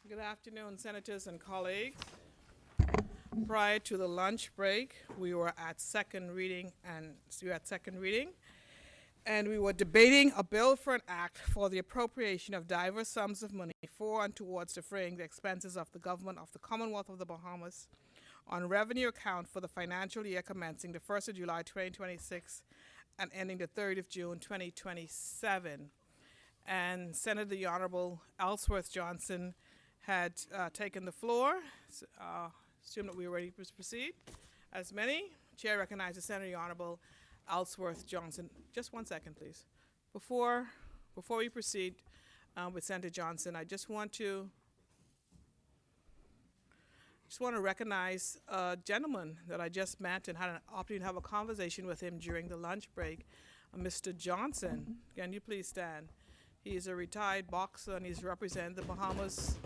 Good afternoon, senators and colleagues. Prior to the lunch break, we were at second reading, and we were debating a bill for an act for the appropriation of diverse sums of money for and towards defraying the expenses of the government of the Commonwealth of the Bahamas on revenue account for the financial year commencing the 1st of July 2026 and ending the 3rd of June 2027. And Senator the Honorable Ellsworth Johnson had taken the floor. Assume that we were ready to proceed. As many, Chair recognizes Senator the Honorable Ellsworth Johnson. Just 1 second, please. Before we proceed with Senator Johnson, I just want to recognize a gentleman that I just met and had an opportunity to have a conversation with him during the lunch break, Mr. Johnson. Can you please stand? He's a retired boxer and he's represented the Bahamas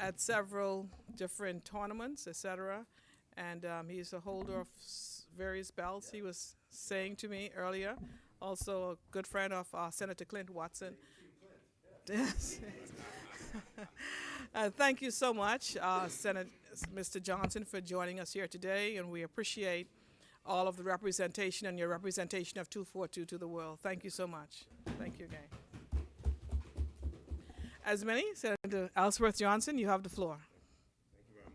at several different tournaments, etc. And he's a holder of various belts. He was saying to me earlier, also a good friend of Senator Clint Watson. Yes. Thank you so much, Senator Mr. Johnson, for joining us here today, and we appreciate all of the representation and your representation of 242 to the world. Thank you so much. Thank you again. As many, Senator Ellsworth Johnson, you have the floor. Thank you very much.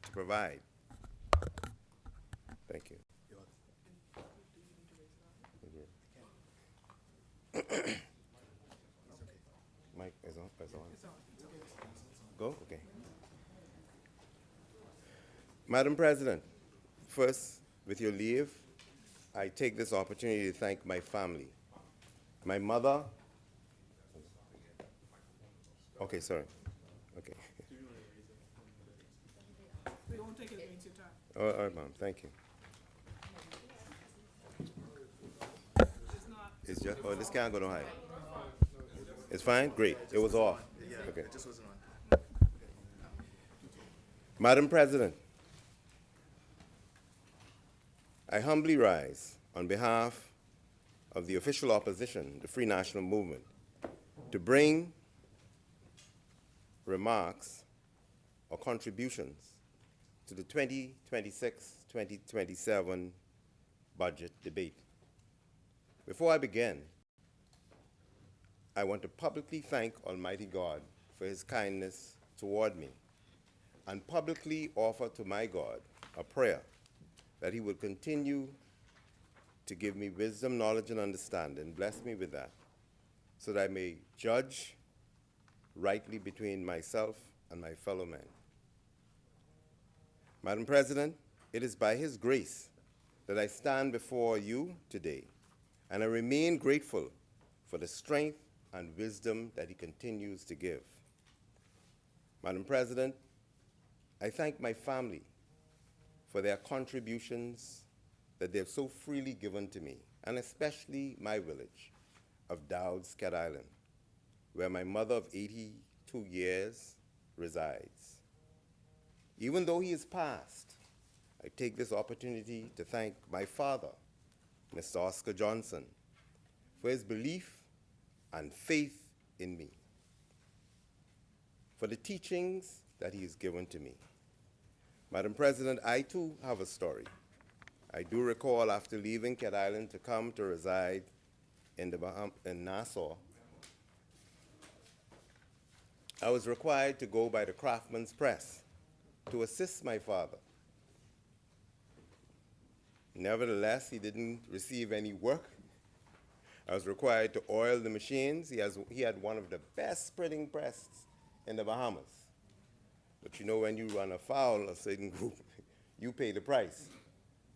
To provide. Thank you. Mike is on. Go? Okay. Madam President, first, with your leave, I take this opportunity to thank my family. My mother. Okay, sorry. Okay. We won't take it against your time. All right, Mom. Thank you. It's just, oh, this can't go no higher. It's fine? Great. It was off. Okay. It just wasn't on. Madam President, I humbly rise on behalf of the official opposition, the Free National Movement, to bring remarks or contributions to the 2026-2027 budget debate. Before I begin, I want to publicly thank Almighty God for his kindness toward me and publicly offer to my God a prayer that he will continue to give me wisdom, knowledge, and understanding. Bless me with that, so that I may judge rightly between myself and my fellow men. Madam President, it is by his grace that I stand before you today, and I remain grateful for the strength and wisdom that he continues to give. Madam President, I thank my family for their contributions that they've so freely given to me, and especially my village of Dowds, Cat Island, where my mother of 82 years resides. Even though he is passed, I take this opportunity to thank my father, Mr. Oscar Johnson, for his belief and faith in me, for the teachings that he has given to me. Madam President, I too have a story. I do recall after leaving Cat Island to come to reside in Nassau, I was required to go by the Craftsman's Press to assist my father. Nevertheless, he didn't receive any work. I was required to oil the machines. He had one of the best printing presses in the Bahamas. But you know, when you run afoul of a certain group, you pay the price.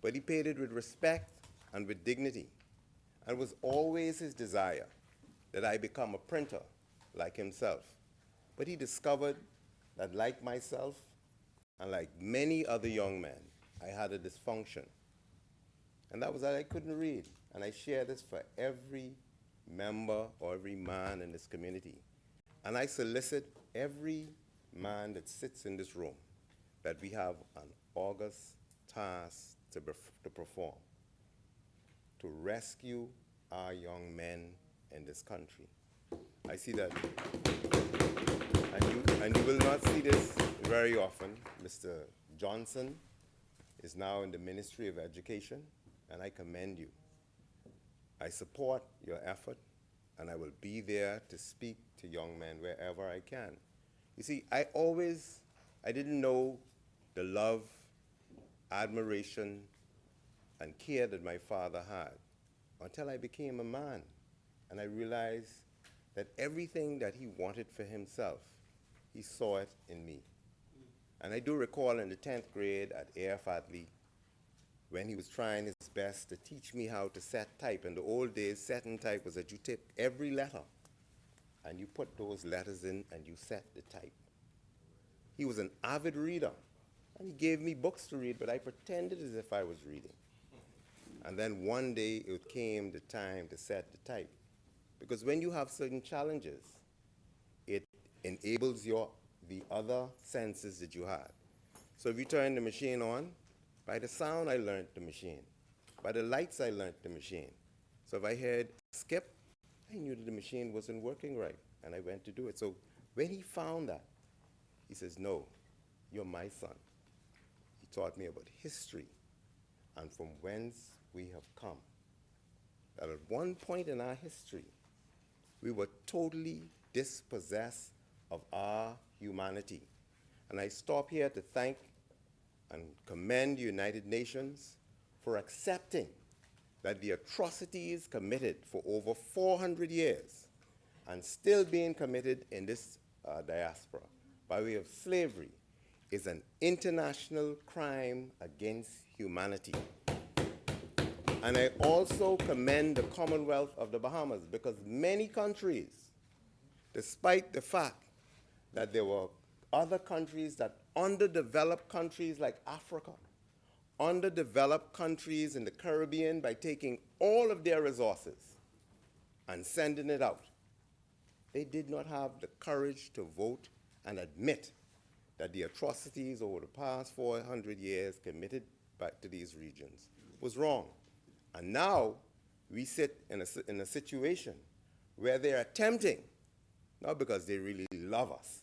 But he paid it with respect and with dignity. And it was always his desire that I become a printer like himself. But he discovered that, like myself, and like many other young men, I had a dysfunction. And that was that I couldn't read. And I share this for every member or every man in this community. And I solicit every man that sits in this room that we have an august task to perform, to rescue our young men in this country. I see that, and you will not see this very often. Mr. Johnson is now in the Ministry of Education, and I commend you. I support your effort, and I will be there to speak to young men wherever I can. You see, I didn't know the love, admiration, and care that my father had until I became a man, and I realized that everything that he wanted for himself, he saw it in me. And I do recall in the 10th grade at A.F. Atley, when he was trying his best to teach me how to set type. In the old days, setting type was that you take every letter and you put those letters in and you set the type. He was an avid reader, and he gave me books to read, but I pretended as if I was reading. And then one day it came the time to set the type. Because when you have certain challenges, it enables the other senses that you had. So if you turn the machine on, by the sound I learned the machine. By the lights I learned the machine. So if I heard skip, I knew that the machine wasn't working right, and I went to do it. So when he found that, he says, no, you're my son. He taught me about history and from whence we have come. That at one point in our history, we were totally dispossessed of our humanity. And I stop here to thank and commend the United Nations for accepting that the atrocities committed for over 400 years and still being committed in this diaspora by way of slavery is an international crime against humanity. And I also commend the Commonwealth of the Bahamas, because many countries, despite the fact that there were other countries, that underdeveloped countries like Africa, underdeveloped countries in the Caribbean, by taking all of their resources and sending it out, they did not have the courage to vote and admit that the atrocities over the past 400 years committed back to these regions was wrong. And now we sit in a situation where they're attempting, not because they really love us,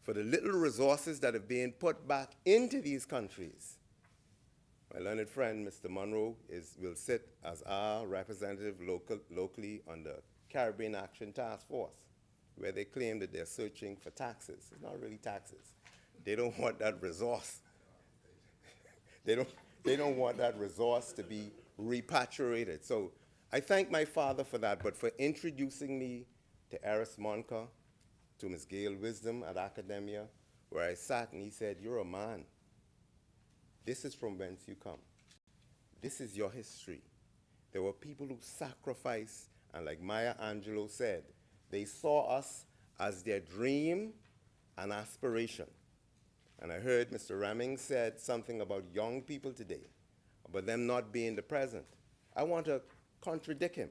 for the little resources that are being put back into these countries. My learned friend, Mr. Monroe, will sit as our representative locally on the Caribbean Action Task Force, where they claim that they're searching for taxes. It's not really taxes. They don't want that resource. They don't want that resource to be repatriated. So I thank my father for that, but for introducing me to Eris Monka, to Ms. Gail Wisdom at Academia, where I sat and he said, you're a man. This is from whence you come. This is your history. There were people who sacrificed, and like Maya Angelou said, they saw us as their dream and aspiration. And I heard Mr. Ramming said something about young people today, about them not being the present. I want to contradict him,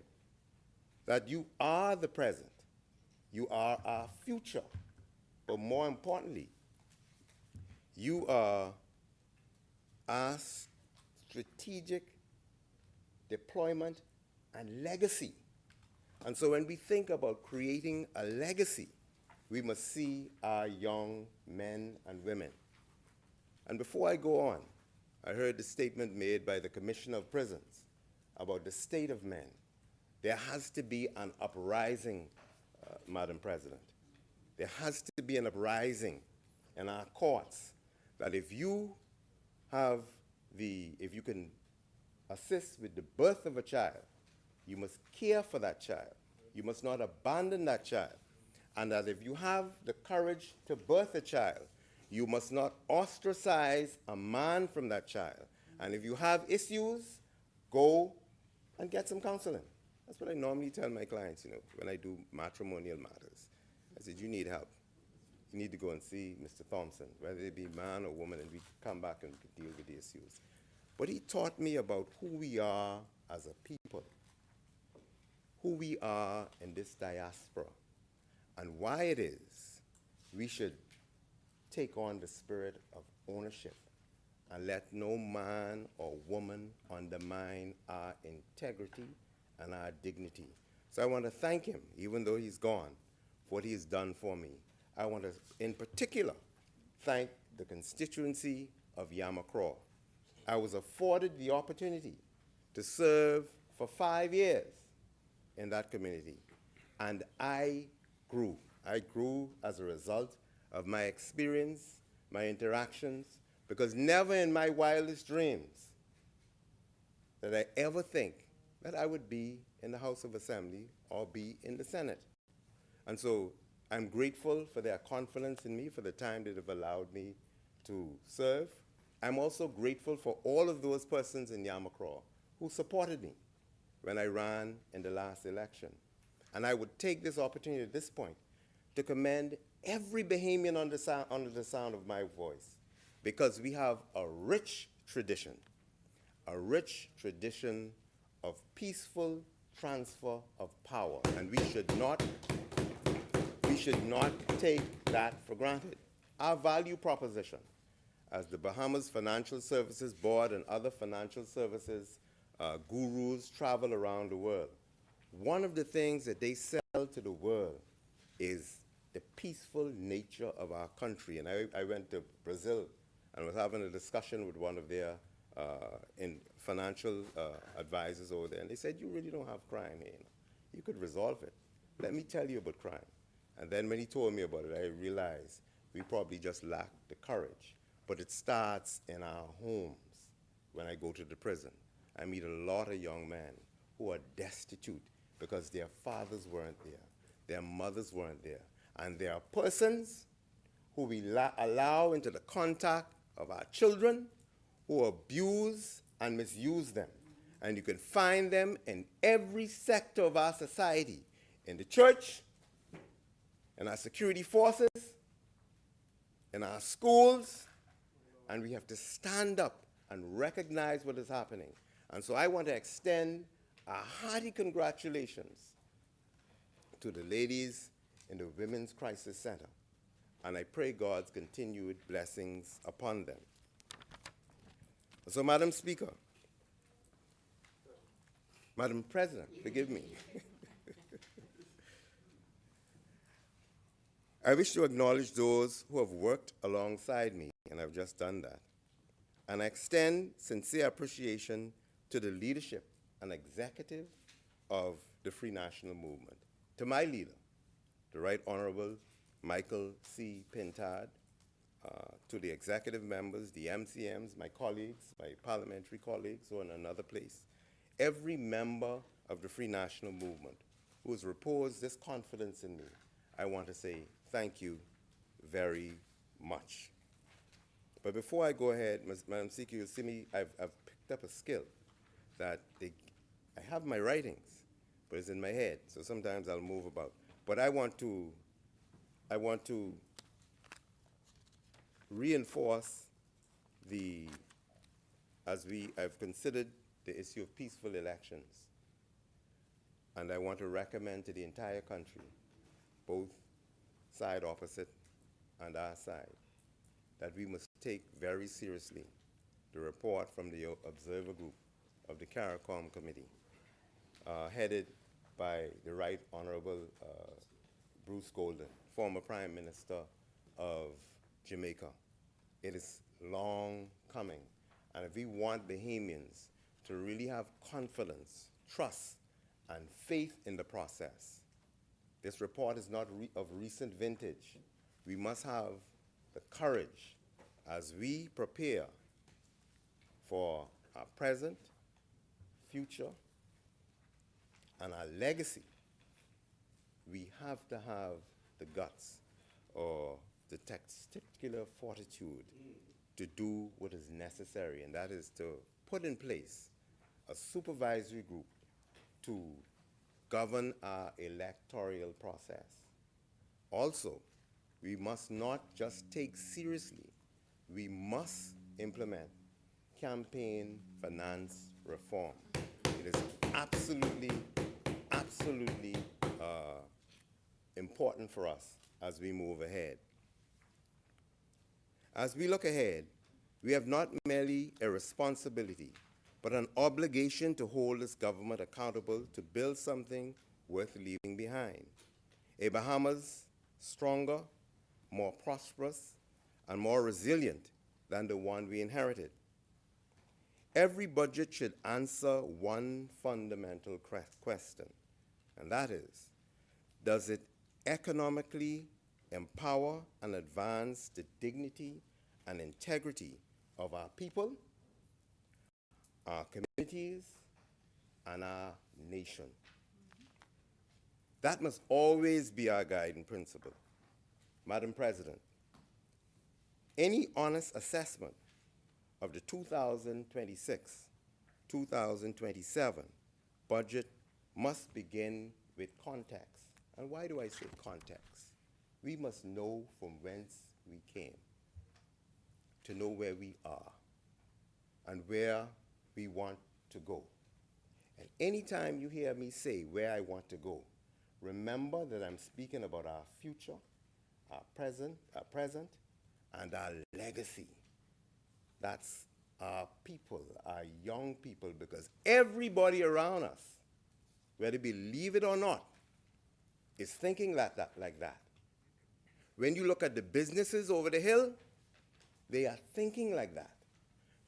that you are the present. You are our future. But more importantly, you are our strategic deployment and legacy. And so when we think about creating a legacy, we must see our young men and women. And before I go on, I heard the statement made by the Commissioner of Prisons about the state of men. There has to be an uprising, Madam President. There has to be an uprising in our courts that if you can assist with the birth of a child, you must care for that child. You must not abandon that child. And that if you have the courage to birth a child, you must not ostracize a man from that child. And if you have issues, go and get some counseling. That's what I normally tell my clients, when I do matrimonial matters. I said, you need help. You need to go and see Mr. Thompson, whether it be man or woman, and we come back and deal with the issues. But he taught me about who we are as a people, who we are in this diaspora, and why it is we should take on the spirit of ownership and let no man or woman undermine our integrity and our dignity. So I want to thank him, even though he's gone, for what he's done for me. I want to, in particular, thank the constituency of Yamacraw. I was afforded the opportunity to serve for 5 years in that community, and I grew. I grew as a result of my experience, my interactions, because never in my wildest dreams did I ever think that I would be in the House of Assembly or be in the Senate. And so I'm grateful for their confidence in me, for the time that they've allowed me to serve. I'm also grateful for all of those persons in Yamacraw who supported me when I ran in the last election. And I would take this opportunity at this point to commend every Bahamian under the sound of my voice, because we have a rich tradition of peaceful transfer of power, and we should not take that for granted. Our value proposition, as the Bahamas Financial Services Board and other financial services gurus travel around the world, one of the things that they sell to the world is the peaceful nature of our country. And I went to Brazil and was having a discussion with one of their financial advisors over there, and they said, you really don't have crime here. You could resolve it. Let me tell you about crime. And then when he told me about it, I realized we probably just lack the courage. But it starts in our homes. When I go to the prison, I meet a lot of young men who are destitute because their fathers weren't there, their mothers weren't there. And there are persons who we allow into the contact of our children who abuse and misuse them. And you can find them in every sector of our society, in the church, in our security forces, in our schools, and we have to stand up and recognize what is happening. And so I want to extend a hearty congratulations to the ladies in the Women's Crisis Center, and I pray God's continued blessings upon them. So, Madam Speaker, Madam President, forgive me. I wish to acknowledge those who have worked alongside me, and I've just done that. And I extend sincere appreciation to the leadership and executive of the Free National Movement, to my leader, the Right Honorable Michael C. Pintard, to the executive members, the MCMs, my colleagues, my parliamentary colleagues who are in another place, every member of the Free National Movement who has reposed this confidence in me, I want to say thank you very much. But before I go ahead, Madam Speaker, you'll see me, I've picked up a skill. that I have my writings, but it's in my head, so sometimes I'll move about. But I want to reinforce I've considered the issue of peaceful elections, and I want to recommend to the entire country, both side opposite and our side, that we must take very seriously the report from the Observer Group of the CARICOM Committee, headed by the Right Honorable Bruce Golden, former Prime Minister of Jamaica. It is long coming, and if we want Bahamians to really have confidence, trust, and faith in the process, this report is not of recent vintage. We must have the courage as we prepare for our present, future, and our legacy. We have to have the guts or the testicular fortitude to do what is necessary, and that is to put in place a supervisory group to govern our electoral process. Also, we must not just take seriously, we must implement campaign finance reform. It is absolutely important for us as we move ahead. As we look ahead, we have not merely a responsibility, but an obligation to hold this government accountable to build something worth leaving behind. A Bahamas stronger, more prosperous, and more resilient than the one we inherited. Every budget should answer one fundamental question, and that is, does it economically empower and advance the dignity and integrity of our people, our communities, and our nation? That must always be our guiding principle. Madam President, any honest assessment of the 2026-2027 budget must begin with context. And why do I say context? We must know from whence we came to know where we are and where we want to go. And anytime you hear me say where I want to go, remember that I'm speaking about our future, our present, and our legacy. That's our people, our young people, because everybody around us, whether they believe it or not, is thinking like that. When you look at the businesses over the hill, they are thinking like that.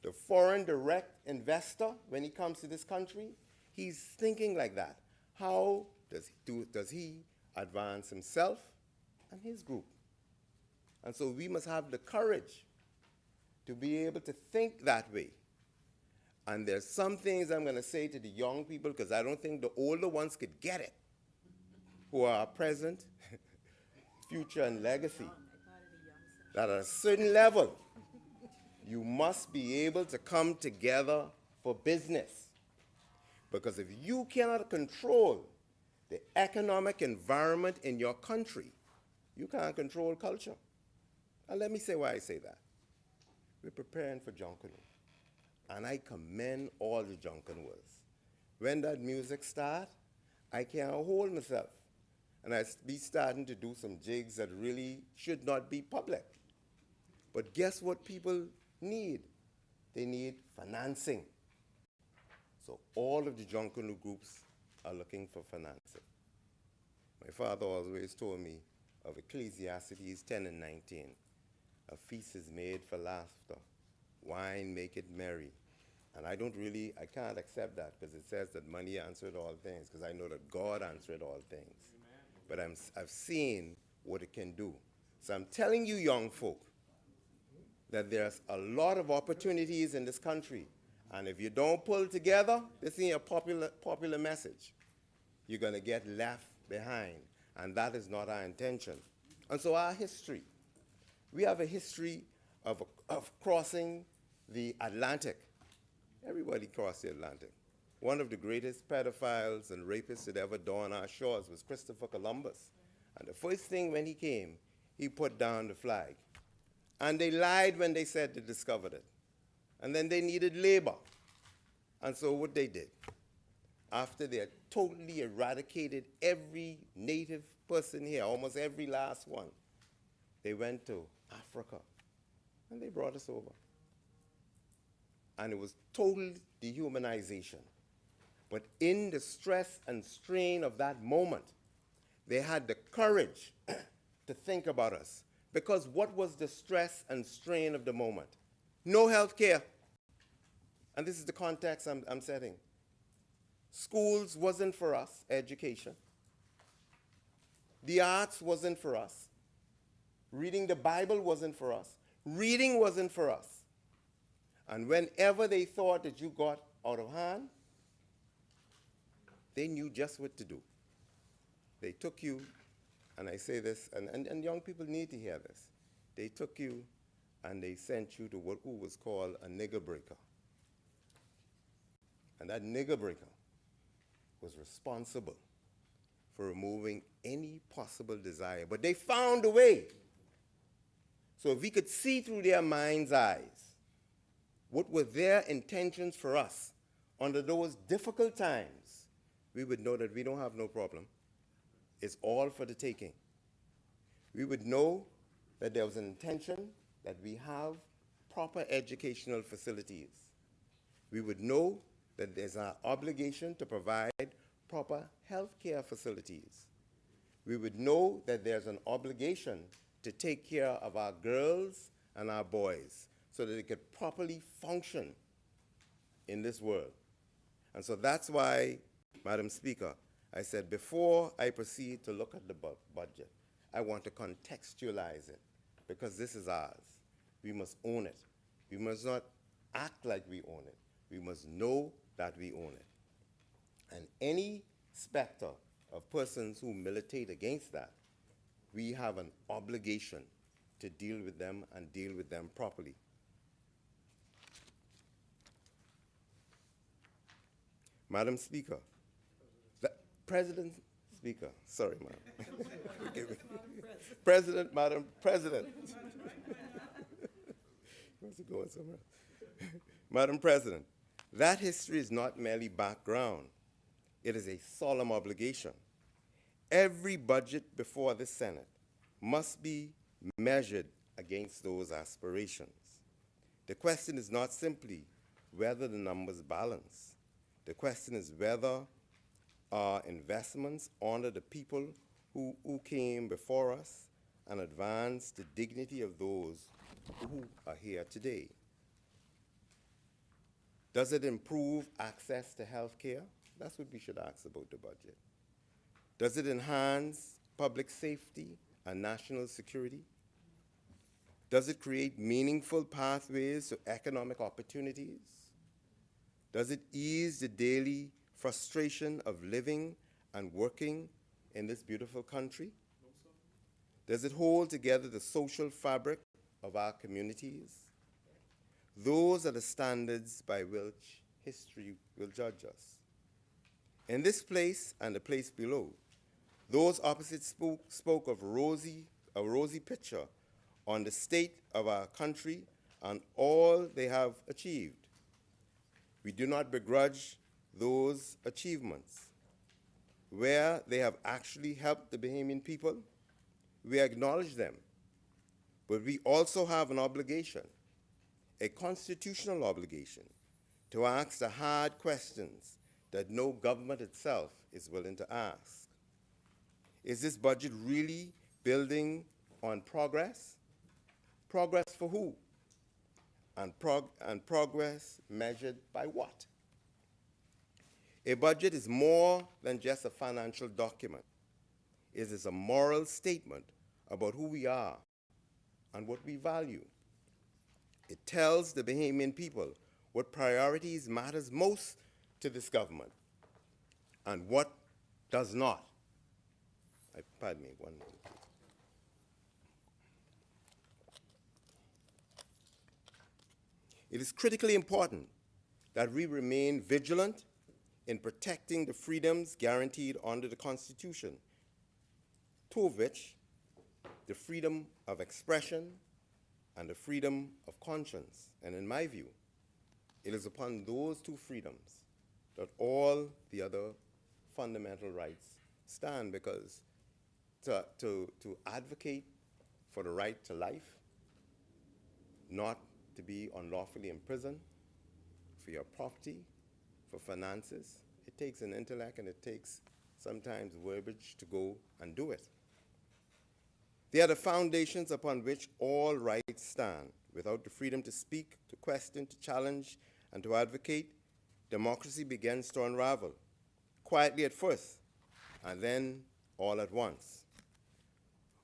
The foreign direct investor, when he comes to this country, he's thinking like that. How does he advance himself and his group? And so we must have the courage to be able to think that way. And there's some things I'm going to say to the young people, because I don't think the older ones could get it, who are our present, future, and legacy. That at a certain level, you must be able to come together for business. Because if you cannot control the economic environment in your country, you can't control culture. And let me say why I say that. We're preparing for Junkanoo. And I commend all the Junkanooers. When that music starts, I can't hold myself. And I be starting to do some jigs that really should not be public. But guess what people need? They need financing. So all of the Junkanoo groups are looking for financing. My father always told me of Ecclesiastes 10 and 19. A feast is made for laughter. Wine make it merry. And I can't accept that, because it says that money answered all things, because I know that God answered all things. But I've seen what it can do. So I'm telling you, young folk, that there's a lot of opportunities in this country. And if you don't pull together, this ain't a popular message. You're going to get left behind. And that is not our intention. And so our history, we have a history of crossing the Atlantic. Everybody crossed the Atlantic. one of the greatest pedophiles and rapists that ever dawned our shores was Christopher Columbus. And the first thing when he came, he put down the flag. And they lied when they said they discovered it. And then they needed labor. And so what they did, after they had totally eradicated every native person here, almost every last one, they went to Africa and they brought us over. And it was total dehumanization. But in the stress and strain of that moment, they had the courage to think about us. Because what was the stress and strain of the moment? No health care. And this is the context I'm setting. Schools wasn't for us, education. The arts wasn't for us. Reading the Bible wasn't for us. Reading wasn't for us. And whenever they thought that you got out of hand, they knew just what to do. They took you, and I say this, and young people need to hear this. They took you and they sent you to who was called a nigger breaker. And that nigger breaker was responsible for removing any possible desire. But they found a way. So if we could see through their mind's eyes what were their intentions for us under those difficult times, we would know that we don't have no problem. It's all for the taking. We would know that there was an intention that we have proper educational facilities. We would know that there's an obligation to provide proper health care facilities. We would know that there's an obligation to take care of our girls and our boys so that they could properly function in this world. And so that's why, Madam Speaker, I said before I proceed to look at the budget, I want to contextualize it because this is ours. We must own it. We must not act like we own it. We must know that we own it. And any specter of persons who militate against that, we have an obligation to deal with them and deal with them properly. Madam Speaker, President Speaker, sorry, Madam. Forgive me. President, Madam President. Where's it going somewhere? Madam President, that history is not merely background. It is a solemn obligation. Every budget before the Senate must be measured against those aspirations. The question is not simply whether the numbers balance. The question is whether our investments honor the people who came before us and advance the dignity of those who are here today. Does it improve access to health care? That's what we should ask about the budget. Does it enhance public safety and national security? Does it create meaningful pathways to economic opportunities? Does it ease the daily frustration of living and working in this beautiful country? No, sir. Does it hold together the social fabric of our communities? Those are the standards by which history will judge us. In this place and the place below, those opposite spoke of a rosy picture on the state of our country and all they have achieved. We do not begrudge those achievements. Where they have actually helped the Bahamian people, we acknowledge them. But we also have an obligation, a constitutional obligation, to ask the hard questions that no government itself is willing to ask. Is this budget really building on progress? Progress for who? And progress measured by what? A budget is more than just a financial document. It is a moral statement about who we are and what we value. It tells the Bahamian people what priorities matters most to this government and what does not. Pardon me, 1 minute. It is critically important that we remain vigilant in protecting the freedoms guaranteed under the Constitution, two of which, the freedom of expression and the freedom of conscience. And in my view, it is upon those two freedoms that all the other fundamental rights stand, because to advocate for the right to life, not to be unlawfully imprisoned, for your property, for finances, it takes an intellect and it takes sometimes verbiage to go and do it. They are the foundations upon which all rights stand. Without the freedom to speak, to question, to challenge, and to advocate, democracy begins to unravel, quietly at first, and then all at once.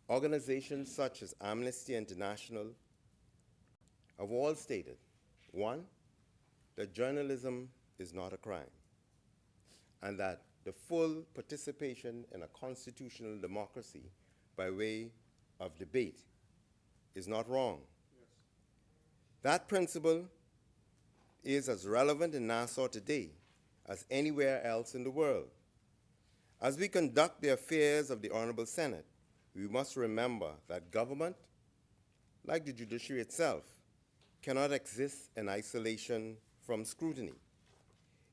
Organizations such as Amnesty International have all stated, one, that journalism is not a crime, and that the full participation in a constitutional democracy by way of debate is not wrong. Yes. That principle is as relevant in Nassau today as anywhere else in the world. As we conduct the affairs of the Honorable Senate, we must remember that government, like the judiciary itself, cannot exist in isolation from scrutiny.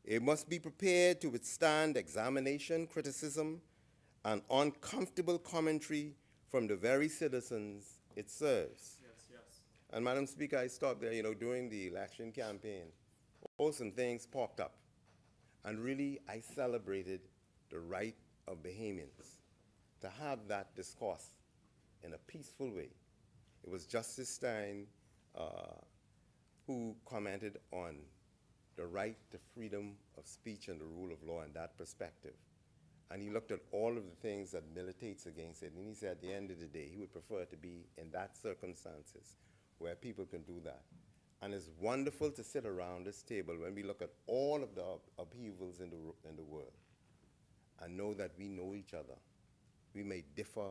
It must be prepared to withstand examination, criticism, and uncomfortable commentary from the very citizens it serves. Yes, yes. And Madam Speaker, I stopped there, during the election campaign. Some things popped up. And really, I celebrated the right of Bahamians to have that discourse in a peaceful way. It was Justice Stein who commented on the right to freedom of speech and the rule of law in that perspective. And he looked at all of the things that militates against it, and he said at the end of the day, he would prefer to be in that circumstances where people can do that. And it's wonderful to sit around this table when we look at all of the upheavals in the world and know that we know each other. We may differ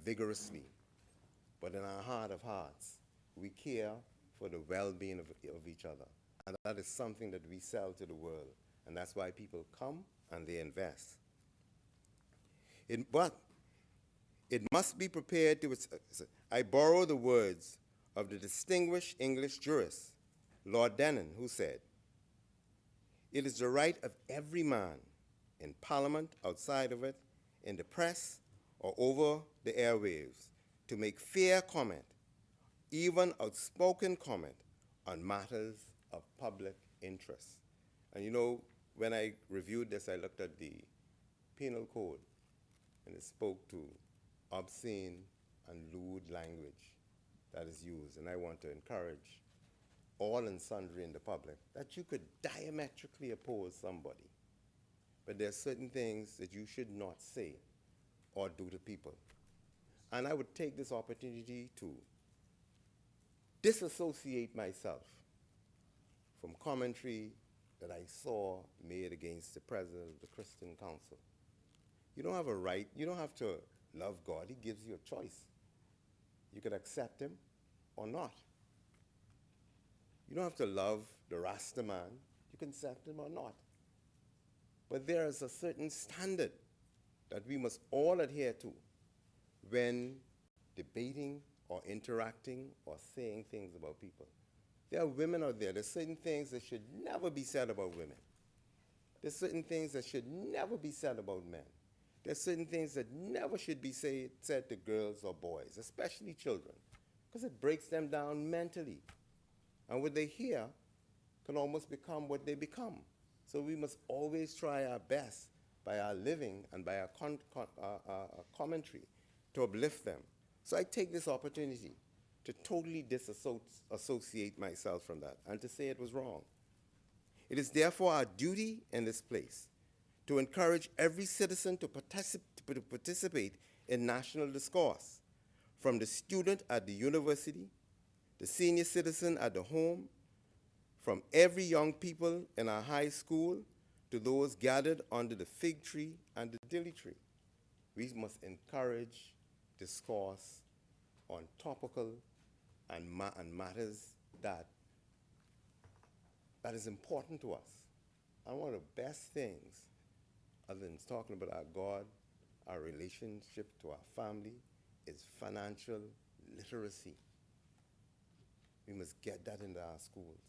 vigorously, but in our heart of hearts, we care for the well-being of each other. And that is something that we sell to the world. And that's why people come and they invest. But it must be prepared to, I borrow the words of the distinguished English jurist, Lord Denon, who said, "It is the right of every man in Parliament, outside of it, in the press, or over the airwaves, to make fair comment, even outspoken comment, on matters of public interest." And when I reviewed this, I looked at the penal code, and it spoke to obscene and lewd language that is used. And I want to encourage all and sundry in the public that you could diametrically oppose somebody, but there are certain things that you should not say or do to people. And I would take this opportunity to disassociate myself from commentary that I saw made against the president of the Christian Council. You don't have a right, you don't have to love God. He gives you a choice. You can accept him or not. You don't have to love the Rasta man. You can accept him or not. But there is a certain standard that we must all adhere to when debating or interacting or saying things about people. There are women out there. There's certain things that should never be said about women. There's certain things that should never be said about men. There's certain things that never should be said to girls or boys, especially children, because it breaks them down mentally. And what they hear can almost become what they become. So we must always try our best by our living and by our commentary to uplift them. So I take this opportunity to totally disassociate myself from that and to say it was wrong. It is therefore our duty in this place to encourage every citizen to participate in national discourse, from the student at the university, the senior citizen at the home, from every young people in our high school to those gathered under the fig tree and the dilly tree. We must encourage discourse on topical and matters that is important to us. And one of the best things, other than talking about our God, our relationship to our family, is financial literacy. We must get that into our schools.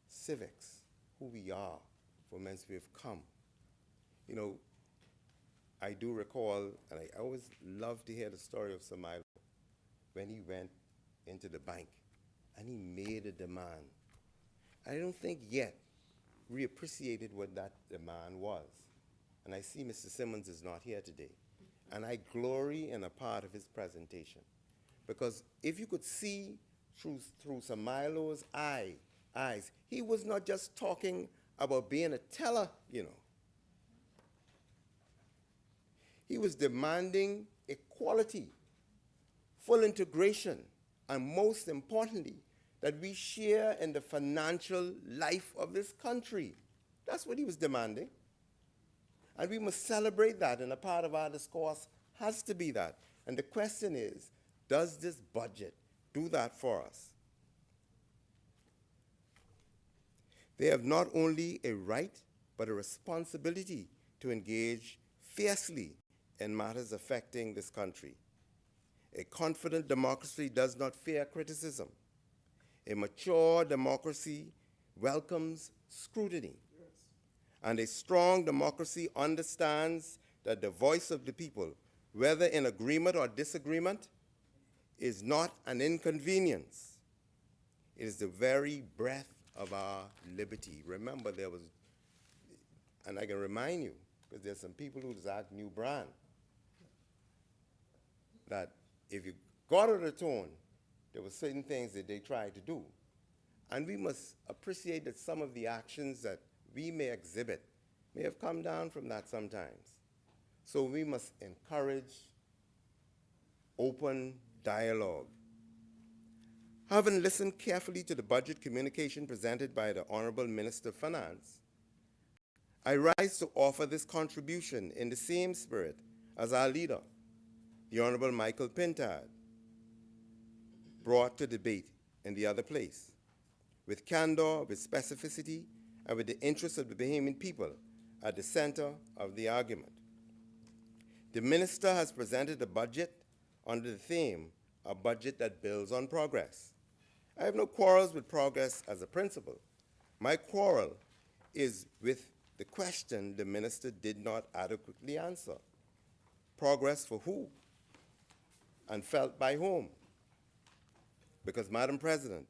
Civics, who we are, from whence we have come. You know, I do recall, and I always love to hear the story of Samilo when he went into the bank and he made a demand. I don't think yet we appreciated what that demand was. And I see Mr. Simmons is not here today. And I glory in a part of his presentation. Because if you could see through Samilo's eyes, he was not just talking about being a teller, you know. He was demanding equality, full integration, and most importantly, that we share in the financial life of this country. That's what he was demanding. And we must celebrate that, and a part of our discourse has to be that. And the question is, does this budget do that for us? They have not only a right, but a responsibility to engage fiercely in matters affecting this country. A confident democracy does not fear criticism. A mature democracy welcomes scrutiny. Yes. And a strong democracy understands that the voice of the people, whether in agreement or disagreement, is not an inconvenience. It is the very breath of our liberty. Remember, there was, and I can remind you, because there's some people who act New Brand, that if you got out of tone, there were certain things that they tried to do. And we must appreciate that some of the actions that we may exhibit may have come down from that sometimes. So we must encourage open dialogue. Having listened carefully to the budget communication presented by the Honorable Minister of Finance, I rise to offer this contribution in the same spirit as our leader, the Honorable Michael Pintard, brought to debate in the other place, with candor, with specificity, and with the interests of the Bahamian people at the center of the argument. The minister has presented a budget under the theme, a budget that builds on progress. I have no quarrels with progress as a principle. My quarrel is with the question the minister did not adequately answer. Progress for who? And felt by whom? Because, Madam President,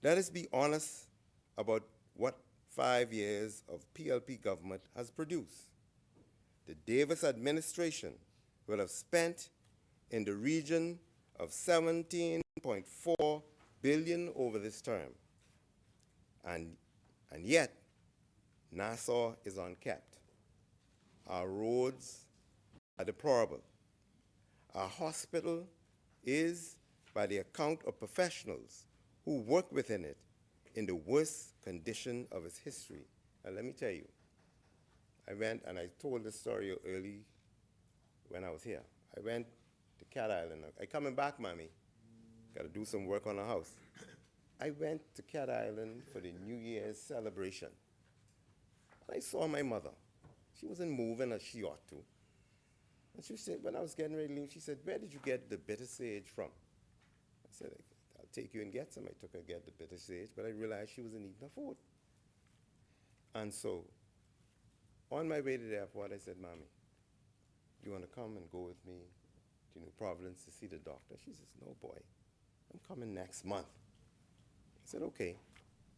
let us be honest about what 5 years of PLP government has produced. The Davis administration will have spent in the region of $17.4 billion over this term. And yet, Nassau is unkept. Our roads are deplorable. Our hospital is, by the account of professionals who work within it, in the worst condition of its history. And let me tell you, I went, and I told this story early when I was here. I went to Cat Island. I coming back, Mommy. Got to do some work on the house. I went to Cat Island for the New Year's celebration. I saw my mother. She wasn't moving as she ought to. And she said, when I was getting ready to leave, she said, where did you get the bitter sage from? I said, I'll take you and get some. I took her to get the bitter sage, but I realized she wasn't eating her food. And so, on my way to the airport, I said, Mommy, do you want to come and go with me to New Providence to see the doctor? She says, no, boy, I'm coming next month. I said, okay.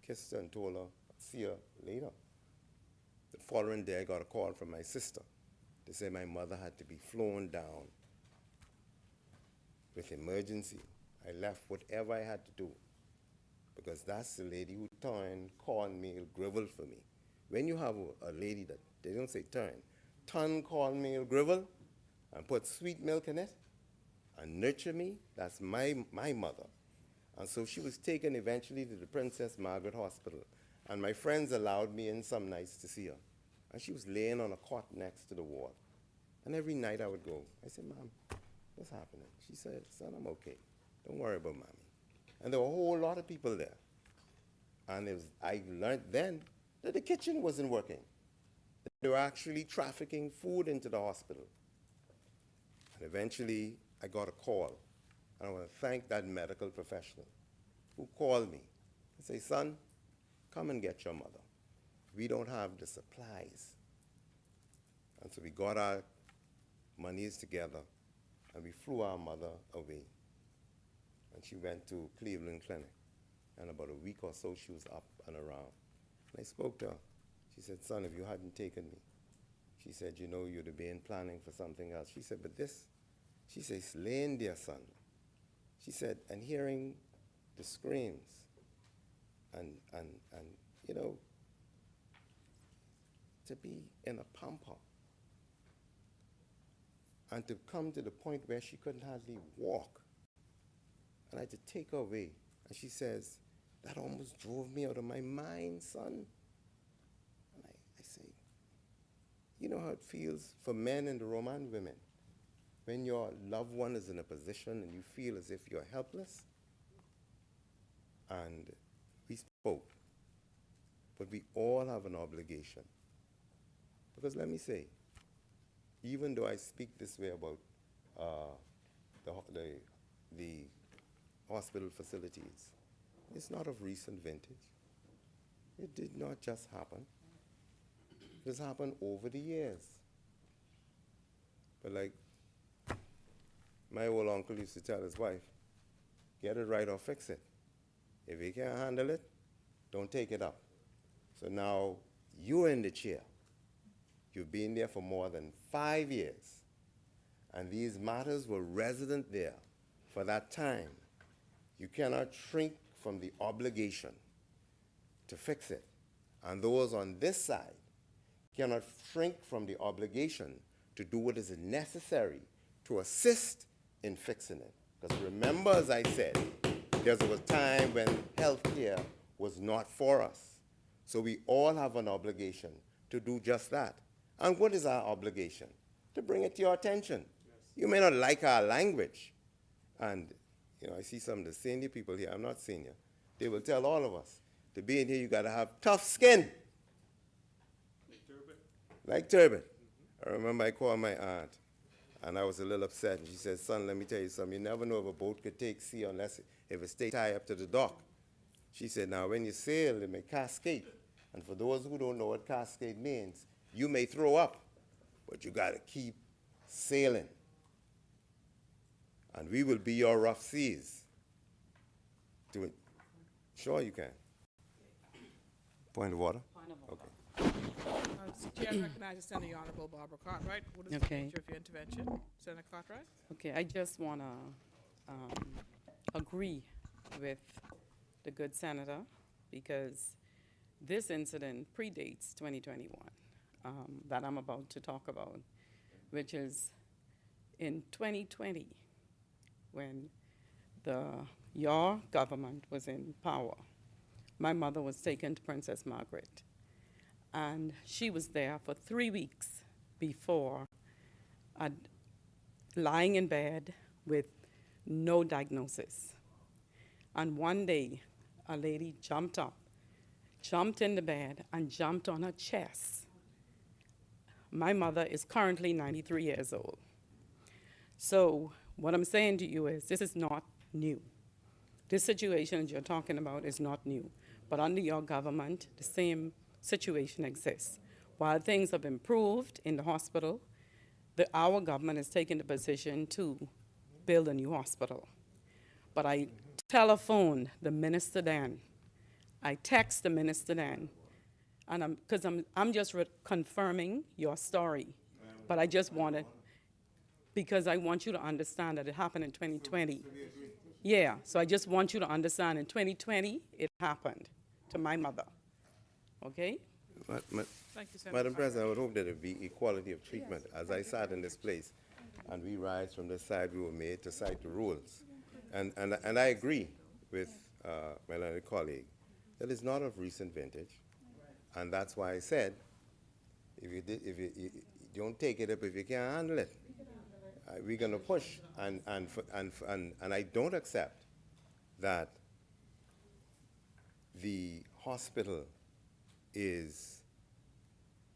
Kissed her and told her, I'll see her later. The following day, I got a call from my sister to say my mother had to be flown down with emergency. I left whatever I had to do because that's the lady who turned cornmeal grivel for me. When you have a lady that, they don't say turn cornmeal grivel and put sweet milk in it and nurture me, that's my mother. And so she was taken eventually to the Princess Margaret Hospital. And my friends allowed me in some nights to see her. And she was laying on a cot next to the wall. And every night I would go. I said, Mom, what's happening? She said, son, I'm okay. Don't worry about Mommy. And there were a whole lot of people there. And I learned then that the kitchen wasn't working. They were actually trafficking food into the hospital. And eventually, I got a call. And I want to thank that medical professional who called me and say, son, come and get your mother. We don't have the supplies. And so we got our monies together and we flew our mother away. And she went to Cleveland Clinic. And about a week or so, she was up and around. And I spoke to her. She said, son, if you hadn't taken me, she said, you know, you'd have been planning for something else. She said, but this, she says, laying there, son. She said, and hearing the screams and you know, to be in a pamper and to come to the point where she couldn't hardly walk. And I had to take her away. And she says, that almost drove me out of my mind, son. And I say, you know how it feels for men in the room and women when your loved one is in a position and you feel as if you're helpless? And we spoke. But we all have an obligation. Because let me say, even though I speak this way about the hospital facilities, it's not of recent vintage. It did not just happen. It has happened over the years. But like my old uncle used to tell his wife, get it right or fix it. If you can't handle it, don't take it up. So now you're in the chair. You've been there for more than 5 years. And these matters were resident there for that time. You cannot shrink from the obligation to fix it. And those on this side cannot shrink from the obligation to do what is necessary to assist in fixing it. Because remember, as I said, there was a time when health care was not for us. So we all have an obligation to do just that. And what is our obligation? To bring it to your attention. Yes. You may not like our language. And you know, I see some of the senior people here. I'm not senior. They will tell all of us, to be in here, you got to have tough skin. Like turbot. Like turbot. Mm-hmm. I remember I called my aunt, and I was a little upset. And she said, son, let me tell you something. You never know if a boat could take sea unless if it stays tied up to the dock. She said, now, when you sail, it may cascade. And for those who don't know what cascade means, you may throw up, but you got to keep sailing. And we will be your rough seas. Sure you can. Point of order? Point of order. Okay. Chair recognizes Senator Honorable Barbara Cartwright. What is the Okay. nature of your intervention? Senator Cartwright? Okay, I just want to agree with the good senator because this incident predates 2021 that I'm about to talk about, which is in 2020 when your government was in power. My mother was taken to Princess Margaret, and she was there for 3 weeks before lying in bed with no diagnosis. And one day, a lady jumped in the bed, and jumped on her chest. My mother is currently 93 years old. So what I'm saying to you is this is not new. This situation that you're talking about is not new. But under your government, the same situation exists. While things have improved in the hospital, our government has taken the position to build a new hospital. But I telephoned the minister then. I text the minister then, and because I'm just confirming your story, but I just wanted, because I want you to understand that it happened in 2020. Yeah, so I just want you to understand in 2020 it happened to my mother. Okay? Thank you, Senator Madam Cartwright. President, I would hope that there would be equality of treatment. As I sat in this place, and we rise from this side, we were made to cite the rules. And I agree with my learned colleague that it's not of recent vintage. And that's why I said, if you don't take it up if you can't handle it. We're going to push. And I don't accept that the hospital is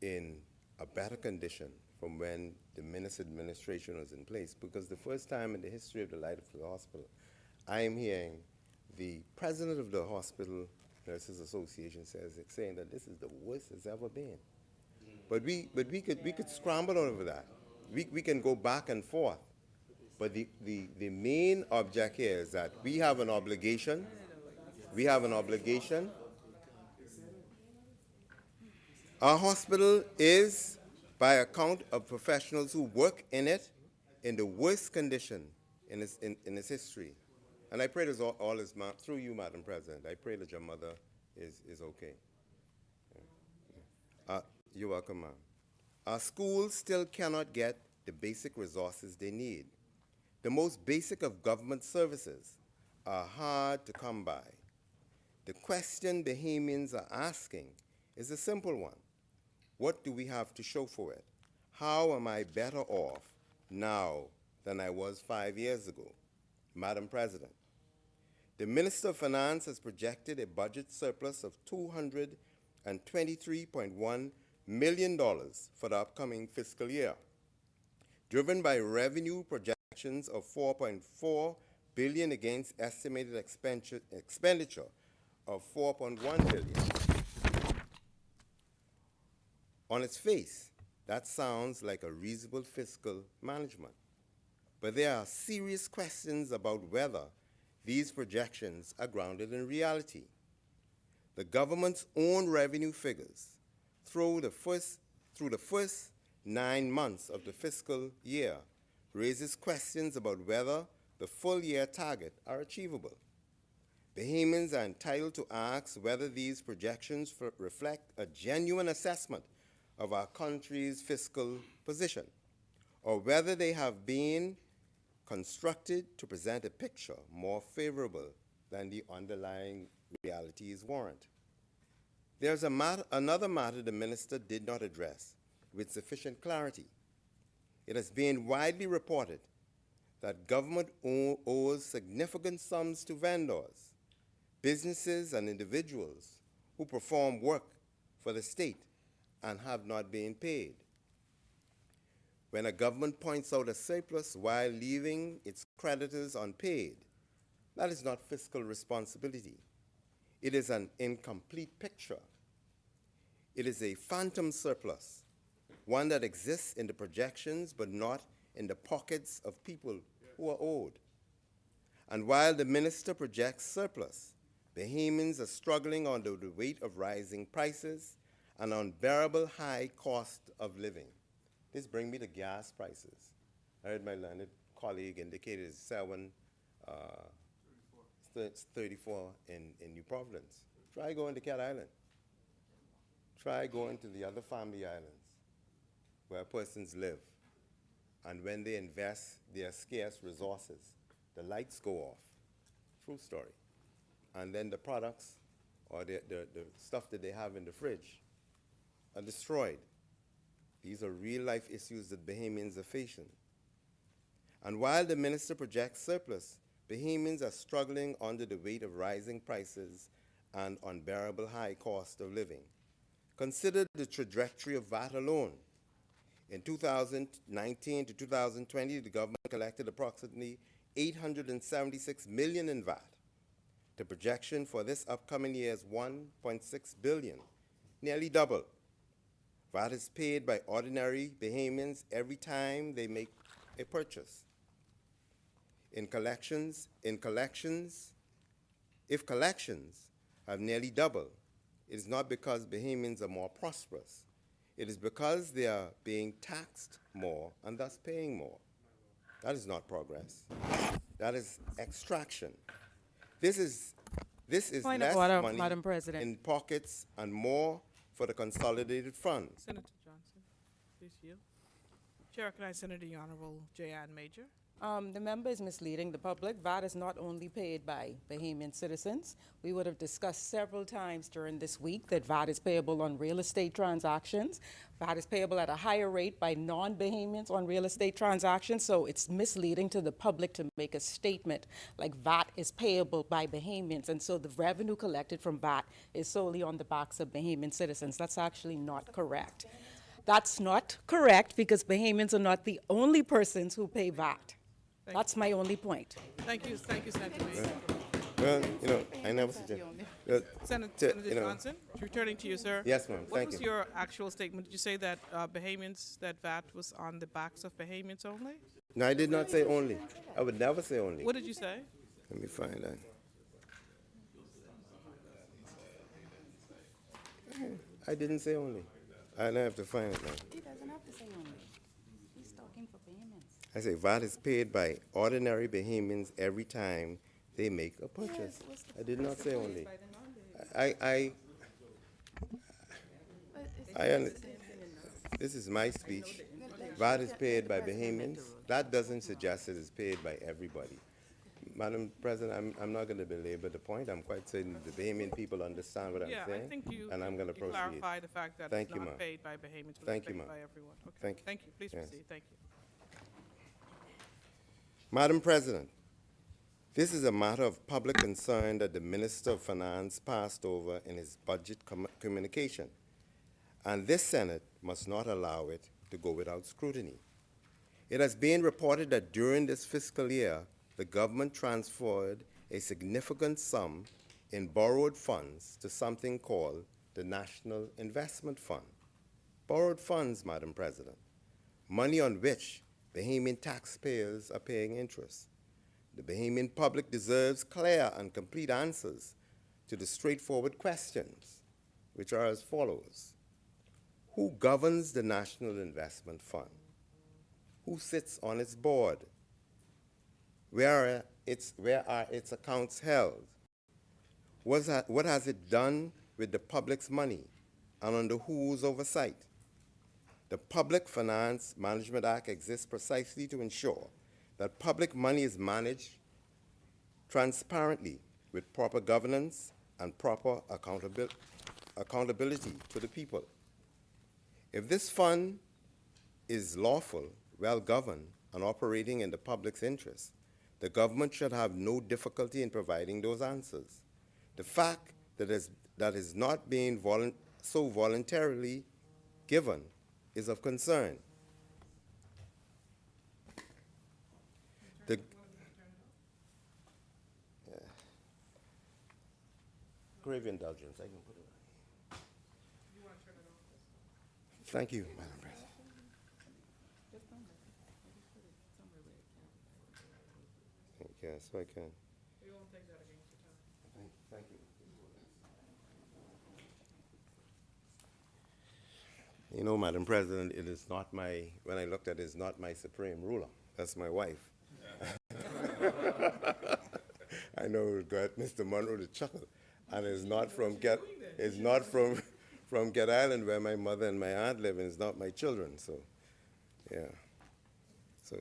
in a better condition from when the Minnis administration was in place, because the first time in the history of the Lightfield Hospital, I am hearing the president of the Hospital Nurses Association saying that this is the worst it's ever been. But we could scramble over that. We can go back and forth. But the main object here is that we have an obligation. We have an obligation. Our hospital is, by account of professionals who work in it, in the worst condition in its history. And I pray this all is, through you, Madam President, I pray that your mother is okay. You're welcome, ma'am. Our schools still cannot get the basic resources they need. The most basic of government services are hard to come by. The question Bahamians are asking is a simple one. What do we have to show for it? How am I better off now than I was 5 years ago? Madam President, the Minister of Finance has projected a budget surplus of $223.1 million for the upcoming fiscal year, driven by revenue projections of $4.4 billion against estimated expenditure of $4.1 billion. On its face, that sounds like a reasonable fiscal management, but there are serious questions about whether these projections are grounded in reality. The government's own revenue figures through the first 9 months of the fiscal year raises questions about whether the full year target are achievable. Bahamians are entitled to ask whether these projections reflect a genuine assessment of our country's fiscal position, or whether they have been constructed to present a picture more favorable than the underlying realities warrant. There's another matter the minister did not address with sufficient clarity. It has been widely reported that government owes significant sums to vendors, businesses, and individuals who perform work for the state and have not been paid. When a government points out a surplus while leaving its creditors unpaid, that is not fiscal responsibility. It is an incomplete picture. It is a phantom surplus, one that exists in the projections but not in the pockets of people who are owed. And while the minister projects surplus, Bahamians are struggling under the weight of rising prices and unbearable high cost of living. This brings me to gas prices. I heard my learned colleague indicated it's $7.34 in New Providence. Try going to Cat Island. Try going to the other family islands where persons live. And when they invest their scarce resources, the lights go off. True story. And then the products or the stuff that they have in the fridge are destroyed. These are real-life issues that Bahamians are facing. And while the minister projects surplus, Bahamians are struggling under the weight of rising prices and unbearable high cost of living. Consider the trajectory of VAT alone. In 2019 to 2020, the government collected approximately $876 million in VAT. The projection for this upcoming year is $1.6 billion, nearly double. VAT is paid by ordinary Bahamians every time they make a purchase. If collections have nearly doubled, it is not because Bahamians are more prosperous. It is because they are being taxed more and thus paying more. That is not progress. That is extraction. This is Point less of order, money Madam President. in pockets and more for the consolidated fund. Senator Johnson, please yield. Chair recognizes Senator the Honorable J. Ann Major. The member is misleading the public. VAT is not only paid by Bahamian citizens. We would have discussed several times during this week that VAT is payable on real estate transactions. VAT is payable at a higher rate by non-Bahamians on real estate transactions. So it's misleading to the public to make a statement like VAT is payable by Bahamians. And so the revenue collected from VAT is solely on the backs of Bahamian citizens. That's actually not correct. That's not correct because Bahamians are not the only persons who pay VAT. That's my only point. Thank you, Senator Lee. Well, I never suggest. Senator Johnson, returning to you, sir. Yes, ma'am. What Thank was you. your actual statement? Did you say that Bahamians, that VAT was on the backs of Bahamians only? No, I did not say only. I would never say only. What did you say? Let me find that. I didn't say only. I have to find it now. He doesn't have to say only. He's talking for Bahamians. I say VAT is paid by ordinary Bahamians every time they make a purchase. I did not say only. This is my speech. VAT is paid by Bahamians. That doesn't suggest it is paid by everybody. Madam President, I'm not going to belabor the point. I'm quite certain the Bahamian people understand what I'm Yeah, saying. I think you and I'm going to proceed. clarify the fact that Thank it's you, not ma'am. paid by Bahamians, but Thank it's you, paid ma'am. by everyone. Okay. Thank you. Thank you. Please Yes. proceed. Thank you. Madam President, this is a matter of public concern that the Minister of Finance passed over in his budget communication, and this Senate must not allow it to go without scrutiny. It has been reported that during this fiscal year, the government transferred a significant sum in borrowed funds to something called the National Investment Fund. Borrowed funds, Madam President, money on which Bahamian taxpayers are paying interest. The Bahamian public deserves clear and complete answers to the straightforward questions, which are as follows. Who governs the National Investment Fund? Who sits on its board? Where are its accounts held? What has it done with the public's money and under whose oversight? The Public Finance Management Act exists precisely to ensure that public money is managed transparently with proper governance and proper accountability to the people. If this fund is lawful, well-governed, and operating in the public's interest, the government should have no difficulty in providing those answers. The fact that is not being so voluntarily given is of concern. Grave indulgence, I can put it on. Thank you, Madam President. Yeah, so I can. We won't take that against your time. Thank you. You know, Madam President, it is not when I looked at it, it's not my supreme ruler. That's my wife. I know it got Mr. Monroe to chuckle. And it's not from from Get Island where my mother and my aunt live, and it's not my children. So, yeah. So.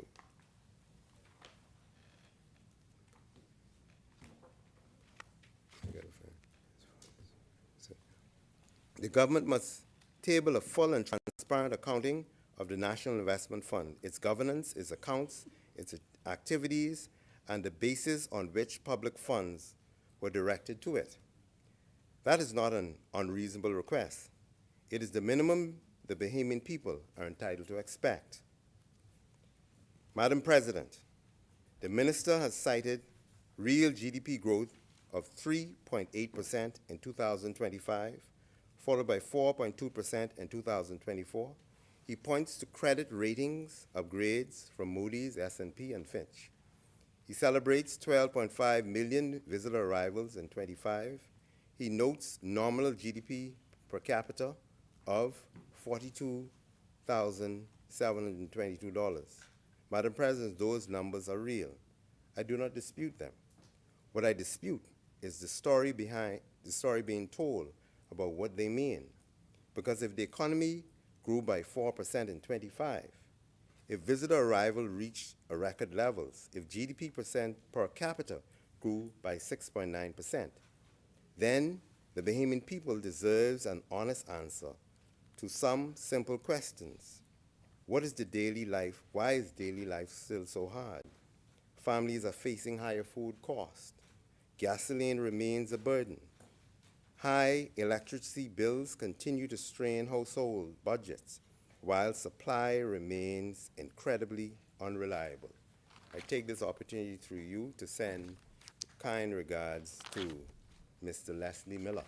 The government must table a full and transparent accounting of the National Investment Fund, its governance, its accounts, its activities, and the basis on which public funds were directed to it. That is not an unreasonable request. It is the minimum the Bahamian people are entitled to expect. Madam President, the minister has cited real GDP growth of 3.8% in 2025, followed by 4.2% in 2024. He points to credit ratings upgrades from Moody's, S&P, and Fitch. He celebrates 12.5 million visitor arrivals in 25. He notes nominal GDP per capita of $42,722. Madam President, those numbers are real. I do not dispute them. What I dispute is the story being told about what they mean. Because if the economy grew by 4% in 25, if visitor arrival reached a record levels, if GDP percent per capita grew by 6.9%, then the Bahamian people deserves an honest answer to some simple questions. What is the daily life? Why is daily life still so hard? Families are facing higher food costs. Gasoline remains a burden. High electricity bills continue to strain household budgets, while supply remains incredibly unreliable. I take this opportunity through you to send kind regards to Mr. Leslie Miller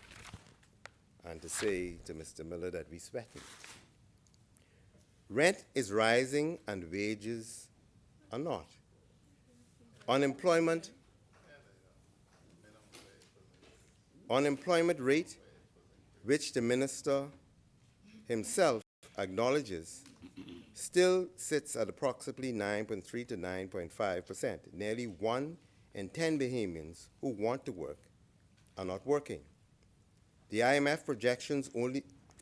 and to say to Mr. Miller that we sweat him. Rent is rising and wages are not. Unemployment rate, which the minister himself acknowledges, still sits at approximately 9.3 to 9.5%. Nearly 1 in 10 Bahamians who want to work are not working. The IMF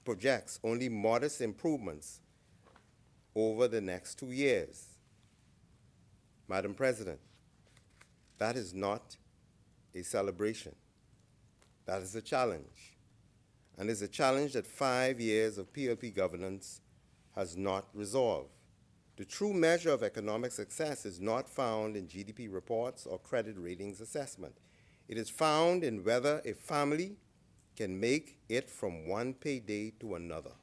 projects only modest improvements over the next 2 years. Madam President, that is not a celebration. That is a challenge. And is a challenge that 5 years of PLP governance has not resolved. The true measure of economic success is not found in GDP reports or credit ratings assessment. It is found in whether a family can make it from one payday to another.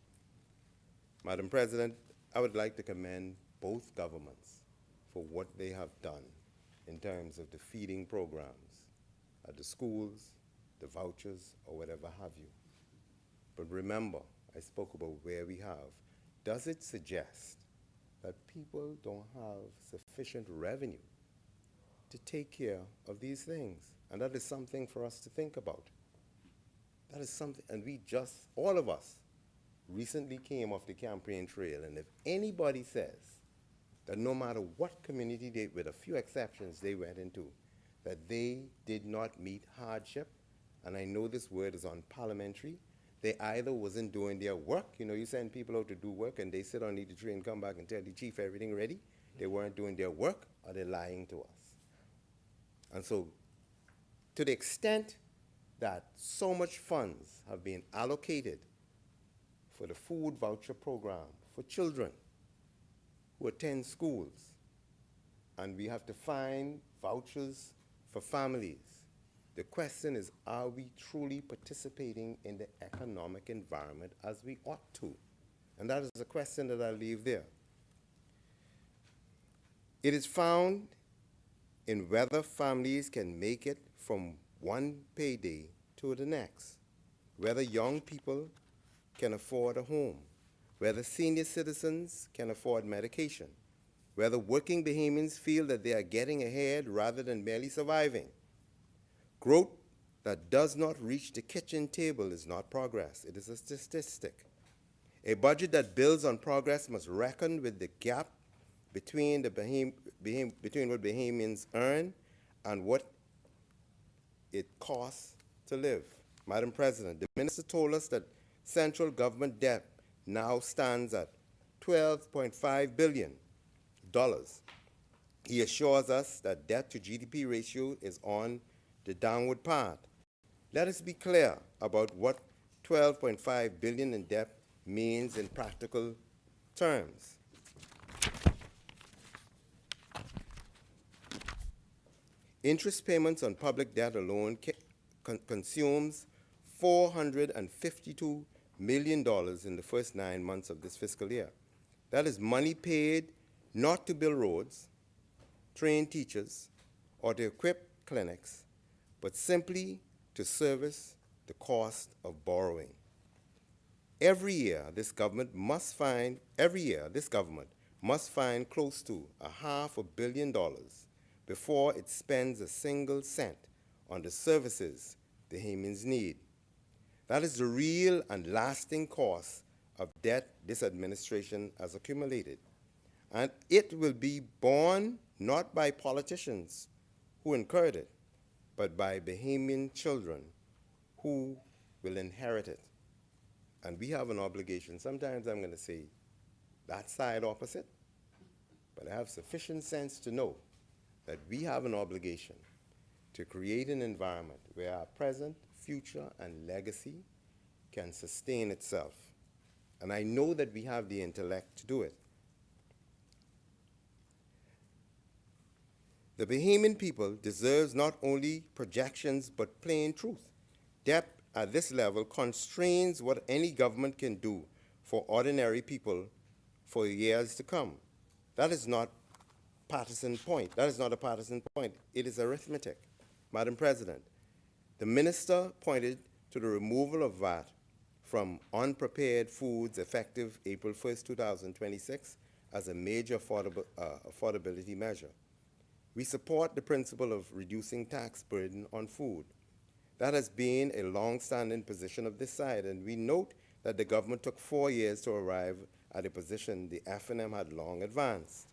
Madam President, I would like to commend both governments for what they have done in terms of the feeding programs at the schools, the vouchers, or whatever have you. But remember, I spoke about where we have. Does it suggest that people don't have sufficient revenue to take care of these things? And that is something for us to think about. That is something, and we just, all of us, recently came off the campaign trail, and if anybody says that no matter what community they, with a few exceptions they went into, that they did not meet hardship, and I know this word is on parliamentary, they either wasn't doing their work. You know, you send people out to do work and they sit on the tree and come back and tell the chief everything ready. They weren't doing their work, or they're lying to us. And so, to the extent that so much funds have been allocated for the food voucher program for children who attend schools, and we have to find vouchers for families, the question is, are we truly participating in the economic environment as we ought to? And that is a question that I leave there. It is found in whether families can make it from one payday to the next, whether young people can afford a home, whether senior citizens can afford medication, whether working Bahamians feel that they are getting ahead rather than merely surviving. Growth that does not reach the kitchen table is not progress. It is a statistic. A budget that builds on progress must reckon with the gap between, between what Bahamians earn and what it costs to live. Madam President, the minister told us that central government debt now stands at $12.5 billion. He assures us that debt to GDP ratio is on the downward path. Let us be clear about what $12.5 billion in debt means in practical terms. Interest payments on public debt alone consumes $452 million in the first 9 months of this fiscal year. That is money paid not to build roads, train teachers, or to equip clinics, but simply to service the cost of borrowing. Every year, this government must find close to $500 million before it spends a single cent on the services Bahamians need. That is the real and lasting cost of debt this administration has accumulated. And it will be borne not by politicians who incurred it, but by Bahamian children who will inherit it. And we have an obligation. Sometimes I'm going to say that side opposite, but I have sufficient sense to know that we have an obligation to create an environment where our present, future, and legacy can sustain itself. And I know that we have the intellect to do it. The Bahamian people deserves not only projections but plain truth. Debt at this level constrains what any government can do for ordinary people for years to come. That is not partisan point. That is not a partisan point. It is arithmetic. Madam President, the minister pointed to the removal of VAT from unprepared foods effective April 1st, 2026 as a major affordability measure. We support the principle of reducing tax burden on food. That has been a long-standing position of this side, and we note that the government took 4 years to arrive at a position the F&M had long advanced.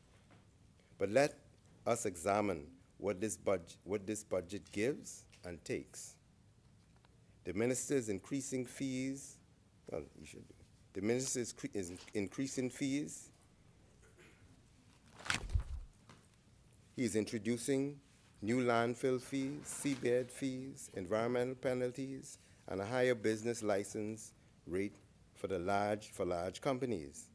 But let us examine what this budget gives and takes. The minister is increasing fees. Well, you should. The minister is increasing fees. He is introducing new landfill fees, seabed fees, environmental penalties, and a higher business license rate for large companies.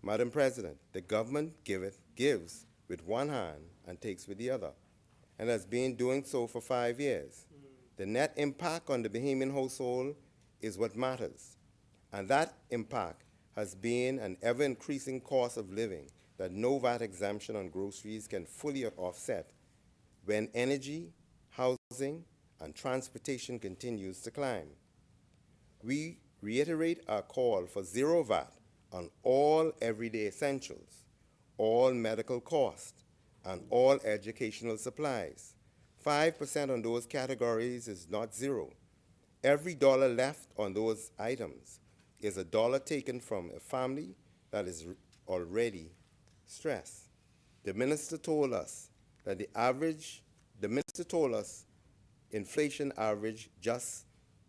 Madam President, the government gives with one hand and takes with the other, and has been doing so for 5 years. The net impact on the Bahamian household is what matters, and that impact has been an ever-increasing cost of living that no VAT exemption on groceries can fully offset when energy, housing, and transportation continues to climb. We reiterate our call for zero VAT on all everyday essentials, all medical costs, and all educational supplies. 5% on those categories is not zero. Every dollar left on those items is a dollar taken from a family that is already stressed. The minister told us that inflation averaged just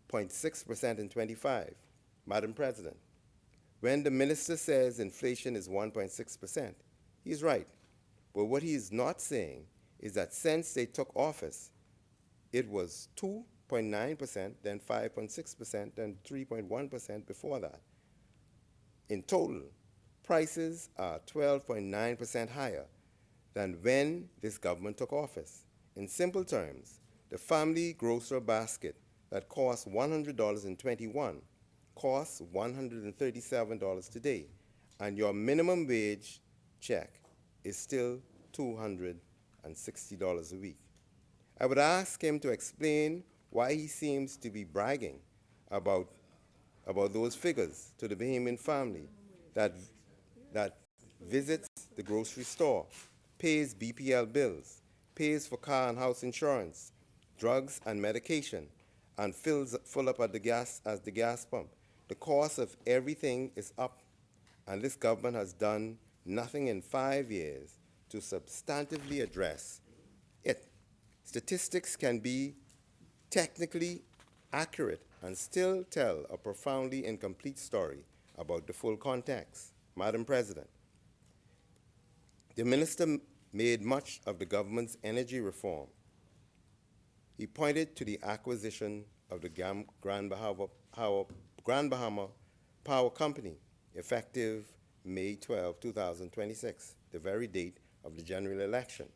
0.6% in 25. Madam President, when the minister says inflation is 1.6%, he's right. But what he is not saying is that since they took office, it was 2.9%, then 5.6%, then 3.1% before that. In total, prices are 12.9% higher than when this government took office. In simple terms, the family grocery basket that cost $100 in 21 costs $137 today, and your minimum wage check is still $260 a week. I would ask him to explain why he seems to be bragging about those figures to the Bahamian family that visits the grocery store, pays BPL bills, pays for car and house insurance, drugs and medication, and full up at the gas pump. The cost of everything is up, and this government has done nothing in 5 years to substantively address it. Statistics can be technically accurate and still tell a profoundly incomplete story about the full context. Madam President, the minister made much of the government's energy reform. He pointed to the acquisition of the Grand Bahama Power Company, effective May 12, 2026, the very date of the general election,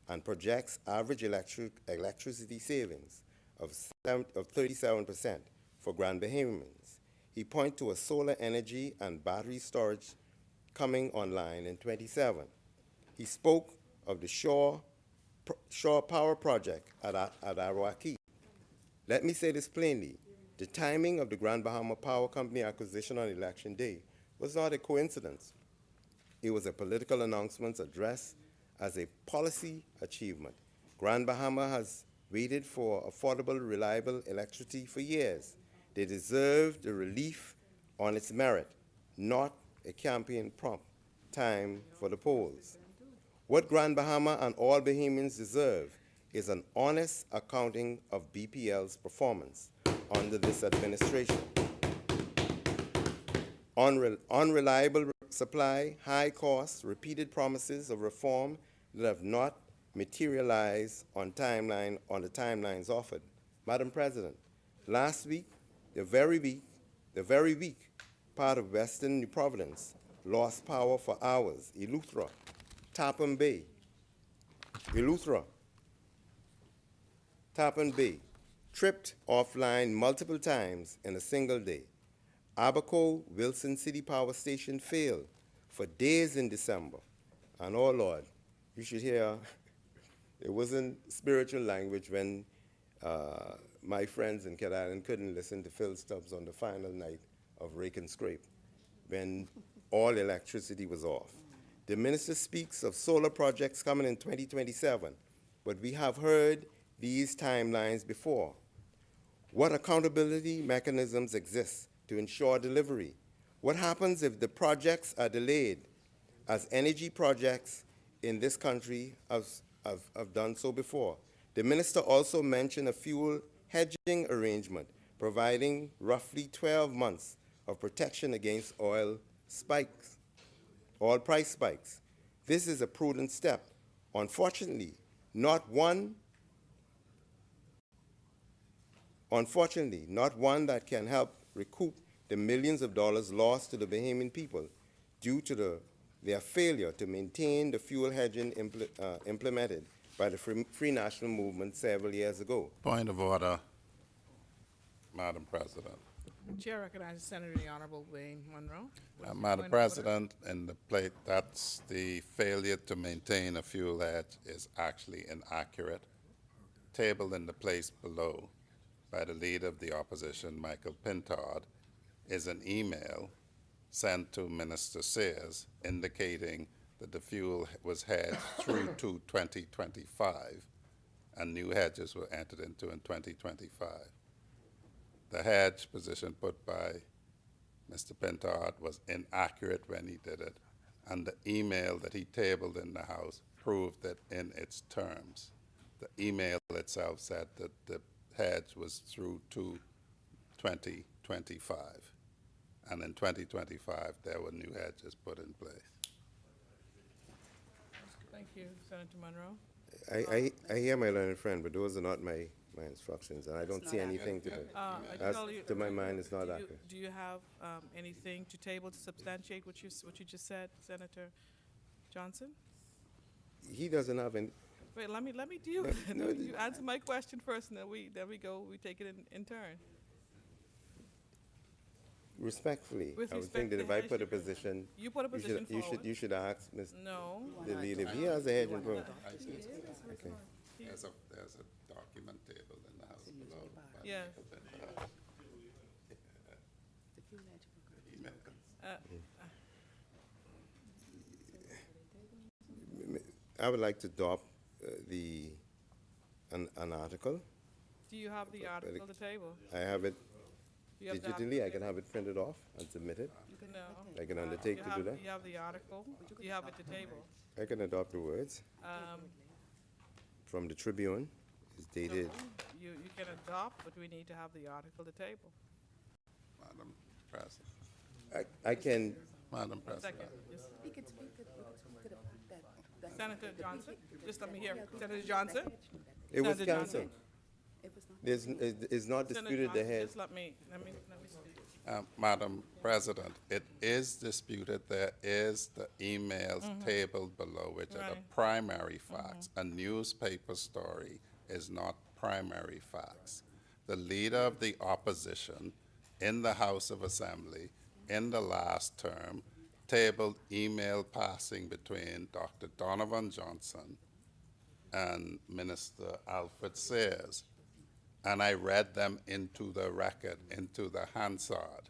and projects average electricity savings of 37% for Grand Bahamians. He points to a solar energy and battery storage coming online in 27. He spoke of the Shore Power Project at Arawaki. Let me say this plainly. The timing of the Grand Bahama Power Company acquisition on election day was not a coincidence. It was a political announcement addressed as a policy achievement. Grand Bahama has waited for affordable, reliable electricity for years. They deserve the relief on its merit, not a campaign prompt time for the polls. What Grand Bahama and all Bahamians deserve is an honest accounting of BPL's performance under this administration. Unreliable supply high costs, repeated promises of reform that have not materialized on the timelines offered. Madam President, last week, the very week, part of Western New Providence lost power for hours. Eleuthera, Tappan Bay, tripped offline multiple times in a single day. Abaco Wilson City Power Station failed for days in December. And oh Lord, you should hear, it wasn't spiritual language when my friends in Cat Island couldn't listen to Phil Stubbs on the final night of Rake and Scrape when all electricity was off. The minister speaks of solar projects coming in 2027, but we have heard these timelines before. What accountability mechanisms exist to ensure delivery? What happens if the projects are delayed, as energy projects in this country have done so before? The minister also mentioned a fuel hedging arrangement, providing roughly 12 months of protection against oil price spikes. This is a prudent step. Unfortunately, not one that can help recoup the millions of dollars lost to the Bahamian people due to their failure to maintain the fuel hedging implemented by the Free National Movement several years ago. Point of order, Madam President. Chair recognizes Senator the Honorable Wayne Monroe. What is your Madam point of order? President, in the plate, that's the failure to maintain a fuel hedge is actually inaccurate. Tabled in the place below by the leader of the opposition, Michael Pintard, is an email sent to Minister Sears indicating that the fuel was hedged through to 2025 and new hedges were entered into in 2025. The hedge position put by Mr. Pintard was inaccurate when he did it, and the email that he tabled in the House proved it in its terms. The email itself said that the hedge was through to 2025, and in 2025 there were new hedges put in place. Thank you, Senator Monroe. I hear my learned friend, but those are not my instructions, and I don't see anything to do. To my mind, it's not accurate. Do you have anything to table to substantiate what you just said, Senator Johnson? He doesn't have any. Wait, let me deal with it. You answer my question first, and then we go. We take it in turn. Respectfully, With I would respect think that to if I hedge, put a position, you put a position forward. you should ask Mr. No. the leader if he has a hedge in program. Okay. There's a document tabled in the House below. by Yeah. Michael Pintard. Email. I would like to adopt an article. Do you have the article on the table? I have it You have the digitally. I can have it printed off and submitted. No. I can undertake to do that. You have the article. You have it to table. I can adopt the words from the Tribune. It's dated. You can adopt, but we need to have the article to table. Madam President. I can. Madam President. Second. Senator Johnson, just let me hear. Senator Johnson? It was Senator canceled. Johnson. It's not Senator disputed the Johnson, head. just let me speak. Madam President, it is disputed. There is the emails tabled below, which are the Right. primary facts. A newspaper story is not primary facts. The leader of the opposition in the House of Assembly in the last term tabled email passing between Dr. Donovan Johnson and Minister Alfred Sayers. And I read them into the record, into the Hansard.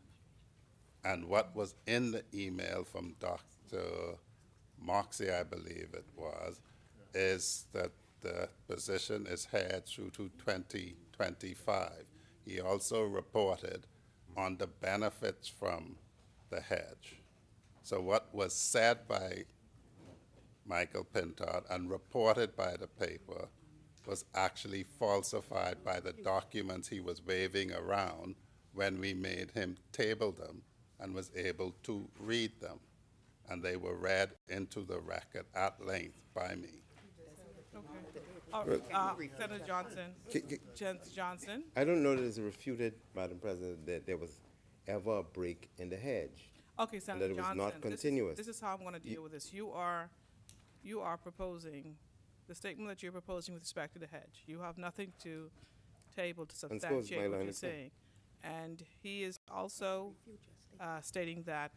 And what was in the email from Dr. Moxie, I believe it was, is that the position is hedged through to 2025. He also reported on the benefits from the hedge. So what was said by Michael Pintard and reported by the paper was actually falsified by the documents he was waving around when we made him table them and was able to read them. and they were read into the record at length by me. Senator Johnson. Johnson. I don't know that it's refuted, Madam President, that there was ever a break in the hedge. Okay, Senator it was Johnson. not continuous. This is how I'm going to deal with this. You are proposing, the statement that you're proposing with respect to the hedge. You have nothing to table to suppose my substantiate what line you're is clear. saying. And he is also stating that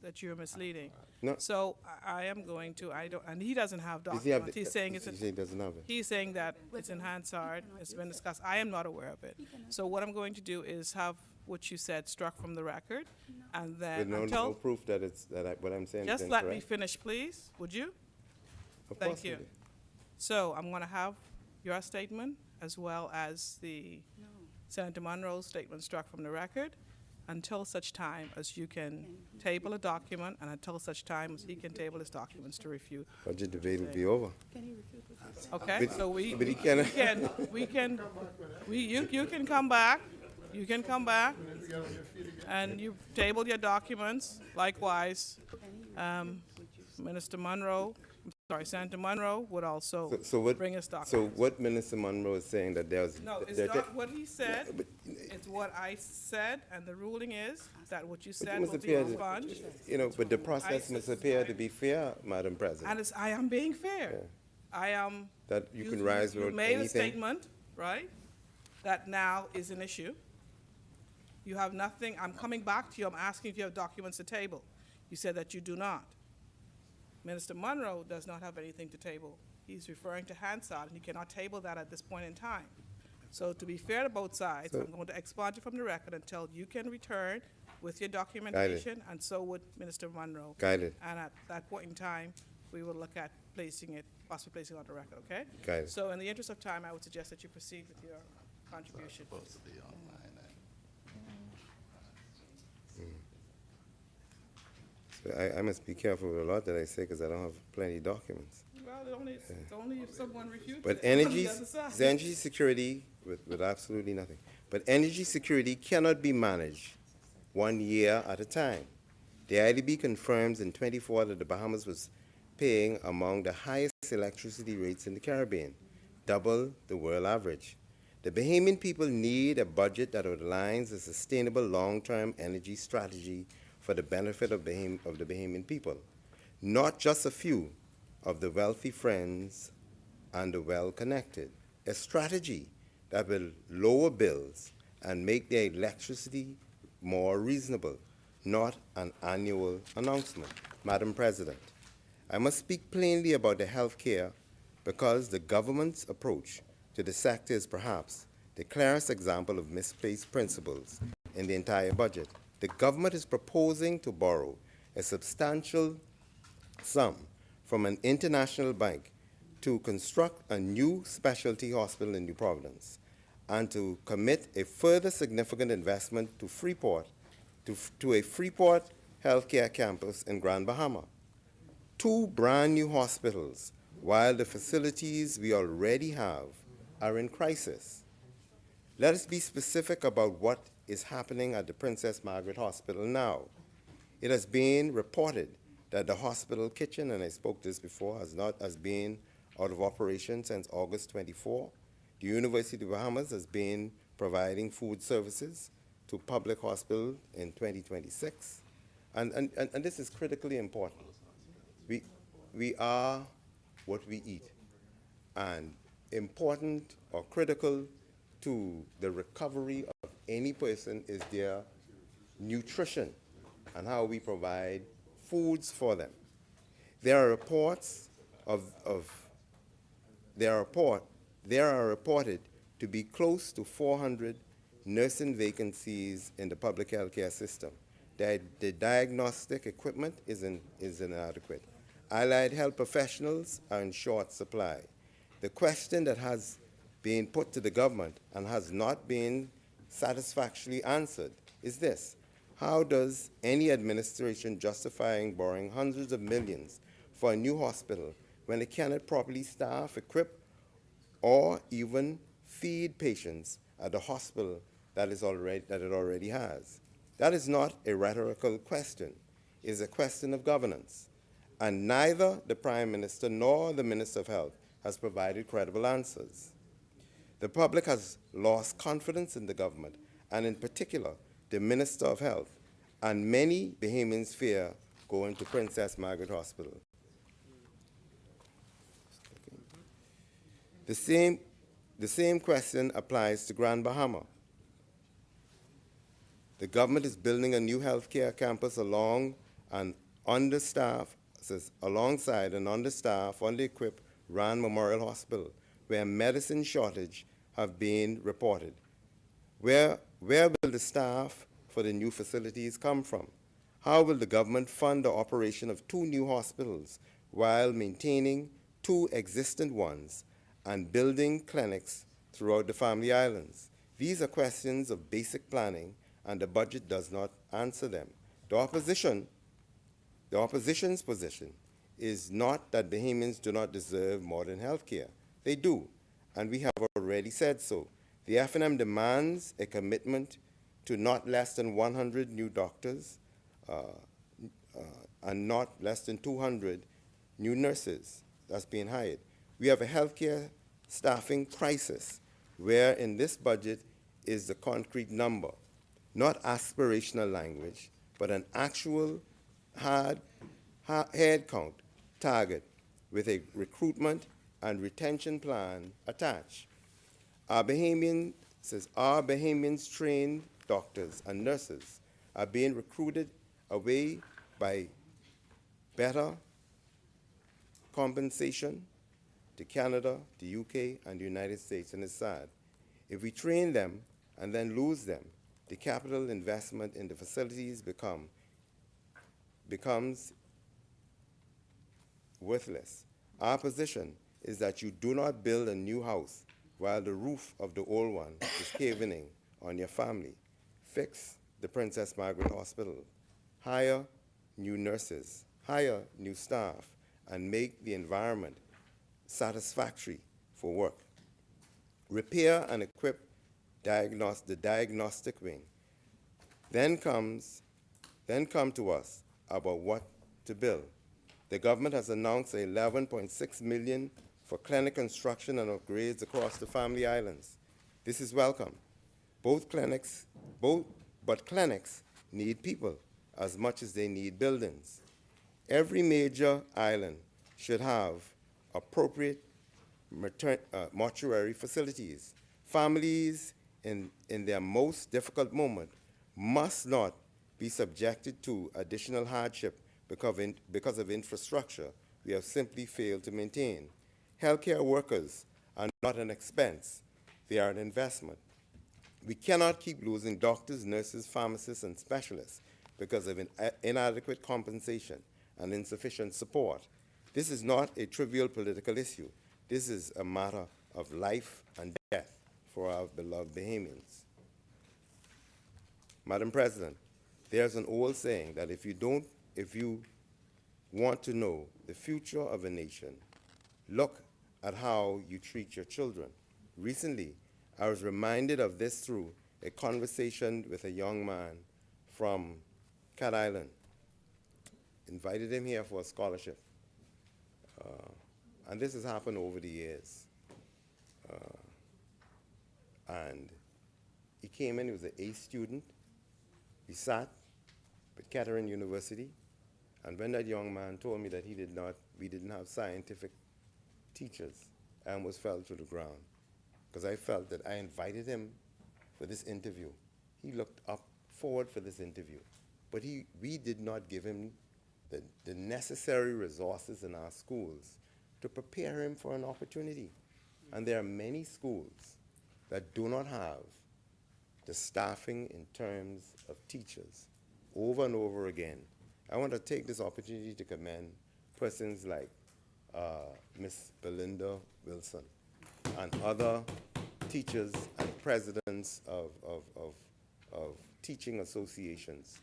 that you're misleading. No. So I am going to, and he doesn't have Does he have documents. the- He's saying he doesn't have it. He's saying that it's in Hansard, it's been discussed. I am not aware of it. So what I'm going to do is have what you said struck from the record, and With then no until, proof that what I'm saying is just incorrect. let me finish, please, would you? Of Thank course I you. do. So I'm going to have your statement as well as the Senator Monroe's statement struck from the record until such time as you can table a document and until such time as he can table his documents to refute. Budget debate will be over. Okay, But- so but he cannot- you can come back, and you table your documents. Likewise, Minister Monroe, Senator Monroe would also So what? bring his So documents. what Minister Monroe is saying that there was. No, it's there- not what he said, but it's what I said, and the ruling is that what you but it said must will be appear that- expunged. But the process must appear to be fair, Madam President. And I am being fair. I am. That you can rise You without made a anything. statement, right, that now is an issue. You have nothing, I'm coming back to you, I'm asking if you have documents to table. You said that you do not. Minister Monroe does not have anything to table. He's referring to Hansard, and he cannot table that at this point in time. So to be fair to both sides, I'm going to expunge it from the record until you can return with your documentation, and so would Minister Monroe. Guided. And at that point in time, we will look at possibly placing it on the record, okay? Guided. So in the interest of time, I would suggest that you proceed with your contribution. Supposed to be online, I must be careful with a lot that I say because I don't have plenty of documents. Well, it's only if someone refutes But it on the energy, other side. energy security with absolutely nothing. But energy security cannot be managed 1 year at a time. The IDB confirms in 24 that the Bahamas was paying among the highest electricity rates in the Caribbean, double the world average. The Bahamian people need a budget that outlines a sustainable long-term energy strategy for the benefit of the Bahamian people, not just a few of the wealthy friends and the well-connected. A strategy that will lower bills and make their electricity more reasonable, not an annual announcement. Madam President, I must speak plainly about the health care because the government's approach to the sector is perhaps the clearest example of misplaced principles in the entire budget. The government is proposing to borrow a substantial sum from an international bank to construct a new specialty hospital in New Providence and to commit a further significant investment to Freeport, to a Freeport healthcare campus in Grand Bahama. 2 brand new hospitals, while the facilities we already have are in crisis. Let us be specific about what is happening at the Princess Margaret Hospital now. It has been reported that the hospital kitchen, and I spoke this before, has been out of operation since August 24. The University of the Bahamas has been providing food services to public hospitals in 2026. And this is critically important. We are what we eat. And important or critical to the recovery of any person is their nutrition and how we provide foods for them. There are reports there are reported to be close to 400 nursing vacancies in the public health care system. The diagnostic equipment is inadequate. Allied health professionals are in short supply. The question that has been put to the government and has not been satisfactorily answered is this: how does any administration justifying borrowing hundreds of millions for a new hospital when it cannot properly staff, equip, or even feed patients at the hospital that it already has? That is not a rhetorical question. is a question of governance, and neither the Prime Minister nor the Minister of Health has provided credible answers. The public has lost confidence in the government, and in particular, the Minister of Health, and many Bahamians fear going to Princess Margaret Hospital. The same question applies to Grand Bahama. The government is building a new healthcare campus alongside an understaffed, under-equipped Rand Memorial Hospital, where medicine shortage have been reported. Where will the staff for the new facilities come from? How will the government fund the operation of 2 new hospitals while maintaining 2 existing ones and building clinics throughout the Family Islands? These are questions of basic planning, and the budget does not answer them. The opposition's position is not that Bahamians do not deserve modern health care. They do, and we have already said so. The FNM demands a commitment to not less than 100 new doctors and not less than 200 new nurses that's being hired. We have a healthcare staffing crisis where in this budget is the concrete number, not aspirational language, but an actual hard head count target with a recruitment and retention plan attached. Our Bahamians trained doctors and nurses are being recruited away by better compensation to Canada, the UK, and the United States, and it's sad. If we train them and then lose them, the capital investment in the facilities becomes worthless. Our position is that you do not build a new house while the roof of the old one is caving in on your family. Fix the Princess Margaret Hospital. Hire new nurses, hire new staff, and make the environment satisfactory for work. Repair and equip the diagnostic wing. Then come to us about what to build. The government has announced $11.6 million for clinic construction and upgrades across the Family Islands. This is welcome. But clinics need people as much as they need buildings. Every major island should have appropriate mortuary facilities. Families in their most difficult moment must not be subjected to additional hardship because of infrastructure we have simply failed to maintain. Healthcare workers are not an expense, they are an investment. We cannot keep losing doctors, nurses, pharmacists, and specialists because of inadequate compensation and insufficient support. This is not a trivial political issue. This is a matter of life and death for our beloved Bahamians. Madam President, there's an old saying that if you want to know the future of a nation, look at how you treat your children. Recently, I was reminded of this through a conversation with a young man from Cat Island. Invited him here for a scholarship. And this has happened over the years. And he came in, he was an A student. We sat with Kettering University, and when that young man told me that we didn't have scientific teachers, I almost fell to the ground, because I felt that I invited him for this interview. He looked forward for this interview, but we did not give him the necessary resources in our schools to prepare him for an opportunity. And there are many schools that do not have the staffing in terms of teachers over and over again. I want to take this opportunity to commend persons like Miss Belinda Wilson and other teachers and presidents of teaching associations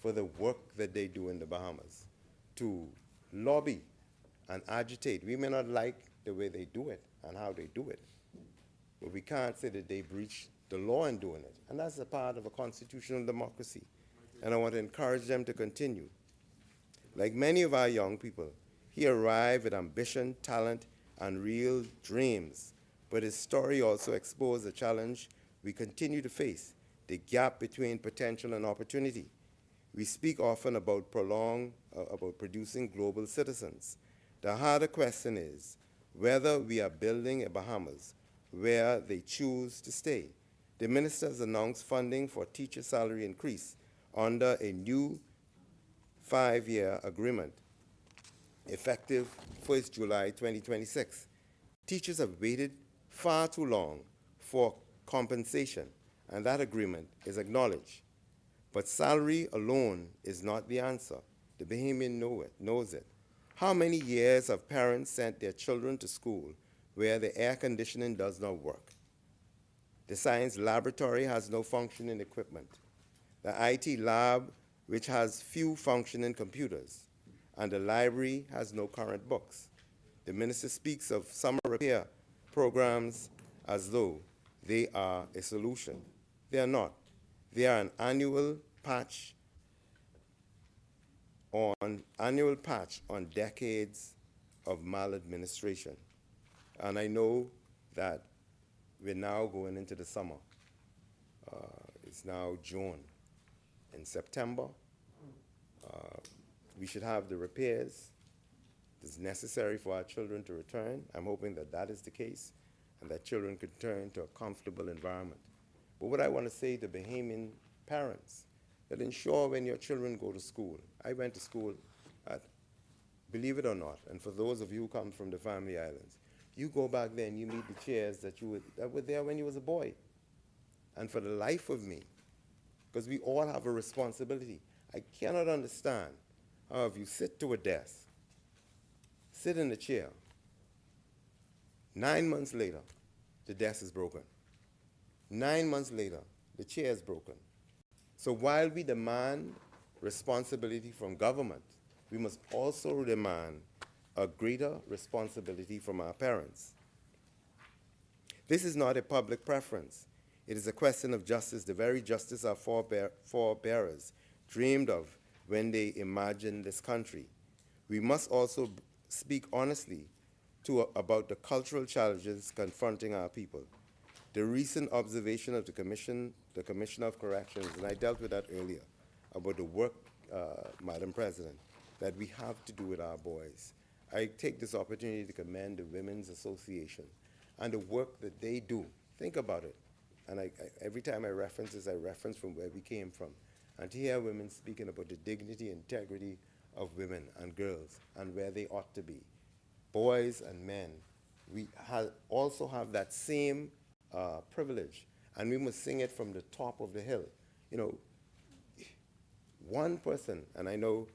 for the work that they do in the Bahamas to lobby and agitate. We may not like the way they do it and how they do it, but we can't say that they breach the law in doing it. And that's a part of a constitutional democracy. And I want to encourage them to continue. Like many of our young people, he arrived with ambition, talent, and real dreams. But his story also exposed the challenge we continue to face, the gap between potential and opportunity. We speak often about producing global citizens. The harder question is whether we are building a Bahamas where they choose to stay. The minister has announced funding for teacher salary increase under a new 5-year agreement effective 1st July 2026. Teachers have waited far too long for compensation, and that agreement is acknowledged. But salary alone is not the answer. The Bahamian knows it. How many years have parents sent their children to school where the air conditioning does not work? The science laboratory has no functioning equipment. The IT lab, which has few functioning computers, and the library has no current books. The minister speaks of summer repair programs as though they are a solution. They are not. They are an annual patch on decades of maladministration. And I know that we're now going into the summer. It's now June. In September, we should have the repairs that's necessary for our children to return. I'm hoping that that is the case and that children could return to a comfortable environment. But what I want to say to Bahamian parents, that ensure when your children go to school. I went to school at, believe it or not, and for those of you who come from the Family Islands, you go back there and you meet the chairs that were there when you was a boy. And for the life of me, because we all have a responsibility, I cannot understand how if you sit to a desk, sit in a chair, 9 months later, the desk is broken. 9 months later, the chair is broken. So while we demand responsibility from government, we must also demand a greater responsibility from our parents. This is not a public preference. It is a question of justice, the very justice our forebearers dreamed of when they imagined this country. We must also speak honestly about the cultural challenges confronting our people. The recent observation of the Commissioner of Corrections, and I dealt with that earlier, about the work, Madam President, that we have to do with our boys. I take this opportunity to commend the Women's Association and the work that they do. Think about it. And every time I reference this, I reference from where we came from. And to hear women speaking about the dignity and integrity of women and girls and where they ought to be. Boys and men, we also have that same privilege, and we must sing it from the top of the hill. You know, one person, and I know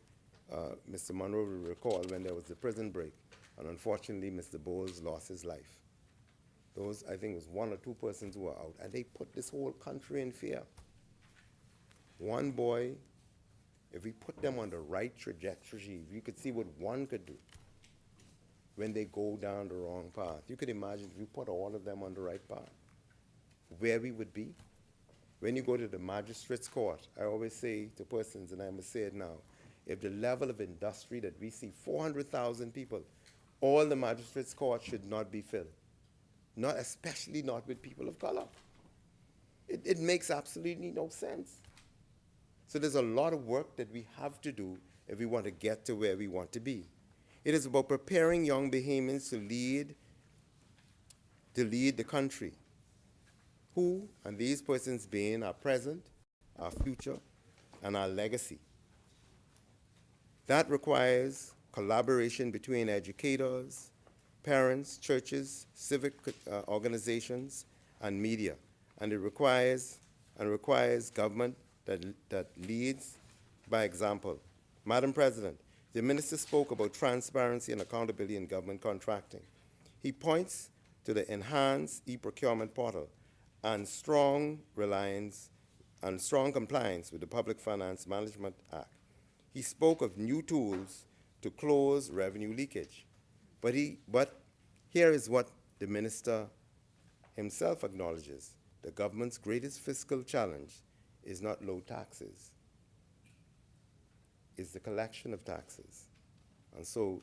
Mr. Monroe will recall when there was the prison break, and unfortunately Mr. Bowles lost his life. Those, I think it was 1 or 2 persons who were out, and they put this whole country in fear. One boy, if we put them on the right trajectory, we could see what one could do when they go down the wrong path. You could imagine if you put all of them on the right path, where we would be. When you go to the magistrate's court, I always say to persons, and I must say it now, if the level of industry that we see, 400,000 people, all the magistrate's court should not be filled. Not, especially not with people of color. It makes absolutely no sense. So there's a lot of work that we have to do if we want to get to where we want to be. It is about preparing young Bahamians to lead the country. Who, and these persons being our present, our future, and our legacy. That requires collaboration between educators, parents, churches, civic organizations, and media. And it requires government that leads by example. Madam President, the minister spoke about transparency and accountability in government contracting. He points to the enhanced e-procurement portal and strong compliance with the Public Finance Management Act. He spoke of new tools to close revenue leakage. But here is what the minister himself acknowledges. The government's greatest fiscal challenge is not low taxes. is the collection of taxes. And so,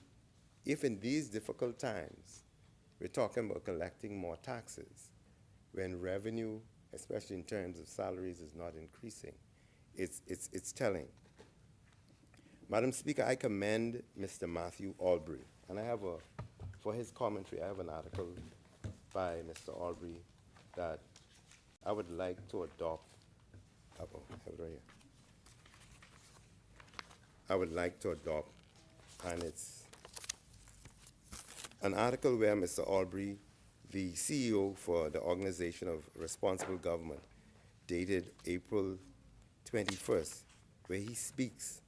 if in these difficult times we're talking about collecting more taxes, when revenue, especially in terms of salaries, is not increasing, it's telling. Madam Speaker, I commend Mr. Matthew Albury, and I have for his commentary, I have an article by Mr. Albury that I would like to adopt. I have it right here. I would like to adopt, and it's an article where Mr. Albury, the CEO for the Organization of Responsible Government, dated April 21st, where he speaks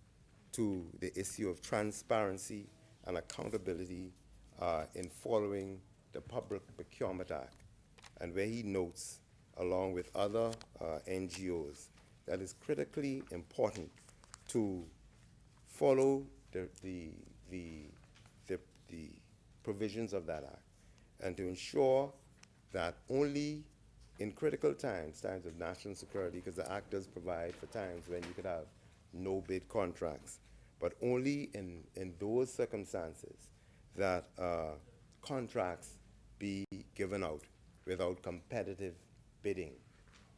to the issue of transparency and accountability in following the Public Procurement Act, and where he notes, along with other NGOs, that it's critically important to follow the provisions of that act, and to ensure that only in critical times, times of national security, because the act does provide for times when you could have no bid contracts, but only in those circumstances that contracts be given out without competitive bidding.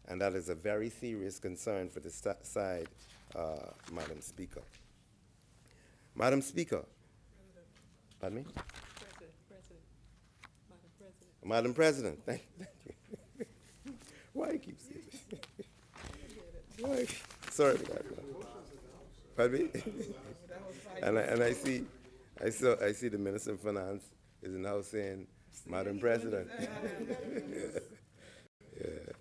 And that is a very serious concern for the side, Madam Speaker. Madam Speaker. Pardon me? Madam President, thank you. Why you keep saying this? Why? Sorry for that. Pardon me? and I see the Minister of Finance is now saying, Madam President. Yeah.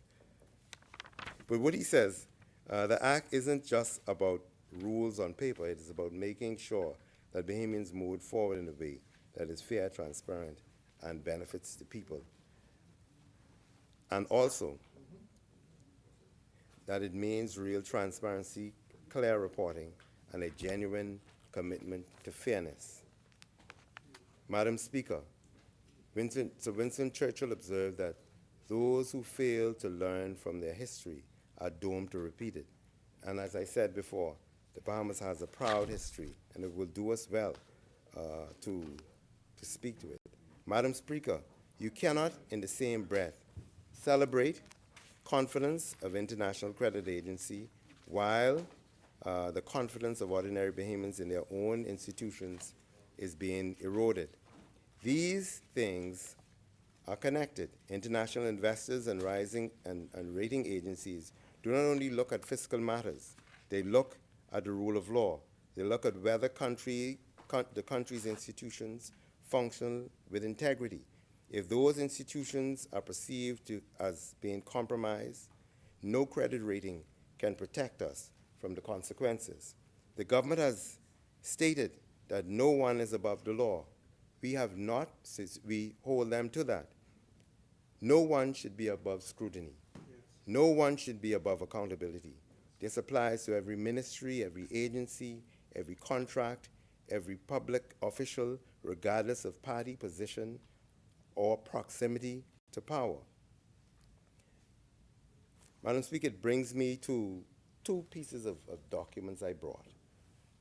But what he says, the act isn't just about rules on paper, it is about making sure that Bahamians move forward in a way that is fair, transparent, and benefits the people. And also, that it means real transparency, clear reporting, and a genuine commitment to fairness. Madam Speaker, Winston Churchill observed that those who fail to learn from their history are doomed to repeat it. And as I said before, the Bahamas has a proud history, and it will do us well to speak to it. Madam Speaker, you cannot, in the same breath, celebrate confidence of international credit agency while the confidence of ordinary Bahamians in their own institutions is being eroded. These things are connected. International investors and rating agencies do not only look at fiscal matters, they look at the rule of law. They look at whether the country's institutions function with integrity. If those institutions are perceived as being compromised, no credit rating can protect us from the consequences. The government has stated that no one is above the law. We have not, since we hold them to that. No one should be above scrutiny. Yes. No one should be above accountability. This applies to every ministry, every agency, every contract, every public official, regardless of party position or proximity to power. Madam Speaker, it brings me to two pieces of documents I brought,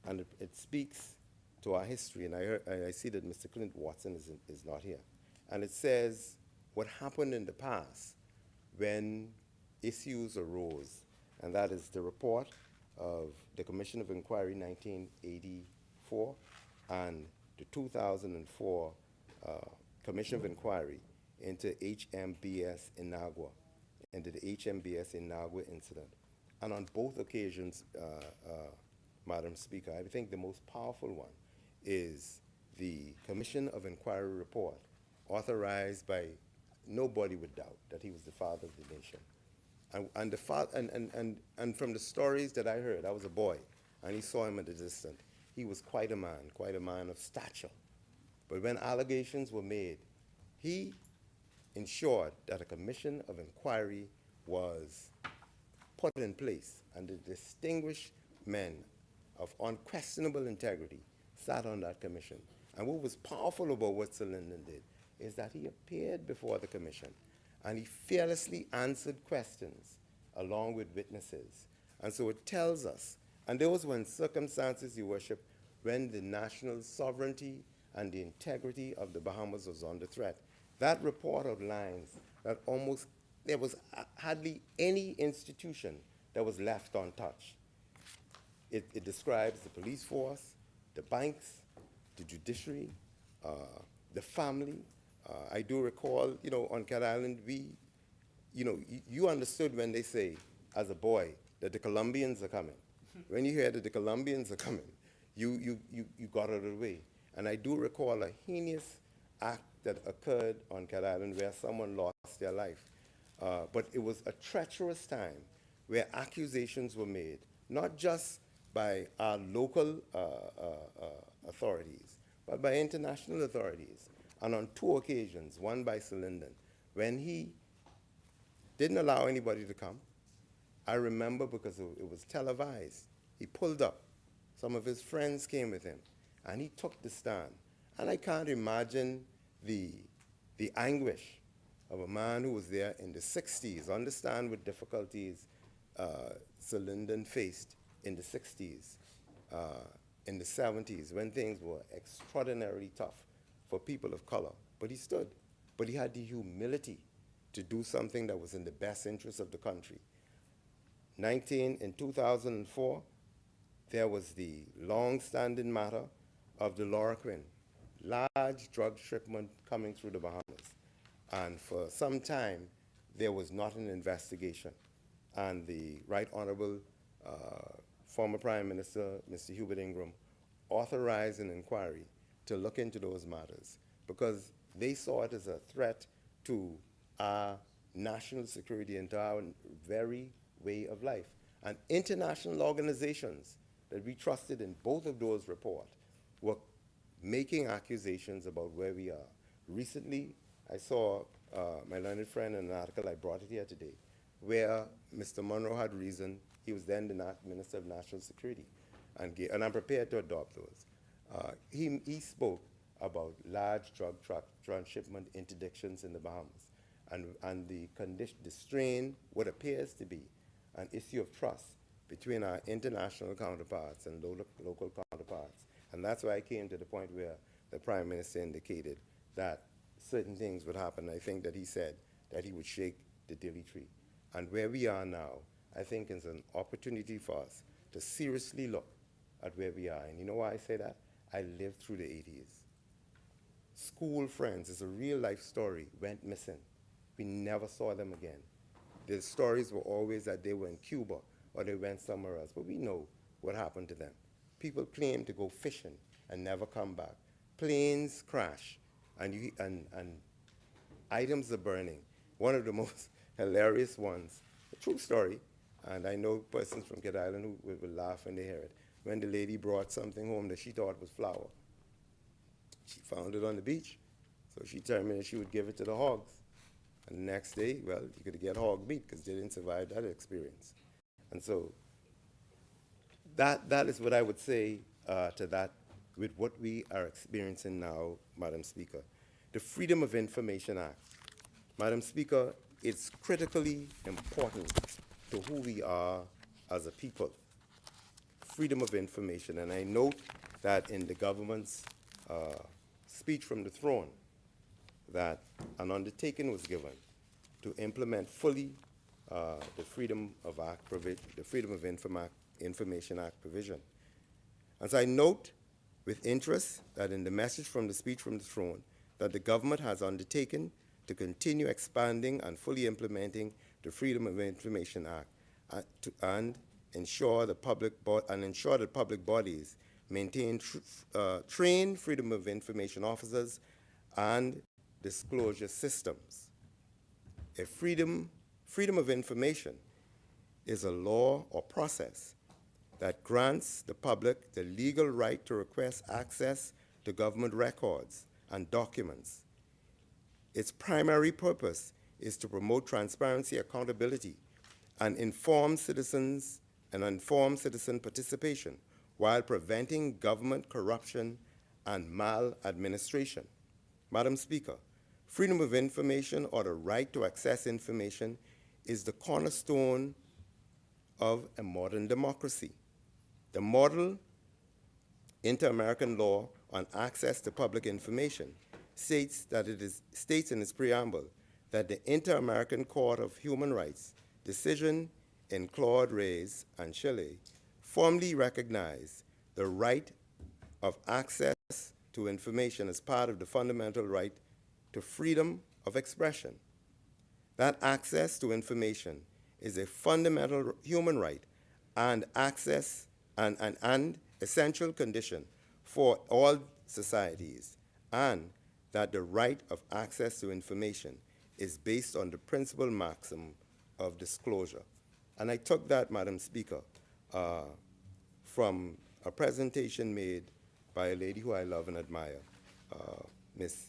and it speaks to our history, and I see that Mr. Clint Watson is not here. And it says what happened in the past when issues arose, and that is the report of the Commission of Inquiry 1984 and the 2004 Commission of Inquiry into HMBS Inagua, into the HMBS Inagua incident. And on both occasions, Madam Speaker, I think the most powerful one is the Commission of Inquiry report, authorized by nobody would doubt that he was the father of the nation. And from the stories that I heard, I was a boy, and he saw him at a distance. He was quite a man of stature. But when allegations were made, he ensured that a commission of inquiry was put in place, and the distinguished men of unquestionable integrity sat on that commission. And what was powerful about what Sir Lyndon did is that he appeared before the commission, and he fearlessly answered questions along with witnesses. And so it tells us And those were in circumstances, Your Worship, when the national sovereignty and the integrity of the Bahamas was under threat. That report outlines that there was hardly any institution that was left untouched. It describes the police force, the banks, the judiciary, the family. I do recall, on Cat Island, you understood when they say, as a boy, that the Colombians are coming. When you hear that the Colombians are coming, you got out of the way. And I do recall a heinous act that occurred on Cat Island where someone lost their life. But it was a treacherous time where accusations were made, not just by our local authorities, but by international authorities. And on 2 occasions, one by Sir Lyndon, when he didn't allow anybody to come. I remember because it was televised. He pulled up. Some of his friends came with him, and he took the stand. And I can't imagine the anguish of a man who was there in the 60s, understand what difficulties Sir Lyndon faced in the 60s, in the 70s, when things were extraordinarily tough for people of color. But he stood. But he had the humility to do something that was in the best interest of the country. In 2004, there was the long-standing matter of the chloroquine, large drug shipment coming through the Bahamas. And for some time, there was not an investigation. And the Right Honorable former Prime Minister, Mr. Hubert Ingram, authorized an inquiry to look into those matters because they saw it as a threat to our national security and to our very way of life. And international organizations that we trusted in both of those reports were making accusations about where we are. Recently, I saw my learned friend in an article, I brought it here today, where Mr. Monroe had reason. He was then the Minister of National Security, and I'm prepared to adopt those. He spoke about large drug transshipment interdictions in the Bahamas, and the strain, what appears to be an issue of trust between our international counterparts and local counterparts. And that's why I came to the point where the Prime Minister indicated that certain things would happen. I think that he said that he would shake the dilly tree. And where we are now, I think is an opportunity for us to seriously look at where we are. And you know why I say that? I lived through the 80s. School friends, it's a real life story, went missing. We never saw them again. The stories were always that they were in Cuba or they went somewhere else, but we know what happened to them. People claim to go fishing and never come back. Planes crash and items are burning. One of the most hilarious ones, a true story, and I know persons from Cat Island who will laugh when they hear it, when the lady brought something home that she thought was flour. She found it on the beach, so she determined she would give it to the hogs. And the next day, well, you could get hog meat because they didn't survive that experience. And so that is what I would say to that with what we are experiencing now, Madam Speaker. The Freedom of Information Act. Madam Speaker, it's critically important to who we are as a people. Freedom of information. And I note that in the government's speech from the throne, that an undertaking was given to implement fully the Freedom of Information Act provision. And so I note with interest that in the message from the speech from the throne, that the government has undertaken to continue expanding and fully implementing the Freedom of Information Act and ensure that public bodies maintain trained Freedom of Information officers and disclosure systems. A freedom of information is a law or process that grants the public the legal right to request access to government records and documents. Its primary purpose is to promote transparency, accountability, and inform citizen participation while preventing government corruption and maladministration. Madam Speaker, freedom of information or the right to access information is the cornerstone of a modern democracy. The model Inter-American law on access to public information states in its preamble that the Inter-American Court of Human Rights decision in Claude Reyes and Chile formally recognized the right of access to information as part of the fundamental right to freedom of expression. That access to information is a fundamental human right and access and essential condition for all societies, and that the right of access to information is based on the principal maxim of disclosure. And I took that, Madam Speaker, from a presentation made by a lady who I love and admire, Miss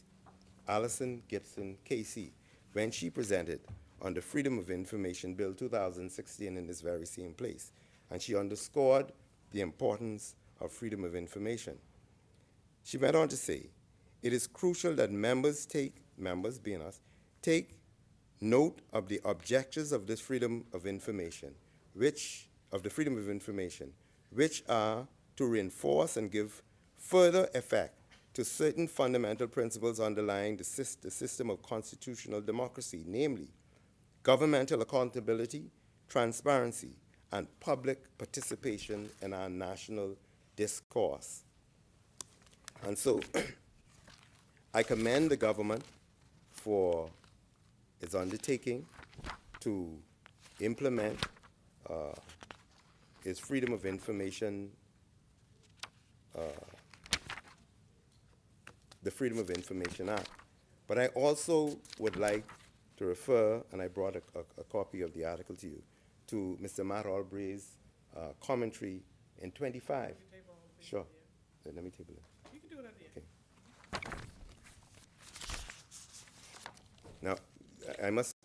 Allison Gibson Casey, when she presented on the Freedom of Information Bill 2016 in this very same place. And she underscored the importance of freedom of information. She went on to say, it is crucial that members being us, take note of the objectives of this freedom of information, which are to reinforce and give further effect to certain fundamental principles underlying the system of constitutional democracy, namely governmental accountability, transparency, and public participation in our national discourse. And so I commend the government for its undertaking to implement its Freedom of Information, the Freedom of Information Act. But I also would like to refer, and I brought a copy of the article to you, to Mr. Matt Albray's commentary in 25. Sure. Let me table it. You can do it at the end. Okay. Now,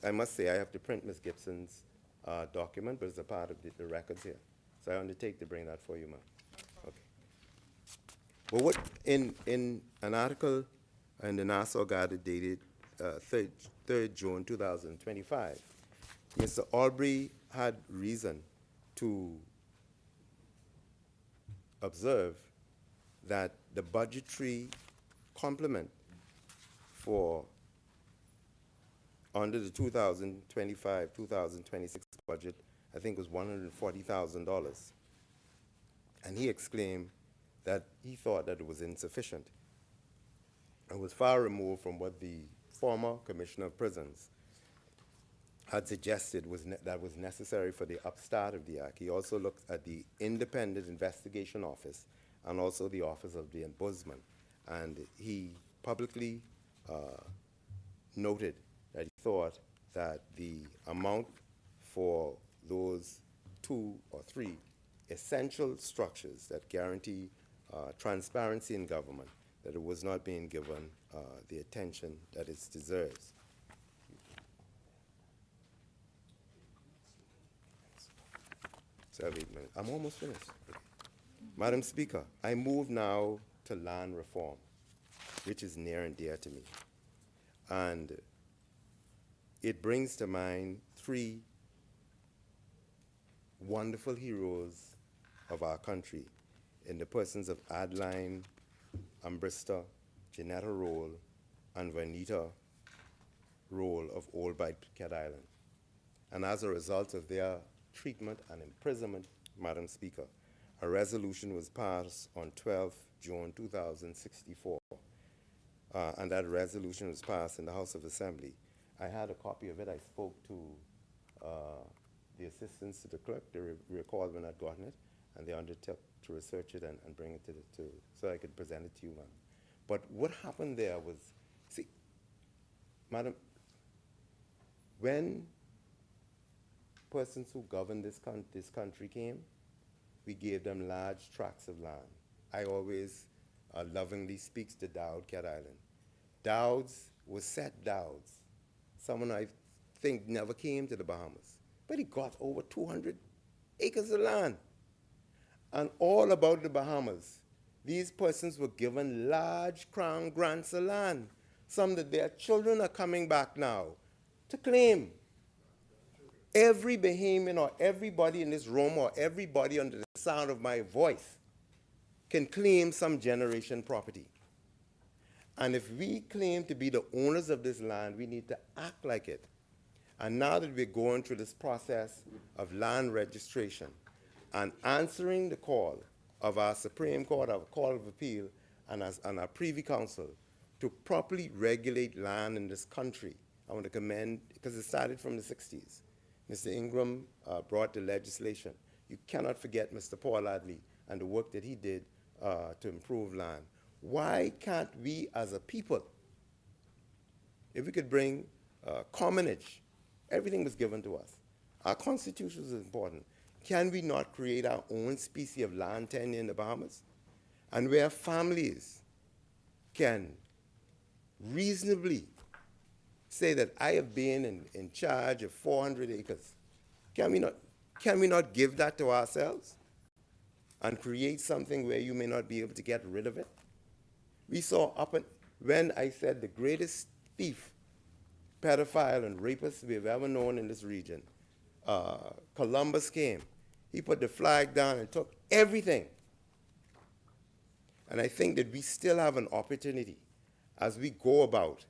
I must say I have to print Ms. Gibson's document, but it's a part of the records here. So I undertake to bring that for you, ma'am. Okay. Well, what in an article in the Nassau Gazette dated 3rd June 2025, Mr. Albray had reason to observe that the budgetary complement for under the 2025-2026 budget, I think was $140,000. And he exclaimed that he thought that it was insufficient. It was far removed from what the former Commissioner of Prisons had suggested that was necessary for the upstart of the act. He also looked at the Independent Investigation Office and also the Office of the Ombudsman. And he publicly noted that he thought that the amount for those 2 or 3 essential structures that guarantee transparency in government, that it was not being given the attention that it deserves. So I have 8 minutes. I'm almost finished. Madam Speaker, I move now to land reform, which is near and dear to me. And it brings to mind 3 wonderful heroes of our country in the persons of Adeline Ambrister, Janetta Roll, and Vanita Roll of Old Cat Island. And as a result of their treatment and imprisonment, Madam Speaker, a resolution was passed on 12th June 2064. And that resolution was passed in the House of Assembly. I had a copy of it. I spoke to the assistants to the clerk. They recalled when I'd gotten it, and they undertook to research it and bring it so I could present it to you, ma'am. But what happened there was, see, Madam, when persons who govern this country came, we gave them large tracts of land. I always lovingly speaks to Dowd, Cat Island. Dowd's was Seth Dowd's, someone I think never came to the Bahamas, but he got over 200 acres of land. And all about the Bahamas, these persons were given large crown grants of land, some that their children are coming back now to claim. Every Bahamian or everybody in this room or everybody under the sound of my voice can claim some generation property. And if we claim to be the owners of this land, we need to act like it. And now that we're going through this process of land registration and answering the call of our Supreme Court, our Court of Appeal, and our Privy Council to properly regulate land in this country, I want to commend, because it started from the 60s. Mr. Ingram brought the legislation. You cannot forget Mr. Paul Adley and the work that he did to improve land. Why can't we as a people, if we could bring commonage, everything was given to us. Our Constitution is important. Can we not create our own species of land tenure in the Bahamas? And where families can reasonably say that I have been in charge of 400 acres. Can we not give that to ourselves and create something where you may not be able to get rid of it? We saw when I said the greatest thief, pedophile, and rapist we've ever known in this region, Columbus came. He put the flag down and took everything. And I think that we still have an opportunity as we go about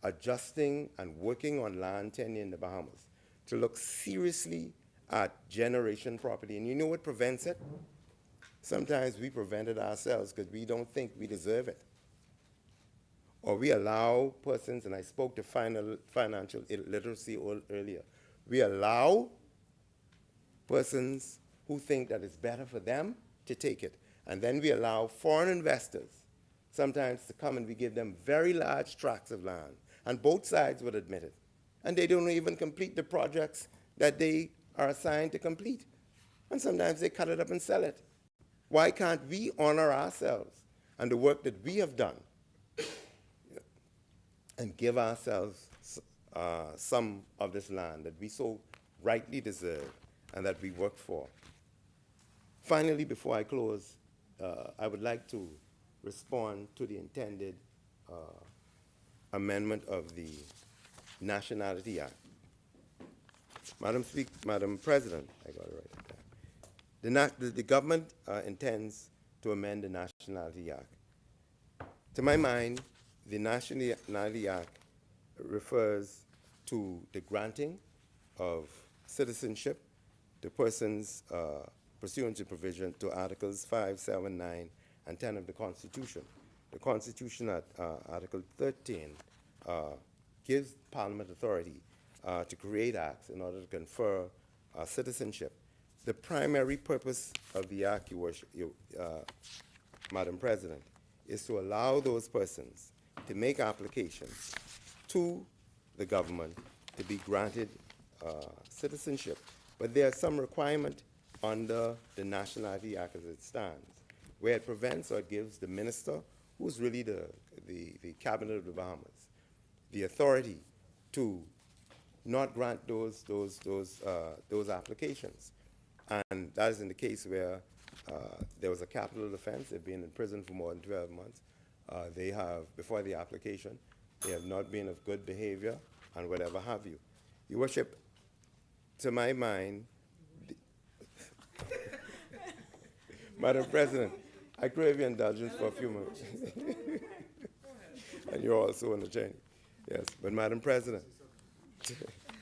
adjusting and working on land tenure in the Bahamas to look seriously at generation property. And you know what prevents it? Sometimes we prevent it ourselves because we don't think we deserve it. Or we allow persons, and I spoke to financial literacy earlier, we allow persons who think that it's better for them to take it. And then we allow foreign investors sometimes to come and we give them very large tracts of land. And both sides would admit it. And they don't even complete the projects that they are assigned to complete. And sometimes they cut it up and sell it. Why can't we honor ourselves and the work that we have done and give ourselves some of this land that we so rightly deserve and that we work for? Finally, before I close, I would like to respond to the intended amendment of the Nationality Act. Madam President, I got it right there. The government intends to amend the Nationality Act. To my mind, the Nationality Act refers to the granting of citizenship to persons pursuant to provision to Articles 5, 7, 9, and 10 of the Constitution. The Constitution at Article 13 gives Parliament authority to create acts in order to confer citizenship. The primary purpose of the act, Madam President, is to allow those persons to make applications to the government to be granted citizenship. But there are some requirements under the Nationality Act as it stands, where it prevents or gives the minister, who's really the cabinet of the Bahamas, the authority to not grant those applications. And that is in the case where there was a capital offense, they've been in prison for more than 12 months. They have, before the application, they have not been of good behavior and whatever have you. Your Worship, to my mind, Madam President, I crave your indulgence for a few minutes. And you're also an attorney. Yes, but Madam President,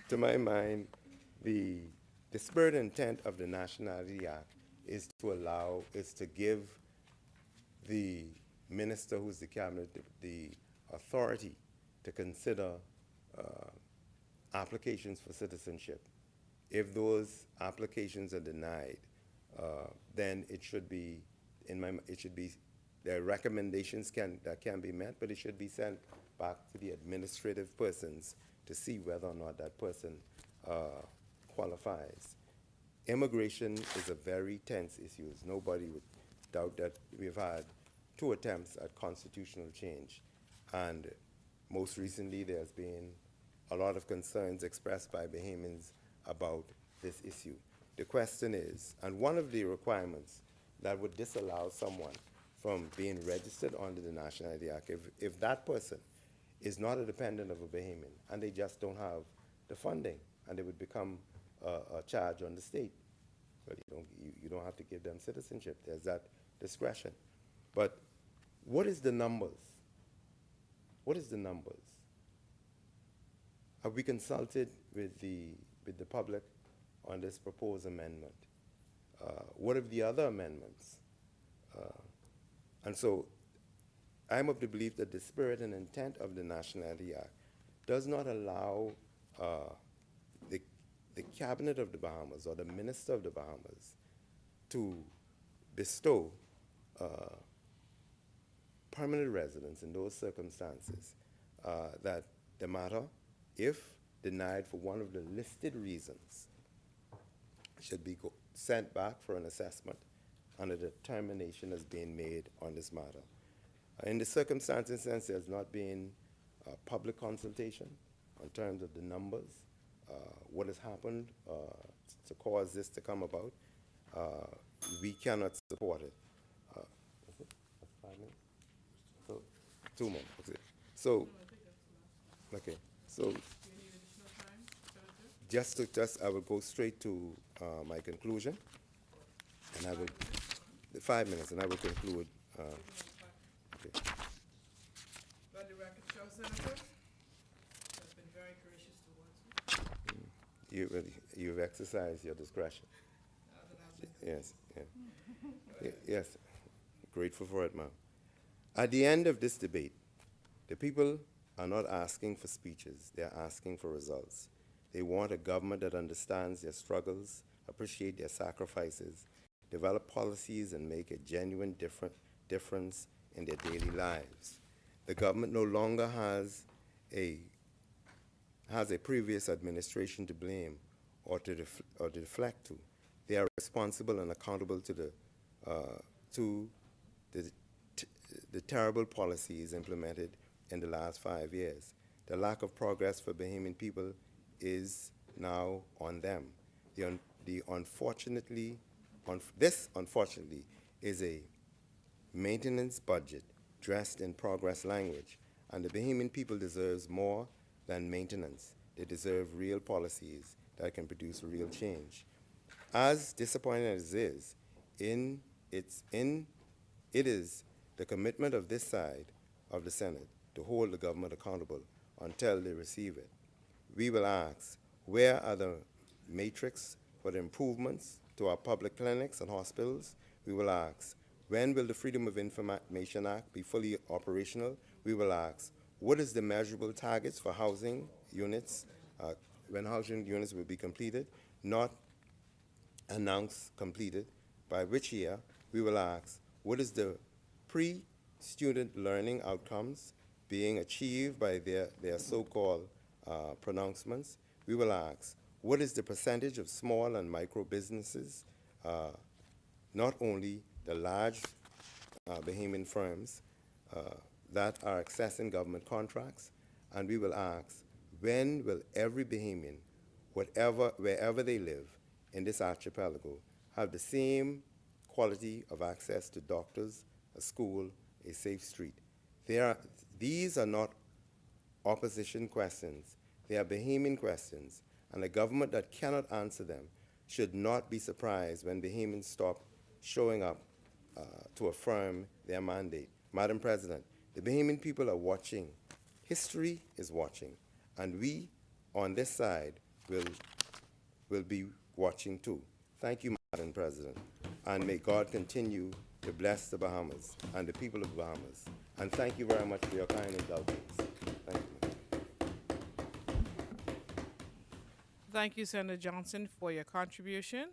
to my mind, the spirit and intent of the Nationality Act is to give the minister who's the cabinet the authority to consider applications for citizenship. If those applications are denied, then it should be, there are recommendations that can be met, but it should be sent back to the administrative persons to see whether or not that person qualifies. Immigration is a very tense issue. Nobody would doubt that we've had 2 attempts at constitutional change. And most recently, there's been a lot of concerns expressed by Bahamians about this issue. The question is, and one of the requirements that would disallow someone from being registered under the Nationality Act, if that person is not a dependent of a Bahamian and they just don't have the funding and they would become a charge on the state. well, you don't have to give them citizenship. There's that discretion. But what is the numbers? What is the numbers? Have we consulted with the public on this proposed amendment? What of the other amendments? And so I'm of the belief that the spirit and intent of the Nationality Act does not allow the Cabinet of the Bahamas or the Minister of the Bahamas to bestow permanent residence in those circumstances that the matter, if denied for one of the listed reasons, should be sent back for an assessment and a determination has been made on this matter. In the circumstances, since there's not been public consultation in terms of the numbers, what has happened to cause this to come about, we cannot support it. Is it? That's 5 minutes? So, 2 more. Okay. So, okay. So, I will go straight to my conclusion, and I will 5 minutes, and I will conclude. Okay. Let the record show, Senator, has been very gracious towards you. You've exercised your discretion. Yes, yeah. Yes, grateful for it, ma'am. At the end of this debate, the people are not asking for speeches, they're asking for results. They want a government that understands their struggles, appreciate their sacrifices, develop policies, and make a genuine difference in their daily lives. The government no longer has a previous administration to blame or to deflect to. They are responsible and accountable to the terrible policies implemented in the last 5 years. The lack of progress for Bahamian people is now on them. This, unfortunately, is a maintenance budget dressed in progress language, and the Bahamian people deserves more than maintenance. They deserve real policies that can produce real change. As disappointing as it is, it is the commitment of this side of the Senate to hold the government accountable until they receive it. We will ask, where are the matrix for the improvements to our public clinics and hospitals? We will ask, when will the Freedom of Information Act be fully operational? We will ask, what is the measurable targets for housing units, when housing units will be completed, not announced completed, by which year? We will ask, what is the pre-student learning outcomes being achieved by their so-called pronouncements? We will ask, what is the percentage of small and micro businesses, not only the large Bahamian firms that are accessing government contracts? And we will ask, when will every Bahamian, wherever they live in this archipelago, have the same quality of access to doctors, a school, a safe street? These are not opposition questions. They are Bahamian questions, and a government that cannot answer them should not be surprised when Bahamians stop showing up to affirm their mandate. Madam President, the Bahamian people are watching. History is watching, and we on this side will be watching too. Thank you, Madam President, and may God continue to bless the Bahamas and the people of the Bahamas. And thank you very much for your kind indulgence. Thank you. Thank you, Senator Johnson, for your contribution.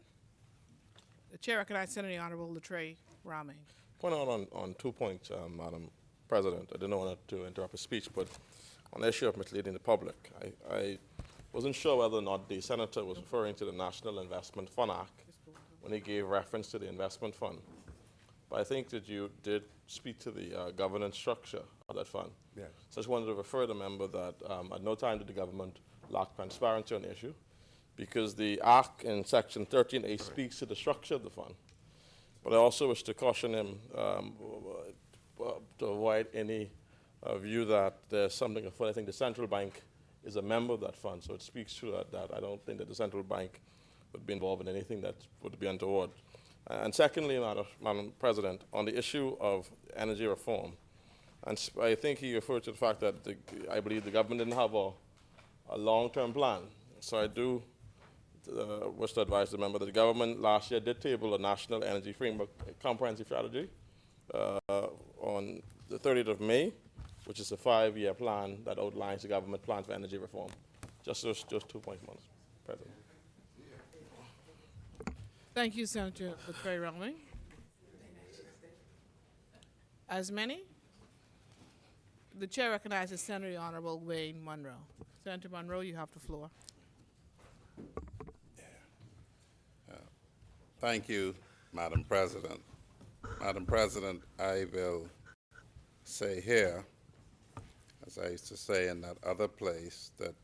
The chair recognizes Senator Honorable Latreille Raming. Point out on 2 points, Madam President. I didn't want to interrupt his speech, but on the issue of misleading the public, I wasn't sure whether or not the senator was referring to the National Investment Fund Act when he gave reference to the investment fund. But I think that you did speak to the governance structure of that fund. Yeah. So I just wanted to refer the member that at no time did the government lack transparency on the issue, because the Act in Section 13A speaks to the structure of the fund. But I also wish to caution him to avoid any view that there's something afoot. I think the central bank is a member of that fund, so it speaks to that I don't think that the central bank would be involved in anything that would be untoward. And secondly, Madam President, on the issue of energy reform, and I think he referred to the fact that I believe the government didn't have a long-term plan. So I do wish to advise the member that the government last year did table a national energy framework comprehensive strategy on the 30th of May, which is a 5-year plan that outlines the government plan for energy reform. Just 2 points, Madam President. Thank you, Senator McCray-Rowling. As many? The chair recognizes Senator Honorable Wayne Monroe. Senator Monroe, you have the floor. Thank you, Madam President. Madam President, I will say here, as I used to say in that other place, that,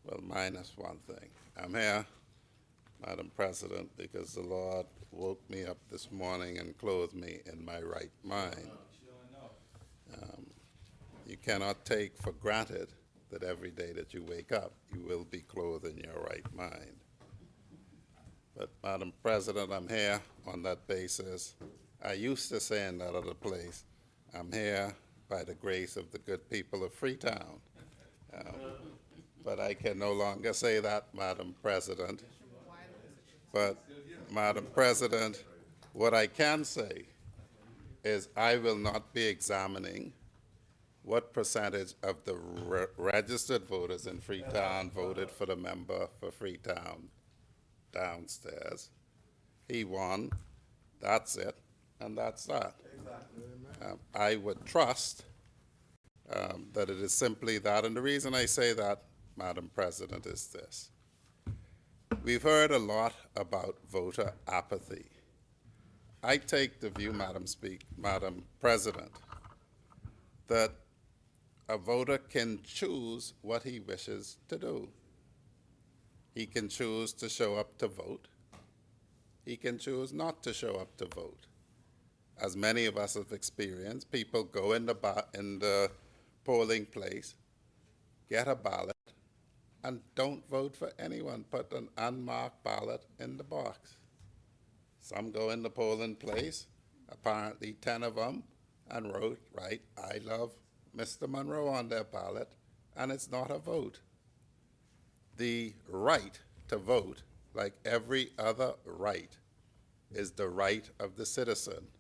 well, minus one thing. I'm here, Madam President, because the Lord woke me up this morning and clothed me in my right mind. You cannot take for granted that every day that you wake up, you will be clothed in your right mind. But, Madam President, I'm here on that basis. I used to say in that other place, I'm here by the grace of the good people of Freetown. But I can no longer say that, Madam President. But, Madam President, what I can say is I will not be examining what percentage of the registered voters in Freetown voted for the member for Freetown downstairs. He won, that's it, and that's that. I would trust that it is simply that, and the reason I say that, Madam President, is this. We've heard a lot about voter apathy. I take the view, Madam President, that a voter can choose what he wishes to do. He can choose to show up to vote. He can choose not to show up to vote. As many of us have experienced, people go in the polling place, get a ballot, and don't vote for anyone, put an unmarked ballot in the box. Some go in the polling place, apparently 10 of them, and write, I love Mr. Monroe on their ballot, and it's not a vote. The right to vote, like every other right, is the right of the citizen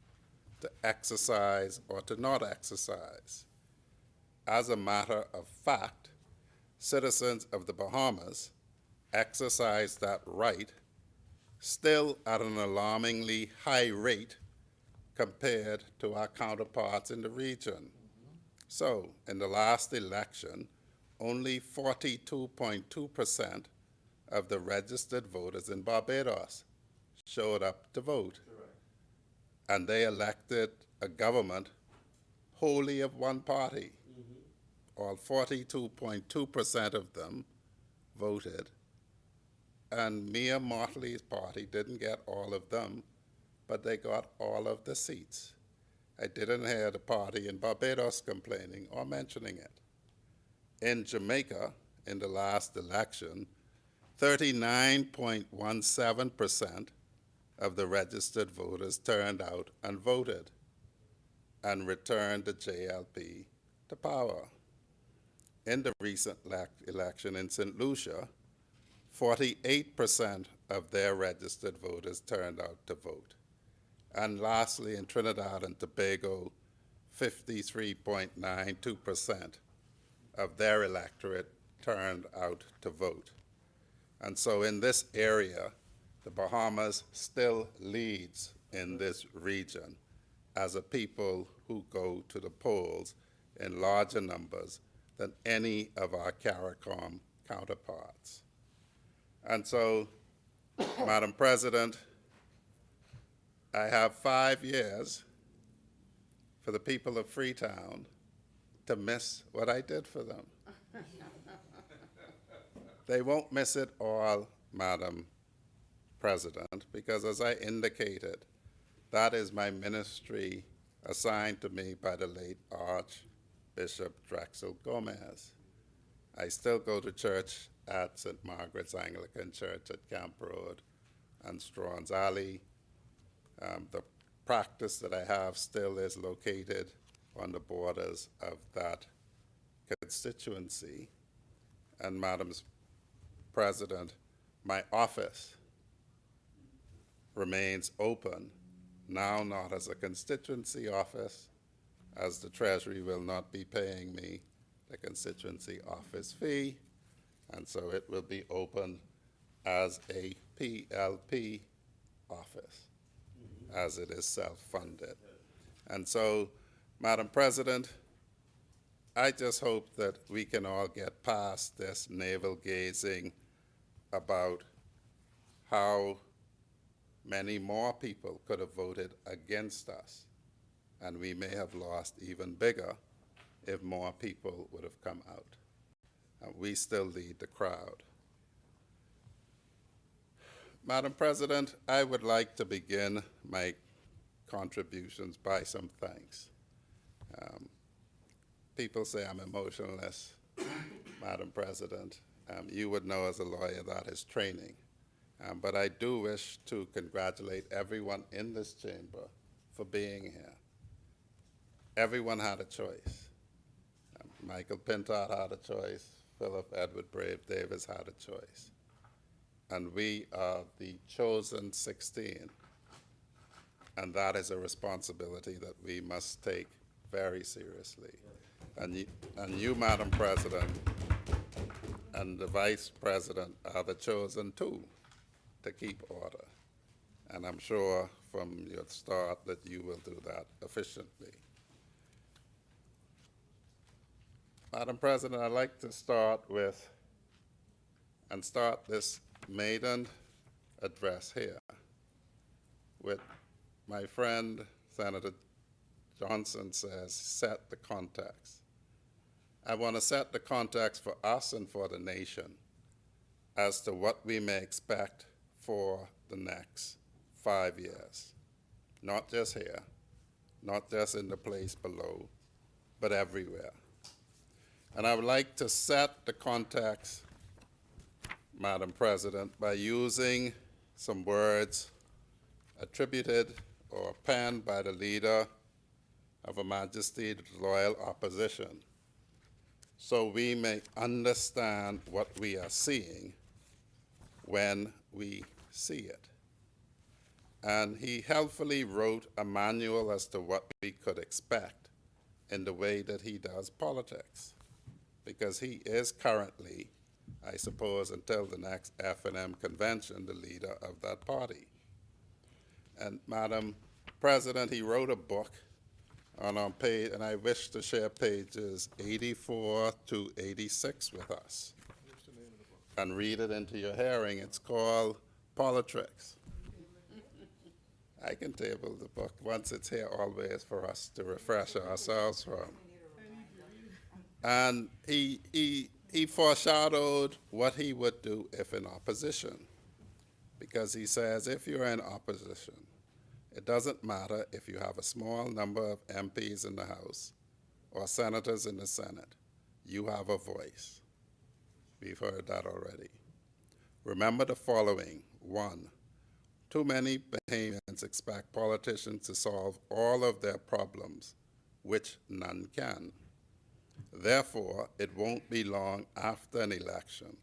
to exercise or to not exercise. As a matter of fact, citizens of the Bahamas exercise that right still at an alarmingly high rate compared to our counterparts in the region. So, in the last election, only 42.2% of the registered voters in Barbados showed up to vote. Correct. And they elected a government wholly of one party. All 42.2% of them voted, and Mia Mottley's party didn't get all of them, but they got all of the seats. I didn't hear the party in Barbados complaining or mentioning it. In Jamaica, in the last election, 39.17% of the registered voters turned out and voted and returned the JLP to power. In the recent election in St. Lucia, 48% of their registered voters turned out to vote. And lastly, in Trinidad and Tobago, 53.92% of their electorate turned out to vote. And so in this area, the Bahamas still leads in this region as a people who go to the polls in larger numbers than any of our CARICOM counterparts. And so, Madam President, I have 5 years for the people of Freetown to miss what I did for them. They won't miss it all, Madam President, because as I indicated, that is my ministry assigned to me by the late Archbishop Drexel Gomez. I still go to church at St. Margaret's Anglican Church at Camp Road and Strawn's Alley. The practice that I have still is located on the borders of that constituency. And Madam President, my office remains open, now not as a constituency office, as the Treasury will not be paying me the constituency office fee, and so it will be open as a PLP office, as it is self-funded. And so, Madam President, I just hope that we can all get past this navel-gazing about how many more people could have voted against us, and we may have lost even bigger if more people would have come out. And we still lead the crowd. Madam President, I would like to begin my contributions by some thanks. People say I'm emotionless, Madam President. You would know as a lawyer that is training. But I do wish to congratulate everyone in this chamber for being here. Everyone had a choice. Michael Pintard had a choice. Philip Edward Brave Davis had a choice. And we are the chosen 16. And that is a responsibility that we must take very seriously. And you, Madam President, and the Vice President are the chosen two to keep order. And I'm sure from your start that you will do that efficiently. Madam President, I'd like to start this maiden address here with my friend Senator Johnson says, set the context. I want to set the context for us and for the nation as to what we may expect for the next 5 years. Not just here, not just in the place below, but everywhere. And I would like to set the context, Madam President, by using some words attributed or penned by the leader of Her Majesty the Loyal Opposition, so we may understand what we are seeing when we see it. And he helpfully wrote a manual as to what we could expect in the way that he does politics, because he is currently, I suppose, until the next F&M convention, the leader of that party. And Madam President, he wrote a book on page, and I wish to share pages 84 to 86 with us and read it into your hearing. It's called Politricks. I can table the book once it's here always for us to refresh ourselves from. And he foreshadowed what he would do if in opposition, because he says if you're in opposition, it doesn't matter if you have a small number of MPs in the House or senators in the Senate, you have a voice. We've heard that already. Remember the following. 1, too many Bahamians expect politicians to solve all of their problems, which none can. Therefore, it won't be long after an election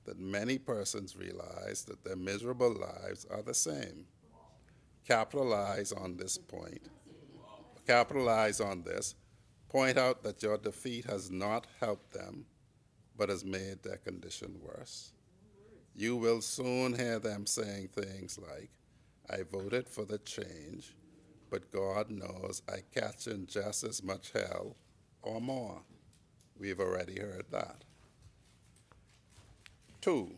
that many persons realize that their miserable lives are the same. Capitalize on this point. Capitalize on this. Point out that your defeat has not helped them, but has made their condition worse. You will soon hear them saying things like, I voted for the change, but God knows I catch in just as much hell or more. We've already heard that. 2,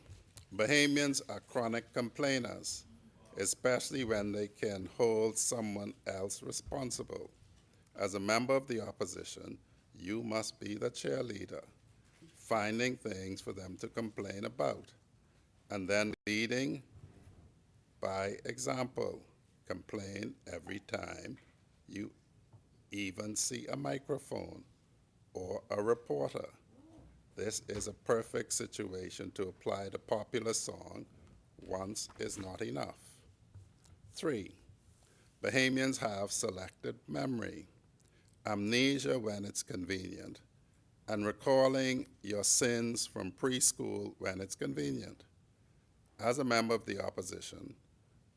Bahamians are chronic complainers, especially when they can hold someone else responsible. As a member of the opposition, you must be the cheerleader, finding things for them to complain about, and then leading by example. Complain every time you even see a microphone or a reporter. this is a perfect situation to apply the popular song, "Once is not enough." 3, Bahamians have selective memory, amnesia when it's convenient, and recalling your sins from preschool when it's convenient. As a member of the opposition,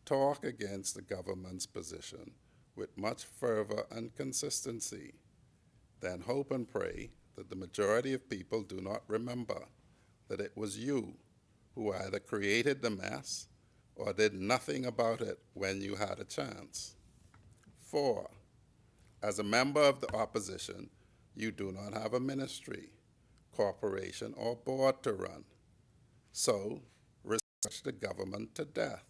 talk against the government's position with much fervor and consistency. Then hope and pray that the majority of people do not remember that it was you who either created the mess or did nothing about it when you had a chance. 4, as a member of the opposition, you do not have a ministry, corporation, or board to run. So, research the government to death.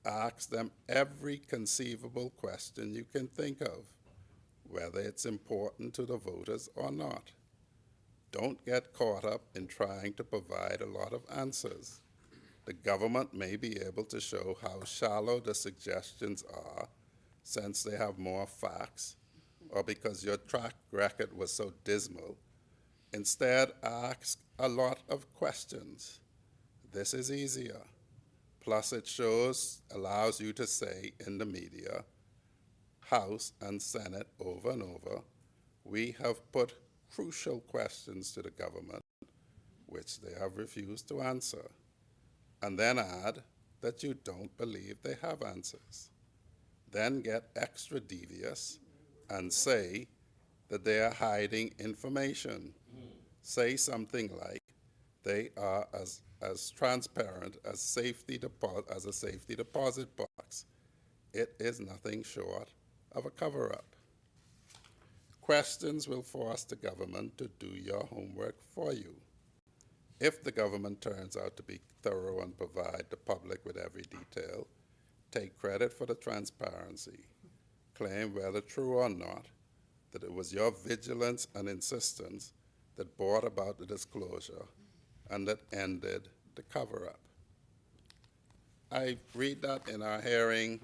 Ask them every conceivable question you can think of, whether it's important to the voters or not. Don't get caught up in trying to provide a lot of answers. The government may be able to show how shallow the suggestions are since they have more facts, or because your track record was so dismal. Instead, ask a lot of questions. This is easier. Plus, it allows you to say in the media, House and Senate over and over, we have put crucial questions to the government, which they have refused to answer. And then add that you don't believe they have answers. Then get extra devious and say that they are hiding information. Say something like, they are as transparent as a safety deposit box. It is nothing short of a cover-up. Questions will force the government to do your homework for you. If the government turns out to be thorough and provide the public with every detail, take credit for the transparency. Claim, whether true or not, that it was your vigilance and insistence that brought about the disclosure and that ended the cover-up. I read that in our hearing,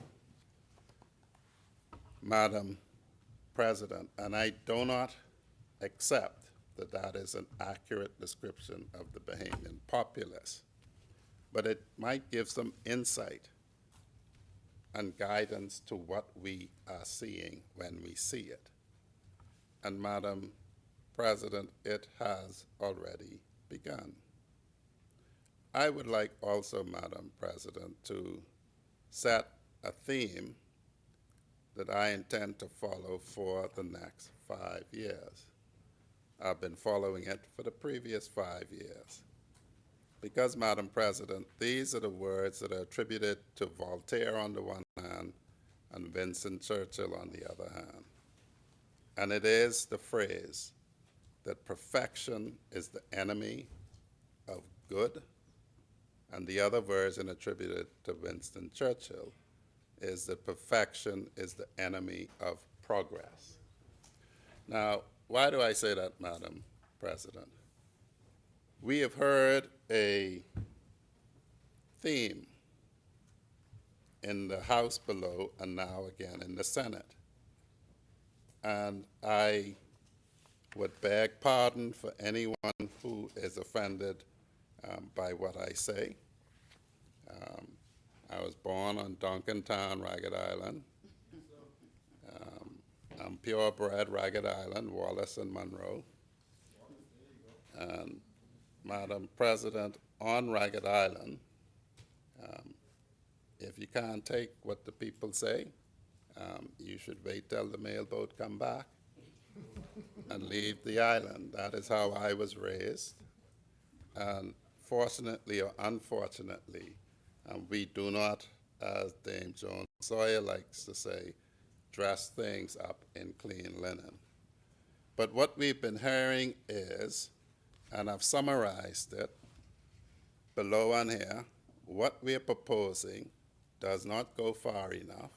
Madam President, and I do not accept that that is an accurate description of the Bahamian populace, but it might give some insight and guidance to what we are seeing when we see it. And Madam President, it has already begun. I would like also, Madam President, to set a theme that I intend to follow for the next 5 years. I've been following it for the previous 5 years. Because, Madam President, these are the words that are attributed to Voltaire on the one hand and Winston Churchill on the other hand. And it is the phrase that perfection is the enemy of good, and the other version attributed to Winston Churchill is that perfection is the enemy of progress. Now, why do I say that, Madam President? We have heard a theme in the House below and now again in the Senate. And I would beg pardon for anyone who is offended by what I say. I was born on Duncantown, Ragged Island. I'm purebred Ragged Island, Wallace and Monroe. And Madam President, on Ragged Island, if you can't take what the people say, you should wait till the mailboat come back and leave the island. That is how I was raised. And fortunately or unfortunately, we do not, as Dame Joan Sawyer likes to say, dress things up in clean linen. But what we've been hearing is, and I've summarized it below and here, what we're proposing does not go far enough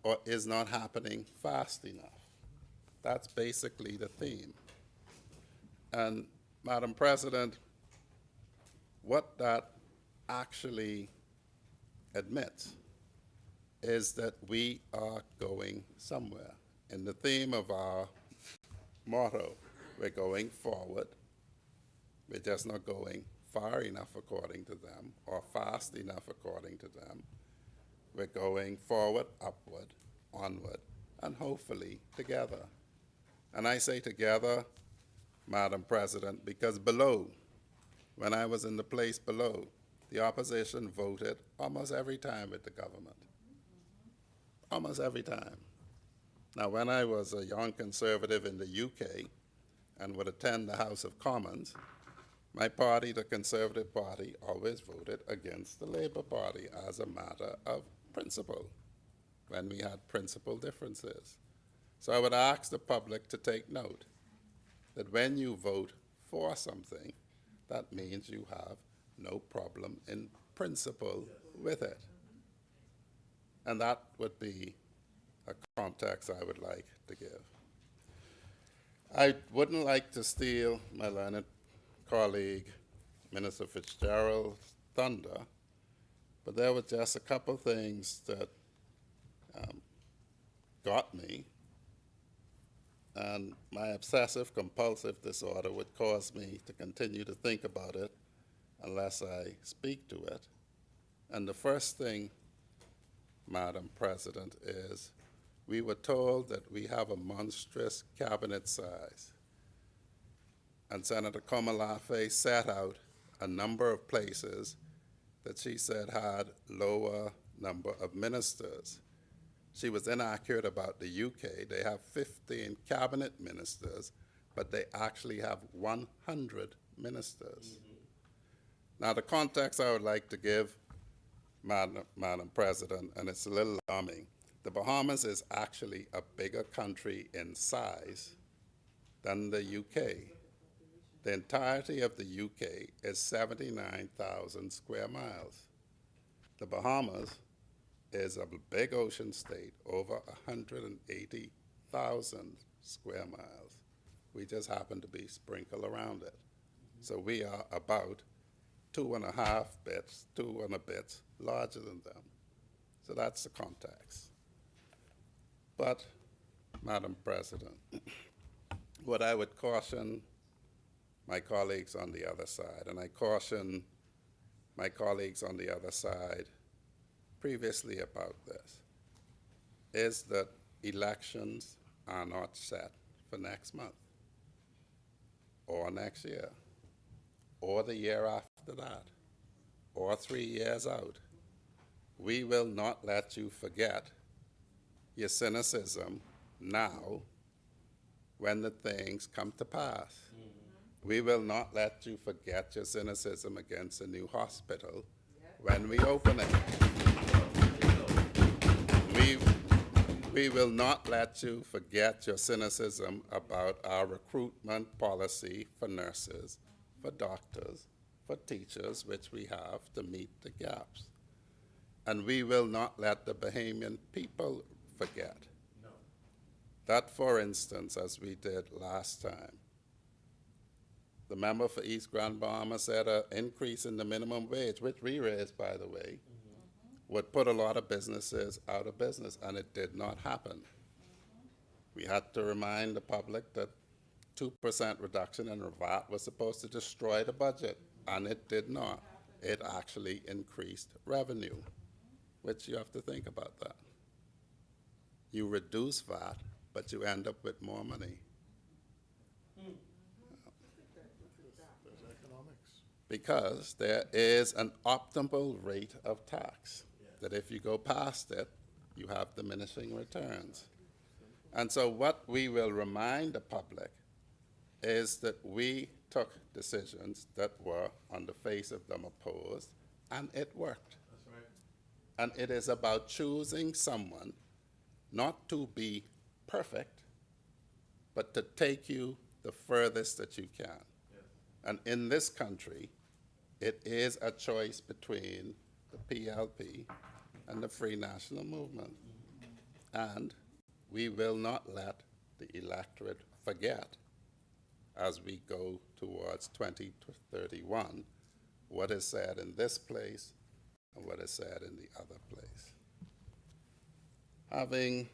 or is not happening fast enough. That's basically the theme. And Madam President, what that actually admits is that we are going somewhere. In the theme of our motto, we're going forward We're just not going far enough according to them or fast enough according to them. We're going forward, upward, onward, and hopefully together. And I say together, Madam President, because below, when I was in the place below, the opposition voted almost every time with the government. Almost every time. Now, when I was a young conservative in the UK and would attend the House of Commons, my party, the Conservative Party, always voted against the Labour Party as a matter of principle, when we had principle differences. So I would ask the public to take note that when you vote for something, that means you have no problem in principle with it. And that would be a context I would like to give. I wouldn't like to steal my learned colleague, Minister Fitzgerald's thunder, but there were just a couple things that got me, and my obsessive compulsive disorder would cause me to continue to think about it unless I speak to it. And the first thing, Madam President, is we were told that we have a monstrous cabinet size. And Senator Komalafe set out a number of places that she said had lower number of ministers. She was inaccurate about the UK. They have 15 cabinet ministers, but they actually have 100 ministers. Now, the context I would like to give, Madam President, and it's a little alarming. The Bahamas is actually a bigger country in size than the UK. The entirety of the UK is 79,000 square miles. The Bahamas is a big ocean state, over 180,000 square miles. We just happen to be sprinkled around it. So we are about 2.5 bits, 2 and a bit larger than them. So that's the context. But, Madam President, what I would caution my colleagues on the other side, and I caution my colleagues on the other side previously about this, is that elections are not set for next month, or next year, or the year after that, or 3 years out. We will not let you forget your cynicism now when the things come to pass. We will not let you forget your cynicism against a new hospital when we open it. We will not let you forget your cynicism about our recruitment policy for nurses, for doctors, for teachers, which we have to meet the gaps. And we will not let the Bahamian people forget that, for instance, as we did last time, the member for East Grand Bahama said an increase in the minimum wage, which we raised, by the way, would put a lot of businesses out of business, and it did not happen. We had to remind the public that 2% reduction in VAT was supposed to destroy the budget, and it did not. It actually increased revenue, which you have to think about that. You reduce VAT, but you end up with more money. Because there is an optimal rate of tax, that if you go past it, you have diminishing returns. And so what we will remind the public is that we took decisions that were, on the face of them, opposed, and it worked. That's right. And it is about choosing someone not to be perfect, but to take you the furthest that you can. Yes. And in this country, it is a choice between the PLP and the Free National Movement. And we will not let the electorate forget, as we go towards 2031, what is said in this place and what is said in the other place. Having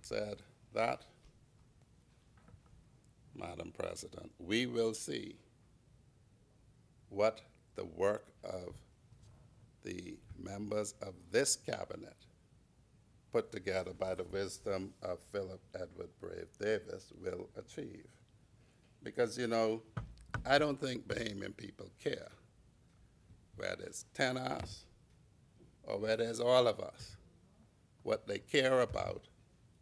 said that, Madam President, we will see what the work of the members of this cabinet, put together by the wisdom of Philip Edward Brave Davis, will achieve. Because, you know, I don't think Bahamian people care whether it's 10 of us or whether it's all of us. What they care about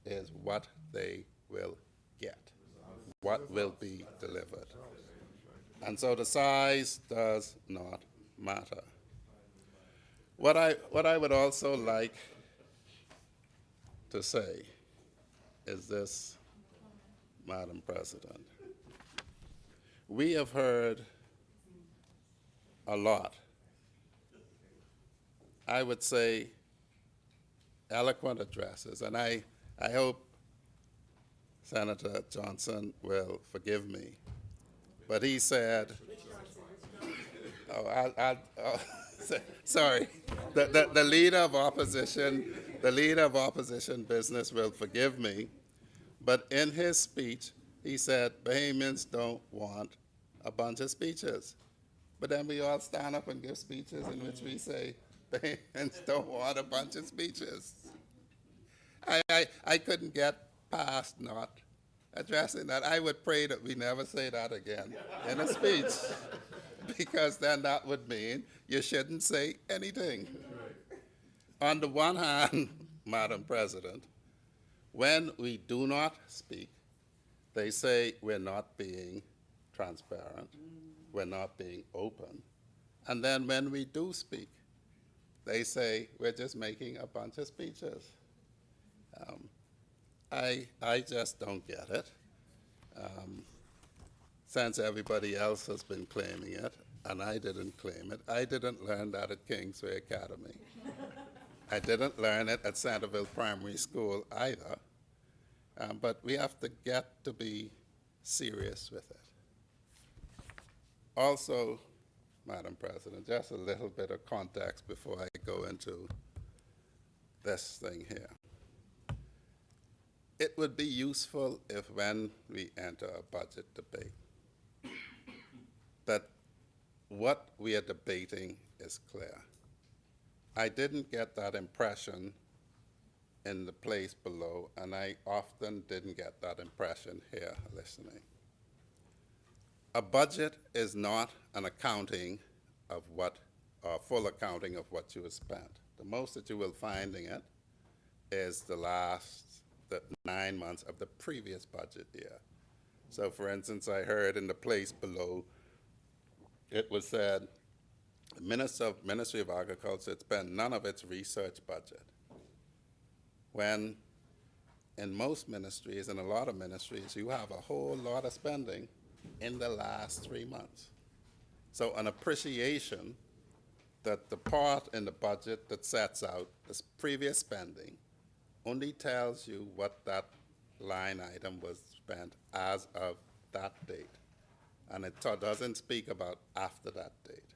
is what they will get, what will be delivered. And so the size does not matter. What I would also like to say is this, Madam President. We have heard a lot, I would say eloquent addresses, and I hope Senator Johnson will forgive me, but he said, sorry, the leader of opposition business will forgive me, but in his speech, he said, Bahamians don't want a bunch of speeches. But then we all stand up and give speeches in which we say, Bahamians don't want a bunch of speeches. I couldn't get past not addressing that. I would pray that we never say that again in a speech, because then that would mean you shouldn't say anything. On the one hand, Madam President, when we do not speak, they say we're not being transparent, we're not being open. And then when we do speak, they say we're just making a bunch of speeches. I just don't get it. Since everybody else has been claiming it, and I didn't claim it, I didn't learn that at Kingsway Academy. I didn't learn it at Centerville Primary School either. But we have to get to be serious with it. Also, Madam President, just a little bit of context before I go into this thing here. It would be useful if when we enter a budget debate, that what we are debating is clear. I didn't get that impression in the place below, and I often didn't get that impression here listening. A budget is not an accounting of what, or full accounting of what you have spent. The most that you will find in it is the 9 months of the previous budget year. So for instance, I heard in the place below, it was said, the Ministry of Agriculture had spent none of its research budget. When in most ministries, and a lot of ministries, you have a whole lot of spending in the last 3 months. So an appreciation that the part in the budget that sets out this previous spending only tells you what that line item was spent as of that date. And it doesn't speak about after that date.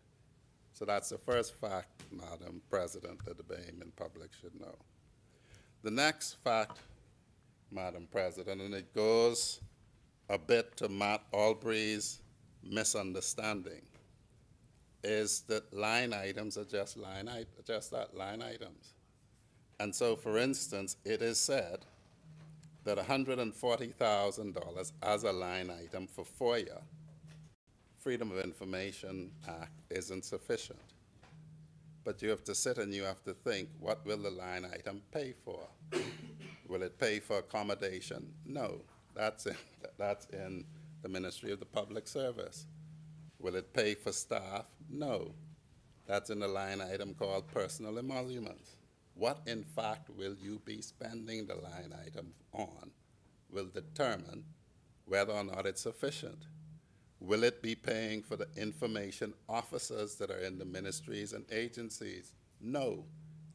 So that's the first fact, Madam President, that the Bahamian public should know. The next fact, Madam President, and it goes a bit to Matt Albury's misunderstanding, is that line items are just that, line items. And so, for instance, it is said that $140,000 as a line item for FOIA, Freedom of Information Act, isn't sufficient. But you have to sit and you have to think, what will the line item pay for? Will it pay for accommodation? No, that's in the Ministry of the Public Service. Will it pay for staff? No, that's in a line item called personal emoluments. What, in fact, will you be spending the line item on will determine whether or not it's sufficient. Will it be paying for the information officers that are in the ministries and agencies? No,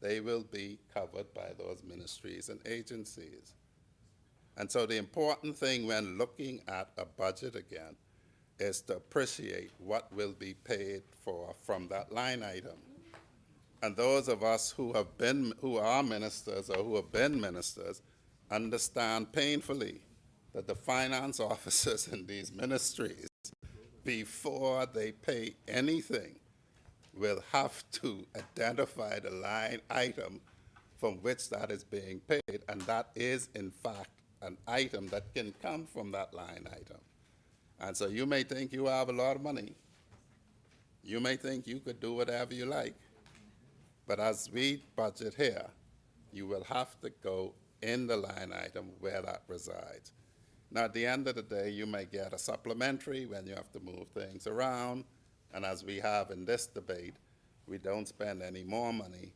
they will be covered by those ministries and agencies. And so the important thing when looking at a budget again is to appreciate what will be paid for from that line item. And those of us who are ministers or who have been ministers understand painfully that the finance officers in these ministries before they pay anything, will have to identify the line item from which that is being paid, and that is, in fact, an item that can come from that line item. And so you may think you have a lot of money. You may think you could do whatever you like. But as we budget here, you will have to go in the line item where that resides. Now, at the end of the day, you may get a supplementary when you have to move things around. And as we have in this debate, we don't spend any more money.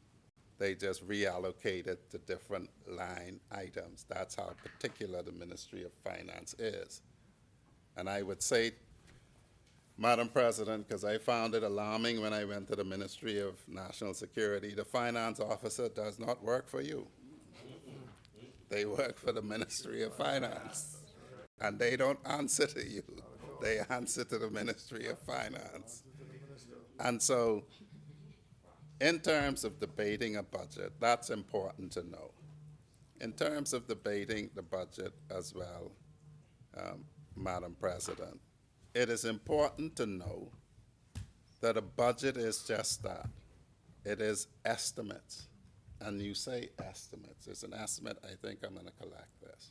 They just reallocate it to different line items. That's how particular the Ministry of Finance is. And I would say, Madam President, because I found it alarming when I went to the Ministry of National Security, the finance officer does not work for you. They work for the Ministry of Finance. And they don't answer to you. They answer to the Ministry of Finance. And so, in terms of debating a budget, that's important to know. In terms of debating the budget as well, Madam President, it is important to know that a budget is just that. It is estimates. And you say estimates. It's an estimate, I think I'm going to collect this.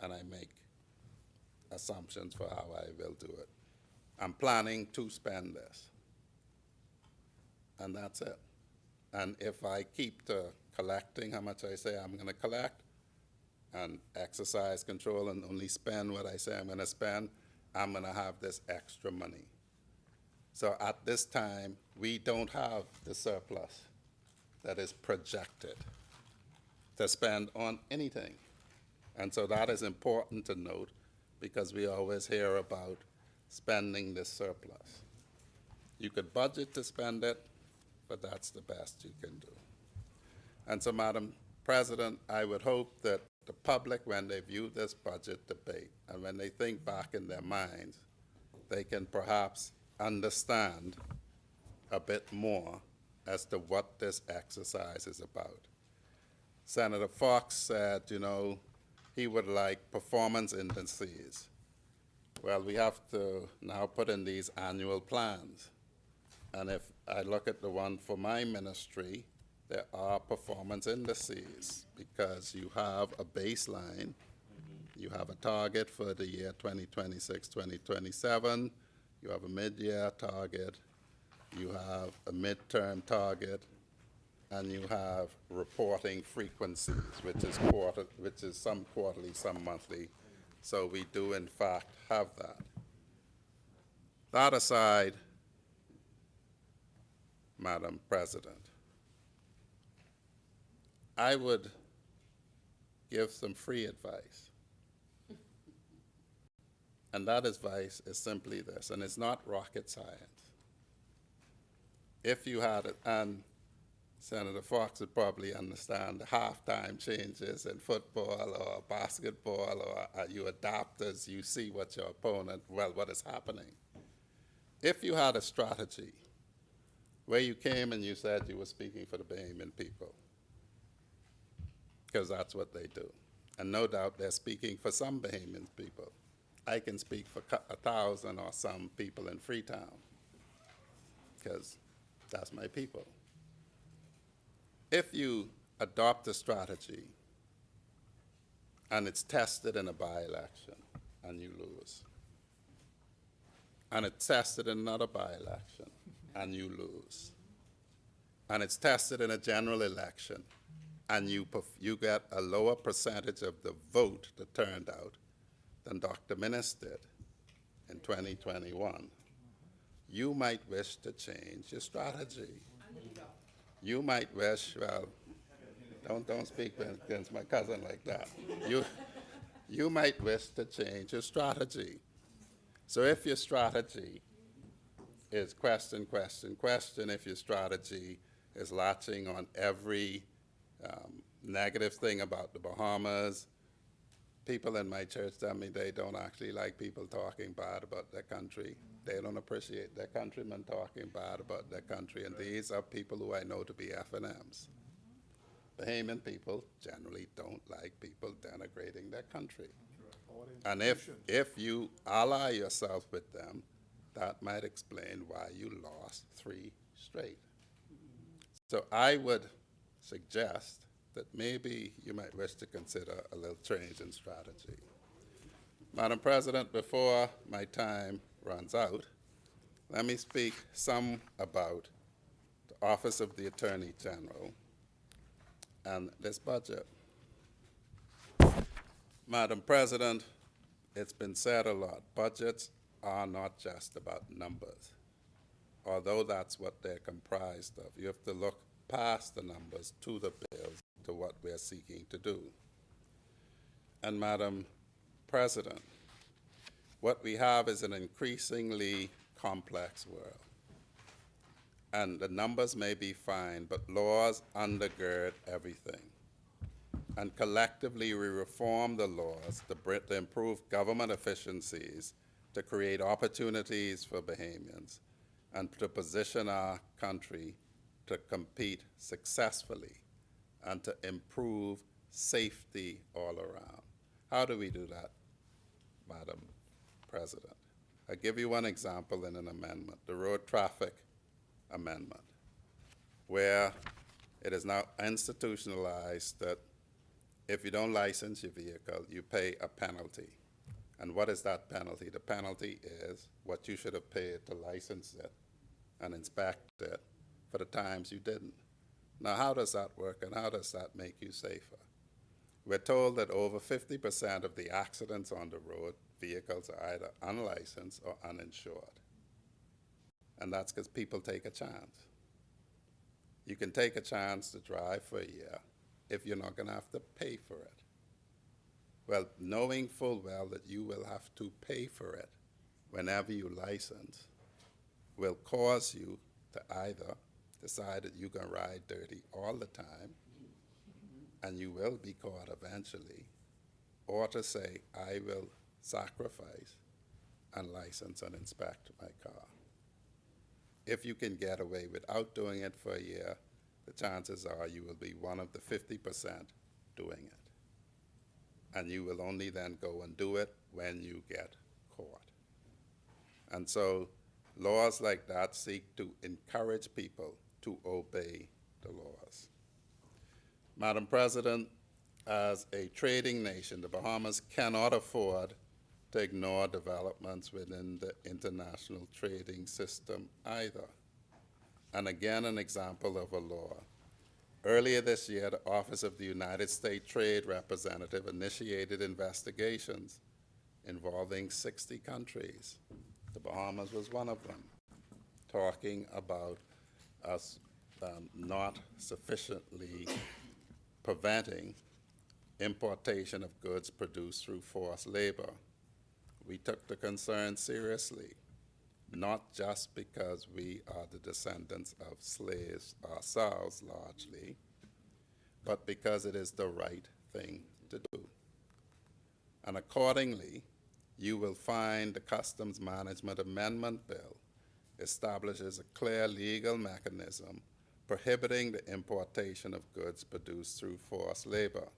And I make assumptions for how I will do it. I'm planning to spend this. And that's it. And if I keep to collecting how much I say I'm going to collect and exercise control and only spend what I say I'm going to spend, I'm going to have this extra money. So at this time, we don't have the surplus that is projected to spend on anything. And so that is important to note because we always hear about spending this surplus. You could budget to spend it, but that's the best you can do. And so, Madam President, I would hope that the public, when they view this budget debate and when they think back in their minds, they can perhaps understand a bit more as to what this exercise is about. Senator Fox said, you know, he would like performance indices. Well, we have to now put in these annual plans. And if I look at the one for my ministry, there are performance indices because you have a baseline, you have a target for the year 2026, 2027, you have a mid-year target, you have a midterm target, and you have reporting frequencies, which is some quarterly, some monthly. So we do, in fact, have that. That aside, Madam President, I would give some free advice. And that advice is simply this, and it's not rocket science. If you had it, and Senator Fox would probably understand the halftime changes in football or basketball, or you adapt as you see what your opponent, well, what is happening. If you had a strategy where you came and you said you were speaking for the Bahamian people, because that's what they do. And no doubt they're speaking for some Bahamian people. I can speak for 1,000 or some people in Freetown, because that's my people. If you adopt a strategy and it's tested in a by-election and you lose, and it's tested in another by-election and you lose, and it's tested in a general election and you get a lower percentage of the vote that turned out than Dr. Minnis did in 2021, you might wish to change your strategy. You might wish, well, don't speak against my cousin like that. You might wish to change your strategy. So if your strategy is question, question, question, if your strategy is latching on every negative thing about the Bahamas, people in my church tell me they don't actually like people talking bad about their country. They don't appreciate their countrymen talking bad about their country, and these are people who I know to be F&Ms. Bahamian people generally don't like people denigrating their country. And if you ally yourself with them that might explain why you lost 3 straight. So I would suggest that maybe you might wish to consider a little change in strategy. Madam President, before my time runs out, let me speak some about the Office of the Attorney General and this budget. Madam President, it's been said a lot, budgets are not just about numbers, although that's what they're comprised of. You have to look past the numbers to the bills, to what we're seeking to do. And Madam President, what we have is an increasingly complex world. And the numbers may be fine, but laws undergird everything. And collectively, we reform the laws to improve government efficiencies, to create opportunities for Bahamians, and to position our country to compete successfully and to improve safety all around. How do we do that, Madam President? I'll give you one example in an amendment, the road traffic amendment, where it is now institutionalized that if you don't license your vehicle, you pay a penalty. And what is that penalty? The penalty is what you should have paid to license it and inspect it for the times you didn't. Now, how does that work, and how does that make you safer? We're told that over 50% of the accidents on the road, vehicles are either unlicensed or uninsured. And that's because people take a chance. You can take a chance to drive for a year if you're not going to have to pay for it. Well, knowing full well that you will have to pay for it whenever you license will cause you to either decide that you're going to ride dirty all the time, and you will be caught eventually, or to say, I will sacrifice and license and inspect my car. If you can get away without doing it for a year, the chances are you will be one of the 50% doing it. And you will only then go and do it when you get caught. And so laws like that seek to encourage people to obey the laws. Madam President, as a trading nation, the Bahamas cannot afford to ignore developments within the international trading system either. And again, an example of a law. Earlier this year, the Office of the United States Trade Representative initiated investigations involving 60 countries. The Bahamas was one of them, talking about us not sufficiently preventing importation of goods produced through forced labor. We took the concern seriously, not just because we are the descendants of slaves ourselves largely, but because it is the right thing to do. And accordingly, you will find the Customs Management Amendment Bill establishes a clear legal mechanism prohibiting the importation of goods produced through forced labor.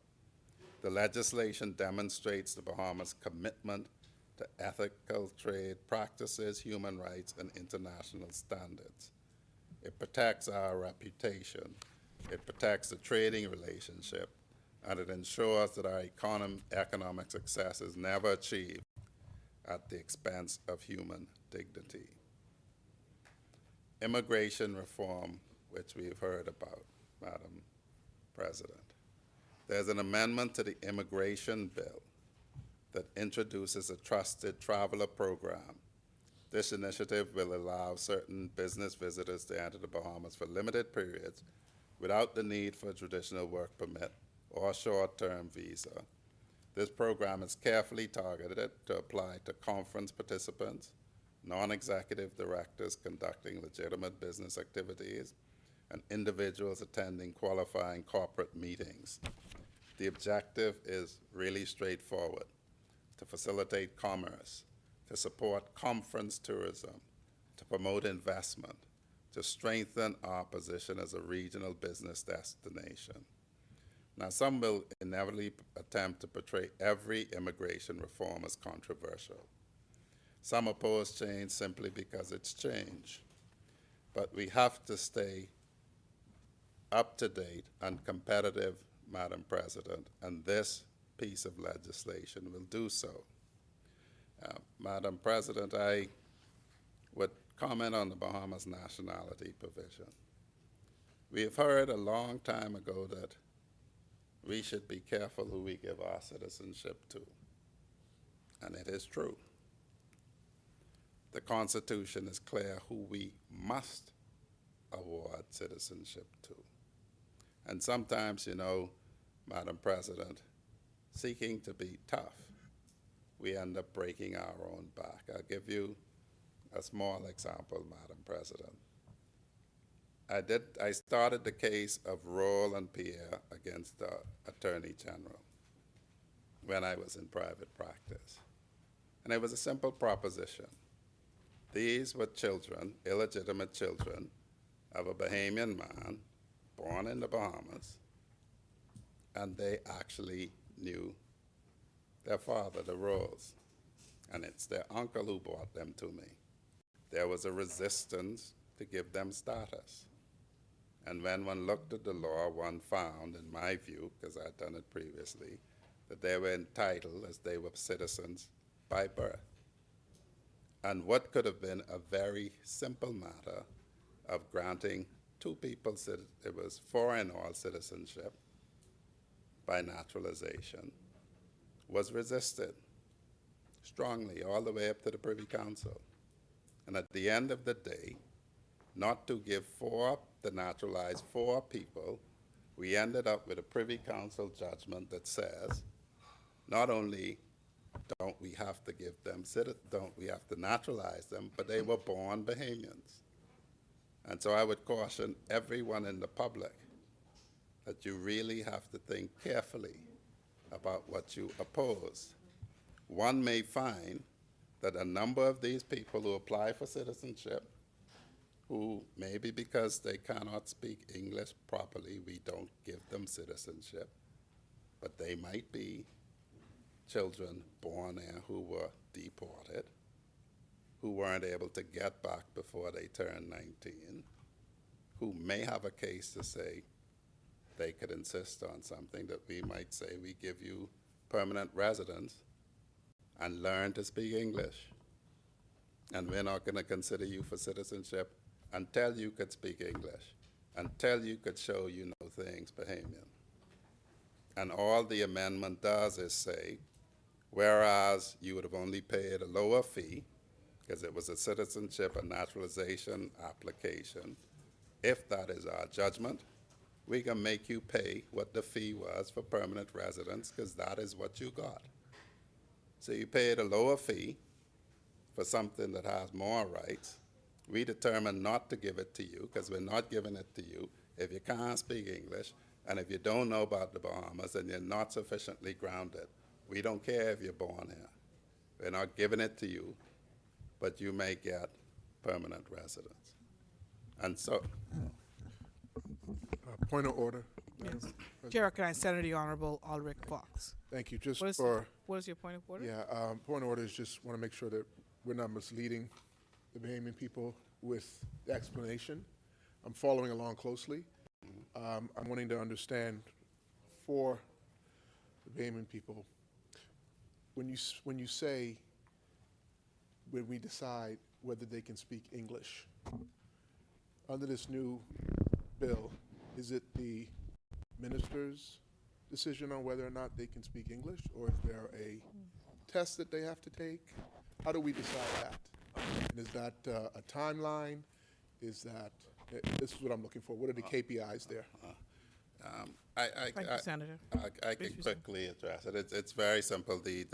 The legislation demonstrates the Bahamas' commitment to ethical trade practices, human rights, and international standards. It protects our reputation, it protects the trading relationship, and it ensures that our economic success is never achieved at the expense of human dignity. Immigration reform, which we've heard about, Madam President. There's an amendment to the immigration bill that introduces a trusted traveler program. This initiative will allow certain business visitors to enter the Bahamas for limited periods without the need for a traditional work permit or short-term visa. This program is carefully targeted to apply to conference participants, non-executive directors conducting legitimate business activities, and individuals attending qualifying corporate meetings. The objective is really straightforward: to facilitate commerce, to support conference tourism, to promote investment, to strengthen our position as a regional business destination. Now, some will inevitably attempt to portray every immigration reform as controversial. Some oppose change simply because it's change. But we have to stay up to date and competitive, Madam President, and this piece of legislation will do so. Madam President, I would comment on the Bahamas nationality provision. We have heard a long time ago that we should be careful who we give our citizenship to, and it is true. The Constitution is clear who we must award citizenship to. And sometimes, you know, Madam President, seeking to be tough, we end up breaking our own back. I'll give you a small example, Madam President. I started the case of Roll and Pierre against the Attorney General when I was in private practice. And it was a simple proposition. These were children, illegitimate children, of a Bahamian man born in the Bahamas, and they actually knew their father, the Rolls, and it's their uncle who brought them to me. There was a resistance to give them status. And when one looked at the law, one found, in my view, because I'd done it previously, that they were entitled as they were citizens by birth. And what could have been a very simple matter of granting two people, it was foreign all citizenship by naturalization, was resisted strongly all the way up to the Privy Council. And at the end of the day, not to give the naturalized four people, we ended up with a Privy Council judgment that says, not only don't we have to give them, don't we have to naturalize them, but they were born Bahamians. And so I would caution everyone in the public that you really have to think carefully about what you oppose. One may find that a number of these people who apply for citizenship, who maybe because they cannot speak English properly, we don't give them citizenship, but they might be children born there who were deported, who weren't able to get back before they turned 19, who may have a case to say they could insist on something that we might say, we give you permanent residence and learn to speak English. And we're not going to consider you for citizenship until you could speak English, until you could show you know things Bahamian. And all the amendment does is say, whereas you would have only paid a lower fee, because it was a citizenship and naturalization application, if that is our judgment, we can make you pay what the fee was for permanent residence, because that is what you got. So you paid a lower fee for something that has more rights. We determined not to give it to you, because we're not giving it to you if you can't speak English, and if you don't know about the Bahamas and you're not sufficiently grounded. We don't care if you're born here. We're not giving it to you, but you may get permanent residence. And so, Point of order. Yes. Chair recognizes Senator the Honorable Ulrich Fox. Thank you. Just What is, for, what is your point of order? yeah, point of order is just want to make sure that we're not misleading the Bahamian people with the explanation. I'm following along closely. I'm wanting to understand for the Bahamian people, when you say, when we decide whether they can speak English, under this new bill, is it the minister's decision on whether or not they can speak English, or is there a test that they have to take? How do we decide that? And is that a timeline? Is that, this is what I'm looking for. What are the KPIs there? Thank you, Senator. I can quickly address it. It's very simple. The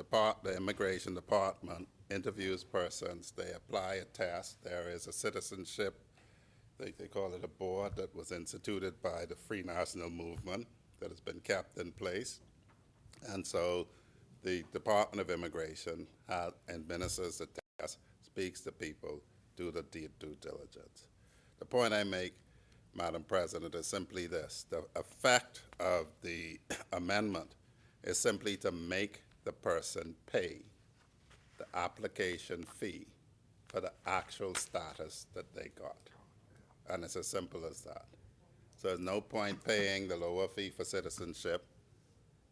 Immigration Department interviews persons. They apply a test. There is a citizenship, they call it a board, that was instituted by the Free National Movement that has been kept in place. And so the Department of Immigration administers the test, speaks to people, do the due diligence. The point I make, Madam President, is simply this. The effect of the amendment is simply to make the person pay the application fee for the actual status that they got. And it's as simple as that. So there's no point paying the lower fee for citizenship,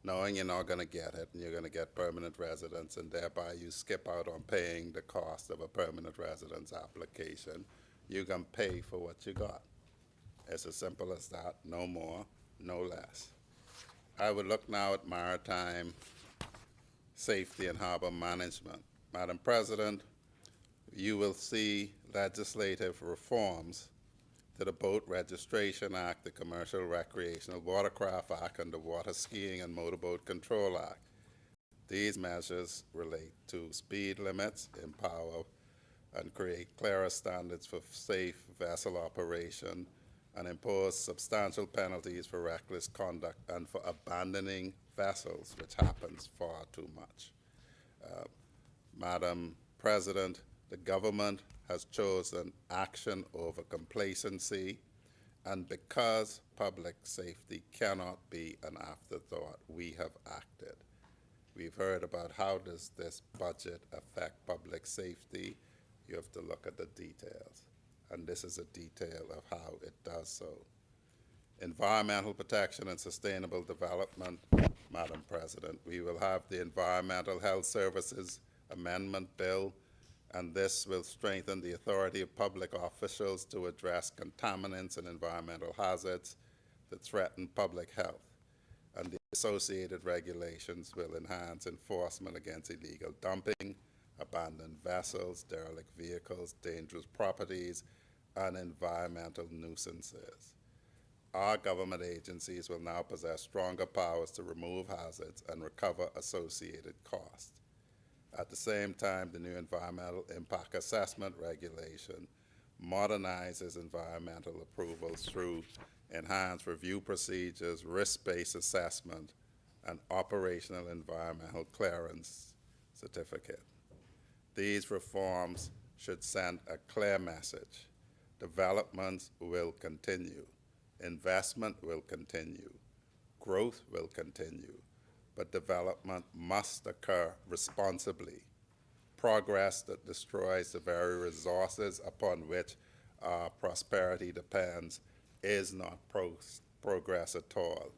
knowing you're not going to get it and you're going to get permanent residence, and thereby you skip out on paying the cost of a permanent residence application. You can pay for what you got. It's as simple as that, no more, no less. I would look now at maritime safety and harbor management. Madam President, you will see legislative reforms to the Boat Registration Act, the Commercial Recreational Watercraft Act, and the Water Skiing and Motorboat Control Act. These measures relate to speed limits, empower and create clearer standards for safe vessel operation, and impose substantial penalties for reckless conduct and for abandoning vessels, which happens far too much. Madam President, the government has chosen action over complacency, and because public safety cannot be an afterthought, we have acted. We've heard about how does this budget affect public safety. You have to look at the details, and this is a detail of how it does so. Environmental protection and sustainable development, Madam President. We will have the Environmental Health Services Amendment Bill, and this will strengthen the authority of public officials to address contaminants and environmental hazards that threaten public health. And the associated regulations will enhance enforcement against illegal dumping, abandoned vessels, derelict vehicles, dangerous properties, and environmental nuisances. Our government agencies will now possess stronger powers to remove hazards and recover associated costs. At the same time, the new environmental impact assessment regulation modernizes environmental approvals through enhanced review procedures, risk-based assessment, and operational environmental clearance certificate. These reforms should send a clear message. Developments will continue. Investment will continue. Growth will continue. But development must occur responsibly. Progress that destroys the very resources upon which our prosperity depends is not progress at all.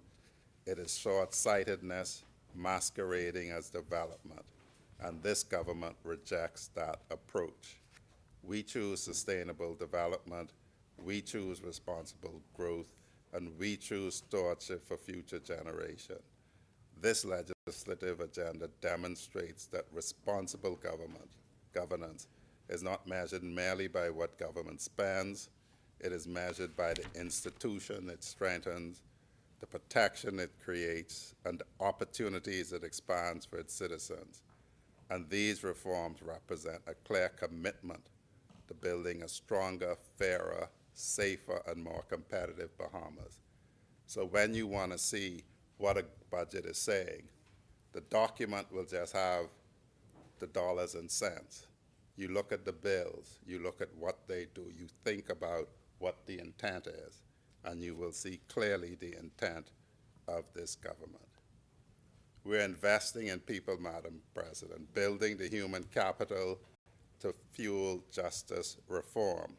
It is short-sightedness masquerading as development, and this government rejects that approach. We choose sustainable development, we choose responsible growth, and we choose stewardship for future generations. This legislative agenda demonstrates that responsible governance is not measured merely by what government spends. It is measured by the institution it strengthens, the protection it creates, and the opportunities it expands for its citizens. And these reforms represent a clear commitment to building a stronger, fairer, safer, and more competitive Bahamas. So when you want to see what a budget is saying, the document will just have the dollars and cents. You look at the bills, you look at what they do, you think about what the intent is, and you will see clearly the intent of this government. We're investing in people, Madam President, building the human capital to fuel justice reform.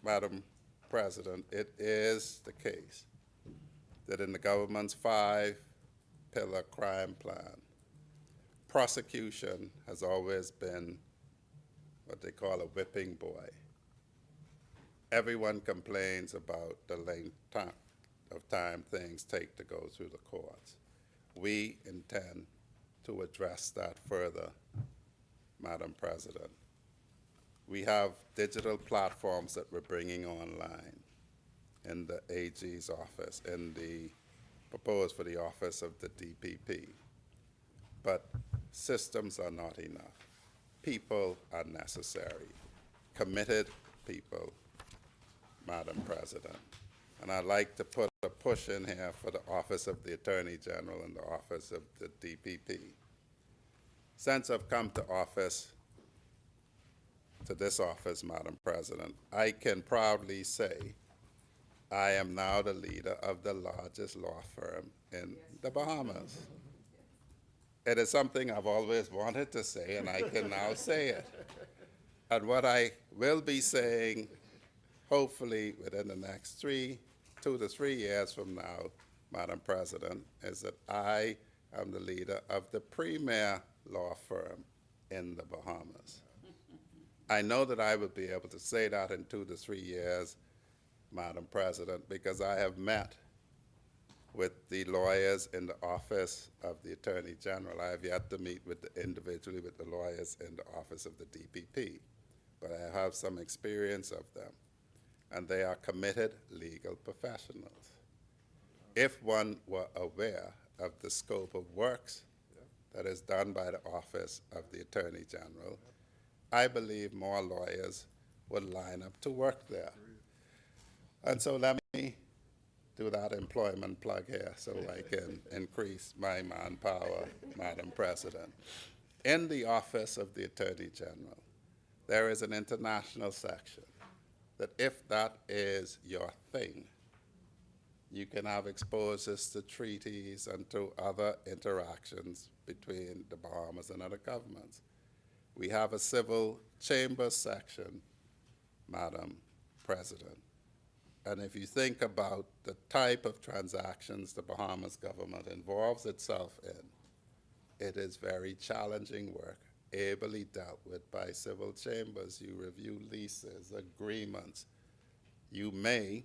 Madam President, it is the case that in the government's 5-pillar crime plan, prosecution has always been what they call a whipping boy. Everyone complains about the length of time things take to go through the courts. We intend to address that further, Madam President. We have digital platforms that we're bringing online in the AG's office, in the proposed for the office of the DPP. But systems are not enough. People are necessary. Committed people, Madam President. And I'd like to put a push in here for the Office of the Attorney General and the Office of the DPP. Since I've come to this office, Madam President, I can proudly say I am now the leader of the largest law firm in the Bahamas. It is something I've always wanted to say, and I can now say it. And what I will be saying, hopefully within the next 2 to 3 years from now, Madam President, is that I am the leader of the premier law firm in the Bahamas. I know that I will be able to say that in 2 to 3 years, Madam President, because I have met with the lawyers in the office of the Attorney General. I have yet to meet individually with the lawyers in the office of the DPP, but I have some experience of them, and they are committed legal professionals. If one were aware of the scope of works that is done by the office of the Attorney General, I believe more lawyers would line up to work there. And so let me do that employment plug here so I can increase my manpower, Madam President. In the office of the Attorney General, there is an international section that if that is your thing, you can have exposures to treaties and to other interactions between the Bahamas and other governments. We have a civil chambers section, Madam President. And if you think about the type of transactions the Bahamas government involves itself in, it is very challenging work, ably dealt with by civil chambers. You review leases, agreements. You may,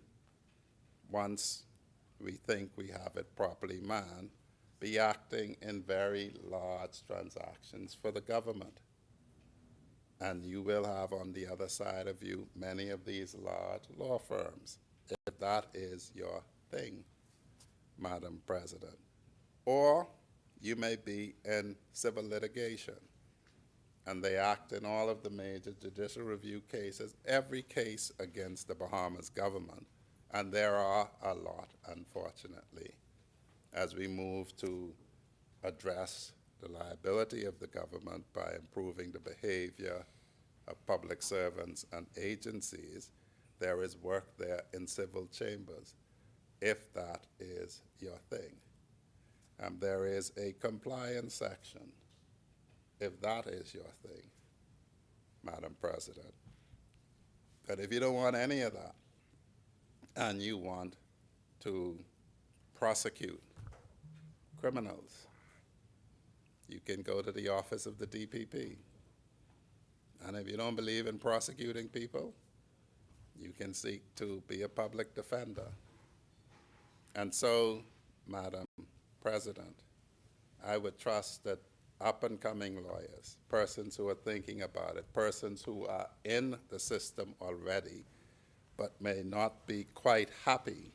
once we think we have it properly manned, be acting in very large transactions for the government. And you will have on the other side of you many of these large law firms, if that is your thing, Madam President. Or you may be in civil litigation, and they act in all of the major judicial review cases, every case against the Bahamas government, and there are a lot, unfortunately, as we move to address the liability of the government by improving the behavior of public servants and agencies. There is work there in civil chambers, if that is your thing. There is a compliance section, if that is your thing, Madam President. But if you don't want any of that, and you want to prosecute criminals, you can go to the office of the DPP. And if you don't believe in prosecuting people, you can seek to be a public defender. And so, Madam President, I would trust that up-and-coming lawyers, persons who are thinking about it, persons who are in the system already, but may not be quite happy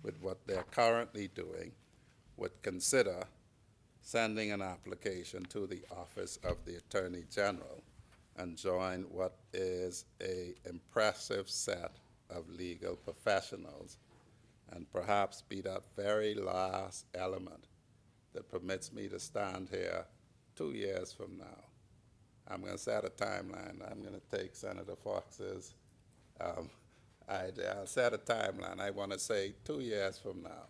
with what they're currently doing, would consider sending an application to the Office of the Attorney General and join what is an impressive set of legal professionals, and perhaps be that very last element that permits me to stand here 2 years from now. I'm going to set a timeline. I'm going to take Senator Fox's, I'll set a timeline. I want to say 2 years from now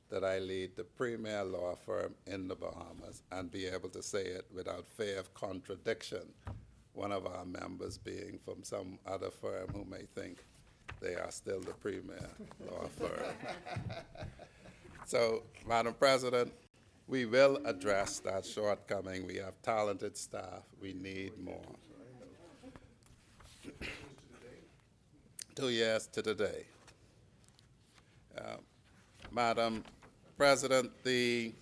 that I lead the premier law firm in the Bahamas and be able to say it without fear of contradiction, one of our members being from some other firm who may think they are still the premier law firm. So, Madam President, we will address that shortcoming. We have talented staff. We need more. 2 years to the day. Madam President, and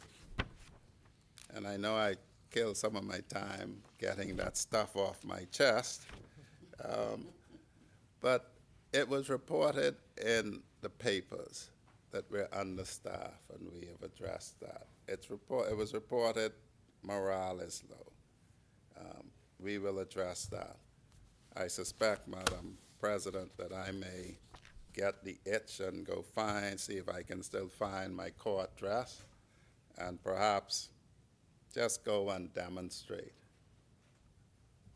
I know I killed some of my time getting that stuff off my chest, but it was reported in the papers that we're understaffed, and we have addressed that. It was reported morale is low. We will address that. I suspect, Madam President, that I may get the itch and go see if I can still find my court dress, and perhaps just go and demonstrate,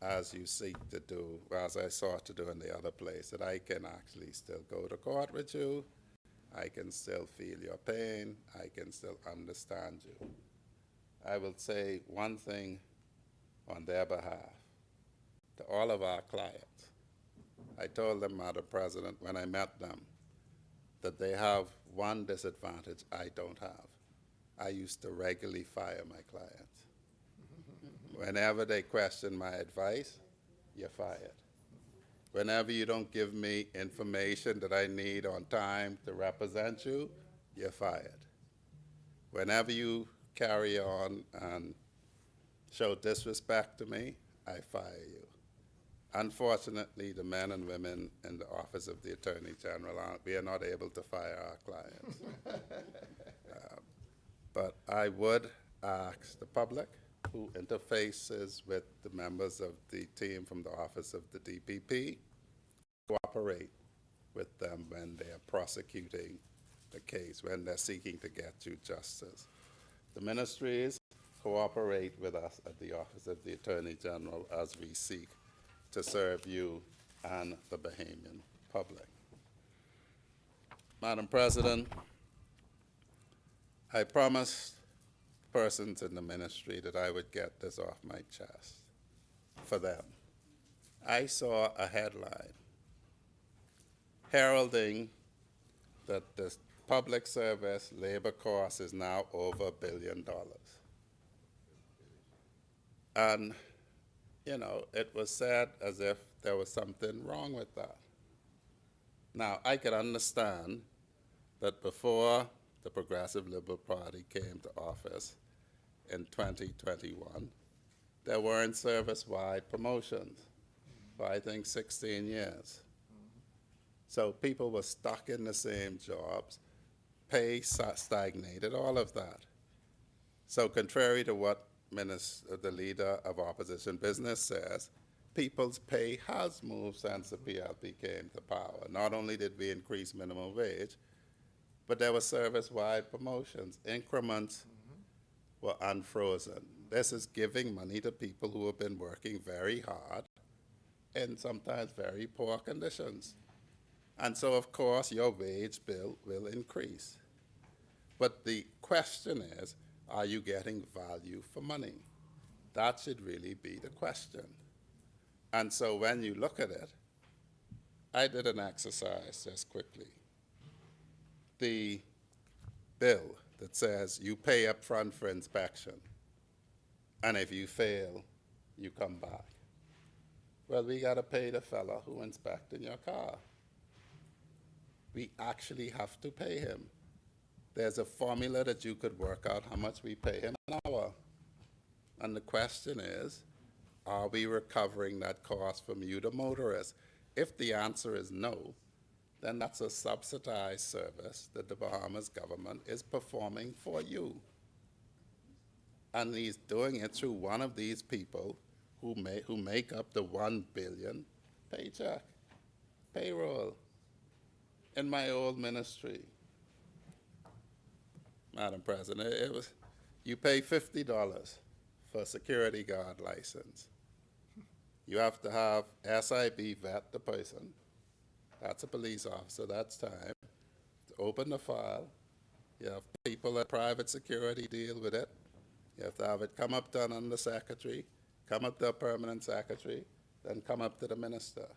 as you seek to do, as I sought to do in the other place, that I can actually still go to court with you, I can still feel your pain, I can still understand you. I will say one thing on their behalf to all of our clients. I told them, Madam President, when I met them, that they have one disadvantage I don't have. I used to regularly fire my clients. Whenever they question my advice, you're fired. Whenever you don't give me information that I need on time to represent you, you're fired. Whenever you carry on and show disrespect to me, I fire you. Unfortunately, the men and women in the Office of the Attorney General, we are not able to fire our clients. But I would ask the public who interfaces with the members of the team from the Office of the DPP, cooperate with them when they are prosecuting the case, when they're seeking to get you justice. The ministries cooperate with us at the Office of the Attorney General as we seek to serve you and the Bahamian public. Madam President, I promised persons in the ministry that I would get this off my chest for them. I saw a headline heralding that the public service labor cost is now over $1 billion. And, you know, it was said as if there was something wrong with that. Now, I could understand that before the Progressive Liberal Party came to office in 2021, there weren't service-wide promotions for, I think, 16 years. So people were stuck in the same jobs, pay stagnated, all of that. So contrary to what the leader of opposition business says, people's pay has moved since the PLP came to power. Not only did we increase minimum wage, but there were service-wide promotions. Increments were unfrozen. This is giving money to people who have been working very hard in sometimes very poor conditions. And so, of course, your wage bill will increase. But the question is, are you getting value for money? That should really be the question. And so when you look at it, I did an exercise just quickly. The bill that says you pay up front for inspection, and if you fail, you come back. Well, we got to pay the fella who inspected your car. We actually have to pay him. There's a formula that you could work out how much we pay him an hour. And the question is, are we recovering that cost from you, the motorist? If the answer is no, then that's a subsidized service that the Bahamas government is performing for you. And he's doing it through one of these people who make up the $1 billion paycheck, payroll. In my old ministry, Madam President, you pay $50 for a security guard license. You have to have SIB vet the person. That's a police officer, that's time. To open the file, you have people at private security deal with it. You have to have it come up to an under secretary, come up to a permanent secretary, then come up to the minister.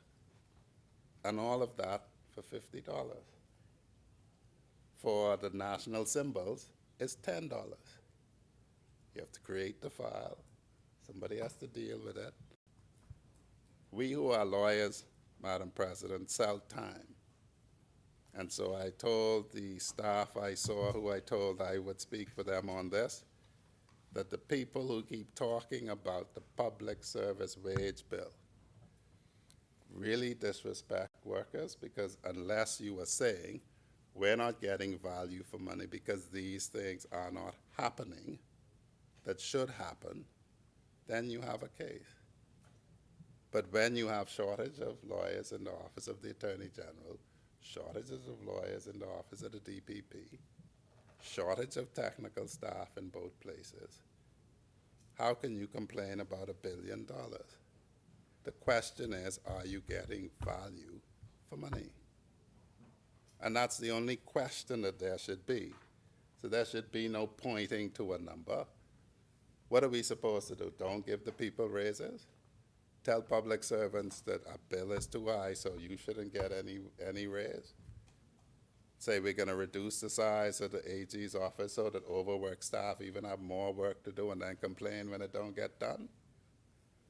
And all of that for $50. For the national symbols, it's $10. You have to create the file. Somebody has to deal with it. We who are lawyers, Madam President, sell time. And so I told the staff I saw, who I told I would speak for them on this, that the people who keep talking about the public service wage bill really disrespect workers, because unless you are saying we're not getting value for money because these things are not happening that should happen, then you have a case. But when you have shortage of lawyers in the Office of the Attorney General, shortages of lawyers in the Office of the DPP, shortage of technical staff in both places, how can you complain about $1 billion? The question is, are you getting value for money? And that's the only question that there should be. So there should be no pointing to a number. What are we supposed to do? Don't give the people raises? Tell public servants that a bill is too high, so you shouldn't get any raise? Say we're going to reduce the size of the AG's office so that overworked staff even have more work to do and then complain when it don't get done?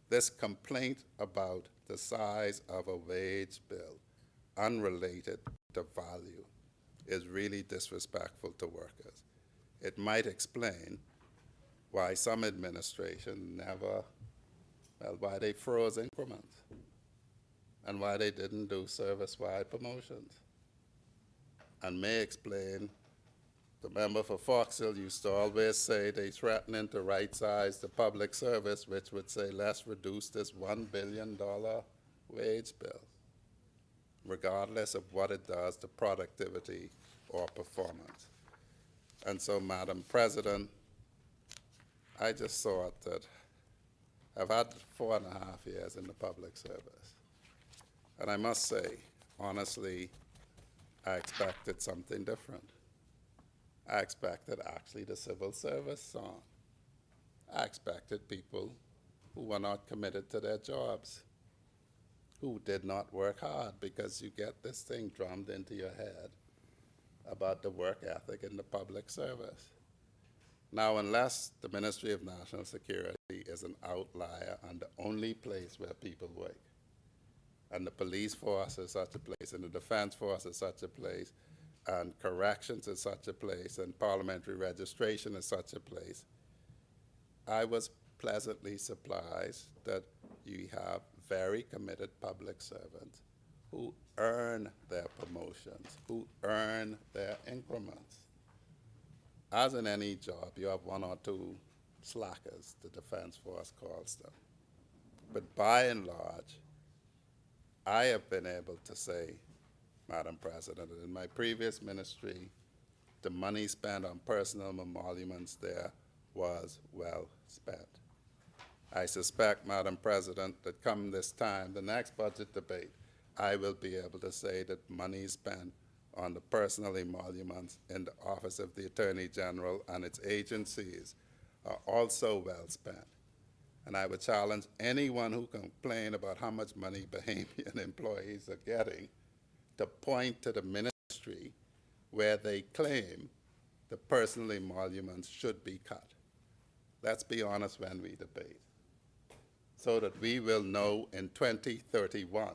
This complaint about the size of a wage bill, unrelated to value, is really disrespectful to workers. It might explain why some administration never, well, why they froze increments and why they didn't do service-wide promotions. And may explain, the member for Foxhill used to always say they threatening to right-size the public service, which would say, let's reduce this $1 billion wage bill, regardless of what it does to productivity or performance. And so, Madam President, I just thought that I've had 4.5 years in the public service. And I must say, honestly, I expected something different. I expected actually the civil service song. I expected people who were not committed to their jobs, who did not work hard, because you get this thing drummed into your head about the work ethic in the public service. Now, unless the Ministry of National Security is an outlier and the only place where people work, and the police force is such a place, and the defense force is such a place, and corrections is such a place, and parliamentary registration is such a place, I was pleasantly surprised that you have very committed public servants who earn their promotions, who earn their increments. As in any job, you have one or two slackers, the defense force calls them. But by and large, I have been able to say, Madam President, that in my previous ministry, the money spent on personal emoluments there was well spent. I suspect, Madam President, that come this time, the next budget debate, I will be able to say that money spent on the personal emoluments in the Office of the Attorney General and its agencies are also well spent. And I would challenge anyone who complain about how much money Bahamian employees are getting to point to the ministry where they claim the personal emoluments should be cut. Let's be honest when we debate, so that we will know in 2031,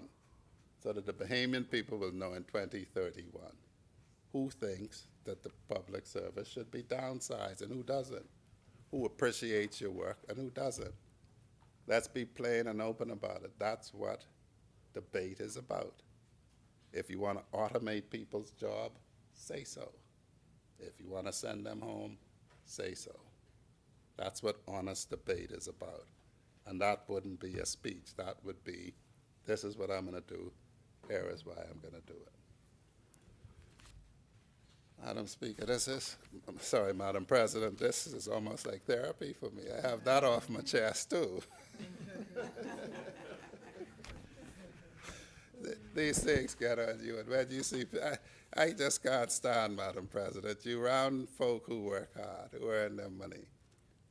so that the Bahamian people will know in 2031 who thinks that the public service should be downsized and who doesn't, who appreciates your work and who doesn't. Let's be plain and open about it. That's what debate is about. If you want to automate people's job, say so. If you want to send them home, say so. That's what honest debate is about. And that wouldn't be a speech. That would be, this is what I'm going to do, here is why I'm going to do it. Madam Speaker, I'm sorry, Madam President, this is almost like therapy for me. I have that off my chest, too. These things get on you, and when you see, I just can't stand, Madam President, you round folk who work hard, who earn their money,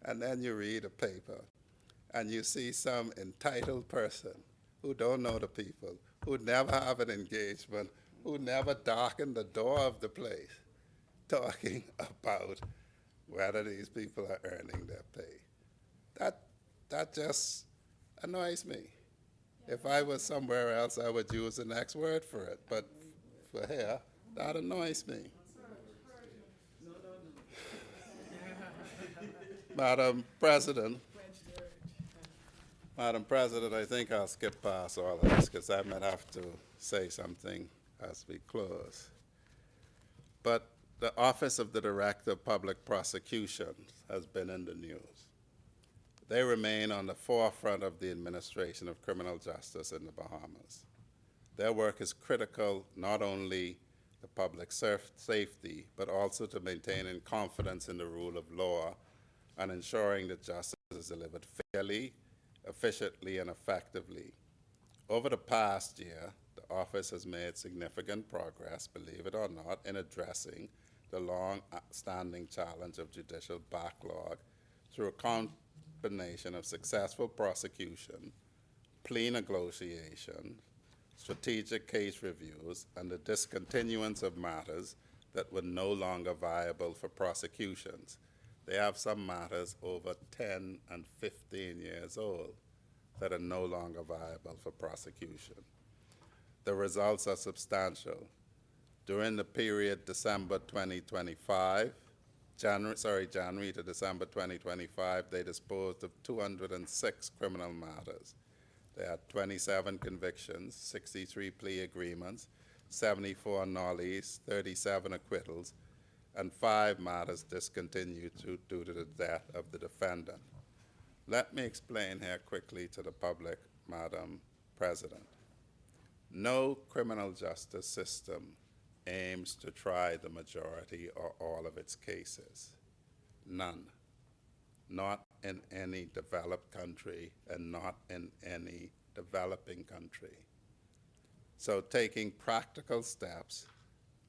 and then you read a paper, and you see some entitled person who don't know the people, who never have an engagement, who never darken the door of the place, talking about whether these people are earning their pay. That just annoys me. If I was somewhere else, I would use the next word for it, but for here, that annoys me. Madam President, I think I'll skip past all of this because I might have to say something as we close. But the Office of the Director of Public Prosecutions has been in the news. They remain on the forefront of the administration of criminal justice in the Bahamas. Their work is critical not only to public safety, but also to maintaining confidence in the rule of law and ensuring that justice is delivered fairly, efficiently, and effectively. Over the past year, the office has made significant progress, believe it or not, in addressing the long-standing challenge of judicial backlog through combination of successful prosecution, plea negotiation, strategic case reviews, and the discontinuance of matters that were no longer viable for prosecutions. They have some matters over 10 and 15 years old that are no longer viable for prosecution. The results are substantial. During the period December 2025, January to December 2025, they disposed of 206 criminal matters. They had 27 convictions, 63 plea agreements, 74 nollies, 37 acquittals, and 5 matters discontinued due to the death of the defendant. Let me explain here quickly to the public, Madam President. No criminal justice system aims to try the majority or all of its cases. None. Not in any developed country and not in any developing country. So taking practical steps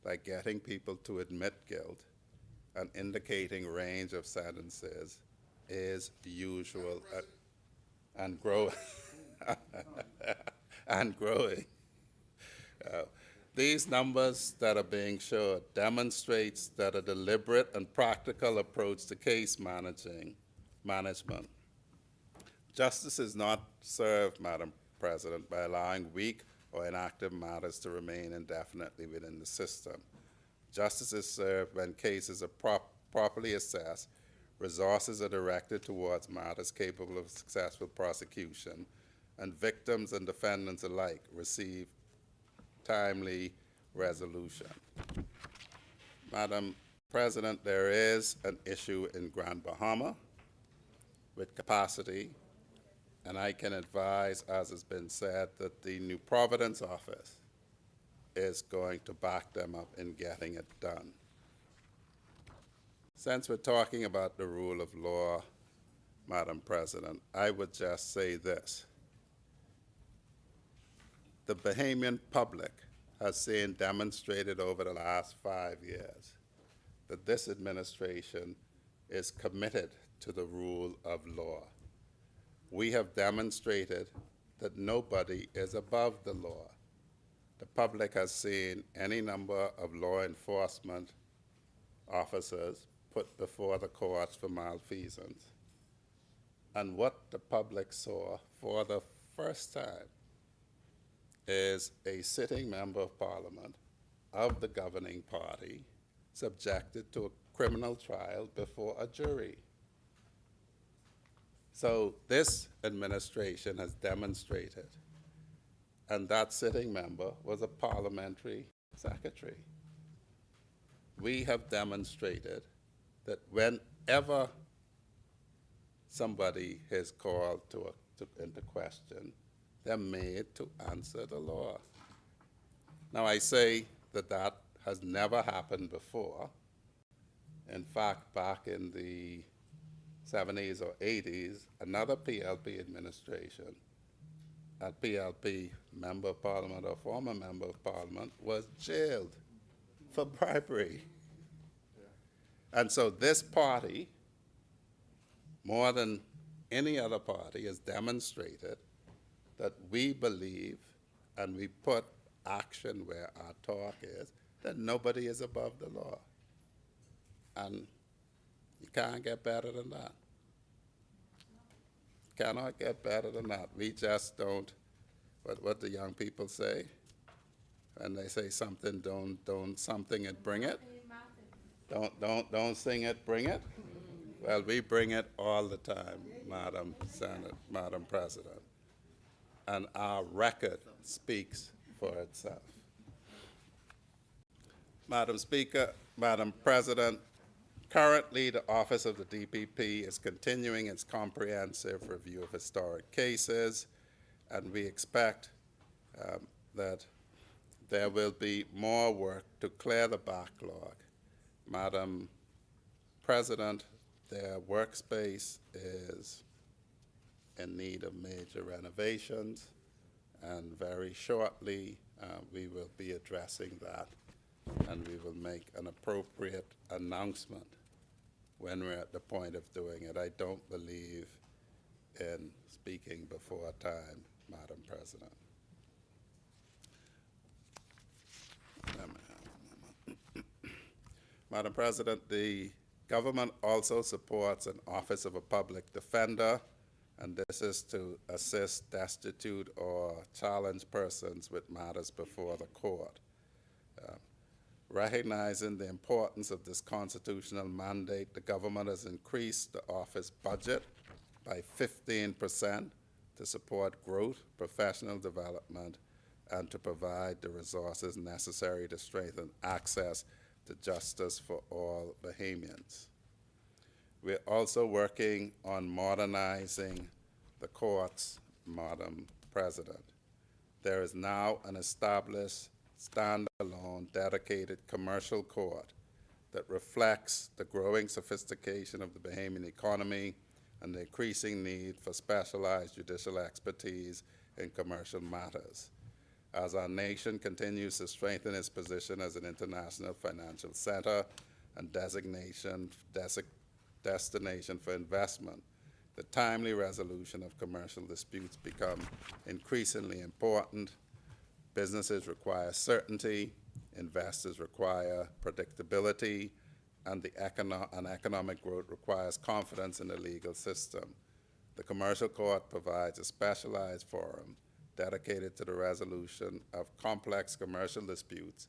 like getting people to admit guilt and indicating range of sentences is usual and growing. And growing. These numbers that are being showed demonstrates that a deliberate and practical approach to case management. Justice is not served, Madam President, by allowing weak or inactive matters to remain indefinitely within the system. Justice is served when cases are properly assessed, resources are directed towards matters capable of successful prosecution, and victims and defendants alike receive timely resolution. Madam President, there is an issue in Grand Bahama with capacity, and I can advise, as has been said, that the New Providence office is going to back them up in getting it done. Since we're talking about the rule of law, Madam President, I would just say this. The Bahamian public has seen demonstrated over the last 5 years that this administration is committed to the rule of law. We have demonstrated that nobody is above the law. The public has seen any number of law enforcement officers put before the courts for malfeasance. And what the public saw for the first time is a sitting member of Parliament of the governing party subjected to a criminal trial before a jury. So this administration has demonstrated, and that sitting member was a parliamentary secretary. We have demonstrated that whenever somebody is called into question, they're made to answer the law. Now, I say that that has never happened before. In fact, back in the 70s or 80s, another PLP administration, a PLP member of parliament or former member of parliament, was jailed for bribery. And so this party, more than any other party, has demonstrated that we believe and we put action where our talk is, that nobody is above the law. And you can't get better than that. Cannot get better than that. We just don't, what the young people say? When they say something, don't something it, bring it. Don't sing it, bring it. Well, we bring it all the time, Madam President. And our record speaks for itself. Madam Speaker, Madam President, currently the Office of the DPP is continuing its comprehensive review of historic cases, and we expect that there will be more work to clear the backlog. Madam President, their workspace is in need of major renovations, and very shortly we will be addressing that, and we will make an appropriate announcement when we're at the point of doing it. I don't believe speaking before time, Madam President. Madam President, the government also supports an Office of a Public Defender, and this is to assist destitute or challenged persons with matters before the court. Recognizing the importance of this constitutional mandate, the government has increased the office budget by 15% to support growth, professional development, and to provide the resources necessary to strengthen access to justice for all Bahamians. We're also working on modernizing the courts, Madam President. There is now an established, standalone, dedicated commercial court that reflects the growing sophistication of the Bahamian economy and the increasing need for specialized judicial expertise in commercial matters. As our nation continues to strengthen its position as an international financial center and destination for investment, the timely resolution of commercial disputes become increasingly important. Businesses require certainty, investors require predictability, and economic growth requires confidence in the legal system. The commercial court provides a specialized forum dedicated to the resolution of complex commercial disputes,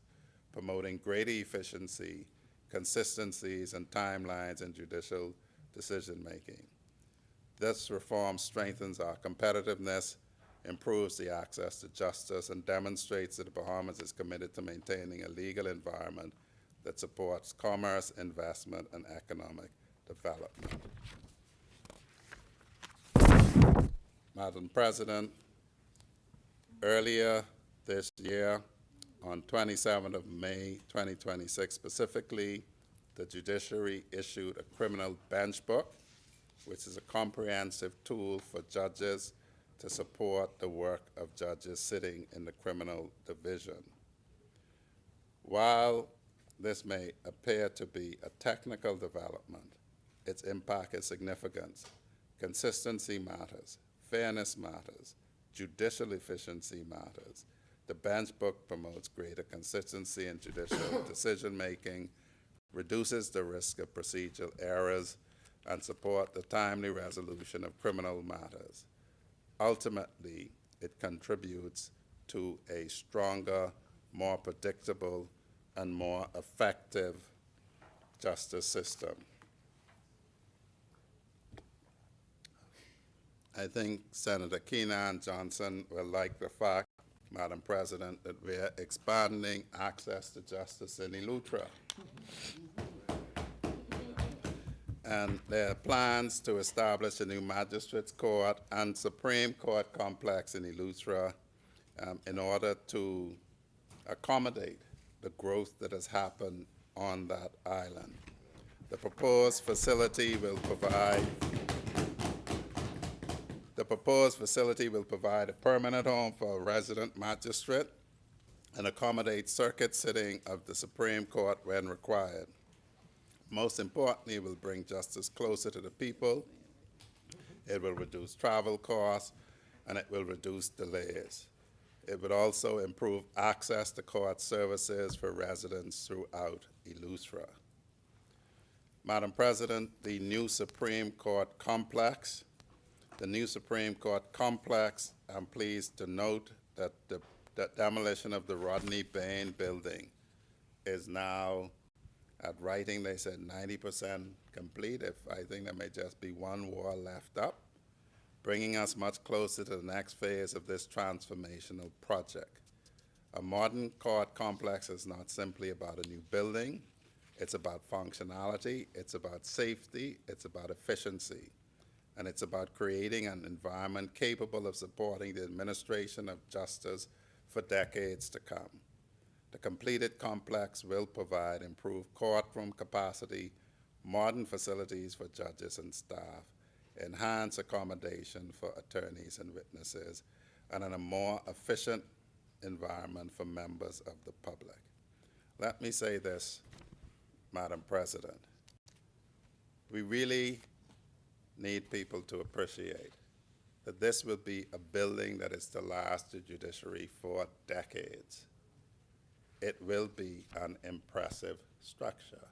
promoting greater efficiency, consistencies, and timelines in judicial decision-making. This reform strengthens our competitiveness, improves the access to justice, and demonstrates that the Bahamas is committed to maintaining a legal environment that supports commerce, investment, and economic development. Madam President, earlier this year, on 27th of May 2026 specifically, the judiciary issued a criminal bench book, which is a comprehensive tool for judges to support the work of judges sitting in the criminal division. While this may appear to be a technical development, its impact is significant. Consistency matters, fairness matters, judicial efficiency matters. The bench book promotes greater consistency in judicial decision-making, reduces the risk of procedural errors, and support the timely resolution of criminal matters. Ultimately, it contributes to a stronger, more predictable, and more effective justice system. I think Senator Keenan Johnson will like the fact, Madam President, that we're expanding access to justice in Eleuthera. And there are plans to establish a new magistrates court and Supreme Court complex in Eleuthera in order to accommodate the growth that has happened on that island. The proposed facility will provide a permanent home for a resident magistrate and accommodate circuit sitting of the Supreme Court when required. Most importantly, it will bring justice closer to the people. It will reduce travel costs, and it will reduce delays. It would also improve access to court services for residents throughout Eleuthera. Madam President, the new Supreme Court complex, I'm pleased to note that the demolition of the Rodney Bain building is now, at writing, they said 90% complete. I think there may just be one wall left up, bringing us much closer to the next phase of this transformational project. A modern court complex is not simply about a new building. It's about functionality, it's about safety, it's about efficiency, and it's about creating an environment capable of supporting the administration of justice for decades to come. The completed complex will provide improved courtroom capacity, modern facilities for judges and staff, enhanced accommodation for attorneys and witnesses, and in a more efficient environment for members of the public. Let me say this, Madam President. We really need people to appreciate that this will be a building that is to last the judiciary for decades. It will be an impressive structure.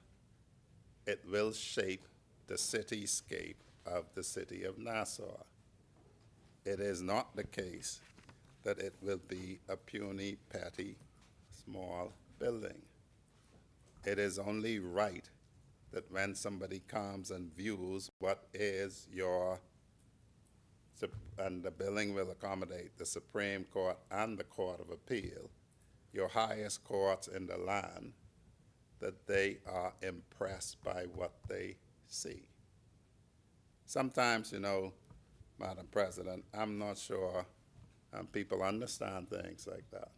It will shape the cityscape of the city of Nassau. It is not the case that it will be a puny, petty, small building. It is only right that when somebody comes and views what is your, and the building will accommodate the Supreme Court and the Court of Appeal, your highest courts in the land, that they are impressed by what they see. Sometimes, you know, Madam President, I'm not sure people understand things like that.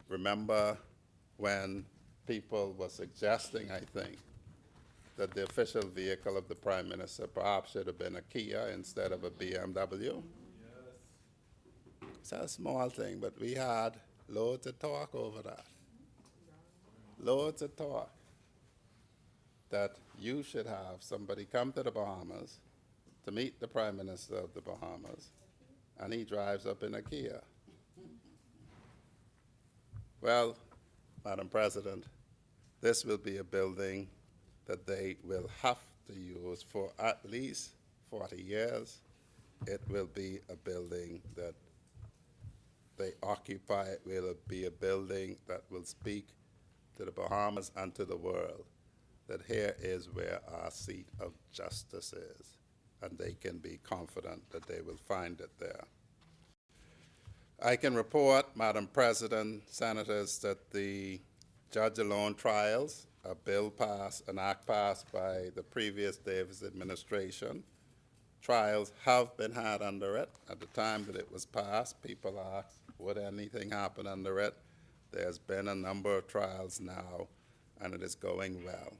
Remember when people were suggesting, I think, that the official vehicle of the Prime Minister perhaps should have been a Kia instead of a BMW? Yes. It's a small thing, but we had loads of talk over that. Loads of talk that you should have somebody come to the Bahamas to meet the Prime Minister of the Bahamas, and he drives up in a Kia. Well, Madam President, this will be a building that they will have to use for at least 40 years. It will be a building that they occupy. It will be a building that will speak to the Bahamas and to the world that here is where our seat of justice is, and they can be confident that they will find it there. I can report, Madam President, Senators, that the judge-alone trials, a bill passed, an act passed by the previous Davis administration, trials have been had under it. At the time that it was passed, people asked, would anything happen under it? There's been a number of trials now, and it is going well.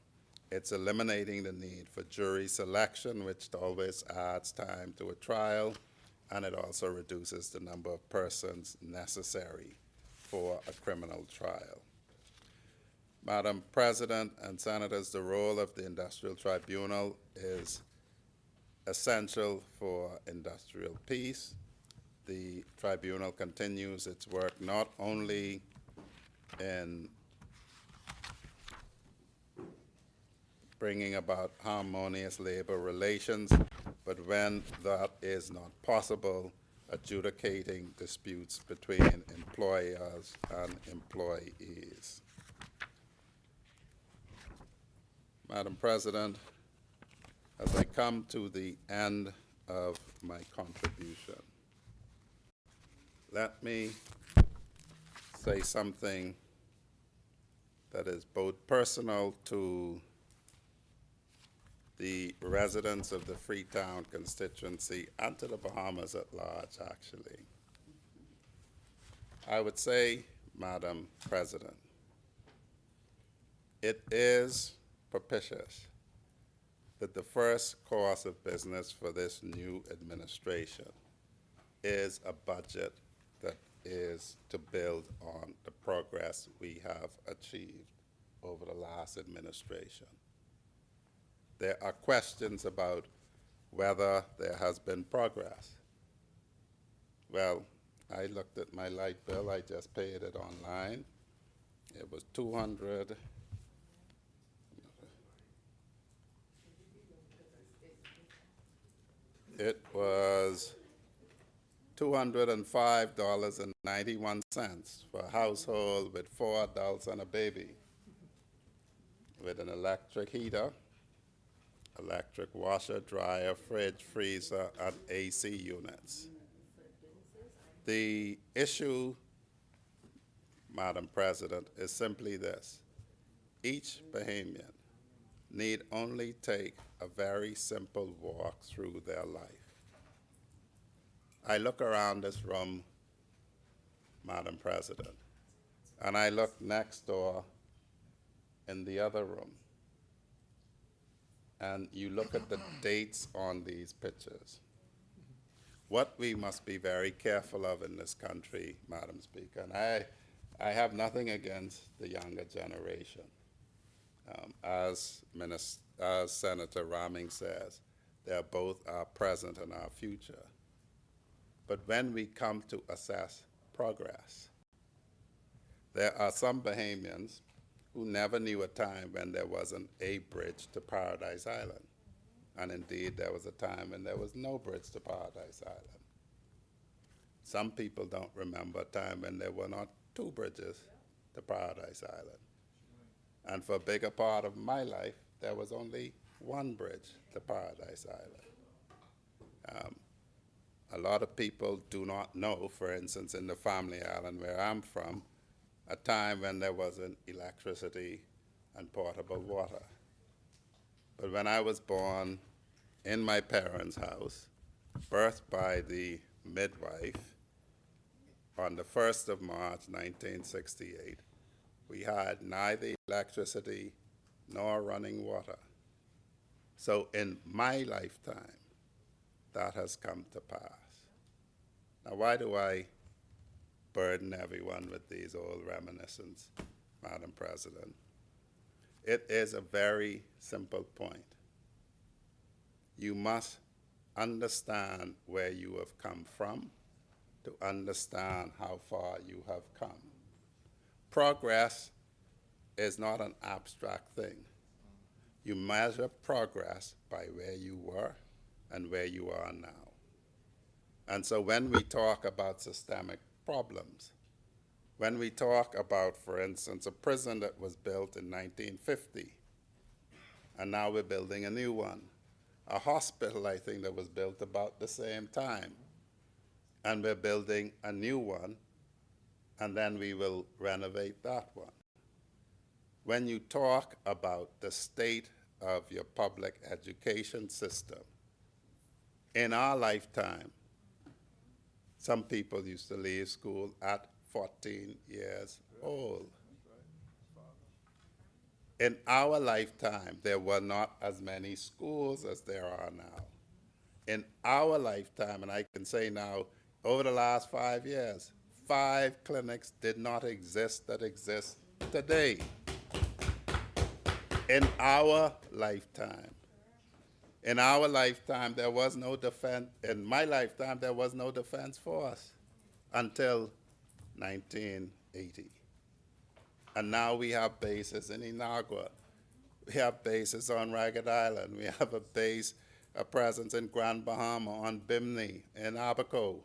It's eliminating the need for jury selection, which always adds time to a trial, and it also reduces the number of persons necessary for a criminal trial. Madam President and Senators, the role of the Industrial Tribunal is essential for industrial peace. The tribunal continues its work not only in bringing about harmonious labor relations, but when that is not possible, adjudicating disputes between employers and employees. Madam President, as I come to the end of my contribution, let me say something that is both personal to the residents of the Freetown constituency and to the Bahamas at large, actually. I would say, Madam President, it is propitious that the first course of business for this new administration is a budget that is to build on the progress we have achieved over the last administration. There are questions about whether there has been progress. Well, I looked at my light bill. I just paid it online. It was $200. It was $205.91 for a household with 4 adults and a baby, with an electric heater, electric washer, dryer, fridge, freezer, and AC units. The issue, Madam President, is simply this. Each Bahamian need only take a very simple walk through their life. I look around this room, Madam President, and I look next door in the other room, and you look at the dates on these pictures. What we must be very careful of in this country, Madam Speaker, and I have nothing against the younger generation. As Senator Raming says, They're both our present and our future. But when we come to assess progress, there are some Bahamians who never knew a time when there wasn't a bridge to Paradise Island. And indeed, there was a time when there was no bridge to Paradise Island. Some people don't remember a time when there were not two bridges to Paradise Island. And for a bigger part of my life, there was only one bridge to Paradise Island. A lot of people do not know, for instance, in the family island where I'm from, a time when there wasn't electricity and potable water. But when I was born in my parents' house, birthed by the midwife, on the 1st of March, 1968, we had neither electricity nor running water. So in my lifetime, that has come to pass. Now, why do I burden everyone with these old reminiscences, Madam President? It is a very simple point. You must understand where you have come from to understand how far you have come. Progress is not an abstract thing. You measure progress by where you were and where you are now. And so when we talk about systemic problems, when we talk about, for instance, a prison that was built in 1950, and now we're building a new one, a hospital, I think, that was built about the same time, and we're building a new one, and then we will renovate that one. When you talk about the state of your public education system, in our lifetime, some people used to leave school at 14 years old. In our lifetime, there were not as many schools as there are now. In our lifetime, and I can say now, over the last 5 years, 5 clinics did not exist that exist today. In our lifetime. In our lifetime, there was no defense. In my lifetime, there was no defense force until 1980. And now we have bases in Inagua. We have bases on Ragged Island. We have a presence in Grand Bahama, on Bimini, in Abaco.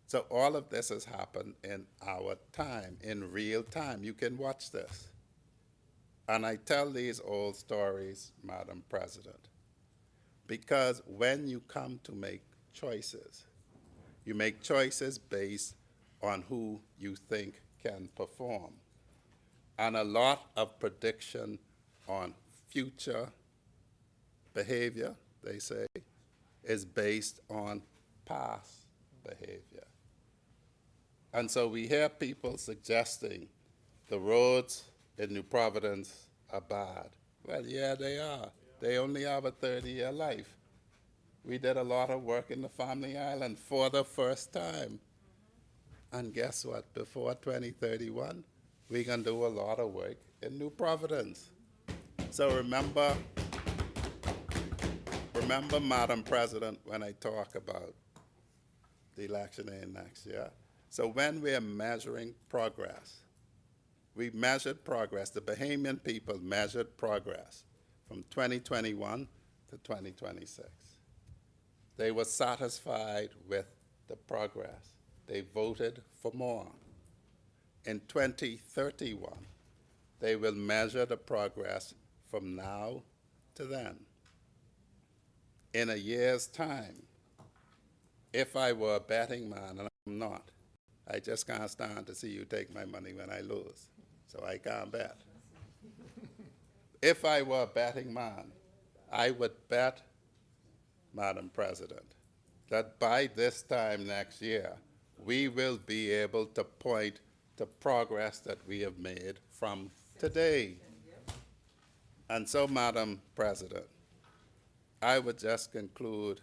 So all of this has happened in our time, in real time. You can watch this. And I tell these old stories, Madam President, because when you come to make choices, you make choices based on who you think can perform. And a lot of prediction on future behavior, they say, is based on past behavior. And so we hear people suggesting the roads in New Providence are bad. Well, yeah, they are. They only have a 30-year life. We did a lot of work in the Family Island for the first time. And guess what? Before 2031, we're going to do a lot of work in New Providence. So remember, Madam President, when I talk about the election in next year. So when we're measuring progress, we measured progress, the Bahamian people measured progress from 2021 to 2026. They were satisfied with the progress. They voted for more. In 2031, they will measure the progress from now to then. In a year's time, if I were a betting man, and I'm not, I just can't stand to see you take my money when I lose, so I can't bet. If I were a betting man, I would bet, Madam President, that by this time next year, we will be able to point to progress that we have made from today. And so, Madam President, I would just conclude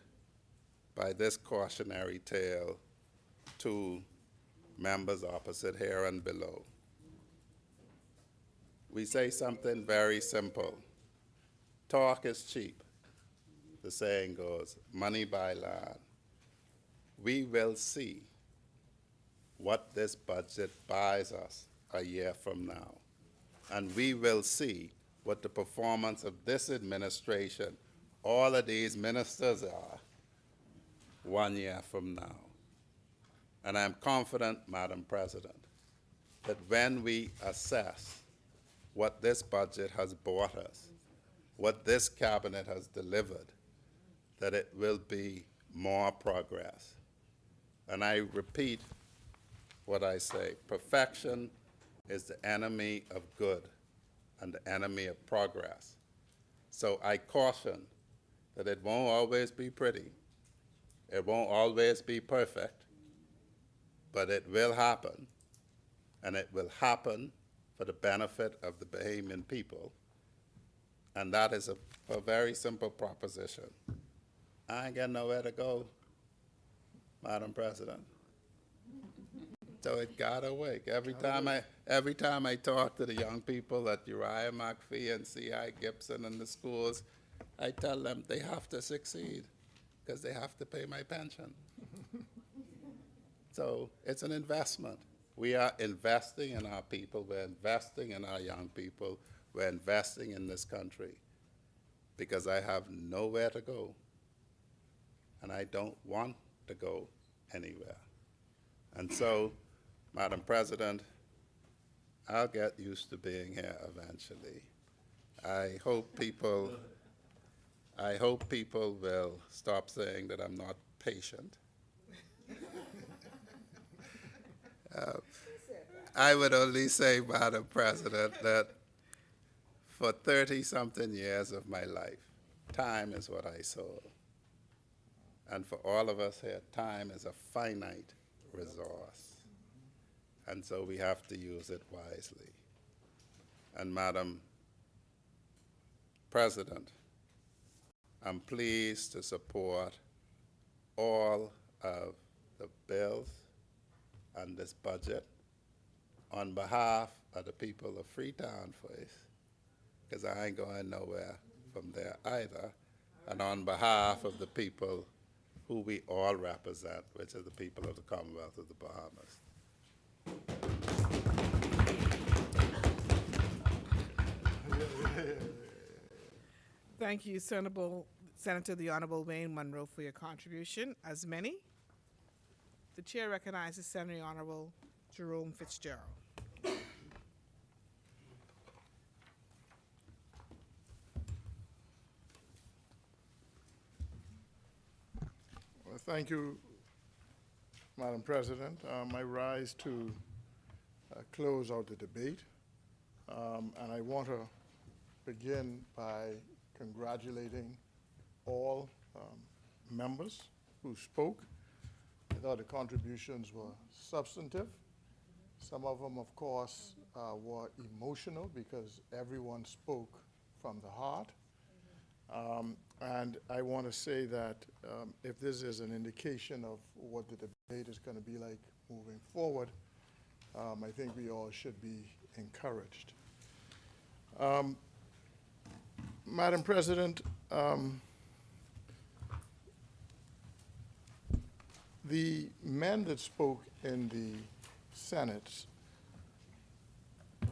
by this cautionary tale to members opposite here and below. We say something very simple. Talk is cheap. the saying goes, money buy land. We will see what this budget buys us a year from now. And we will see what the performance of this administration, all of these ministers are 1 year from now. And I'm confident, Madam President, that when we assess what this budget has brought us, what this cabinet has delivered, that it will be more progress. And I repeat what I say, perfection is the enemy of good and the enemy of progress. So I caution that it won't always be pretty, it won't always be perfect, but it will happen, and it will happen for the benefit of the Bahamian people. And that is a very simple proposition. I ain't got nowhere to go, Madam President. So it gotta work. Every time I talk to the young people at Uriah McPhee and C.I. Gibson and the schools, I tell them they have to succeed because they have to pay my pension. So it's an investment. We are investing in our people. We're investing in our young people. We're investing in this country because I have nowhere to go, and I don't want to go anywhere. And so, Madam President, I'll get used to being here eventually. I hope people will stop saying that I'm not patient. I would only say, Madam President, that for 30-something years of my life, time is what I saw. And for all of us here, time is a finite resource. And so we have to use it wisely. And Madam President, I'm pleased to support all of the bills and this budget on behalf of the people of Freetown first, because I ain't going nowhere from there either, and on behalf of the people who we all represent, which are the people of the Commonwealth of the Bahamas. Thank you, Senator the Honorable Wayne Monroe, for your contribution. As many, the chair recognizes Senator Honorable Jerome Fitzgerald. Well, thank you, Madam President. I rise to close out the debate, and I want to begin by congratulating all members who spoke. I thought the contributions were substantive. Some of them, of course, were emotional because everyone spoke from the heart. And I want to say that if this is an indication of what the debate is going to be like moving forward, I think we all should be encouraged. Madam President, the men that spoke in the Senate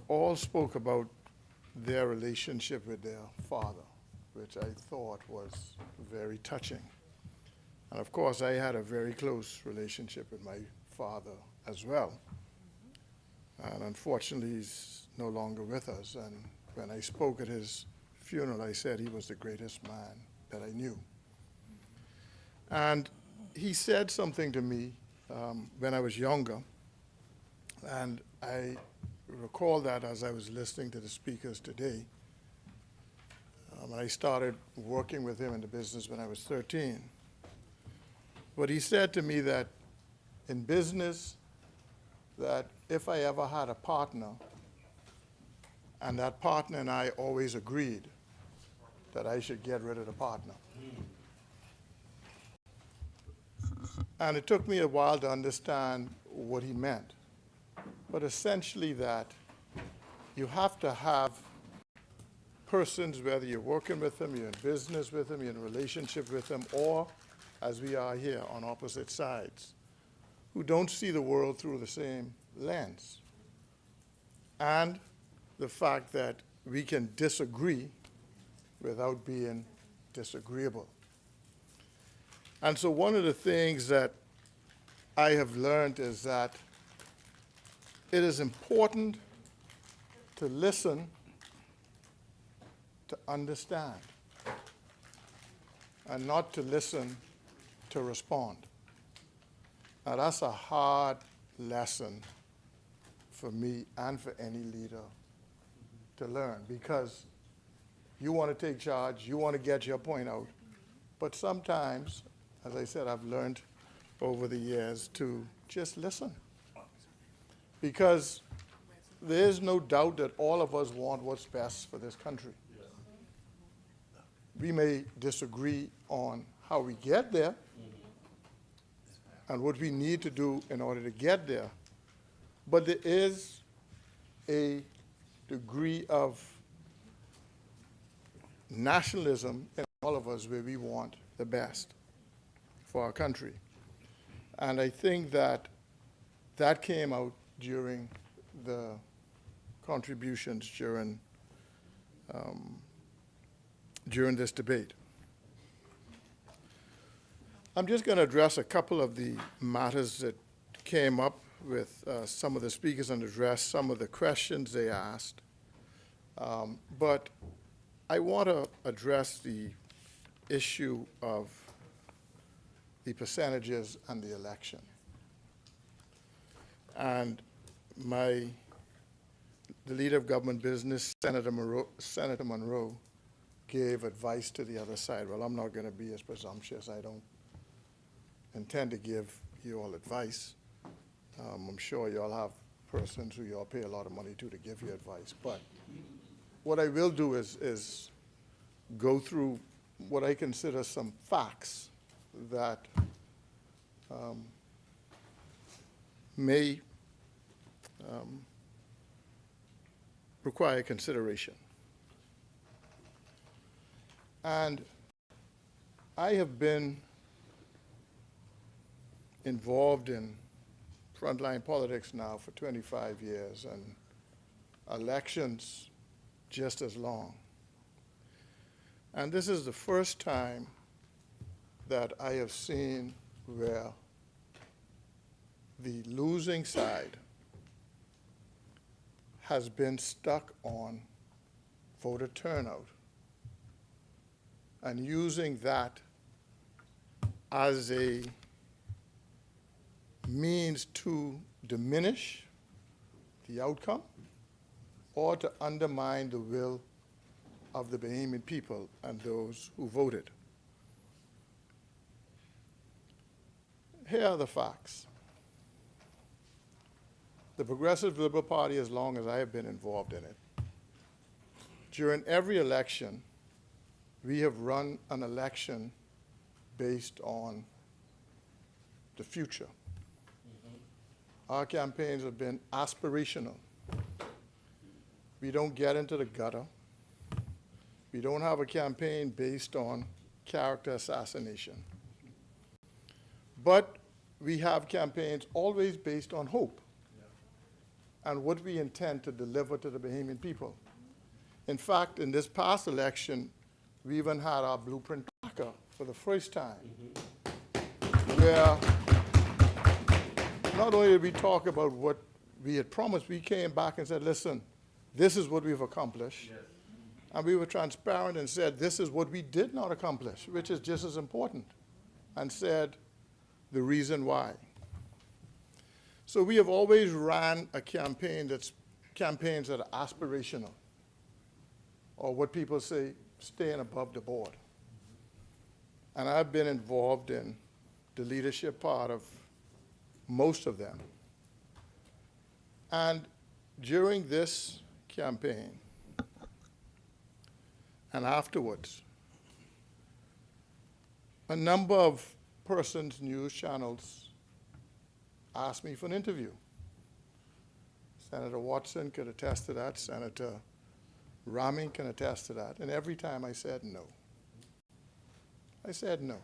all spoke about their relationship with their father, which I thought was very touching. And of course, I had a very close relationship with my father as well. And unfortunately, he's no longer with us. And when I spoke at his funeral, I said he was the greatest man that I knew. And he said something to me when I was younger, and I recall that as I was listening to the speakers today. I started working with him in the business when I was 13. But he said to me that in business, that if I ever had a partner, and that partner and I always agreed that I should get rid of the partner. And it took me a while to understand what he meant. But essentially that you have to have persons, whether you're working with them, you're in business with them, you're in a relationship with them, or as we are here on opposite sides, who don't see the world through the same lens. And the fact that we can disagree without being disagreeable. And so one of the things that I have learned is that it is important to listen, to understand, and not to listen to respond. Now that's a hard lesson for me and for any leader to learn, because you want to take charge, you want to get your point out, but sometimes, as I said, I've learned over the years to just listen. Because there is no doubt that all of us want what's best for this country. We may disagree on how we get there and what we need to do in order to get there, but there is a degree of nationalism in all of us where we want the best for our country. And I think that that came out during the contributions during this debate. I'm just going to address a couple of the matters that came up with some of the speakers and address some of the questions they asked. But I want to address the issue of the percentages and the election. And the leader of government business, Senator Monroe, gave advice to the other side. Well, I'm not going to be as presumptuous. I don't intend to give you all advice. I'm sure you all have persons who you all pay a lot of money to give you advice. But what I will do is go through what I consider some facts that may require consideration. And I have been involved in frontline politics now for 25 years, and elections just as long. And this is the first time that I have seen where the losing side has been stuck on voter turnout and using that as a means to diminish the outcome or to undermine the will of the Bahamian people and those who voted. Here are the facts. The Progressive Liberal Party, as long as I have been involved in it, during every election, we have run an election based on the future. Our campaigns have been aspirational. We don't get into the gutter. We don't have a campaign based on character assassination. But we have campaigns always based on hope and what we intend to deliver to the Bahamian people. In fact, in this past election, we even had our blueprint tracker for the first time, where not only did we talk about what we had promised, we came back and said, listen, this is what we've accomplished. Yes. And we were transparent and said, this is what we did not accomplish, which is just as important, and said the reason why. So we have always ran a campaign campaigns that are aspirational, or what people say, staying above the board. And I've been involved in the leadership part of most of them. And during this campaign and afterwards, a number of persons, news channels, asked me for an interview. Senator Watson could attest to that. Senator Ramin can attest to that. And every time I said no. I said no.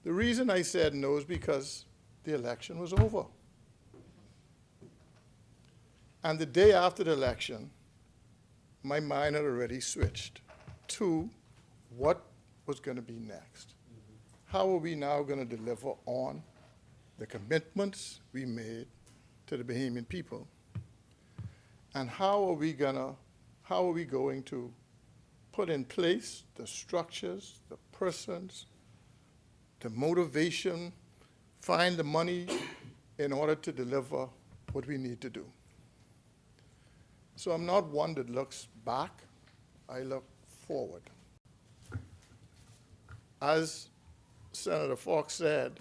The reason I said no is because the election was over. And the day after the election, my mind had already switched to what was going to be next. How are we now going to deliver on the commitments we made to the Bahamian people? And how are we going to put in place the structures, the persons, the motivation, find the money in order to deliver what we need to do? So I'm not one that looks back, I look forward. As Senator Fox said,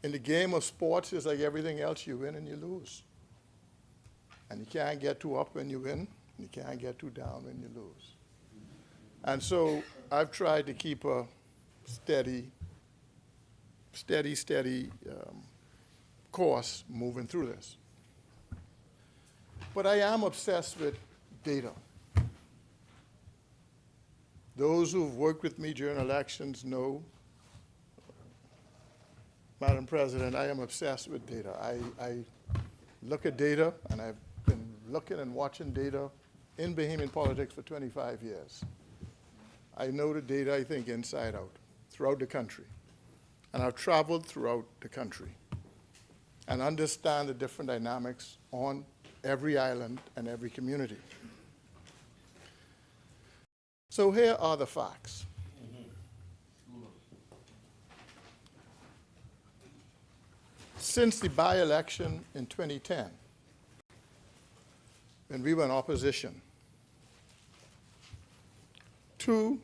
in the game of sports, it's like everything else, you win and you lose. And you can't get too up when you win, and you can't get too down when you lose. And so I've tried to keep a steady course moving through this. But I am obsessed with data. Those who've worked with me during elections know, Madam President, I am obsessed with data. I look at data, and I've been looking and watching data in Bahamian politics for 25 years. I know the data, I think, inside out, throughout the country. And I've traveled throughout the country and understand the different dynamics on every island and every community. So here are the facts. Since the by-election in 2010, when we were in opposition, to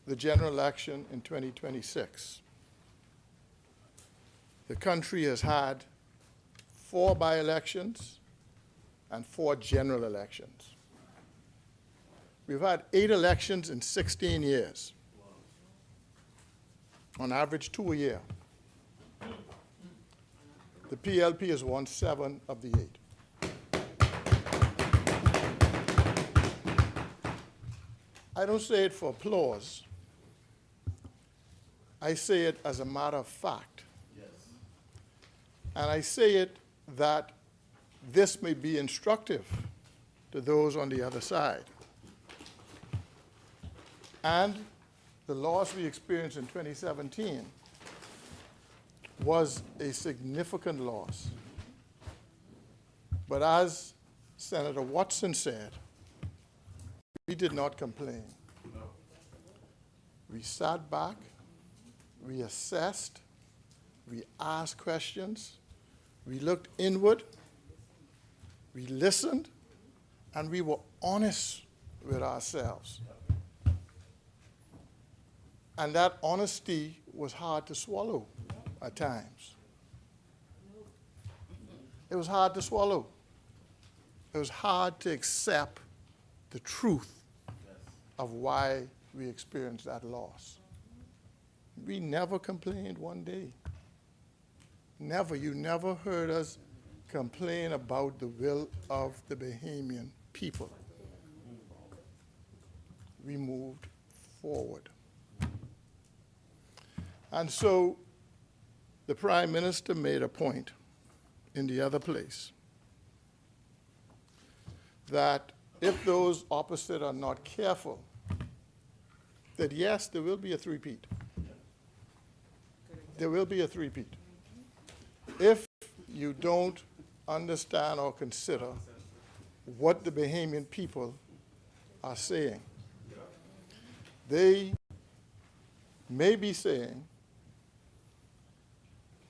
the general election in 2026, the country has had 4 by-elections and 4 general elections. We've had 8 elections in 16 years. On average, 2 a year. The PLP has won 7 of the 8. I don't say it for applause. I say it as a matter of fact. Yes. And I say it that this may be instructive to those on the other side. And the loss we experienced in 2017 was a significant loss. But as Senator Watson said, we did not complain. No. We sat back, we assessed, we asked questions, we looked inward, we listened, and we were honest with ourselves. And that honesty was hard to swallow at times. It was hard to swallow. It was hard to accept the truth of why we experienced that loss. We never complained one day. Never. You never heard us complain about the will of the Bahamian people. We moved forward. And so the Prime Minister made a point in the other place that if those opposite are not careful, that yes, there will be a three-peat. There will be a three-peat. If you don't understand or consider what the Bahamian people are saying, they may be saying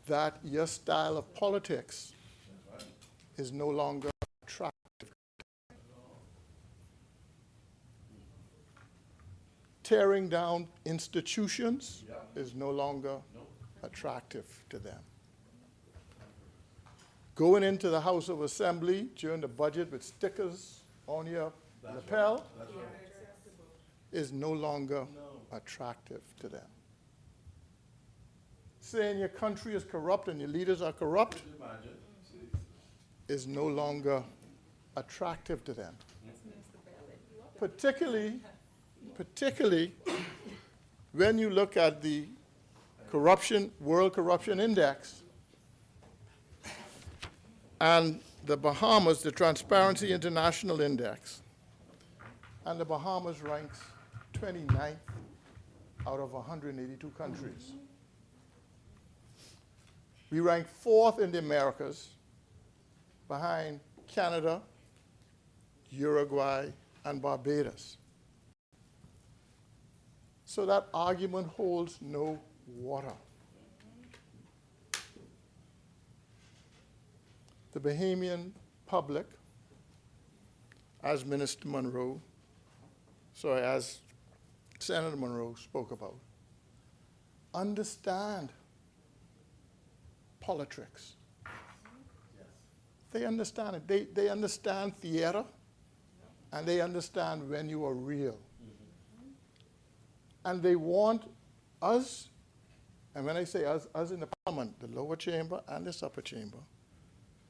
that your style of politics is no longer attractive. Tearing down institutions is no longer attractive to them. Going into the House of Assembly during the budget with stickers on your lapel is no longer attractive to them. Saying your country is corrupt and your leaders are corrupt is no longer attractive to them. Particularly when you look at the World Corruption Index, and the Bahamas, the Transparency International Index, and the Bahamas ranks 29th out of 182 countries. We rank 4th in the Americas, behind Canada, Uruguay, and Barbados. So that argument holds no water. The Bahamian public, as Senator Monroe spoke about, understand politics. They understand it. They understand theater, and they understand when you are real. And they want us, and when I say us in the parliament, the lower chamber and this upper chamber,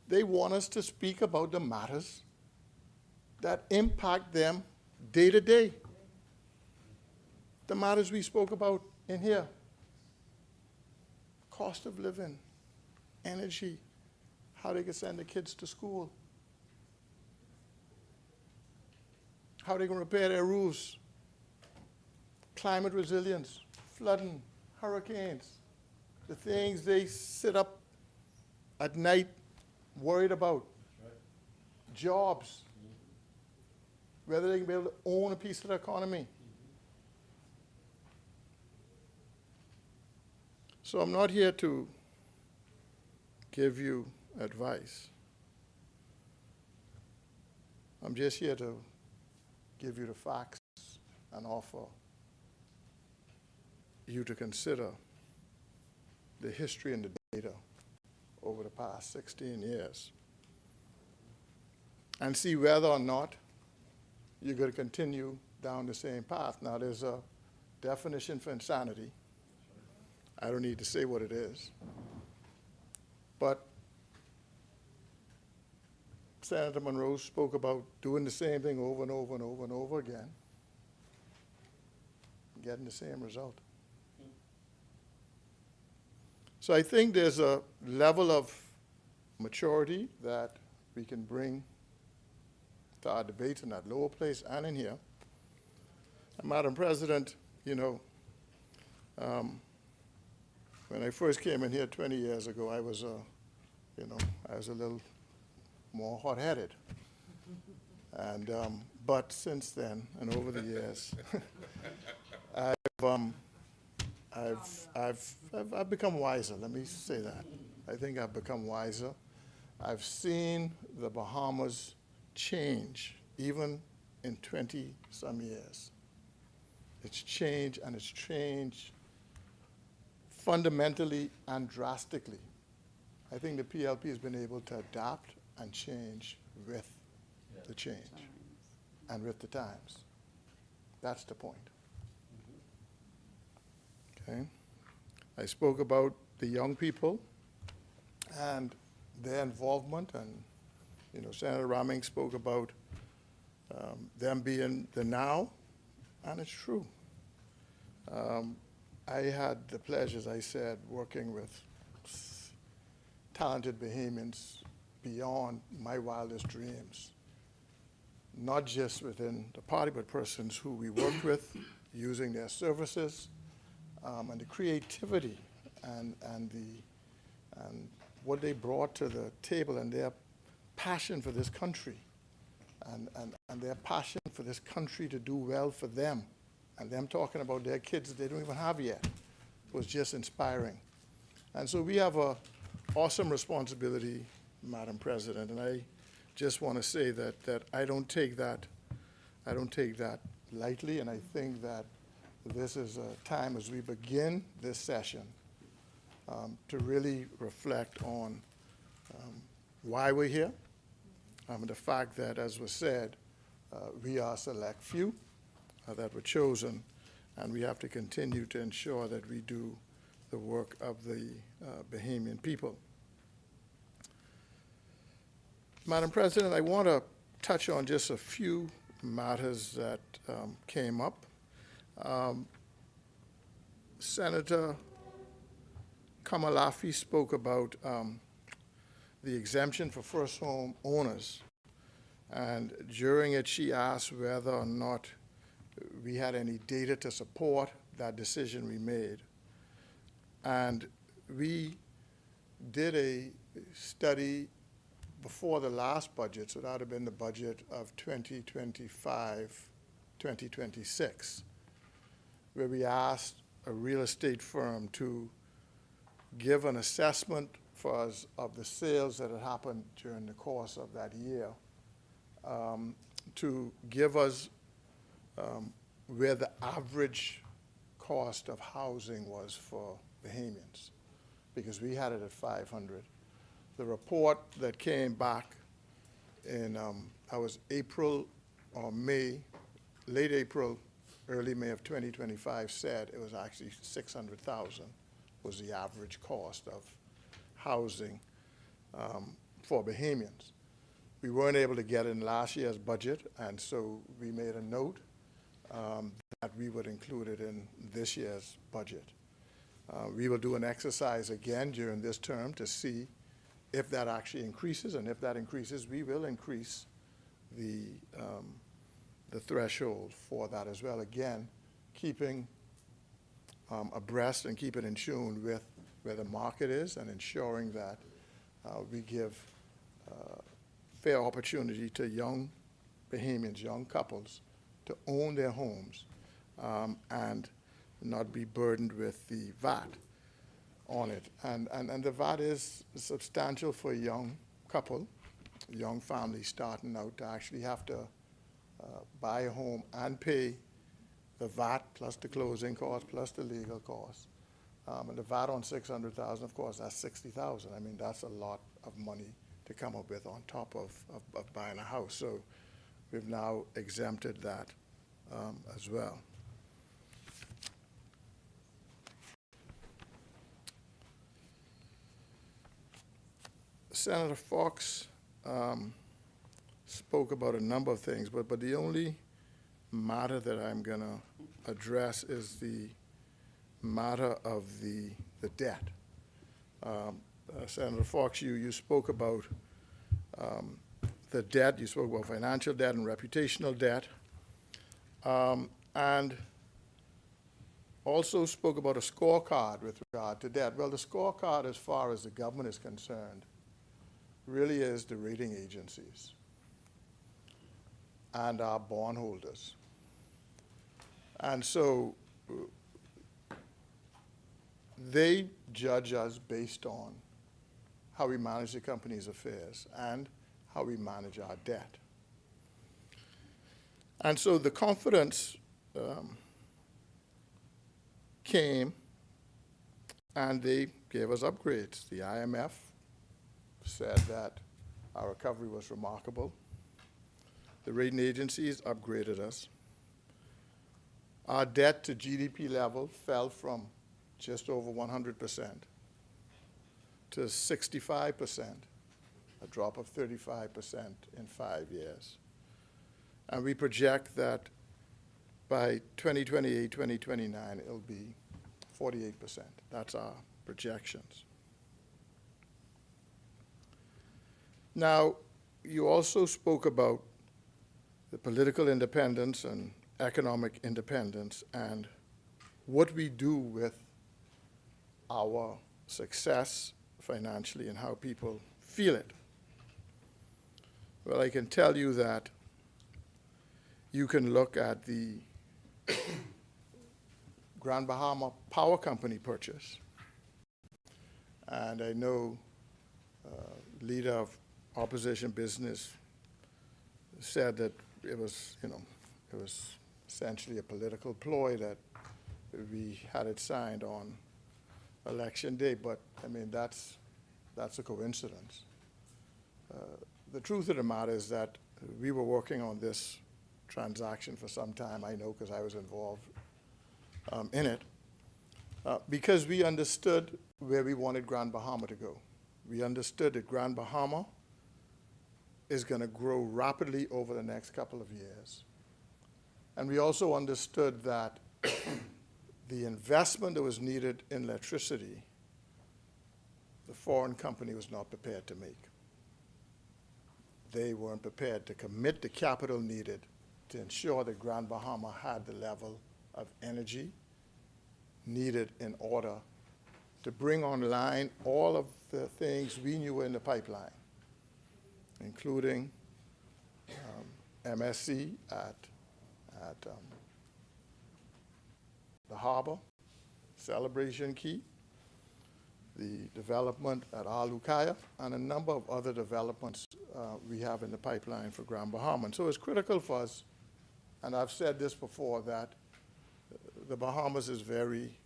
they want us to speak about the matters that impact them day to day. The matters we spoke about in here: cost of living, energy, how they can send the kids to school, how they can repair their roofs, climate resilience, flooding, hurricanes, the things they sit up at night worried about, jobs, whether they can be able to own a piece of the economy. So I'm not here to give you advice. I'm just here to give you the facts and offer you to consider the history and the data over the past 16 years and see whether or not you're going to continue down the same path. Now, there's a definition for insanity. I don't need to say what it is. But Senator Monroe spoke about doing the same thing over and over and over and over again, getting the same result. So I think there's a level of maturity that we can bring to our debates in that lower place and in here. And Madam President, you know, when I first came in here 20 years ago, I was a little more hot-headed. And, but since then, and over the years, I've become wiser. Let me say that. I think I've become wiser. I've seen the Bahamas change, even in 20-some years. It's changed, and it's changed fundamentally and drastically. I think the PLP has been able to adapt and change with the change and with the times. That's the point. Okay? I spoke about the young people and their involvement, and Senator Raming spoke about them being the now, and it's true. I had the pleasure, as I said, working with talented Bahamians beyond my wildest dreams, not just within the party, but persons who we worked with, using their services, and the creativity and what they brought to the table, and their passion for this country, and their passion for this country to do well for them, and them talking about their kids that they don't even have yet, was just inspiring. And so we have an awesome responsibility, Madam President, and I just want to say that I don't take that lightly, and I think that this is a time as we begin this session to really reflect on why we're here, the fact that, as was said, we are a select few that were chosen, and we have to continue to ensure that we do the work of the Bahamian people. Madam President, I want to touch on just a few matters that came up. Senator Kamalafi spoke about the exemption for first home owners. And during it, she asked whether or not we had any data to support that decision we made. And we did a study before the last budget, so that would have been the budget of 2025, 2026, where we asked a real estate firm to give an assessment for us of the sales that had happened during the course of that year, to give us where the average cost of housing was for Bahamians, because we had it at 500. The report that came back in, I was April or May, late April, early May of 2025 said it was actually 600,000 was the average cost of housing for Bahamians. We weren't able to get in last year's budget, and so we made a note that we would include it in this year's budget. We will do an exercise again during this term to see if that actually increases, and if that increases, we will increase the threshold for that as well. Again, keeping abreast and keeping in tune with where the market is, and ensuring that we give fair opportunity to young Bahamians, young couples, to own their homes and not be burdened with the VAT on it. And the VAT is substantial for a young couple, a young family starting out, to actually have to buy a home and pay the VAT plus the closing costs plus the legal costs. And the VAT on 600,000, of course, that's 60,000. I mean, that's a lot of money to come up with on top of buying a house. So we've now exempted that as well. Senator Fox spoke about a number of things, but the only matter that I'm going to address is the matter of the debt. Senator Fox, you spoke about the debt. You spoke about financial debt and reputational debt, and also spoke about a scorecard with regard to debt. Well, the scorecard, as far as the government is concerned, really is the rating agencies and our bondholders. And so they judge us based on how we manage the company's affairs and how we manage our debt. And so the confidence came, and they gave us upgrades. The IMF said that our recovery was remarkable. The rating agencies upgraded us. Our debt to GDP level fell from just over 100% to 65%, a drop of 35% in 5 years. And we project that by 2028, 2029, it'll be 48%. That's our projections. Now, you also spoke about the political independence and economic independence and what we do with our success financially and how people feel it. Well, I can tell you that you can look at the Grand Bahama Power Company purchase, and I know leader of opposition business said that it was, it was essentially a political ploy that we had it signed on election day, but I mean, that's a coincidence. The truth of the matter is that we were working on this transaction for some time, I know, because I was involved in it, because we understood where we wanted Grand Bahama to go. We understood that Grand Bahama is going to grow rapidly over the next couple of years. And we also understood that the investment that was needed in electricity, the foreign company was not prepared to make. They weren't prepared to commit the capital needed to ensure that Grand Bahama had the level of energy needed in order to bring online all of the things we knew were in the pipeline, including MSC at the harbor, Celebration Key, the development at Alukaya, and a number of other developments we have in the pipeline for Grand Bahama. And so it's critical for us, and I've said this before, that the Bahamas is very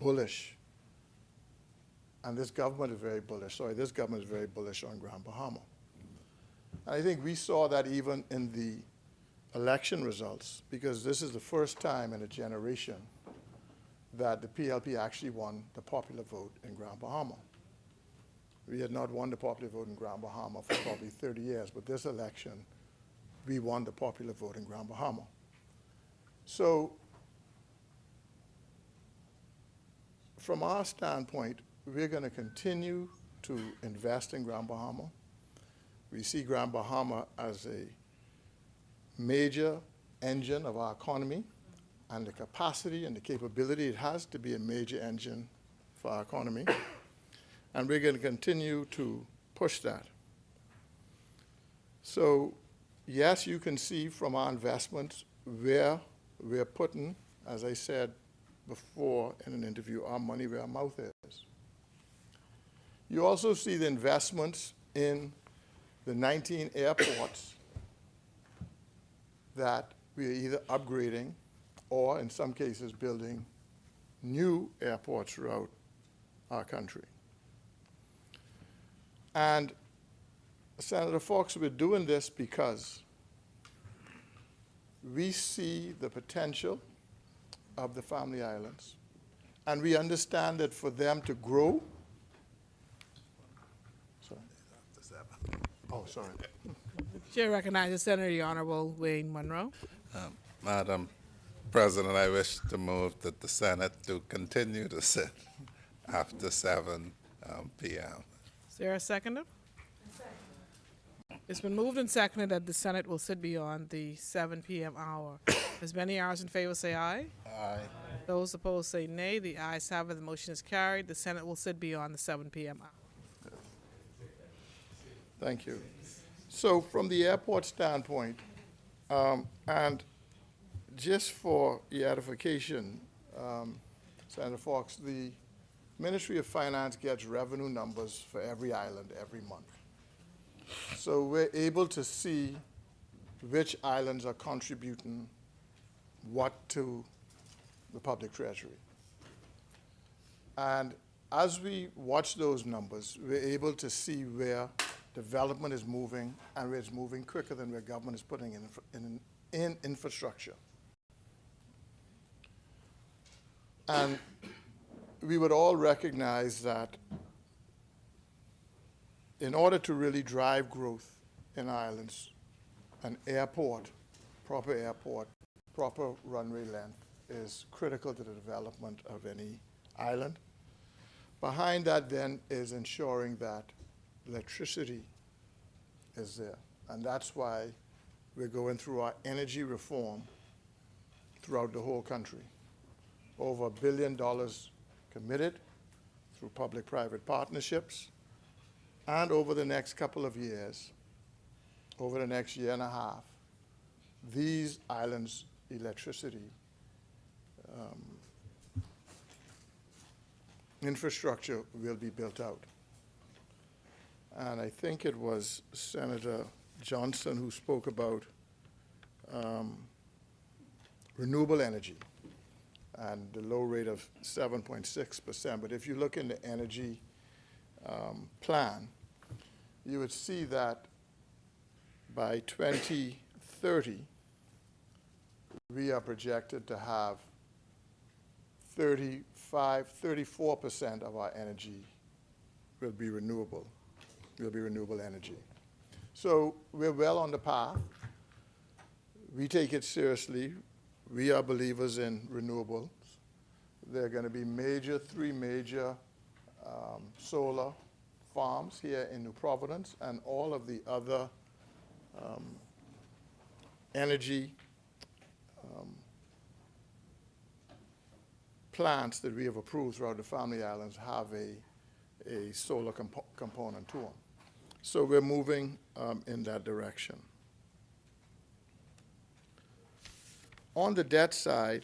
bullish, and this government is very bullish. This government is very bullish on Grand Bahama. And I think we saw that even in the election results, because this is the first time in a generation that the PLP actually won the popular vote in Grand Bahama. We had not won the popular vote in Grand Bahama for probably 30 years, but this election, we won the popular vote in Grand Bahama. So from our standpoint, we're going to continue to invest in Grand Bahama. We see Grand Bahama as a major engine of our economy, and the capacity and the capability it has to be a major engine for our economy. And we're going to continue to push that. So yes, you can see from our investments where we're putting, as I said before in an interview, our money where our mouth is. You also see the investments in the 19 airports that we are either upgrading or, in some cases, building new airports throughout our country. And Senator Fox, we're doing this because we see the potential of the Family Islands, and we understand that for them to grow. Sorry. Oh, sorry. Chair recognizes Senator the Honorable Wayne Monroe. Madam President, I wish to move that the Senate to continue to sit after 7 p.m. Is there a seconder? It's been moved and seconded that the Senate will sit beyond the 7 p.m. hour. As many hours in favor say aye. Aye. Those opposed say nay. The ayes have it. The motion is carried. The Senate will sit beyond the 7 p.m. hour. Thank you. So from the airport standpoint, and just for your edification, Senator Fox, the Ministry of Finance gets revenue numbers for every island every month. So we're able to see which islands are contributing what to the public treasury. And as we watch those numbers, we're able to see where development is moving and where it's moving quicker than where government is putting in infrastructure. And we would all recognize that in order to really drive growth in islands, an airport, proper runway length is critical to the development of any island. Behind that then is ensuring that electricity is there. And that's why we're going through our energy reform throughout the whole country. Over $1 billion committed through public-private partnerships. And over the next couple of years, over the next year and a half, these islands' electricity infrastructure will be built out. And I think it was Senator Johnson who spoke about renewable energy and the low rate of 7.6%. But if you look in the energy plan, you would see that by 2030, we are projected to have 34% of our energy will be renewable energy. So we're well on the path. We take it seriously. We are believers in renewables. There are going to be three major solar farms here in New Providence, and all of the other energy plants that we have approved throughout the Family Islands have a solar component to them. So we're moving in that direction. On the debt side,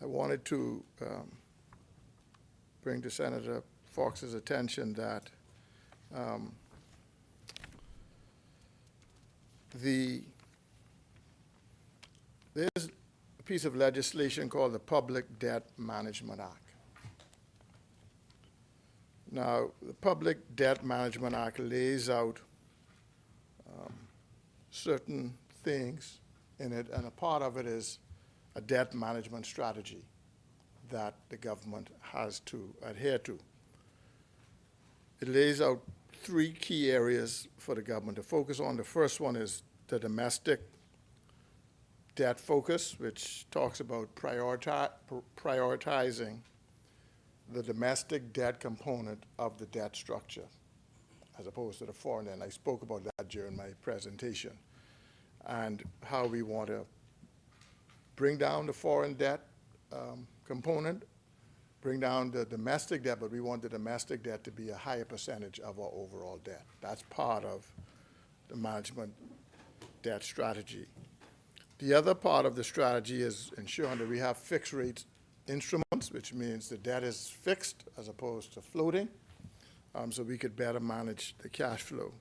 I wanted to bring to Senator Fox's attention that there's a piece of legislation called the Public Debt Management Act. Now, the Public Debt Management Act lays out certain things in it, and a part of it is a debt management strategy that the government has to adhere to. It lays out three key areas for the government to focus on. The first one is the domestic debt focus, which talks about prioritizing the domestic debt component of the debt structure as opposed to the foreign. And I spoke about that during my presentation, and how we want to bring down the foreign debt component, bring down the domestic debt, but we want the domestic debt to be a higher percentage of our overall debt. That's part of the management debt strategy. The other part of the strategy is ensuring that we have fixed rate instruments, which means the debt is fixed as opposed to floating, so we could better manage the cash flow.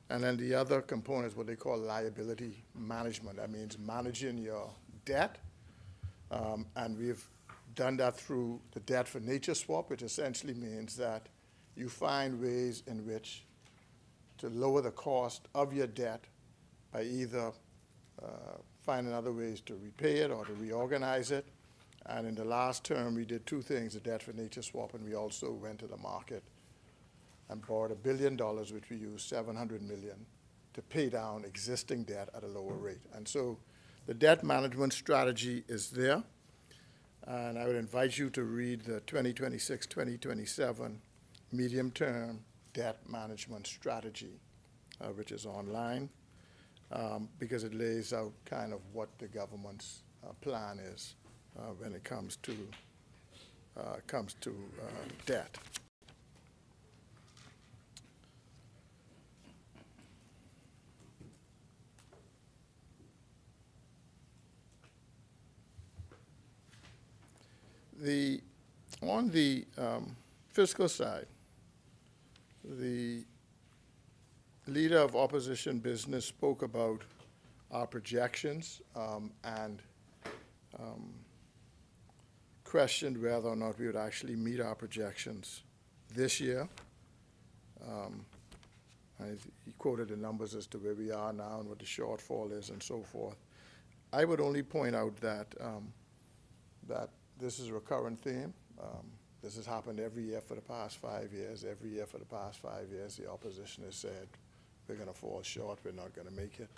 And then the other component is what they call liability management. That means managing your debt, and we've done that through the debt for nature swap, which essentially means that you find ways in which to lower the cost of your debt by either finding other ways to repay it or to reorganize it. And in the last term, we did two things: the debt for nature swap, and we also went to the market and borrowed $1 billion, which we used $700 million to pay down existing debt at a lower rate. And so the debt management strategy is there, and I would invite you to read the 2026-2027 medium-term debt management strategy, which is online, because it lays out kind of what the government's plan is when it comes to debt. On the fiscal side, the leader of opposition business spoke about our projections and questioned whether or not we would actually meet our projections this year. He quoted the numbers as to where we are now and what the shortfall is and so forth. I would only point out that that this is a recurrent theme. This has happened every year for the past 5 years. Every year for the past 5 years, the opposition has said, we're going to fall short, we're not going to make it.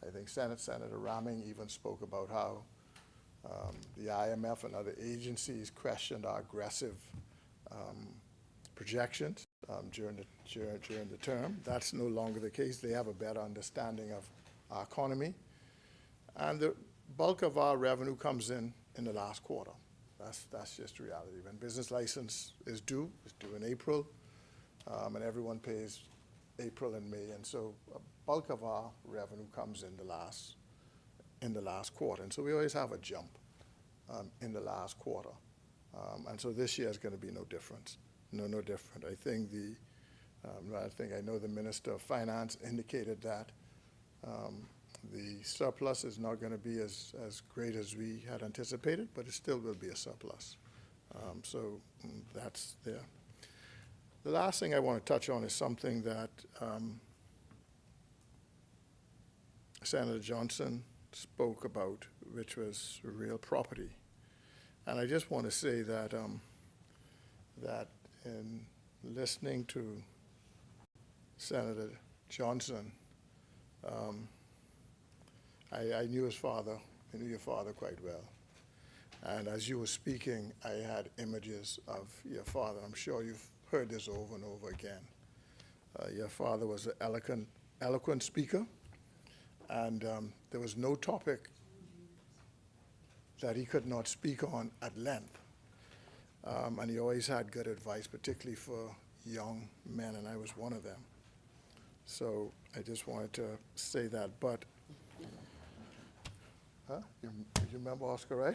I think Senator Ramming even spoke about how the IMF and other agencies questioned our aggressive projections during the term. That's no longer the case. They have a better understanding of our economy. And the bulk of our revenue comes in the last quarter. That's just reality. When business license is due, it's due in April, and everyone pays April and May, and so a bulk of our revenue comes in the last quarter, and so we always have a jump in the last quarter, and so this year is going to be no different. No different. I know the Minister of Finance indicated that the surplus is not going to be as great as we had anticipated, but it still will be a surplus. So that's there. The last thing I want to touch on is something that Senator Johnson spoke about, which was real property. And I just want to say that that in listening to Senator Johnson, I knew his father. I knew your father quite well. And as you were speaking, I had images of your father. I'm sure you've heard this over and over again. Your father was an eloquent speaker, and there was no topic that he could not speak on at length. And he always had good advice, particularly for young men, and I was one of them. So I just wanted to say that. But, you remember Oscar, right?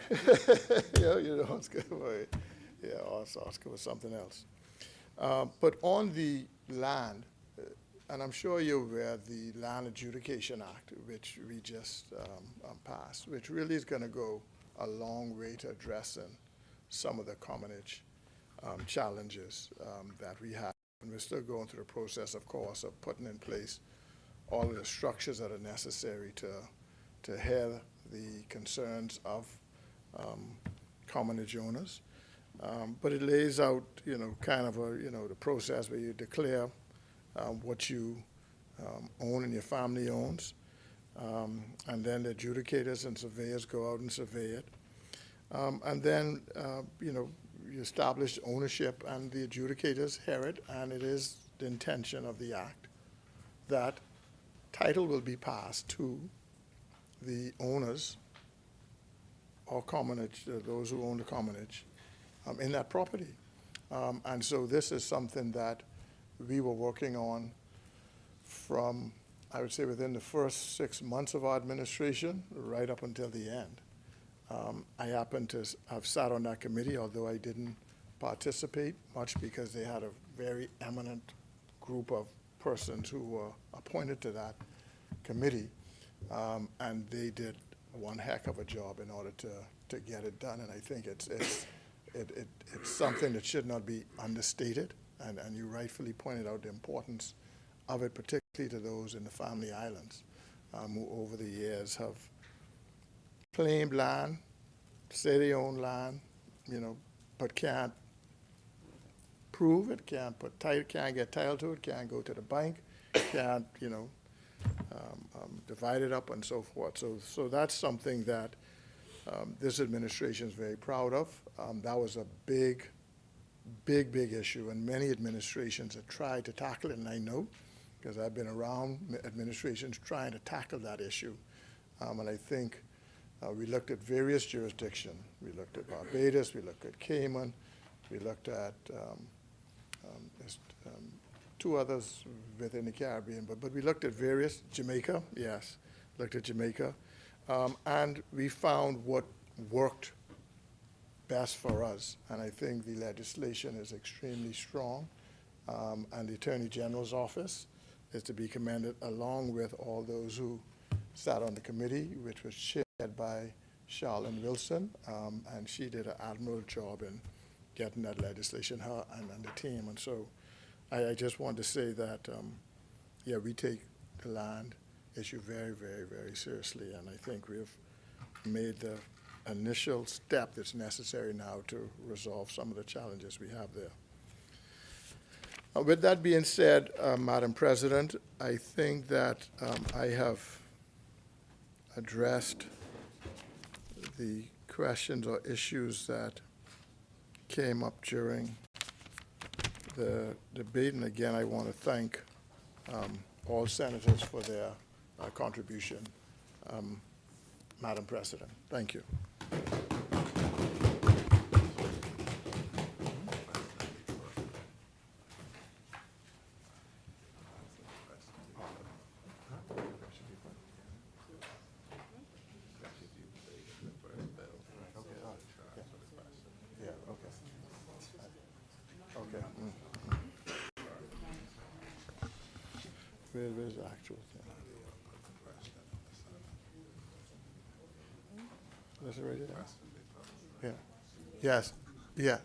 Yeah, you know Oscar. Right? Yeah, Oscar was something else. But on the land, and I'm sure you're aware, the Land Adjudication Act, which we just passed, which really is going to go a long way to addressing some of the commonage challenges that we have. And we're still going through the process, of course, of putting in place all of the structures that are necessary to hear the concerns of commonage owners. But it lays out, kind of the process where you declare what you own and your family owns. And then the adjudicators and surveyors go out and survey it. And then, you establish ownership, and the adjudicators hear it, and it is the intention of the act that title will be passed to the owners or commonage, those who own the commonage, in that property. And so this is something that we were working on from, I would say, within the first 6 months of our administration, right up until the end. I happen to have sat on that committee, although I didn't participate much because they had a very eminent group of persons who were appointed to that committee, and they did one heck of a job in order to get it done. And I think it's something that should not be understated, and you rightfully pointed out the importance of it, particularly to those in the family islands who over the years have claimed land, say they own land, but can't prove it, can't get title to it, can't go to the bank, can't, divide it up and so forth. So that's something that this administration is very proud of. That was a big issue, and many administrations have tried to tackle it, and I know, because I've been around administrations trying to tackle that issue. And I think we looked at various jurisdictions. We looked at Barbados, we looked at Cayman, we looked at two others within the Caribbean, but we looked at various, Jamaica, yes, looked at Jamaica, and we found what worked best for us. And I think the legislation is extremely strong, and the Attorney General's office is to be commended, along with all those who sat on the committee, which was chaired by Charlene Wilson, and she did an admirable job in getting that legislation, her and the team. And so I just want to say that, yeah, we take the land issue very, very, very seriously, and I think we've made the initial step that's necessary now to resolve some of the challenges we have there. With that being said, Madam President, I think that I have addressed the questions or issues that came up during the debate. And again, I want to thank all senators for their contribution. Madam President, thank you. Where's the actual thing? That's it right there? Yeah. Yes. Yeah.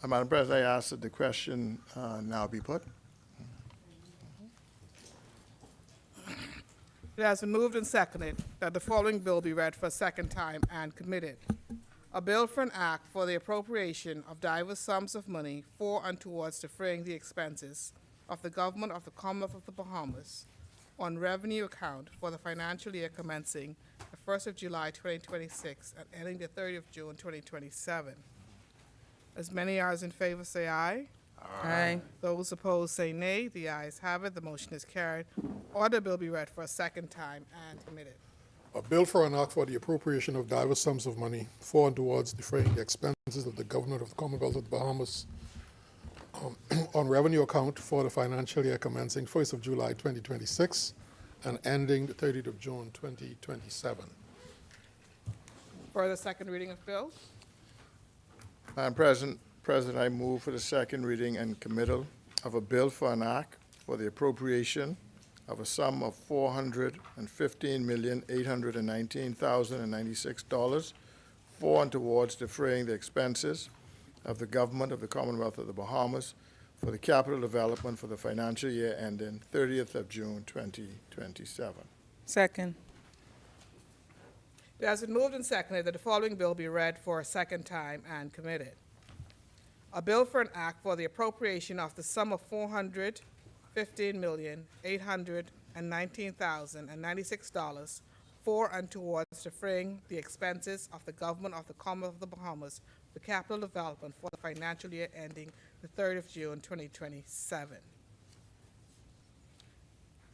Madam President, I ask that the question now be put. It has been moved and seconded that the following bill be read for a second time and committed. A bill for an act for the appropriation of diverse sums of money for and towards defraying the expenses of the Government of the Commonwealth of the Bahamas on revenue account for the financial year commencing the 1st of July 2026 and ending the 30th of June 2027. As many as in favor say aye. Aye. Those opposed say nay. The ayes have it. The motion is carried. Order bill be read for a second time and committed. A bill for an act for the appropriation of diverse sums of money for and towards defraying the expenses of the Government of the Commonwealth of the Bahamas on revenue account for the financial year commencing 1st of July 2026 and ending the 30th of June 2027. For the second reading of bill. Madam President, I move for the second reading and committal of a bill for an act for the appropriation of a sum of $415,819,096 for and towards defraying the expenses of the Government of the Commonwealth of the Bahamas for the capital development for the financial year ending 30th of June 2027. Second. It has been moved and seconded that the following bill be read for a second time and committed. A bill for an act for the appropriation of the sum of $415,819,096 for and towards defraying the expenses of the Government of the Commonwealth of the Bahamas for capital development for the financial year ending the 3rd of June 2027.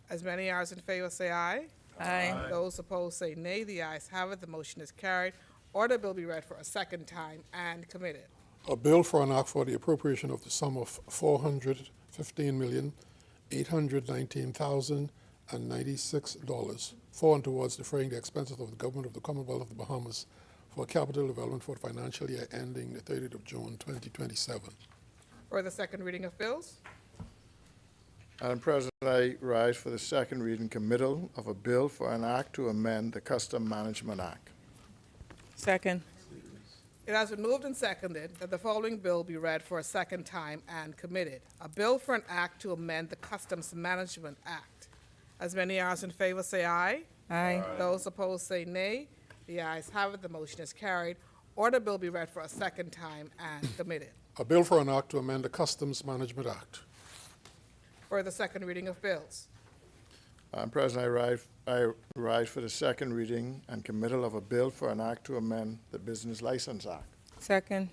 As many as in favor say aye. Aye. Those opposed say nay. The ayes have it. The motion is carried. Order bill be read for a second time and committed. A bill for an act for the appropriation of the sum of $415,819,096 for and towards defraying the expenses of the Government of the Commonwealth of the Bahamas for capital development for the financial year ending the 30th of June 2027. For the second reading of bills. Madam President, I rise for the second reading committal of a bill for an act to amend the Custom Management Act. Second. It has been moved and seconded that the following bill be read for a second time and committed. A bill for an act to amend the Customs Management Act. As many as in favor say aye. Aye. Those opposed say nay. The ayes have it. The motion is carried. Order bill be read for a second time and committed. A bill for an act to amend the Customs Management Act. For the second reading of bills. Madam President, I rise for the second reading and committal of a bill for an act to amend the Business License Act. Second.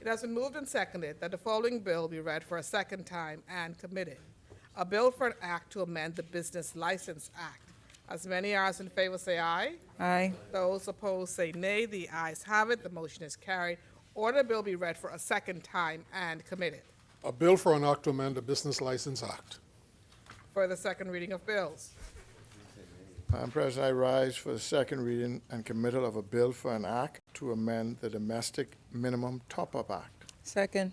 It has been moved and seconded that the following bill be read for a second time and committed. A bill for an act to amend the Business License Act. As many as in favor say aye. Aye. Those opposed say nay. The ayes have it. The motion is carried. Order bill be read for a second time and committed. A bill for an act to amend the Business License Act. For the second reading of bills. Madam President, I rise for the second reading and committal of a bill for an act to amend the Domestic Minimum Top-Up Act. Second.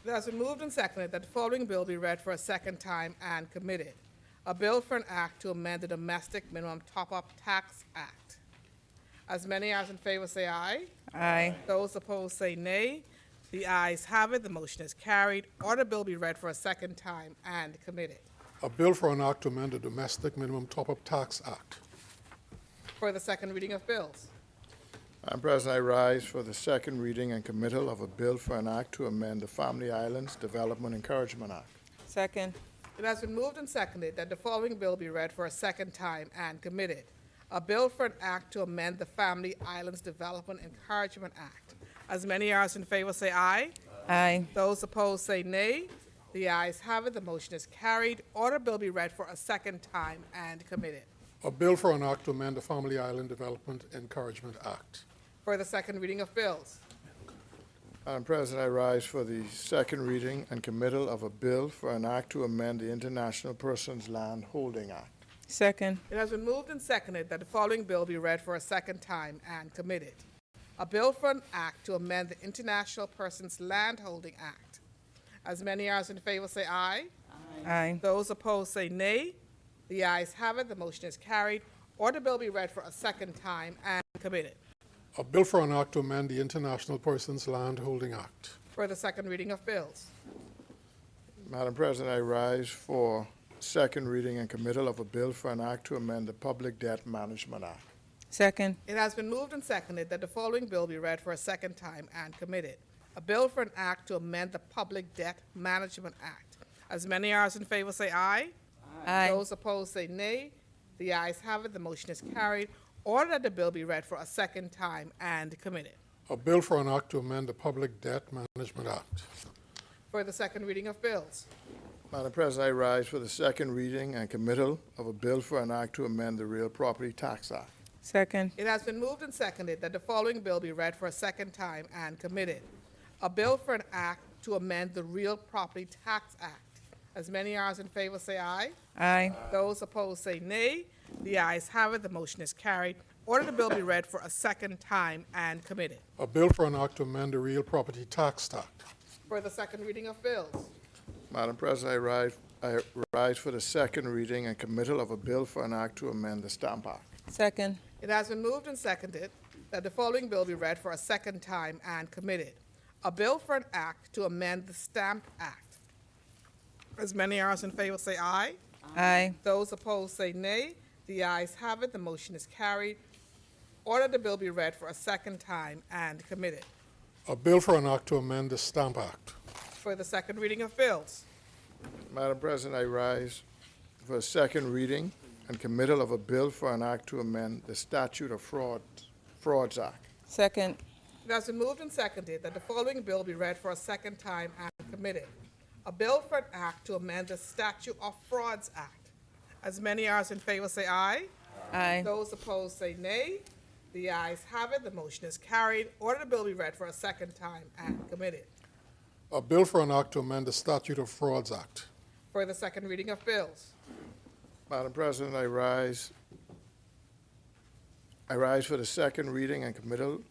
It has been moved and seconded that the following bill be read for a second time and committed. A bill for an act to amend the Domestic Minimum Top-Up Tax Act. As many as in favor say aye. Aye. Those opposed say nay. The ayes have it. The motion is carried. Order bill be read for a second time and committed. A bill for an act to amend the Domestic Minimum Top-Up Tax Act. For the second reading of bills. Madam President, I rise for the second reading and committal of a bill for an act to amend the Family Islands Development Encouragement Act. Second. It has been moved and seconded that the following bill be read for a second time and committed. A bill for an act to amend the Family Islands Development Encouragement Act. As many as in favor say aye. Aye. Those opposed say nay. The ayes have it. The motion is carried. Order bill be read for a second time and committed. A bill for an act to amend the Family Island Development Encouragement Act. For the second reading of bills. Madam President, I rise for the second reading and committal of a bill for an act to amend the International Persons Land Holding Act. Second. It has been moved and seconded that the following bill be read for a second time and committed. A bill for an act to amend the International Persons Land Holding Act. As many as in favor say aye. Aye. Those opposed say nay. The ayes have it. The motion is carried. Order bill be read for a second time and committed. A bill for an act to amend the International Persons Land Holding Act. For the second reading of bills. Madam President, I rise for second reading and committal of a bill for an act to amend the Public Debt Management Act. Second. It has been moved and seconded that the following bill be read for a second time and committed. A bill for an act to amend the Public Debt Management Act. As many as in favor say aye. Aye. Those opposed say nay. The ayes have it. The motion is carried. Order that the bill be read for a second time and committed. A bill for an act to amend the Public Debt Management Act. For the second reading of bills. Madam President, I rise for the second reading and committal of a bill for an act to amend the Real Property Tax Act. Second. It has been moved and seconded that the following bill be read for a second time and committed. A bill for an act to amend the Real Property Tax Act. As many as in favor say aye. Aye. Those opposed say nay. The ayes have it. The motion is carried. Order the bill be read for a second time and committed. A bill for an act to amend the Real Property Tax Act. For the second reading of bills. Madam President, I rise for the second reading and committal of a bill for an act to amend the Stamp Act. Second. It has been moved and seconded that the following bill be read for a second time and committed. A bill for an act to amend the Stamp Act. As many as in favor say aye. Aye. Those opposed say nay. The ayes have it. The motion is carried. Order the bill be read for a second time and committed. A bill for an act to amend the Stamp Act. For the second reading of bills. Madam President, I rise for a second reading and committal of a bill for an act to amend the Statute of Frauds Act. Second. It has been moved and seconded that the following bill be read for a second time and committed. A bill for an act to amend the Statute of Frauds Act. As many as in favor say aye. Aye. Those opposed say nay. The ayes have it. The motion is carried. Order the bill be read for a second time and committed. A bill for an act to amend the Statute of Frauds Act. For the second reading of bills. Madam President, I rise for the second reading and committal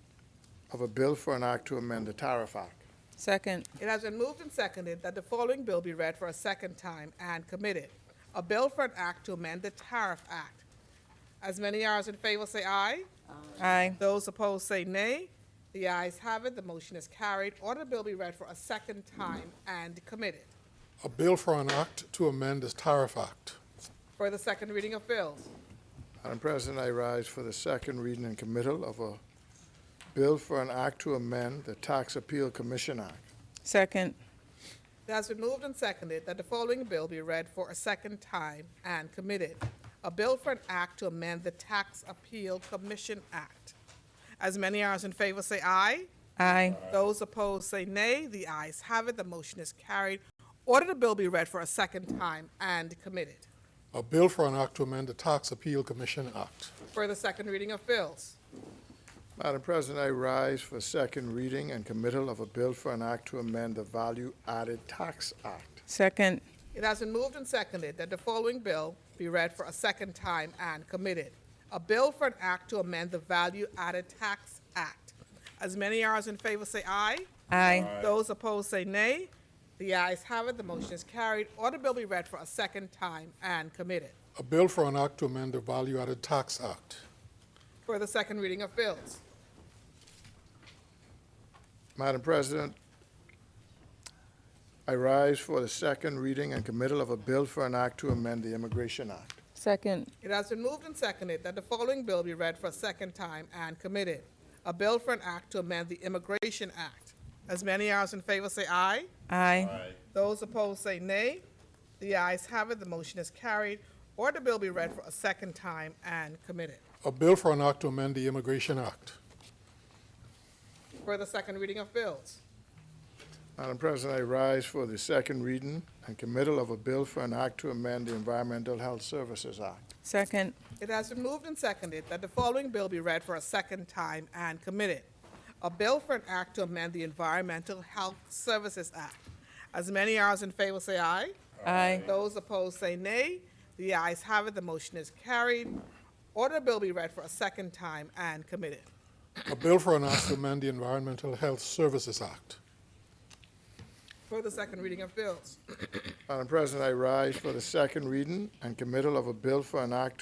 of a bill for an act to amend the Tariff Act. Second. It has been moved and seconded that the following bill be read for a second time and committed. A bill for an act to amend the Tariff Act. As many as in favor say aye. Aye. Those opposed say nay. The ayes have it. The motion is carried. Order the bill be read for a second time and committed. A bill for an act to amend the Tariff Act. For the second reading of bills. Madam President, I rise for the second reading and committal of a bill for an act to amend the Tax Appeal Commission Act. Second. It has been moved and seconded that the following bill be read for a second time and committed. A bill for an act to amend the Tax Appeal Commission Act. As many as in favor say aye. Aye. Those opposed say nay. The ayes have it. The motion is carried. Order the bill be read for a second time and committed. A bill for an act to amend the Tax Appeal Commission Act. For the second reading of bills. Madam President, I rise for second reading and committal of a bill for an act to amend the Value Added Tax Act. Second. It has been moved and seconded that the following bill be read for a second time and committed. A bill for an act to amend the Value Added Tax Act. As many as in favor say aye. Aye. Those opposed say nay. The ayes have it. The motion is carried. Order bill be read for a second time and committed. A bill for an act to amend the Value Added Tax Act. For the second reading of bills. Madam President, I rise for the second reading and committal of a bill for an act to amend the Immigration Act. Second. It has been moved and seconded that the following bill be read for a second time and committed. A bill for an act to amend the Immigration Act. As many as in favor say aye. Aye. Those opposed say nay. The ayes have it. The motion is carried. Order bill be read for a second time and committed. A bill for an act to amend the Immigration Act. For the second reading of bills. Madam President, I rise for the second reading and committal of a bill for an act to amend the Environmental Health Services Act. Second. It has been moved and seconded that the following bill be read for a second time and committed. A bill for an act to amend the Environmental Health Services Act. As many as in favor say aye. Aye. Those opposed say nay. The ayes have it. The motion is carried. Order bill be read for a second time and committed. A bill for an act to amend the Environmental Health Services Act. For the second reading of bills. Madam President, I rise for the second reading and committal of a bill for an act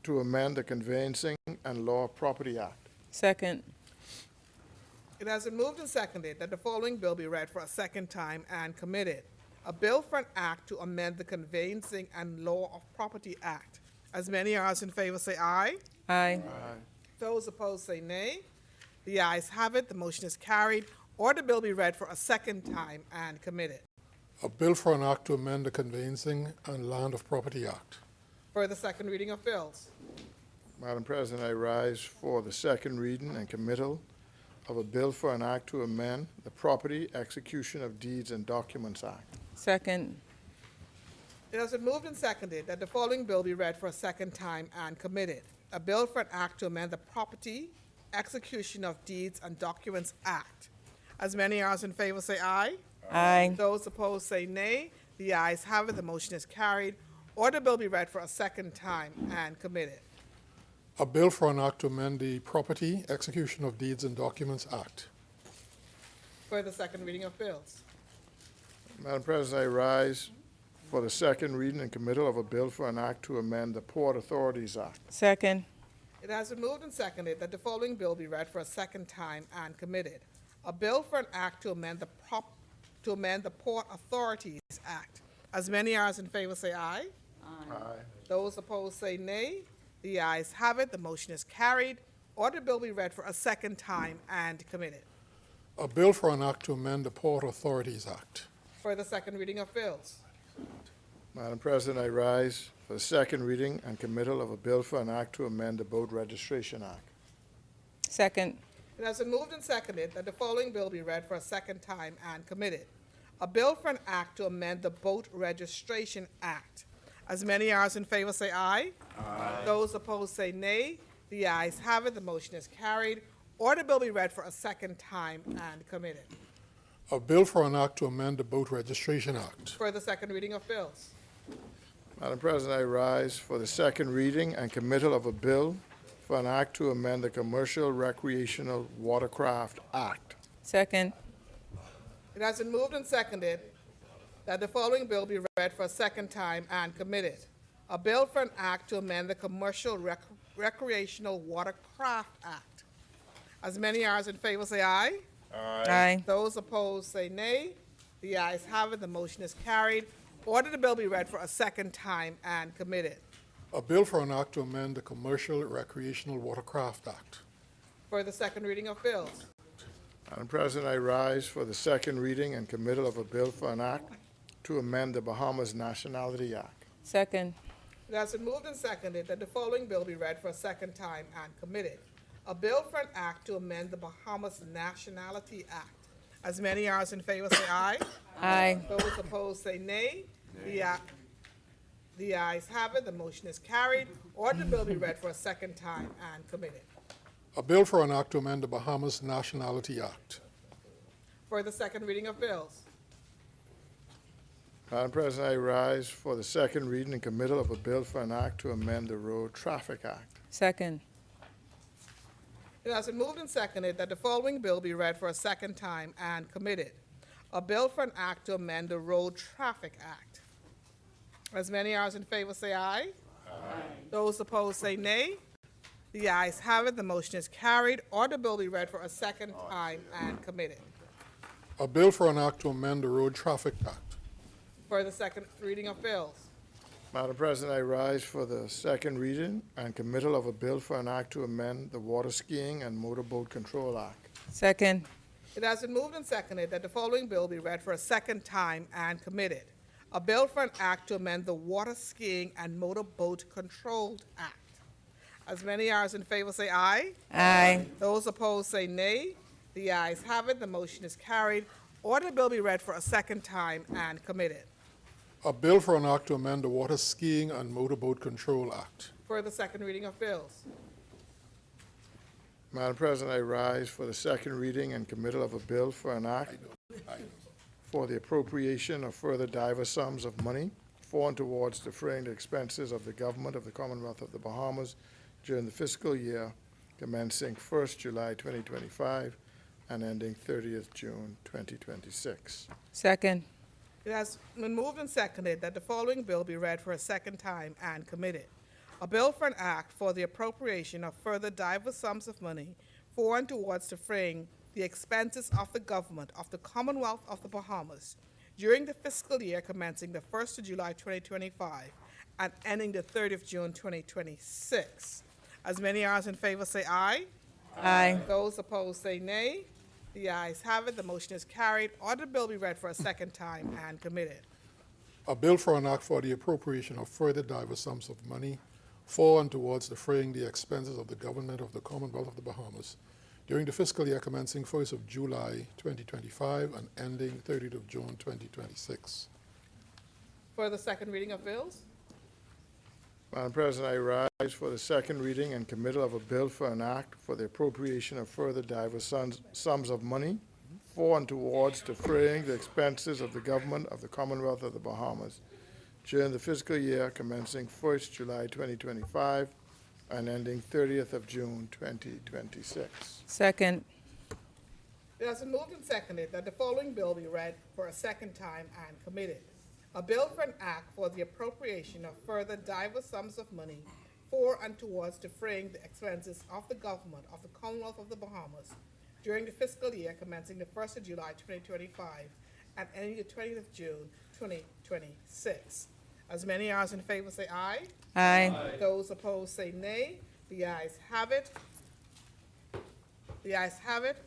to amend the Conveyancing and Law Property Act. Second. It has been moved and seconded that the following bill be read for a second time and committed. A bill for an act to amend the Conveyancing and Law of Property Act. As many as in favor say aye. Aye. Those opposed say nay. The ayes have it. The motion is carried. or the bill be read for a second time and committed. A bill for an act to amend the Conveyancing and Land of Property Act. For the second reading of bills. Madam President, I rise for the second reading and committal of a bill for an act to amend the Property Execution of Deeds and Documents Act. Second. It has been moved and seconded that the following bill be read for a second time and committed. A bill for an act to amend the Property Execution of Deeds and Documents Act. As many as in favor say aye. Aye. Those opposed say nay. The ayes have it. The motion is carried. Or the bill be read for a second time and committed. A bill for an act to amend the Property Execution of Deeds and Documents Act. For the second reading of bills. Madam President, I rise for the second reading and committal of a bill for an act to amend the Port Authorities Act. Second. It has been moved and seconded that the following bill be read for a second time and committed. A bill for an act to amend the Port Authorities Act. As many as in favor say aye. Aye. Those opposed say nay. The ayes have it. The motion is carried. Or the bill be read for a second time and committed. A bill for an act to amend the Port Authorities Act. For the second reading of bills. Madam President, I rise for the second reading and committal of a bill for an act to amend the Boat Registration Act. Second. It has been moved and seconded that the following bill be read for a second time and committed. A bill for an act to amend the Boat Registration Act. As many as in favor say aye. Aye. Those opposed say nay. The ayes have it. The motion is carried. Or the bill be read for a second time and committed. A bill for an act to amend the Boat Registration Act. For the second reading of bills. Madam President, I rise for the second reading and committal of a bill for an act to amend the Commercial Recreational Watercraft Act. Second. It has been moved and seconded that the following bill be read for a second time and committed. A bill for an act to amend the Commercial Recreational Watercraft Act. As many as in favor say aye. Aye. Those opposed say nay. The ayes have it. The motion is carried. Order the bill be read for a second time and committed. A bill for an act to amend the Commercial Recreational Watercraft Act. For the second reading of bills. Madam President, I rise for the second reading and committal of a bill for an act to amend the Bahamas Nationality Act. Second. It has been moved and seconded that the following bill be read for a second time and committed. A bill for an act to amend the Bahamas Nationality Act. As many as in favor say aye. Aye. Those opposed say nay. The ayes have it. The motion is carried. Or the bill be read for a second time and committed. A bill for an act to amend the Bahamas Nationality Act. For the second reading of bills. Madam President, I rise for the second reading and committal of a bill for an act to amend the Road Traffic Act. Second. It has been moved and seconded that the following bill be read for a second time and committed. A bill for an act to amend the Road Traffic Act. As many as in favor say aye. Aye. Those opposed say nay. The ayes have it. The motion is carried. Or the bill be read for a second time and committed. A bill for an act to amend the Road Traffic Act. For the second reading of bills. Madam President, I rise for the second reading and committal of a bill for an act to amend the Water Skiing and Motorboat Control Act. Second. It has been moved and seconded that the following bill be read for a second time and committed. A bill for an act to amend the Water Skiing and Motorboat Control Act. As many as in favor say aye. Aye. Those opposed say nay. The ayes have it. The motion is carried. Order the bill be read for a second time and committed. A bill for an act to amend the Water Skiing and Motorboat Control Act. For the second reading of bills. Madam President, I rise for the second reading and committal of a bill for an act for the appropriation of further diverse sums of money for and towards defraying the expenses of the government of the Commonwealth of the Bahamas during the fiscal year commencing 1st July 2025 and ending 30th June 2026. Second. It has been moved and seconded that the following bill be read for a second time and committed. A bill for an act for the appropriation of further diverse sums of money for and towards defraying the expenses of the government of the Commonwealth of the Bahamas during the fiscal year commencing the 1st of July 2025 and ending the 30th June 2026. As many as in favor say aye. Aye. Those opposed say nay. The ayes have it. The motion is carried. Order the bill be read for a second time and committed. A bill for an act for the appropriation of further diverse sums of money for and towards defraying the expenses of the government of the Commonwealth of the Bahamas during the fiscal year commencing 1st of July 2025 and ending 30th of June 2026. For the second reading of bills, Madam President, I rise for the second reading and committal of a bill for an act for the appropriation of further diverse sums of money for and towards defraying the expenses of the government of the Commonwealth of the Bahamas during the fiscal year commencing 1st July 2025 and ending 30th of June 2026. Second. it has been moved and seconded that the following bill be read for a second time and committed. A bill for an act for the appropriation of further diverse sums of money for and towards defraying the expenses of the government of the Commonwealth of the Bahamas during the fiscal year commencing the 1st of July 2025 and ending the 20th of June 2026. As many as in favor say aye. Aye. Those opposed say nay. The ayes have it. The ayes have it.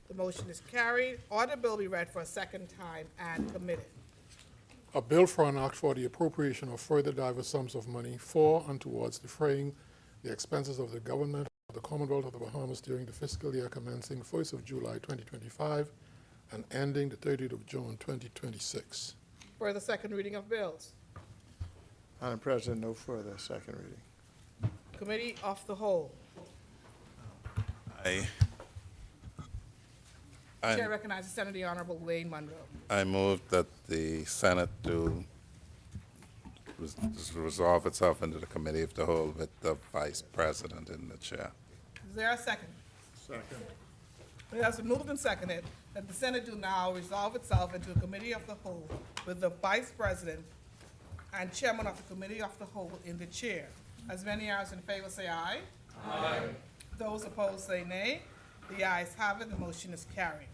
The motion is carried. Order bill be read for a second time and committed. A bill for an act for the appropriation of further diverse sums of money for and towards defraying the expenses of the government of the Commonwealth of the Bahamas during the fiscal year commencing 1st of July 2025 and ending the 30th of June 2026. For the second reading of bills, Madam President, no further second reading. Committee of the Whole. Chair recognizes Senator the Honorable Wayne Monroe. I move that the Senate to resolve itself into the Committee of the Whole with the Vice President in the chair. Is there a second? Second. It has been moved and seconded that the Senate do now resolve itself into a Committee of the Whole with the Vice President and Chairman of the Committee of the Whole in the chair. As many as in favor say aye. Aye. Those opposed say nay. The ayes have it. The motion is carried.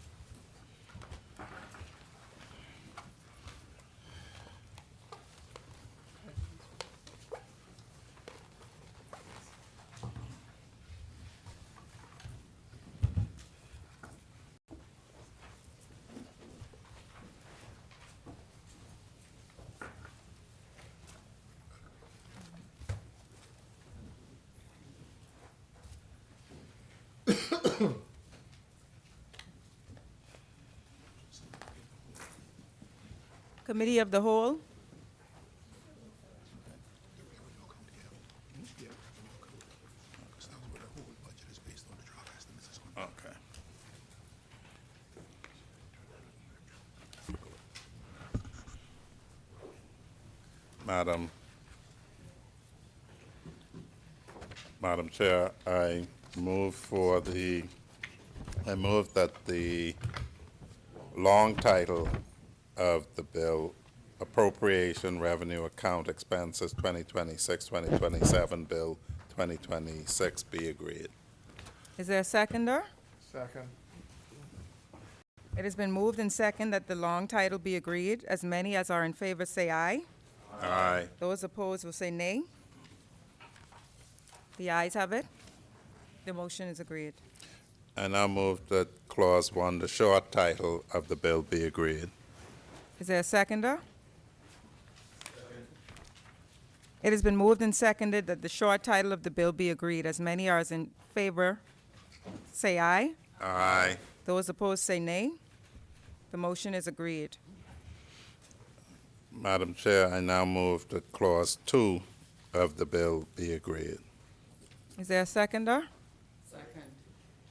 Committee of the Whole. Okay. Madam Chair, I move that the long title of the bill, Appropriation Revenue Account Expenses 2026-2027 Bill 2026, be agreed. Is there a seconder? Second. It has been moved and seconded that the long title be agreed. As many as are in favor say aye. Aye. Those opposed will say nay. The ayes have it. The motion is agreed. I now move that Clause 1, the short title of the bill, be agreed. Is there a seconder? It has been moved and seconded that the short title of the bill be agreed. As many as in favor say aye. Aye. Those opposed say nay. The motion is agreed. Madam Chair, I now move that Clause 2 of the bill be agreed. Is there a seconder? Second.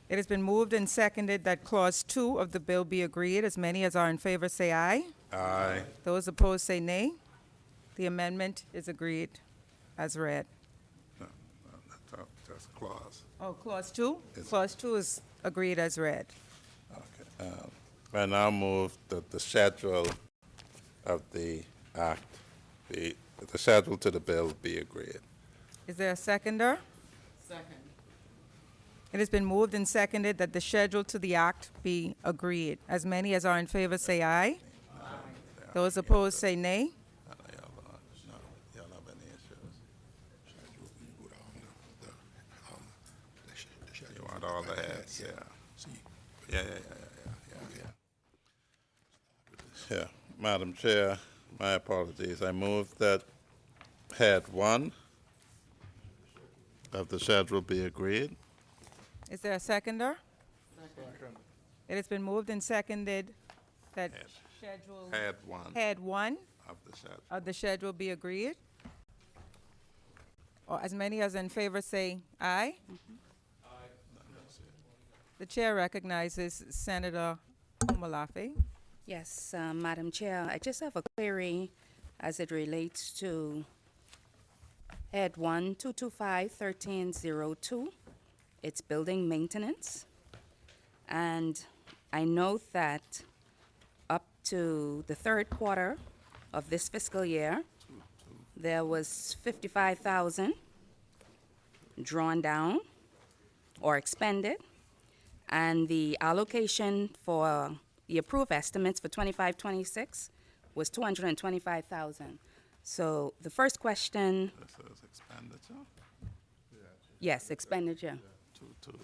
It has been moved and seconded that Clause 2 of the bill be agreed. As many as are in favor say aye. Aye. Those opposed say nay. The amendment is agreed as read. That's clause. Oh, Clause 2? Yes. Clause 2 is agreed as read. Okay. I now move that the schedule of the act, the schedule to the bill be agreed. Is there a seconder? Second. It has been moved and seconded that the schedule to the act be agreed. As many as are in favor say aye. Those opposed say nay. Y'all have any issues? You want all the heads, yeah. Yeah. Yeah, Madam Chair, my apologies. I move that head 1 of the schedule be agreed. Is there a seconder? It has been moved and seconded that schedule Head 1 head 1 of the schedule. of the schedule be agreed. Or as many as in favor say aye. The chair recognizes Senator Omalafe. Yes, Madam Chair, I just have a query as it relates to Head 1, 225-1302. It's building maintenance. And I note that up to the third quarter of this fiscal year, there was 55,000 drawn down or expended, and the allocation for the approved estimates for 25-26 was 225,000. So the first question, This is expenditure. yes, expenditure, 22.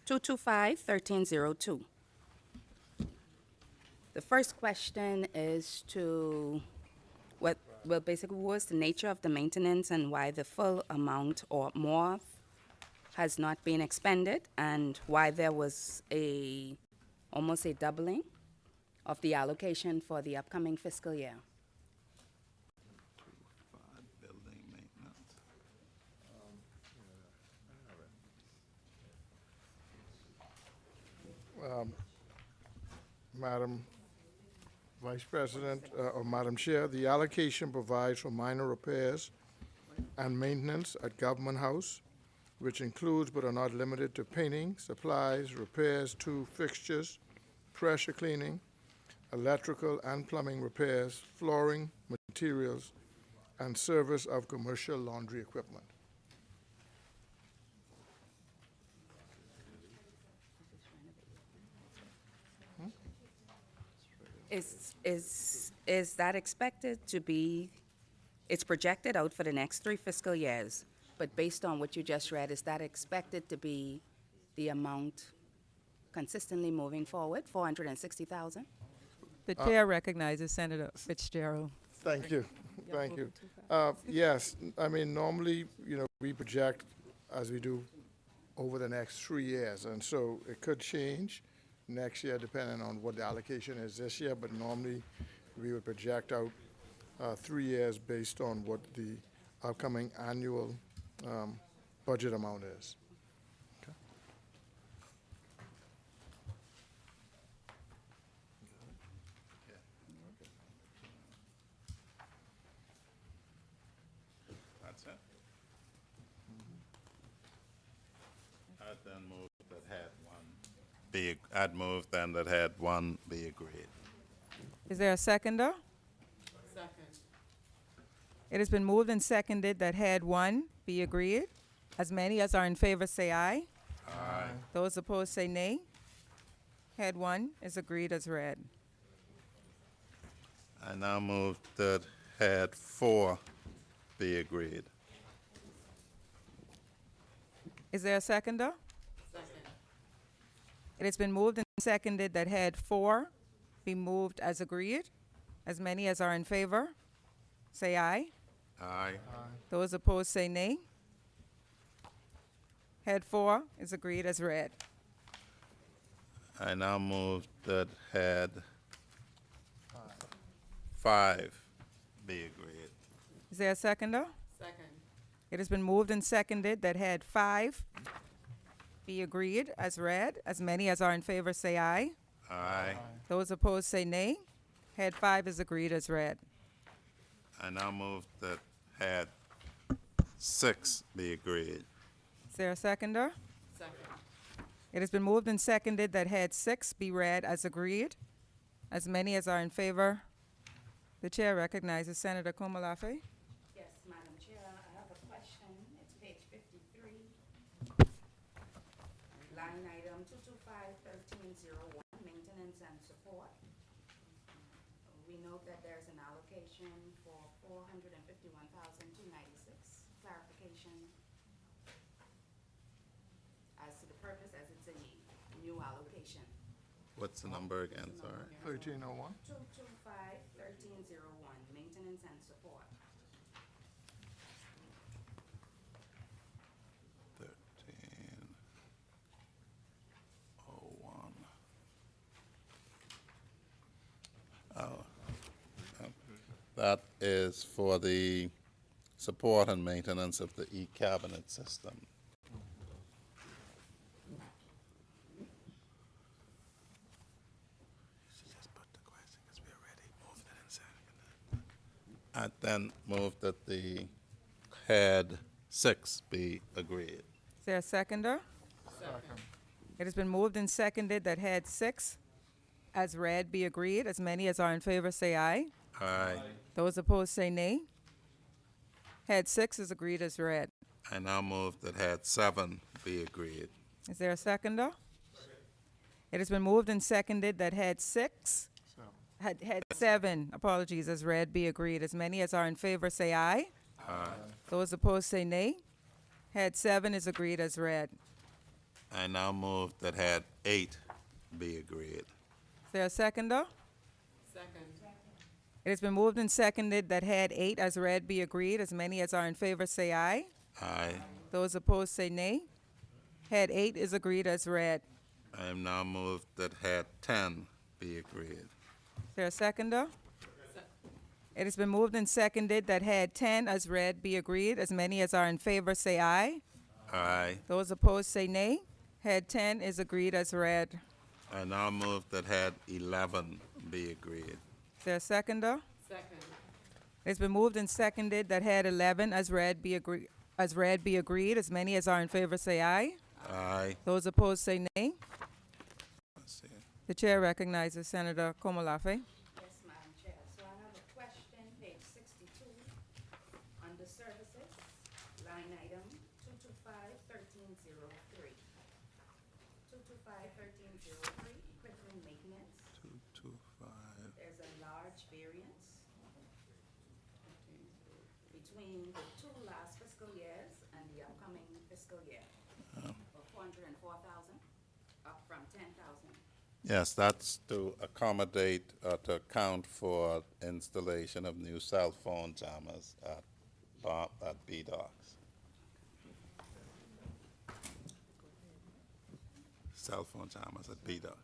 225-1302. The first question is to basically what's the nature of the maintenance and why the full amount or more has not been expended, and why there was almost a doubling of the allocation for the upcoming fiscal year. Building maintenance. Madam Vice President, or Madam Chair, the allocation provides for minor repairs and maintenance at Government House, which includes but are not limited to painting, supplies, repairs to fixtures, pressure cleaning, electrical and plumbing repairs, flooring, materials, and service of commercial laundry equipment. Is that expected to be, it's projected out for the next 3 fiscal years, but based on what you just read, is that expected to be the amount consistently moving forward, 460,000? The chair recognizes Senator Fitzgerald. Thank you, thank you. Yes, I mean, normally, we project as we do over the next 3 years, and so it could change next year depending on what the allocation is this year, but normally we would project out 3 years based on what the upcoming annual budget amount is. That's it. I'd then move that head 1 be, I'd move then that head 1 be agreed. Is there a seconder? It has been moved and seconded that head 1 be agreed. As many as are in favor say aye. Aye. Those opposed say nay. Head 1 is agreed as read. I now move that head 4 be agreed. Is there a seconder? It has been moved and seconded that head 4 be moved as agreed. As many as are in favor say aye. Aye. Those opposed say nay. Head 4 is agreed as read. I now move that head 5 be agreed. Is there a seconder? Second. It has been moved and seconded that head 5 be agreed as read. As many as are in favor say aye. Aye. Those opposed say nay. Head 5 is agreed as read. I now move that head 6 be agreed. Is there a seconder? Second. It has been moved and seconded that head 6 be read as agreed. As many as are in favor, the chair recognizes Senator Komalafe. Yes, Madam Chair, I have a question. It's page 53. Line item 225-1301, maintenance and support. We note that there's an allocation for 451,296. Clarification as to the purpose, as it's a new allocation. What's the number again, sorry? 1301. 225-1301, maintenance and support. 1301. Oh. That is for the support and maintenance of the e-cabinet system. I then move that the head 6 be agreed. Is there a seconder? Second. It has been moved and seconded that head 6 as read be agreed. As many as are in favor say aye. Aye. Those opposed say nay. Head 6 is agreed as read. I now move that head 7 be agreed. Is there a seconder? It has been moved and seconded that head 6, head 7, apologies, as read be agreed. As many as are in favor say aye. Aye. Those opposed say nay. Head 7 is agreed as read. I now move that head 8 be agreed. Is there a seconder? Second. It has been moved and seconded that head 8 as read be agreed. As many as are in favor say aye. Aye. Those opposed say nay. Head 8 is agreed as read. I am now moved that head 10 be agreed. Is there a seconder? It has been moved and seconded that head 10 as read be agreed. As many as are in favor say aye. Aye. Those opposed say nay. Head 10 is agreed as read. I now move that head 11 be agreed. Is there a seconder? Second. It's been moved and seconded that head 11 as read be agreed. As many as are in favor say aye. Aye. Those opposed say nay. Let's see. The chair recognizes Senator Komolafe. Yes, Madam Chair. So I have a question, page 62, under services, line item 225-1303. 225-1303, equipment maintenance. 225. There's a large variance between the two last fiscal years and the upcoming fiscal year of 404,000, up from 10,000. Yes, that's to accommodate, to account for installation of new cell phone jammers at B-Docks. Cell phone jammers at B-Docks.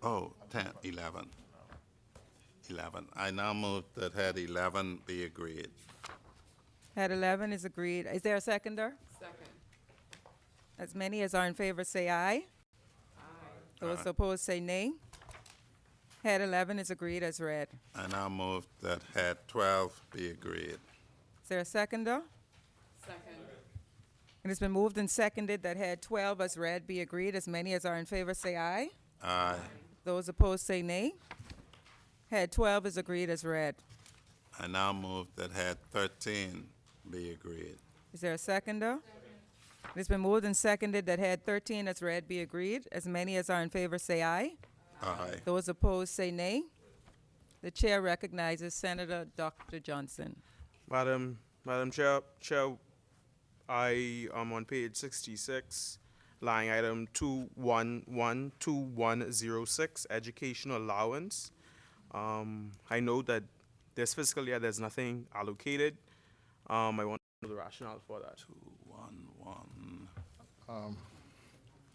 Oh, 10, 11. 11. I now move that head 11 be agreed. Head 11 is agreed. Is there a seconder? Second. As many as are in favor say aye. Those opposed say nay. Head 11 is agreed as read. I now move that head 12 be agreed. Is there a seconder? Second. It has been moved and seconded that head 12 as read be agreed. As many as are in favor say aye. Aye. Those opposed say nay. Head 12 is agreed as read. I now move that head 13 be agreed. Is there a seconder? It has been moved and seconded that head 13 as read be agreed. As many as are in favor say aye. Aye. Those opposed say nay. The chair recognizes Senator Dr. Johnson. Madam Chair, I am on page 66, line item 2112106, educational allowance. I know that this fiscal year there's nothing allocated. I want to know the rationale for that. 211.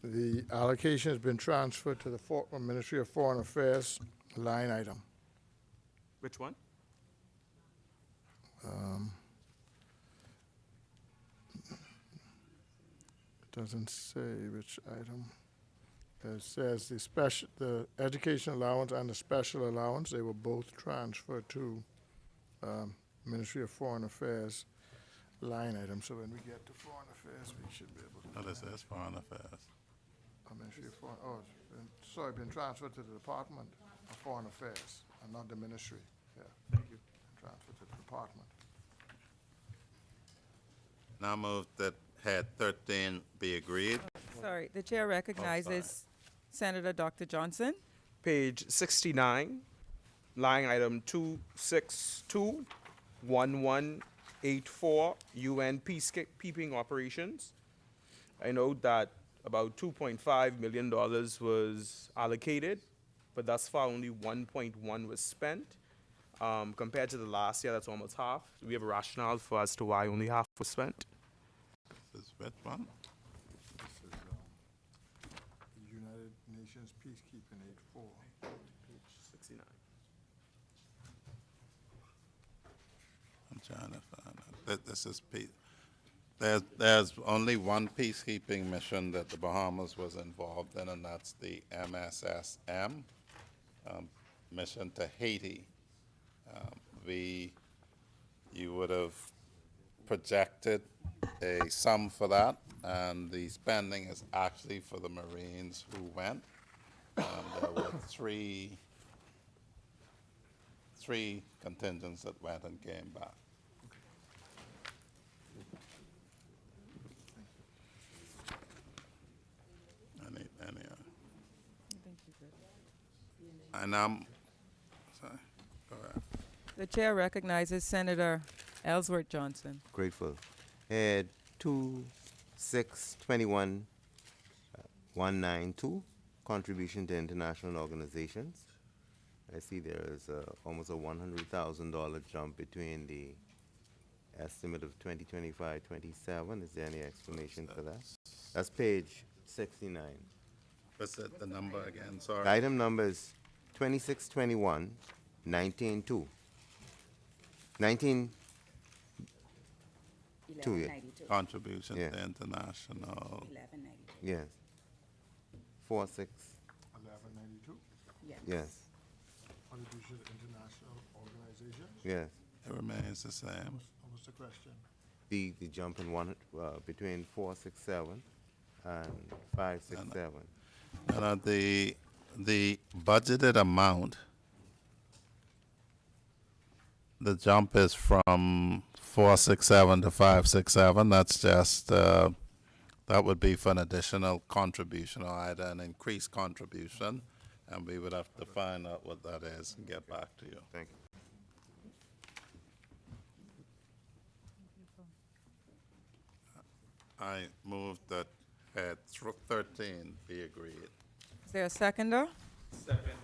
The allocation has been transferred to the Ministry of Foreign Affairs line item. Which one? It doesn't say which item. It says the education allowance and the special allowance, they were both transferred to Ministry of Foreign Affairs line item. So when we get to Foreign Affairs, we should be able to. Oh, this is Foreign Affairs. Ministry of Foreign, been transferred to the Department of Foreign Affairs and not the ministry. Yeah, thank you. Transferred to the department. Now move that head 13 be agreed. Sorry, the chair recognizes Senator Dr. Johnson. Page 69, line item 2621184, UN peacekeeping operations. I know that about $2.5 million was allocated, but thus far only 1.1 was spent. Compared to the last year, that's almost half. Do we have a rationale for as to why only half was spent? This is which one? This is the United Nations Peacekeeping Aid 4. Page 69. I'm trying to find it. This is there's only one peacekeeping mission that the Bahamas was involved in, and that's the MSSM mission to Haiti. You would have projected a sum for that, and the spending is actually for the Marines who went. There were three contingents that went and came back. And sorry, go ahead. The chair recognizes Senator Ellsworth Johnson. Grateful. Head 2621-192, contribution to international organizations. I see there is almost a $100,000 jump between the estimate of 2025-27. Is there any explanation for that? That's page 69. What's the number again? Sorry. The item number is 2621-192. 19. 1192. Contribution Yeah. to international. 1192. Yes. 46. 1192, Yes. contribution to international organizations. Yes. It remains the same. What was the question? The jump in one between 467 and 567. The budgeted amount, the jump is from 467 to 567. That's just, that would be for an additional contribution or either an increased contribution. And we would have to find out what that is and get back to you. Thank you. I move that head 13 be agreed. Is there a seconder? Second.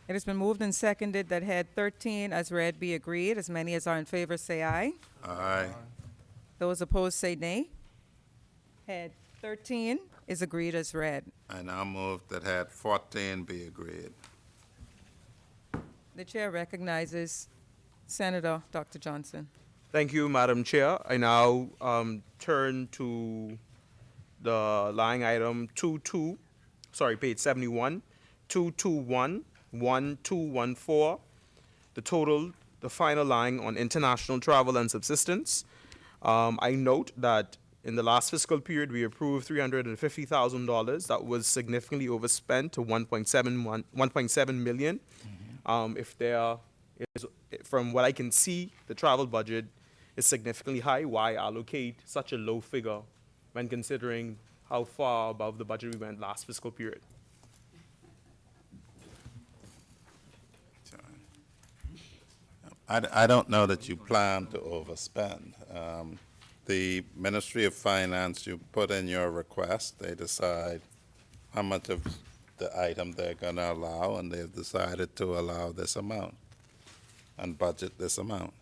It has been moved and seconded that head 13 as read be agreed. As many as are in favor say aye. Aye. Those opposed say nay. Head 13 is agreed as read. I now move that head 14 be agreed. The chair recognizes Senator Dr. Johnson. Thank you, Madam Chair. I now turn to the line item page 71, 221-1214. The final line on international travel and subsistence. I note that in the last fiscal period, we approved $350,000. That was significantly overspent to 1.7 million. If there is, from what I can see, the travel budget is significantly high. Why allocate such a low figure when considering how far above the budget we went last fiscal period? I don't know that you plan to overspend. The Ministry of Finance, you put in your request, they decide how much of the item they're going to allow, and they've decided to allow this amount and budget this amount.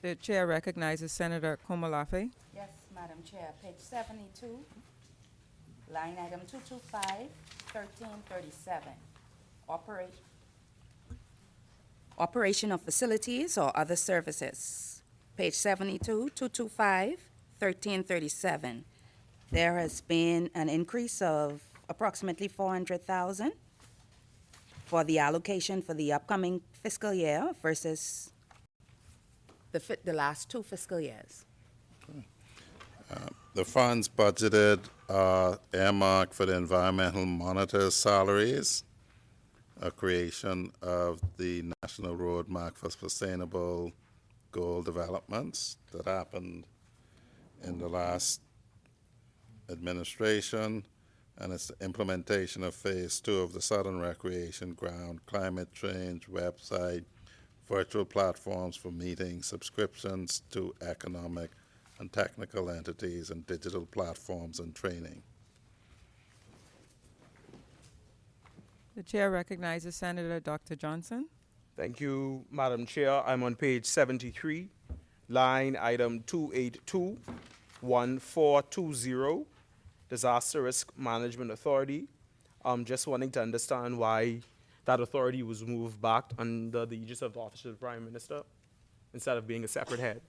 The chair recognizes Senator Komalafe. Yes, Madam Chair. Page 72, line item 225-1337. Operation of facilities or other services. Page 72, 225-1337. There has been an increase of approximately 400,000 for the allocation for the upcoming fiscal year versus the last two fiscal years. The funds budgeted are earmarked for the environmental monitors' salaries, a creation of the National Roadmap for Sustainable Goal Developments that happened in the last administration, and it's the implementation of Phase 2 of the Southern Recreation Ground climate change website, virtual platforms for meetings, subscriptions to economic and technical entities and digital platforms and training. The chair recognizes Senator Dr. Johnson. Thank you, Madam Chair. I'm on page 73, line item 2821420, Disaster Risk Management Authority. Just wanting to understand why that authority was moved back under the aegis of the Office of the Prime Minister instead of being a separate head.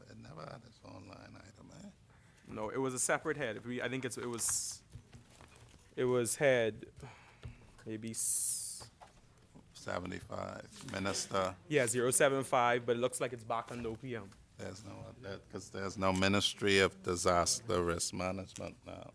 It never had its own line item, eh? No, it was a separate head. I think it was head, maybe 75, Minister. yeah 075, but it looks like it's back on the OPM. There's no, because there's no Ministry of Disaster Risk Management now.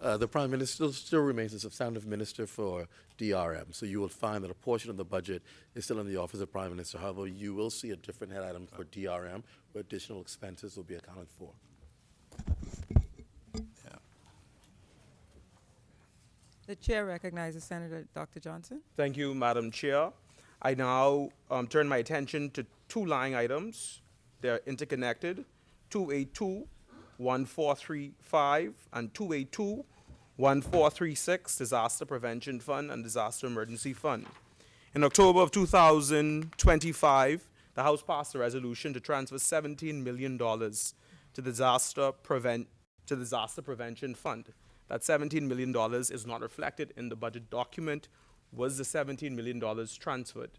The Prime Minister still remains a substantive minister for DRM, so you will find that a portion of the budget is still in the Office of Prime Minister. However, you will see a different head item for DRM, where additional expenses will be accounted for. Yeah. The chair recognizes Senator Dr. Johnson. Thank you, Madam Chair. I now turn my attention to two line items. They're interconnected, 2821435 and 2821436, Disaster Prevention Fund and Disaster Emergency Fund. In October of 2025, the House passed a resolution to transfer $17 million to the Disaster Prevention Fund. That $17 million is not reflected in the budget document. Was the $17 million transferred?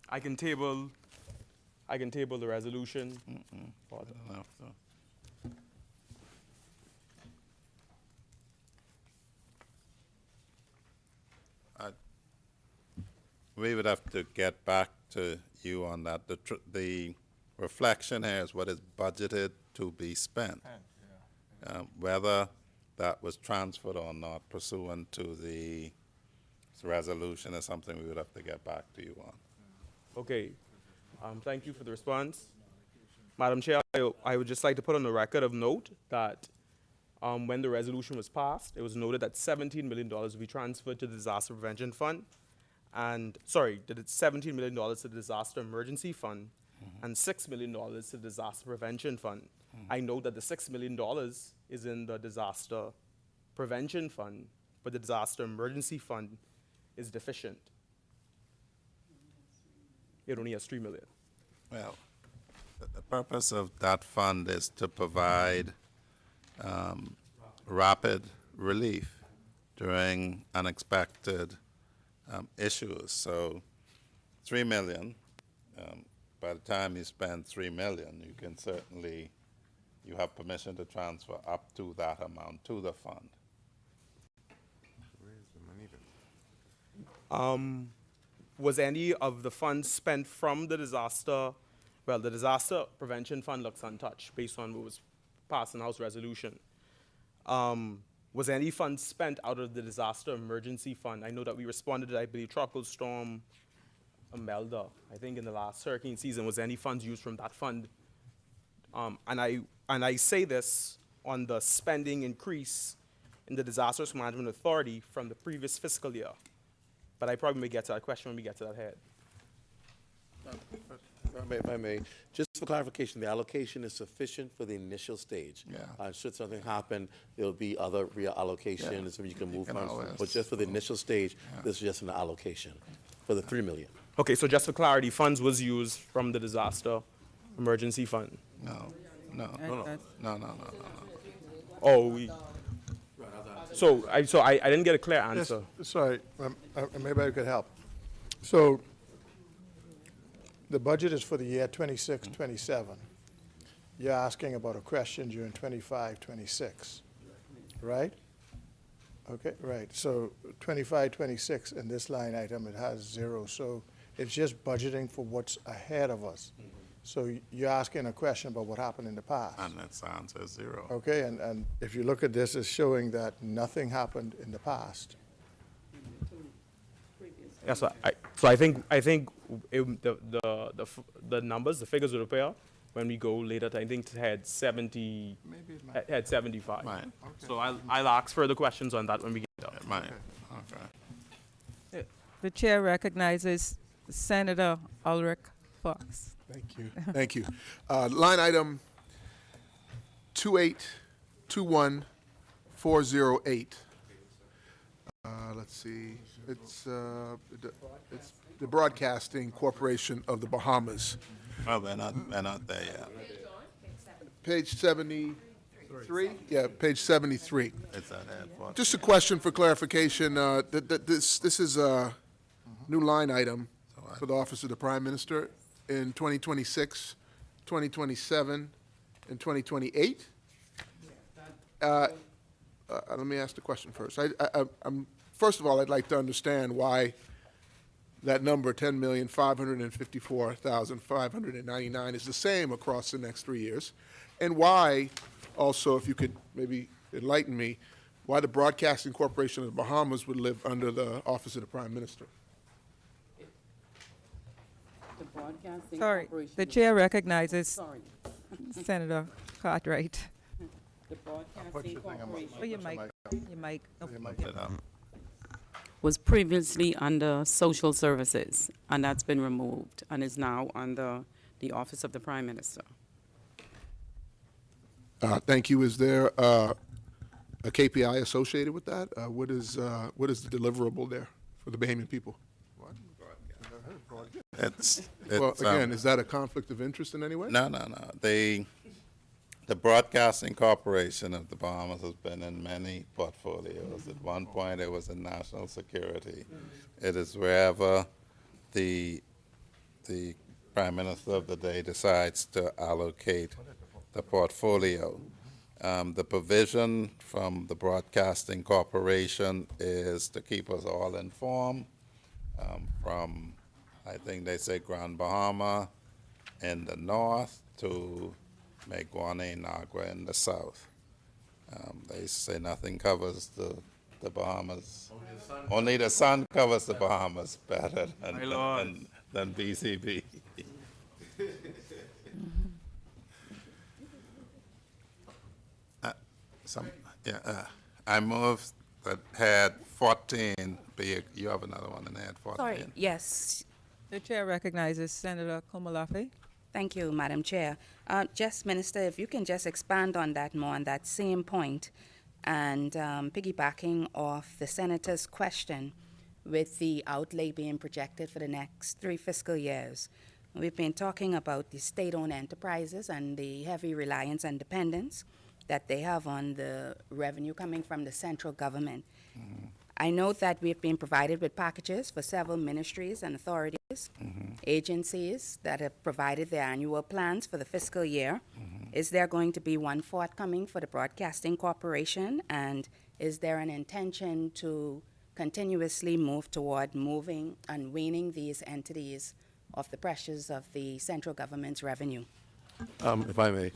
I can table the resolution. For the- Enough, though. We would have to get back to you on that. The reflection here is what is budgeted to be spent. Whether that was transferred or not pursuant to the resolution is something we would have to get back to you on. Okay. Thank you for the response. Madam Chair, I would just like to put on the record of note that when the resolution was passed, it was noted that $17 million would be transferred to the Disaster Prevention Fund, and, sorry, that it's $17 million to the Disaster Emergency Fund, and $6 million to the Disaster Prevention Fund. I know that the $6 million is in the Disaster Prevention Fund, but the Disaster Emergency Fund is deficient. It only has $3 million. Well, the purpose of that fund is to provide rapid relief during unexpected issues. So $3 million, by the time you spend $3 million, you can certainly, you have permission to transfer up to that amount to the fund. Was any of the funds spent from the disaster, well, the Disaster Prevention Fund looks untouched based on what was passed in House resolution. Was any funds spent out of the Disaster Emergency Fund? I know that we responded to, I believe, Tropical Storm Imelda, I think in the last hurricane season. Was any funds used from that fund? And I say this on the spending increase in the Disaster Risk Management Authority from the previous fiscal year. But I probably may get to that question when we get to that head. If I may, just for clarification, the allocation is sufficient for the initial stage. Yeah. Should something happen, there'll be other reallocations, and you can move funds. always- But just for the initial stage, this is just an allocation for the $3 million. Okay, so just for clarity, funds was used from the Disaster Emergency Fund. No. That's- Oh, so I didn't get a clear answer. Sorry, maybe I could help. So the budget is for the year 26, 27. You're asking about a question during 25, 26, right? Okay, right. So 25, 26 in this line item, it has zero. So it's just budgeting for what's ahead of us. So you're asking a question about what happened in the past. And its answer is zero. Okay, and if you look at this, it's showing that nothing happened in the past. Yeah, so I think the numbers, the figures would appear when we go later. I think it had 70, Maybe it might. had 75. Right. So I'll ask further questions on that when we get there. It might. Okay. The chair recognizes Senator Ulrich Fox. Thank you. Thank you. Line item 2821408. Let's see. It's the Broadcasting Corporation of the Bahamas. Well, we're not there yet. Page 73? Yeah, page 73. It's at airport. Just a question for clarification. This is a new line item for the Office of the Prime Minister in 2026, 2027, and 2028? Let me ask the question first. First of all, I'd like to understand why that number, 10,554,599, is the same across the next 3 years, and why, also, if you could maybe enlighten me, why the Broadcasting Corporation of the Bahamas would live under the Office of the Prime Minister. The Broadcasting Sorry, Corporation the of- chair recognizes Sorry. Senator Cartwright. The Broadcasting Corporation Oh, your mic, your mic. Oh, Sit down. was previously under Social Services, and that's been removed, and is now under the Office of the Prime Minister. Thank you. Is there a KPI associated with that? What is the deliverable there for the Bahamian people? It's Well, again, is that a conflict of interest in any way? No. The Broadcasting Corporation of the Bahamas has been in many portfolios. At one point, it was in national security. It is wherever the Prime Minister of the day decides to allocate the portfolio. The provision from the Broadcasting Corporation is to keep us all informed from, I think they say, Grand Bahama in the north to Meguane, Nagua in the south. They say nothing covers the Bahamas. Only the sun covers the Bahamas better than BCB. I moved that had 14 be, you have another one and had 14. Sorry, yes. The chair recognizes Senator Komalafe. Thank you, Madam Chair. Just, Minister, if you can just expand on that more, on that same point, and piggybacking off the Senator's question with the outlay being projected for the next 3 fiscal years. We've been talking about the state-owned enterprises and the heavy reliance and dependence that they have on the revenue coming from the central government. I know that we've been provided with packages for several ministries and authorities, agencies that have provided their annual plans for the fiscal year. Is there going to be one forthcoming for the Broadcasting Corporation? And is there an intention to continuously move toward moving and weaning these entities of the pressures of the central government's revenue? If I may.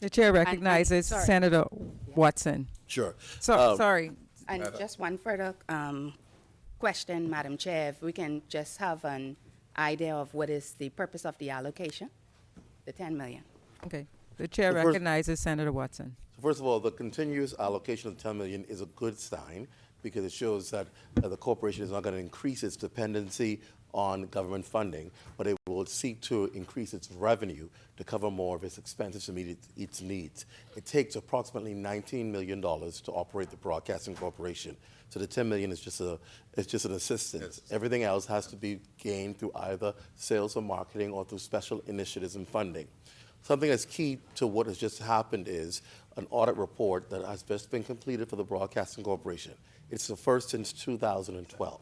The chair recognizes sorry. Senator Watson. Sure. Sorry. And just one further question, Madam Chair, if we can just have an idea of what is the purpose of the allocation, the 10 million. Okay. The chair The first- recognizes Senator Watson. So first of all, the continuous allocation of 10 million is a good sign because it shows that the corporation is not going to increase its dependency on government funding, but it will seek to increase its revenue to cover more of its expenses to meet its needs. It takes approximately $19 million to operate the Broadcasting Corporation. So the 10 million is just an assistance. Everything else has to be gained through either sales or marketing or through special initiatives and funding. Something that's key to what has just happened is an audit report that has just been completed for the Broadcasting Corporation. It's the first since 2012.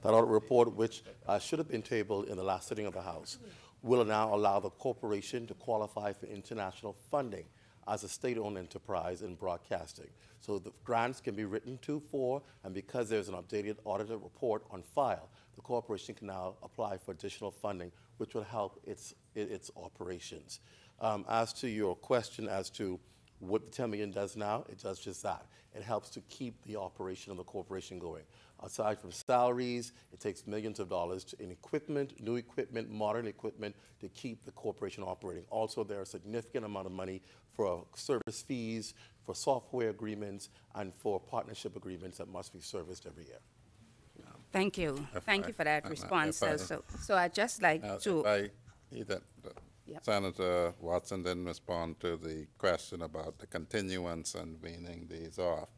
That audit report, which should have been tabled in the last sitting of the House, will now allow the corporation to qualify for international funding as a state-owned enterprise in broadcasting. So the grants can be written to for, and because there's an updated audited report on file, the corporation can now apply for additional funding, which will help its operations. As to your question as to What the 10 million does now, it does just that. It helps to keep the operation of the corporation going. Aside from salaries, it takes millions of dollars in equipment, new equipment, modern equipment to keep the corporation operating. Also, there are a significant amount of money for service fees, for software agreements, and for partnership agreements that must be serviced every year. Thank you. Thank you for that response. So I'd just like to. Yep. Senator Watson didn't respond to the question about the continuance and weaning these off.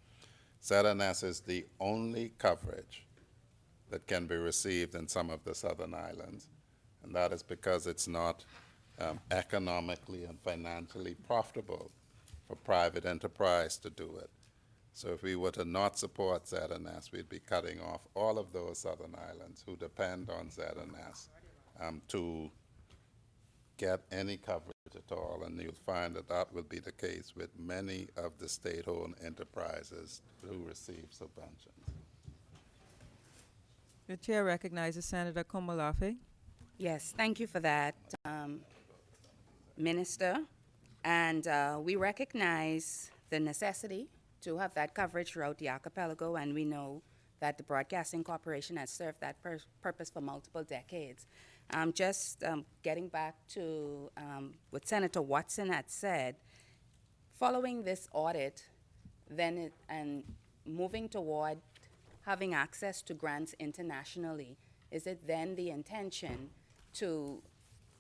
ZNS is the only coverage that can be received in some of the southern islands, and that is because it's not economically and financially profitable for private enterprise to do it. So if we were to not support ZNS, we'd be cutting off all of those southern islands who depend on ZNS to get any coverage at all, and you'll find that that will be the case with many of the state-owned enterprises who receive subventions. The chair recognizes Senator Komolafe. Yes, thank you for that, Minister. And we recognize the necessity to have that coverage throughout the archipelago, and we know that the Broadcasting Corporation has served that purpose for multiple decades. Just getting back to what Senator Watson had said, following this audit, and moving toward having access to grants internationally, is it then the intention to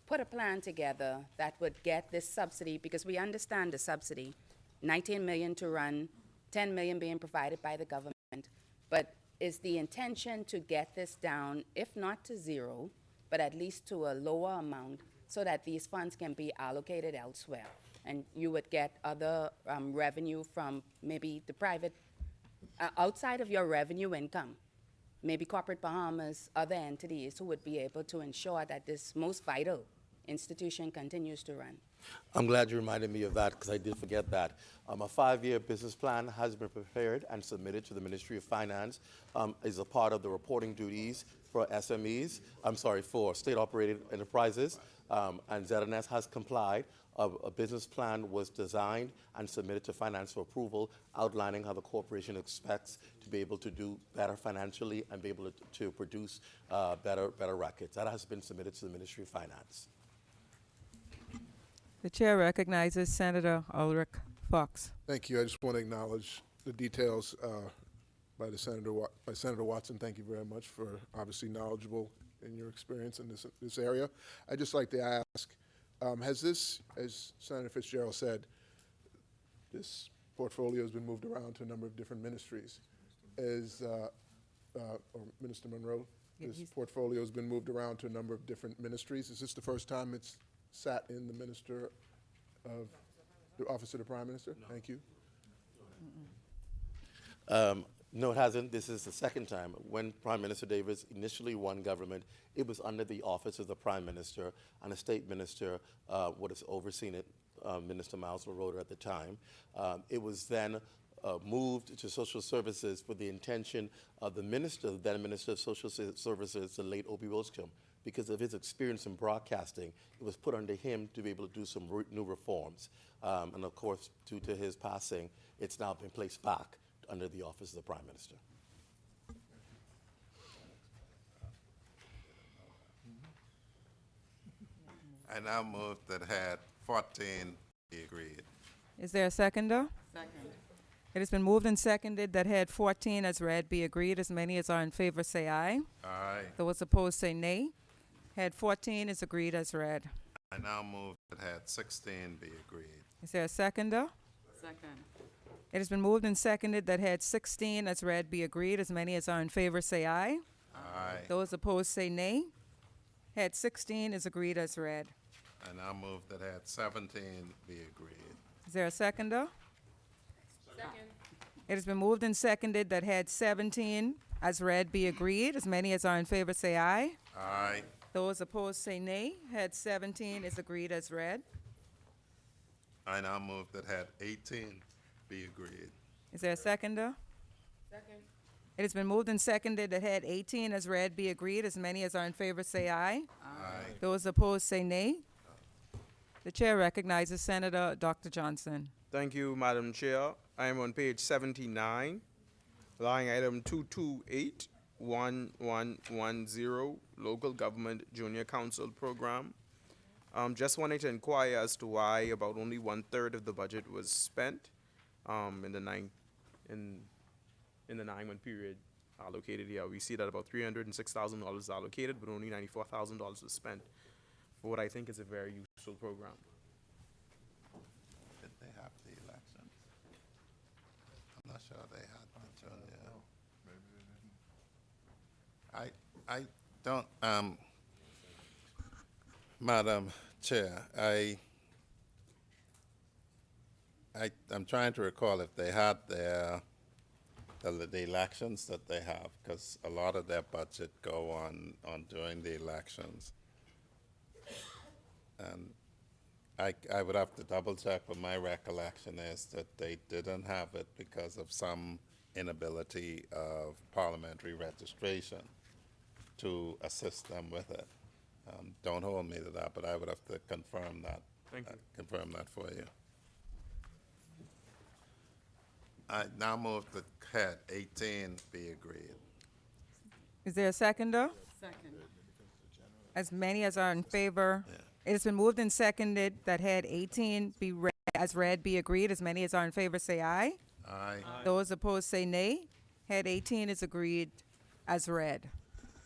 put a plan together that would get this subsidy, because we understand the subsidy, 19 million to run, 10 million being provided by the government, but is the intention to get this down, if not to zero, but at least to a lower amount, so that these funds can be allocated elsewhere, and you would get other revenue from maybe the private, outside of your revenue income, maybe corporate Bahamas, other entities who would be able to ensure that this most vital institution continues to run. I'm glad you reminded me of that, because I did forget that. A 5-year business plan has been prepared and submitted to the Ministry of Finance as a part of the reporting duties for SMEs, for state-operated enterprises, and ZNS has complied. A business plan was designed and submitted to finance for approval, outlining how the corporation expects to be able to do better financially and be able to produce better records. That has been submitted to the Ministry of Finance. The chair recognizes Senator Ulrich Fox. Thank you. I just want to acknowledge the details by Senator Watson. Thank you very much for obviously knowledgeable in your experience in this area. I'd just like to ask, has this, as Senator Fitzgerald said, this portfolio has been moved around to a number of different ministries. Or Minister Monroe, this portfolio has been moved around to a number of different ministries. Is this the first time it's sat in the Minister of the Office of the Prime Minister? No. Thank you. No, it hasn't. This is the second time. When Prime Minister Davis initially won government, it was under the Office of the Prime Minister, and a state minister would have overseen it, Minister Miles LaRota at the time. It was then moved to Social Services with the intention of the minister, then Minister of Social Services, the late Obie Wilscombe. Because of his experience in broadcasting, it was put under him to be able to do some new reforms. And of course, due to his passing, it's now been placed back under the Office of the Prime Minister. I now move that head 14 be agreed. Is there a seconder? Second. It has been moved and seconded that head 14 as read be agreed. As many as are in favor say aye. Aye. Those opposed say nay. Head 14 is agreed as read. I now move that head 16 be agreed. Is there a seconder? Second. It has been moved and seconded that head 16 as read be agreed. As many as are in favor say aye. Aye. Those opposed say nay. Head 16 is agreed as read. I now move that head 17 be agreed. Is there a seconder? Second. It has been moved and seconded that head 17 as read be agreed. As many as are in favor say aye. Aye. Those opposed say nay. Head 17 is agreed as read. I now move that head 18 be agreed. Is there a seconder? Second. It has been moved and seconded that head 18 as read be agreed. As many as are in favor say aye. Aye. Those opposed say nay. The chair recognizes Senator Dr. Johnson. Thank you, Madam Chair. I am on page 79, line item 2281110, Local Government Junior Council Program. Just wanted to inquire as to why about only 1/3 of the budget was spent in the 9-month period allocated here. We see that about $306,000 allocated, but only $94,000 was spent for what I think is a very useful program. Did they have the elections? I'm not sure they had much on there. I don't, Madam Chair, I'm trying to recall if they had the elections that they have, because a lot of their budget go on during the elections. And I would have to double check, but my recollection is that they didn't have it because of some inability of parliamentary registration to assist them with it. Don't hold me to that, but I would have to confirm that. Thank you. Confirm that for you. I now move that head 18 be agreed. Is there a seconder? Second. As many as are in favor. It has been moved and seconded that head 18 be read as read be agreed. As many as are in favor say aye. Aye. Those opposed say nay. Head 18 is agreed as read.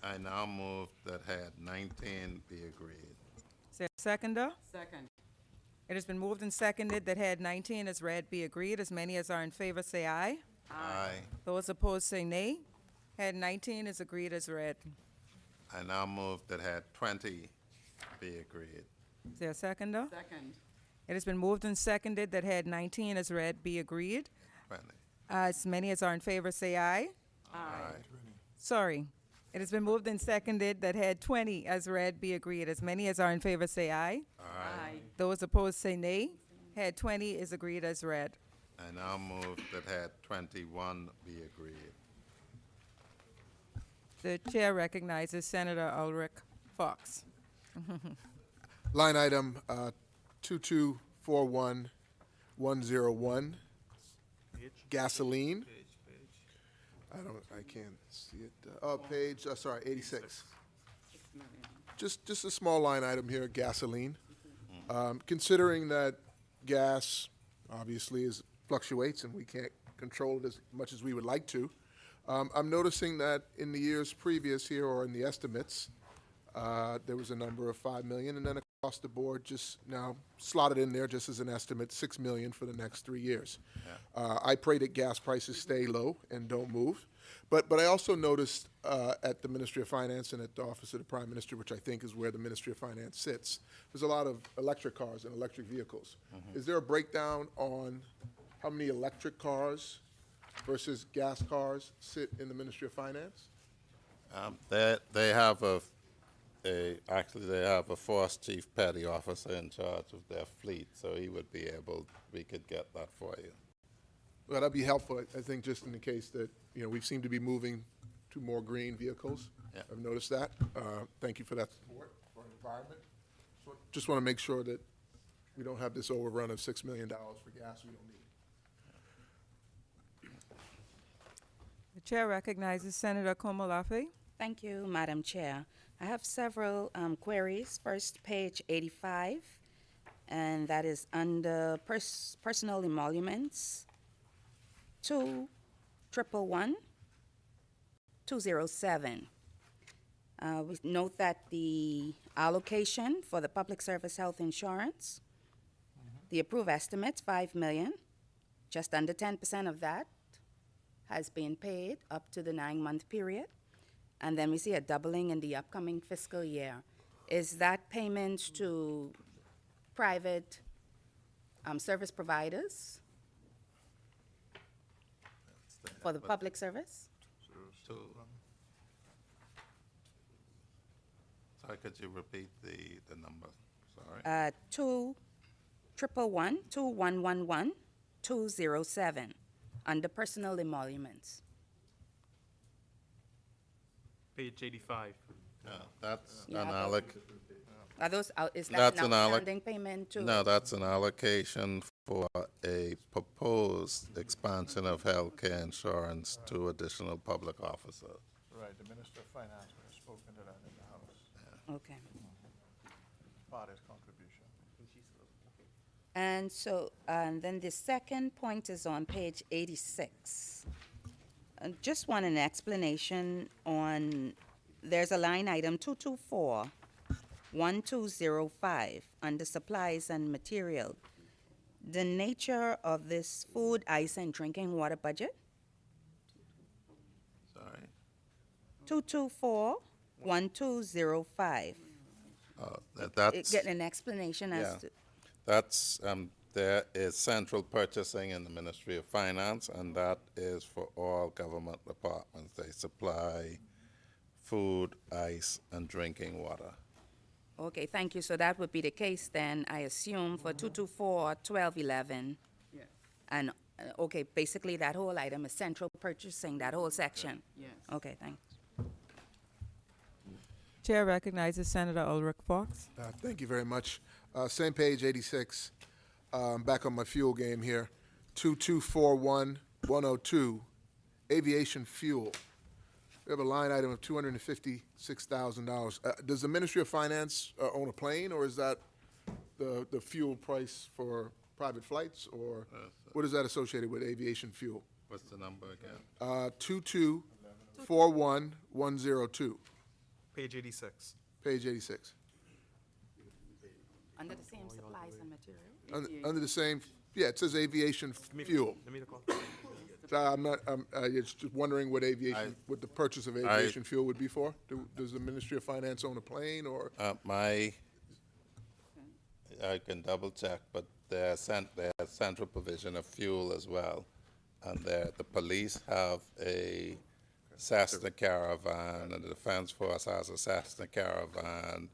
I now move that head 19 be agreed. Is there a seconder? Second. It has been moved and seconded that head 19 as read be agreed. As many as are in favor say aye. Aye. Those opposed say nay. Head 19 is agreed as read. I now move that head 20 be agreed. Is there a seconder? Second. It has been moved and seconded that head 19 as read be agreed. 20. As many as are in favor say aye. Aye. Sorry. It has been moved and seconded that head 20 as read be agreed. As many as are in favor say aye. Aye. Those opposed say nay. Head 20 is agreed as read. I now move that head 21 be agreed. The chair recognizes Senator Ulrich Fox. Line item 2241101, gasoline. I can't see it. Page, sorry, 86. Just a small line item here, gasoline. Considering that gas obviously fluctuates and we can't control it as much as we would like to, I'm noticing that in the years previous here, or in the estimates, there was a number of 5 million, and then across the board, just now slotted in there just as an estimate, 6 million for the next 3 years. I pray that gas prices stay low and don't move. But I also noticed at the Ministry of Finance and at the Office of the Prime Minister, which I think is where the Ministry of Finance sits, there's a lot of electric cars and electric vehicles. Is there a breakdown on how many electric cars versus gas cars sit in the Ministry of Finance? They have actually they have a force chief petty officer in charge of their fleet, so we could get that for you. Well, that'd be helpful, I think, just in the case that, we seem to be moving to more green vehicles. Yeah. I've noticed that. Thank you for that support for the environment. Just want to make sure that we don't have this overrun of $6 million for gas we don't need. The chair recognizes Senator Komolafe. Thank you, Madam Chair. I have several queries. First, page 85, and that is under personal emoluments, 2111207. We note that the allocation for the public service health insurance, the approved estimates, 5 million, just under 10% of that has been paid up to the 9-month period. And then we see a doubling in the upcoming fiscal year. Is that payment to private service providers for the public service? Sorry, could you repeat the number? Sorry. 2111207 under personal emoluments. Page 85. No, that's You an have alloc. Are those, is that That's an an alloc- outstanding payment to? No, that's an allocation for a proposed expansion of healthcare insurance to additional public officers. Right, the Minister of Finance has spoken to that in the House. Okay. Part of his contribution. And so, and then the second point is on page 86. Just want an explanation on, there's a line item 224-1205 under supplies and material. The nature of this food, ice, and drinking water budget? Sorry? 224-1205. That's, Getting an explanation yeah. as to, That's, there is central purchasing in the Ministry of Finance, and that is for all government departments. They supply food, ice, and drinking water. okay, thank you. So that would be the case then, I assume, for 224-1211. Yes. And, okay, basically that whole item is central purchasing, that whole section? Yes. Okay, thanks. Chair recognizes Senator Ulrich Fox. Thank you very much. Same page, 86. Back on my fuel game here. 2241-102, aviation fuel. We have a line item of $256,000. Does the Ministry of Finance own a plane, or is that the fuel price for private flights, or what is that associated with, aviation fuel? What's the number again? 2241102, Page 86. page 86. Under the same supplies and material? Under the same, yeah, it says aviation fuel. Let me call. So I'm just wondering what what the purchase of aviation fuel would be for? Does the Ministry of Finance own a plane, or? I can double check, but there's central provision of fuel as well. And the police have a Cessna Caravan, and the Defense Force has a Cessna Caravan,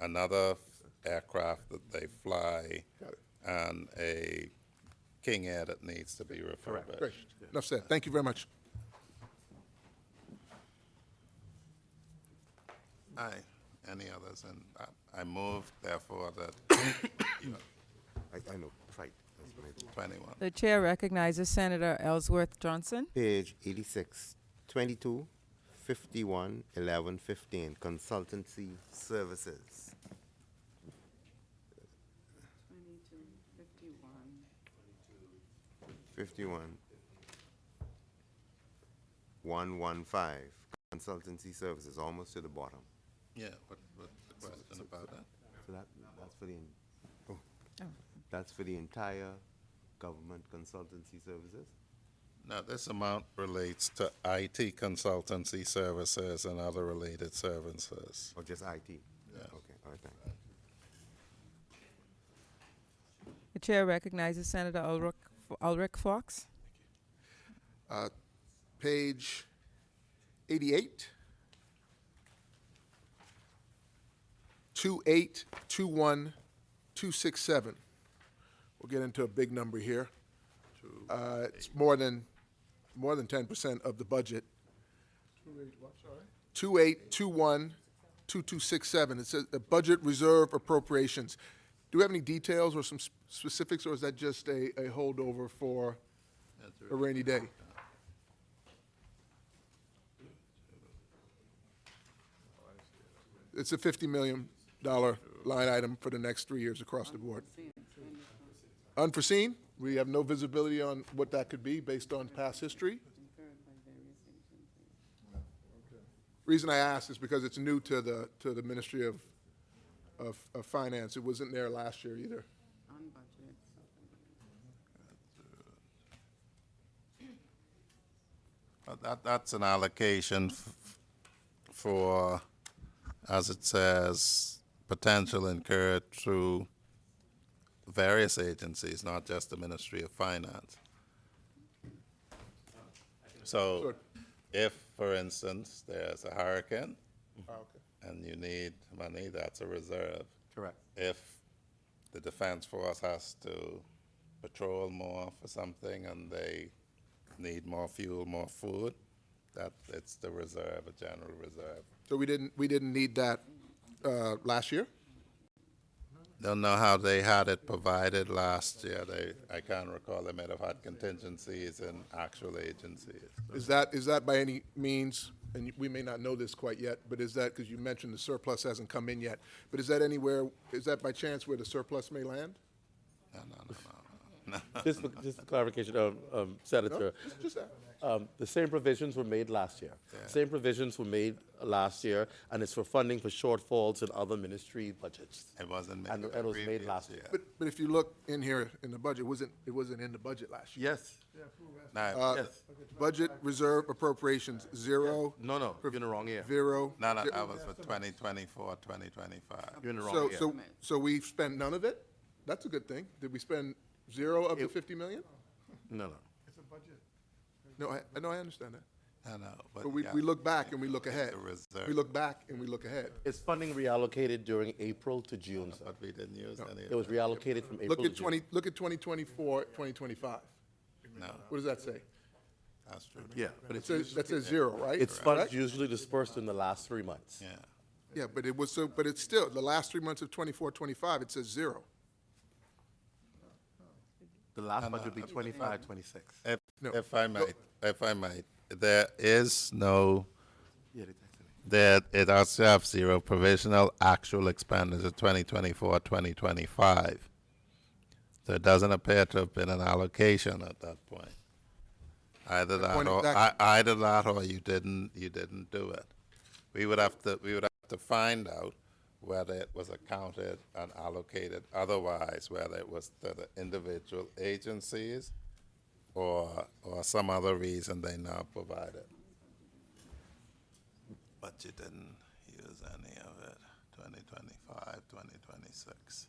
another aircraft that they fly, and a King Air that needs to be refurbished. Great. Enough said. Thank you very much. Aye. Any others? And I move, therefore, that I know, right. 21. The chair recognizes Senator Ellsworth Johnson. Page 86, 22, 51, 11, 15, consultancy services. 51, 115, consultancy services, almost to the bottom. Yeah, what's the question about that? So that's for the entire government consultancy services? Now, this amount relates to IT consultancy services and other related services. Or just IT? Yeah. Okay, all right, thanks. The chair recognizes Senator Ulrich Fox. Page 88, 2821267. We'll get into a big number here. It's more than 10% of the budget. 28212267. It says budget reserve appropriations. Do we have any details or some specifics, or is that just a holdover for a rainy day? It's a $50 million line item for the next 3 years across the board. Unforeseen? We have no visibility on what that could be based on past history. Reason I ask is because it's new to the Ministry of Finance. It wasn't there last year either. That's an allocation for, as it says, potential incurred through various agencies, not just the Ministry of Finance. So Sure. if, for instance, there's a hurricane Okay. and you need money, that's a reserve. Correct. If the Defense Force has to patrol more for something and they need more fuel, more food, that it's the reserve, a general reserve. So we didn't need that last year? Don't know how they had it provided last year. I can't recall. They might have had contingencies in actual agencies. Is that by any means, and we may not know this quite yet, but is that, because you mentioned the surplus hasn't come in yet, but is that by chance where the surplus may land? No. Just for clarification, Senator, Just that. the same provisions were made last year. Same provisions were made last year, and it's for funding for shortfalls in other ministry budgets. It wasn't made. And it was made last year. But if you look in here in the budget, it wasn't in the budget last year. Yes. No, Yes. Budget reserve appropriations, zero. No, you're in the wrong year. Zero. no, that was for 2024, 2025. You're in the wrong So, year. so we've spent none of it? That's a good thing. Did we spend zero of the 50 million? No. No, I understand that. I know, but But we yeah, look back and we look ahead. the reserve. We look back and we look ahead. It's funding reallocated during April to June, sir. But we didn't use any It of was it. reallocated from April Look to at June. look at 2024, 2025. No, What does that say? that's true. Yeah, but it's That says zero, right? It's funds Correct? usually dispersed in the last 3 months. Yeah. Yeah, but but it's still, the last 3 months of 24, 25, it says zero. The last budget would be 25, 26. No. If I might, there is no, Yeah, they texted me. there, it also have zero provisional actual expenditure 2024, 2025. So it doesn't appear to have been an allocation at that point. Either that or you didn't do it. We would have to find out whether it was accounted and allocated otherwise, whether it was to the individual agencies or some other reason they now provided. But you didn't use any of it, 2025, 2026.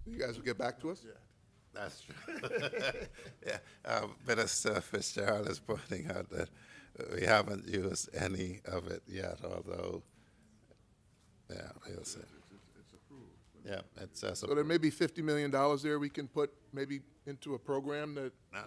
You guys will get back to us? That's true. Yeah, Minister Fitzgerald is pointing out that we haven't used any of it yet, although, yeah, we'll see. Yeah, it's So there may be $50 million there we can put maybe into a program that, no.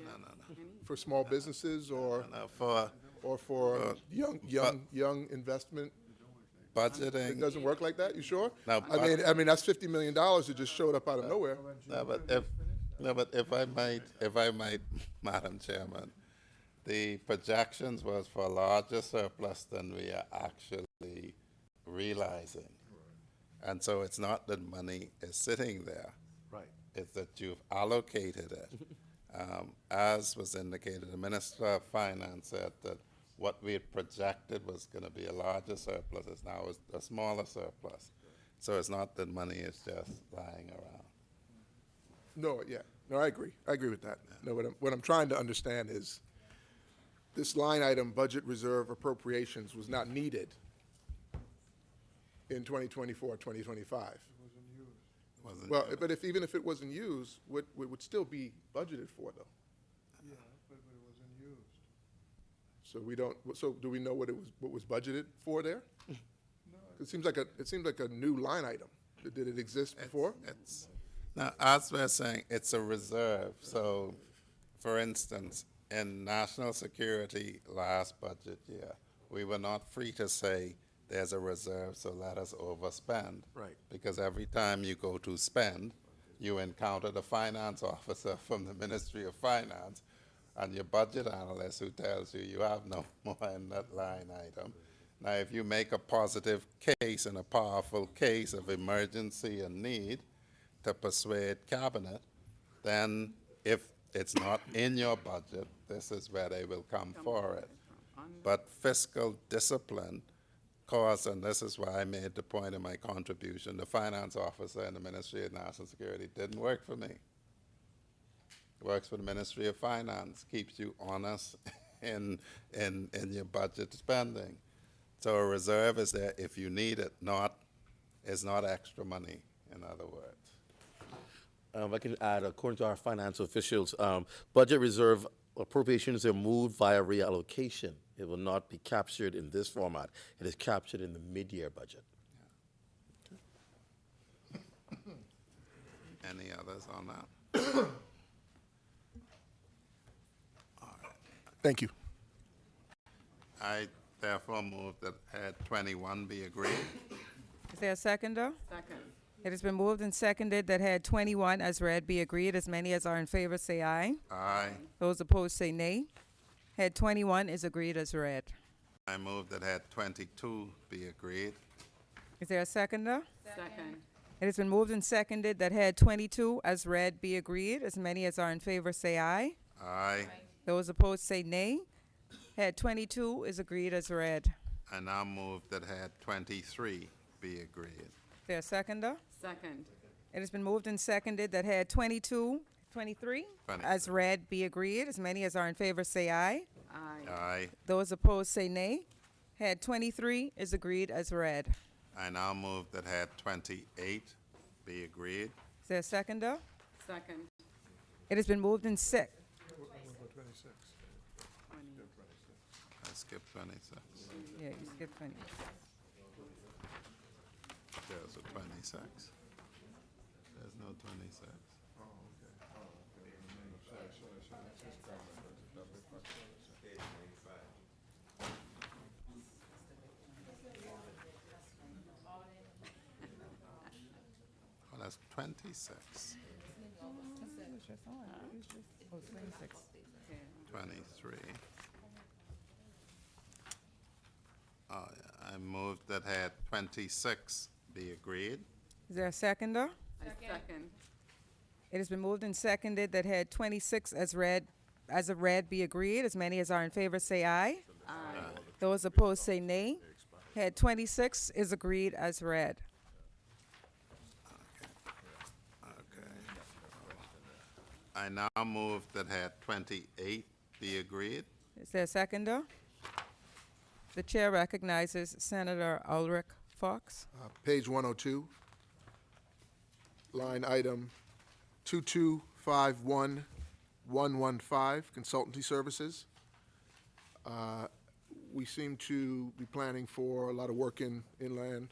for small businesses or For for young investment. It budgeting, doesn't work like that, you sure? No, I mean, that's $50 million that just showed up out of nowhere. but if I might, Madam Chairman, the projections was for a larger surplus than we are actually realizing. And so it's not that money is sitting there. Right. It's that you've allocated it. As was indicated, the Minister of Finance said that what we had projected was going to be a larger surplus is now a smaller surplus. So it's not that money is just lying around. No, yeah, no, I agree with that. No, what I'm trying to understand is, this line item, budget reserve appropriations, was not needed in 2024, 2025. Wasn't Well, but even if it wasn't used, what would still be budgeted for, though? Yeah, but it wasn't used. So we don't, so do we know what was budgeted for there? It seems like a new line item. Did it exist before? Now, as we're saying, it's a reserve. So, for instance, in national security last budget year, we were not free to say there's a reserve, so let us overspend. Right. Because every time you go to spend, you encounter the finance officer from the Ministry of Finance and your budget analyst who tells you you have no more in that line item. Now, if you make a positive case and a powerful case of emergency and need to persuade cabinet, then if it's not in your budget, this is where they will come for it. But fiscal discipline cause, and this is why I made the point in my contribution, the finance officer in the Ministry of National Security didn't work for me. It works for the Ministry of Finance, keeps you honest in your budget spending. So a reserve is there if you need it, it's not extra money, in other words. I can add, according to our finance officials, budget reserve appropriations are moved via reallocation. It will not be captured in this format. It is captured in the mid-year budget. Any others on that? Thank you. I therefore move that head 21 be agreed. Is there a seconder? Second. It has been moved and seconded that head 21 as read be agreed. As many as are in favor say aye. Aye. Those opposed say nay. Head 21 is agreed as read. I move that head 22 be agreed. Is there a seconder? Second. It has been moved and seconded that head 22 as read be agreed. As many as are in favor say aye. Aye. Those opposed say nay. Head 22 is agreed as read. I now move that head 23 be agreed. Is there a seconder? Second. It has been moved and seconded that head 22, 23 as read be agreed. As many as are in favor say aye. Aye. Aye. Those opposed say nay. Head 23 is agreed as read. I now move that head 28 be agreed. Is there a seconder? Second. It has been moved and I skipped 26. Yeah, you skipped 20. There's a 26. There's no 26. Oh, that's 26. 23. Oh, yeah. I move that head 26 be agreed. Is there a seconder? Second. It has been moved and seconded that head 26 as a read be agreed. As many as are in favor say aye. Aye. Those opposed say nay. Head 26 is agreed as read. Okay. I now move that head 28 be agreed. Is there a seconder? The chair recognizes Senator Ulrich Fox. Page 102, line item 2251115, consultancy services. We seem to be planning for a lot of work in inland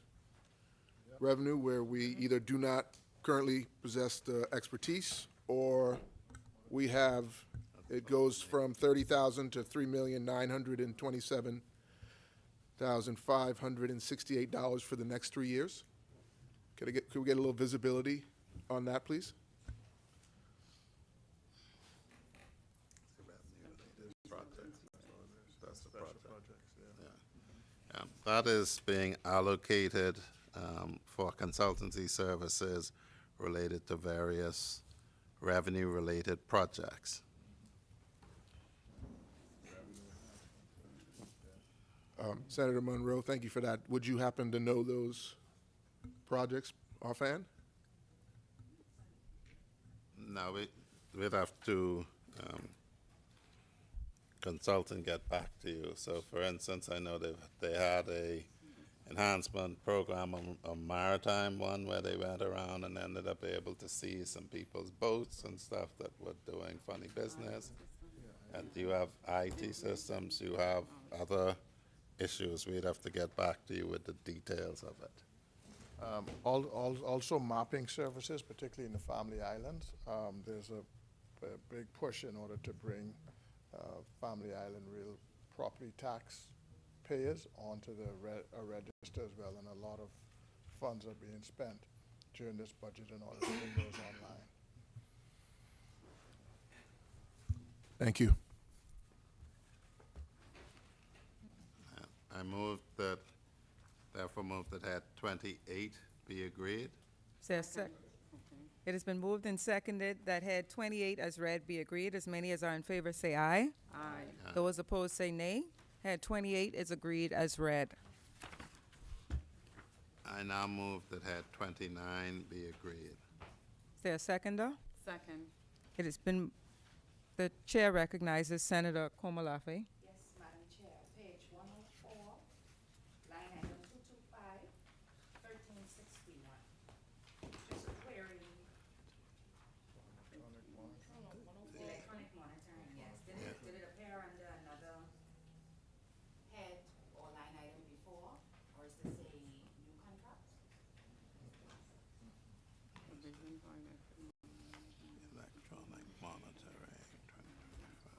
revenue where we either do not currently possess the expertise or we have, it goes from 30,000 to $3,927,568 for the next 3 years. Could we get a little visibility on that, please? That's the project. Yeah. That is being allocated for consultancy services related to various revenue-related projects. Senator Monroe, thank you for that. Would you happen to know those projects offhand? No, we'd have to consult and get back to you. So, for instance, I know they had a enhancement program on maritime one where they went around and ended up able to see some people's boats and stuff that were doing funny business. And you have IT systems, you have other issues. We'd have to get back to you with the details of it. Also mapping services, particularly in the Family Islands. There's a big push in order to bring Family Island real property tax payers onto the register as well, and a lot of funds are being spent during this budget in order to bring those online. Thank you. Therefore move that head 28 be agreed. Is there a sec? It has been moved and seconded that head 28 as read be agreed. As many as are in favor say aye. Aye. Those opposed say nay. Head 28 is agreed as read. I now move that head 29 be agreed. Is there a seconder? Second. It has been, the chair recognizes Senator Komalafe. Yes, Madam Chair, page 104, line item 225, 1361. Just querying. Electronic monitoring, yes. Did it appear under another head or line item before, or is this a new contract? Electronic monitoring, 2025.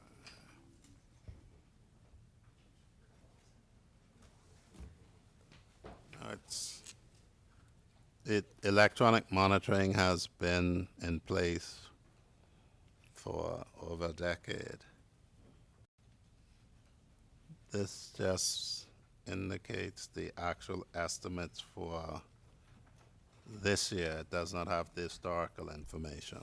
No, Electronic monitoring has been in place for over a decade. This just indicates the actual estimates for this year. It does not have the historical information.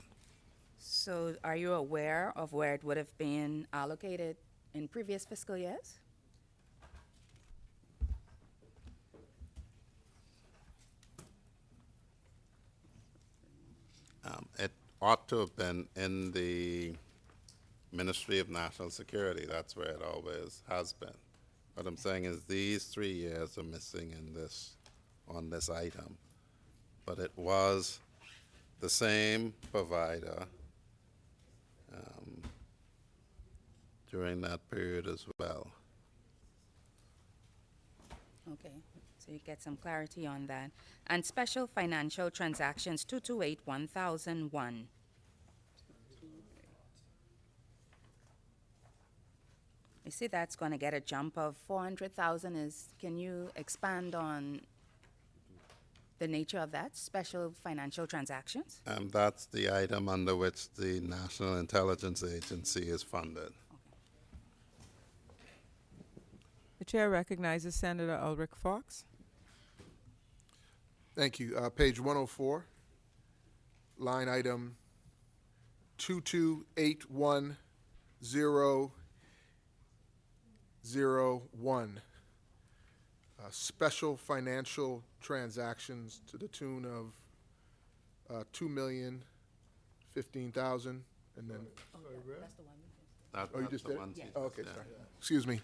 So are you aware of where it would have been allocated in previous fiscal years? It ought to have been in the Ministry of National Security. That's where it always has been. What I'm saying is these 3 years are missing in this, on this item. But it was the same provider during that period as well. Okay, so you get some clarity on that. And special financial transactions, 228-1001. You see that's going to get a jump of 400,000. Can you expand on the nature of that, special financial transactions? That's the item under which the National Intelligence Agency is funded. The chair recognizes Senator Ulrich Fox. Thank you. Page 104, line item 22810001. Special financial transactions to the tune of $2,015,000, and then. That, Oh, you that's just the did it? one- Oh, okay, yeah. sorry. Excuse me.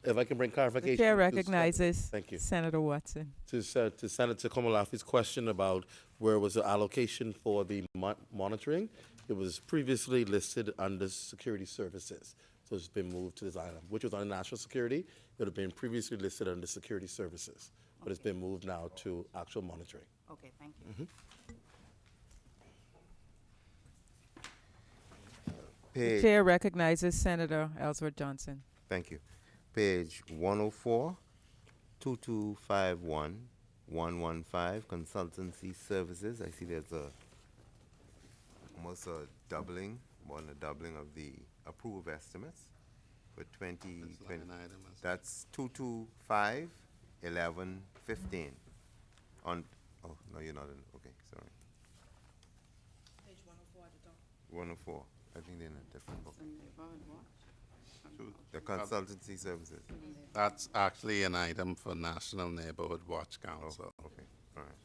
If I can bring clarification. The chair to recognizes Thank you. Senator Watson. To Senator Komalafi's question about where was the allocation for the monitoring, it was previously listed under security services. So it's been moved to this item, which was under national security. It would have been previously listed under security services, but it's been moved now to actual monitoring. Okay, thank you. The Page, chair recognizes Senator Ellsworth Johnson. thank you. Page 104, 2251-115, consultancy services. I see there's almost a doubling, more than a doubling of the approved estimates for 2020. Line item is- That's 225-1115. On, oh, no, you're not in, okay, sorry. Page 104 at the top. 104, I think they're in a different book. The consultancy services. That's actually an item for National Neighborhood Watch Council. Okay, all right.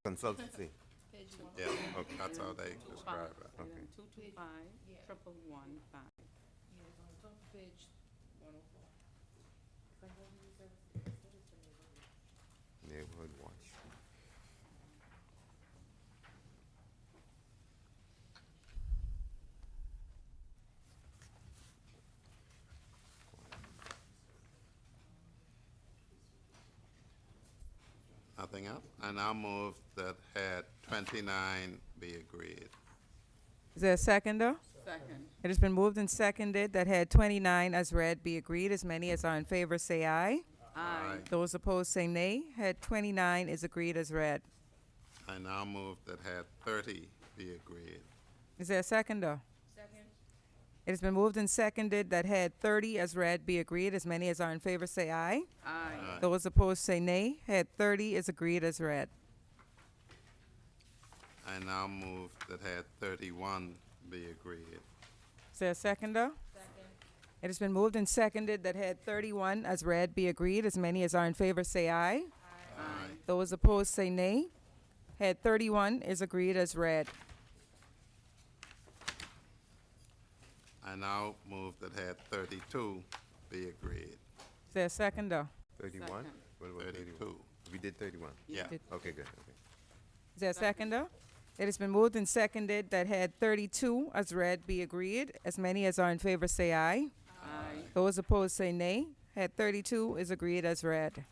Consultancy, Yeah, okay, that's how they describe it. okay. 225-1115. Neighborhood watch. Nothing else? I now move that head 29 be agreed. Is there a seconder? Second. It has been moved and seconded that head 29 as read be agreed. As many as are in favor say aye. Aye. Those opposed say nay. Head 29 is agreed as read. I now move that head 30 be agreed. Is there a seconder? Second. It has been moved and seconded that head 30 as read be agreed. As many as are in favor say aye. Aye. Those opposed say nay. Head 30 is agreed as read. I now move that head 31 be agreed. Is there a seconder? Second. It has been moved and seconded that head 31 as read be agreed. As many as are in favor say aye. Aye. Those opposed say nay. Head 31 is agreed as read. I now move that head 32 be agreed. Is there a seconder? 31? What about 32. We did 31. Yeah. Okay, good, okay. Is there a seconder? It has been moved and seconded that head 32 as read be agreed. As many as are in favor say aye. Aye. Those opposed say nay. Head 32 is agreed as read.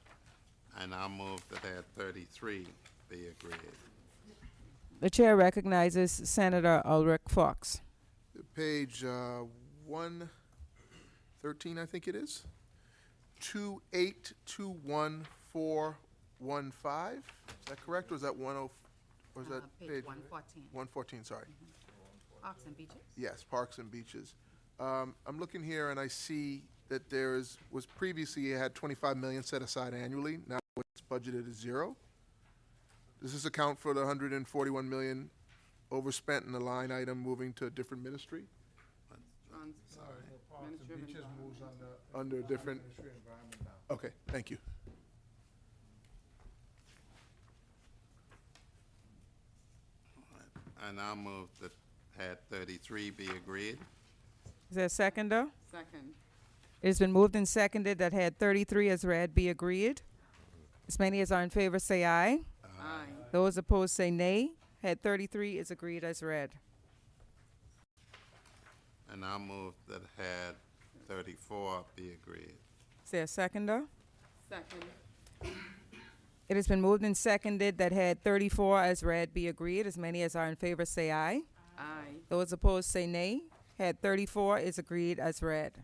I now move that head 33 be agreed. The chair recognizes Senator Ulrich Fox. Page 113, I think it is. 2821,415. Is that correct, or is that 10, or is that Page 114. 114, sorry. Parks and beaches? Yes, parks and beaches. I'm looking here and I see that was previously, you had 25 million set aside annually. Now it's budgeted at 0. Does this account for the 141 million overspent in the line item moving to a different ministry? Under a different. Okay, thank you. I now move that head 33 be agreed. Is there a seconder? Second. It has been moved and seconded that head 33 as read be agreed. As many as are in favor say aye. Aye. Those opposed say nay. Head 33 is agreed as read. I now move that head 34 be agreed. Is there a seconder? Second. It has been moved and seconded that head 34 as read be agreed. As many as are in favor say aye. Aye. Those opposed say nay. Head 34 is agreed as read.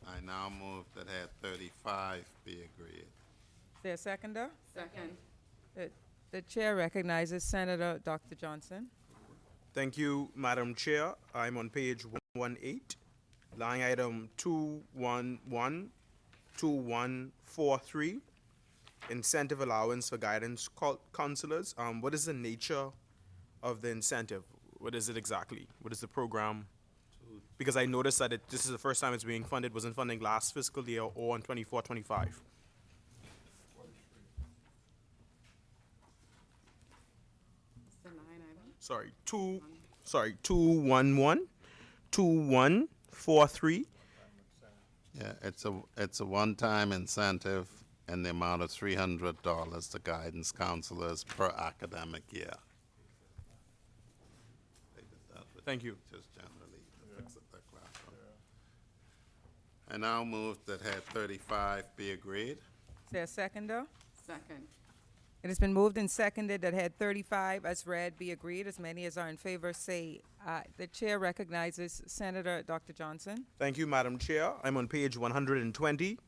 I now move that head 35 be agreed. Is there a seconder? Second. The chair recognizes Senator Dr. Johnson. Thank you, Madam Chair. I'm on page 118, line item 2112143, incentive allowance for guidance counselors. What is the nature of the incentive? What is it exactly? What is the program? Because I noticed that this is the first time it's being funded. Wasn't funding last fiscal year or on 24-25. Sorry, 2112143. Yeah, it's a one-time incentive in the amount of $300 to guidance counselors per academic year. They did that with Thank you. teachers generally to fix it their classroom. I now move that head 35 be agreed. Is there a seconder? Second. It has been moved and seconded that head 35 as read be agreed. As many as are in favor say aye. The chair recognizes Senator Dr. Johnson. Thank you, Madam Chair. I'm on page 120,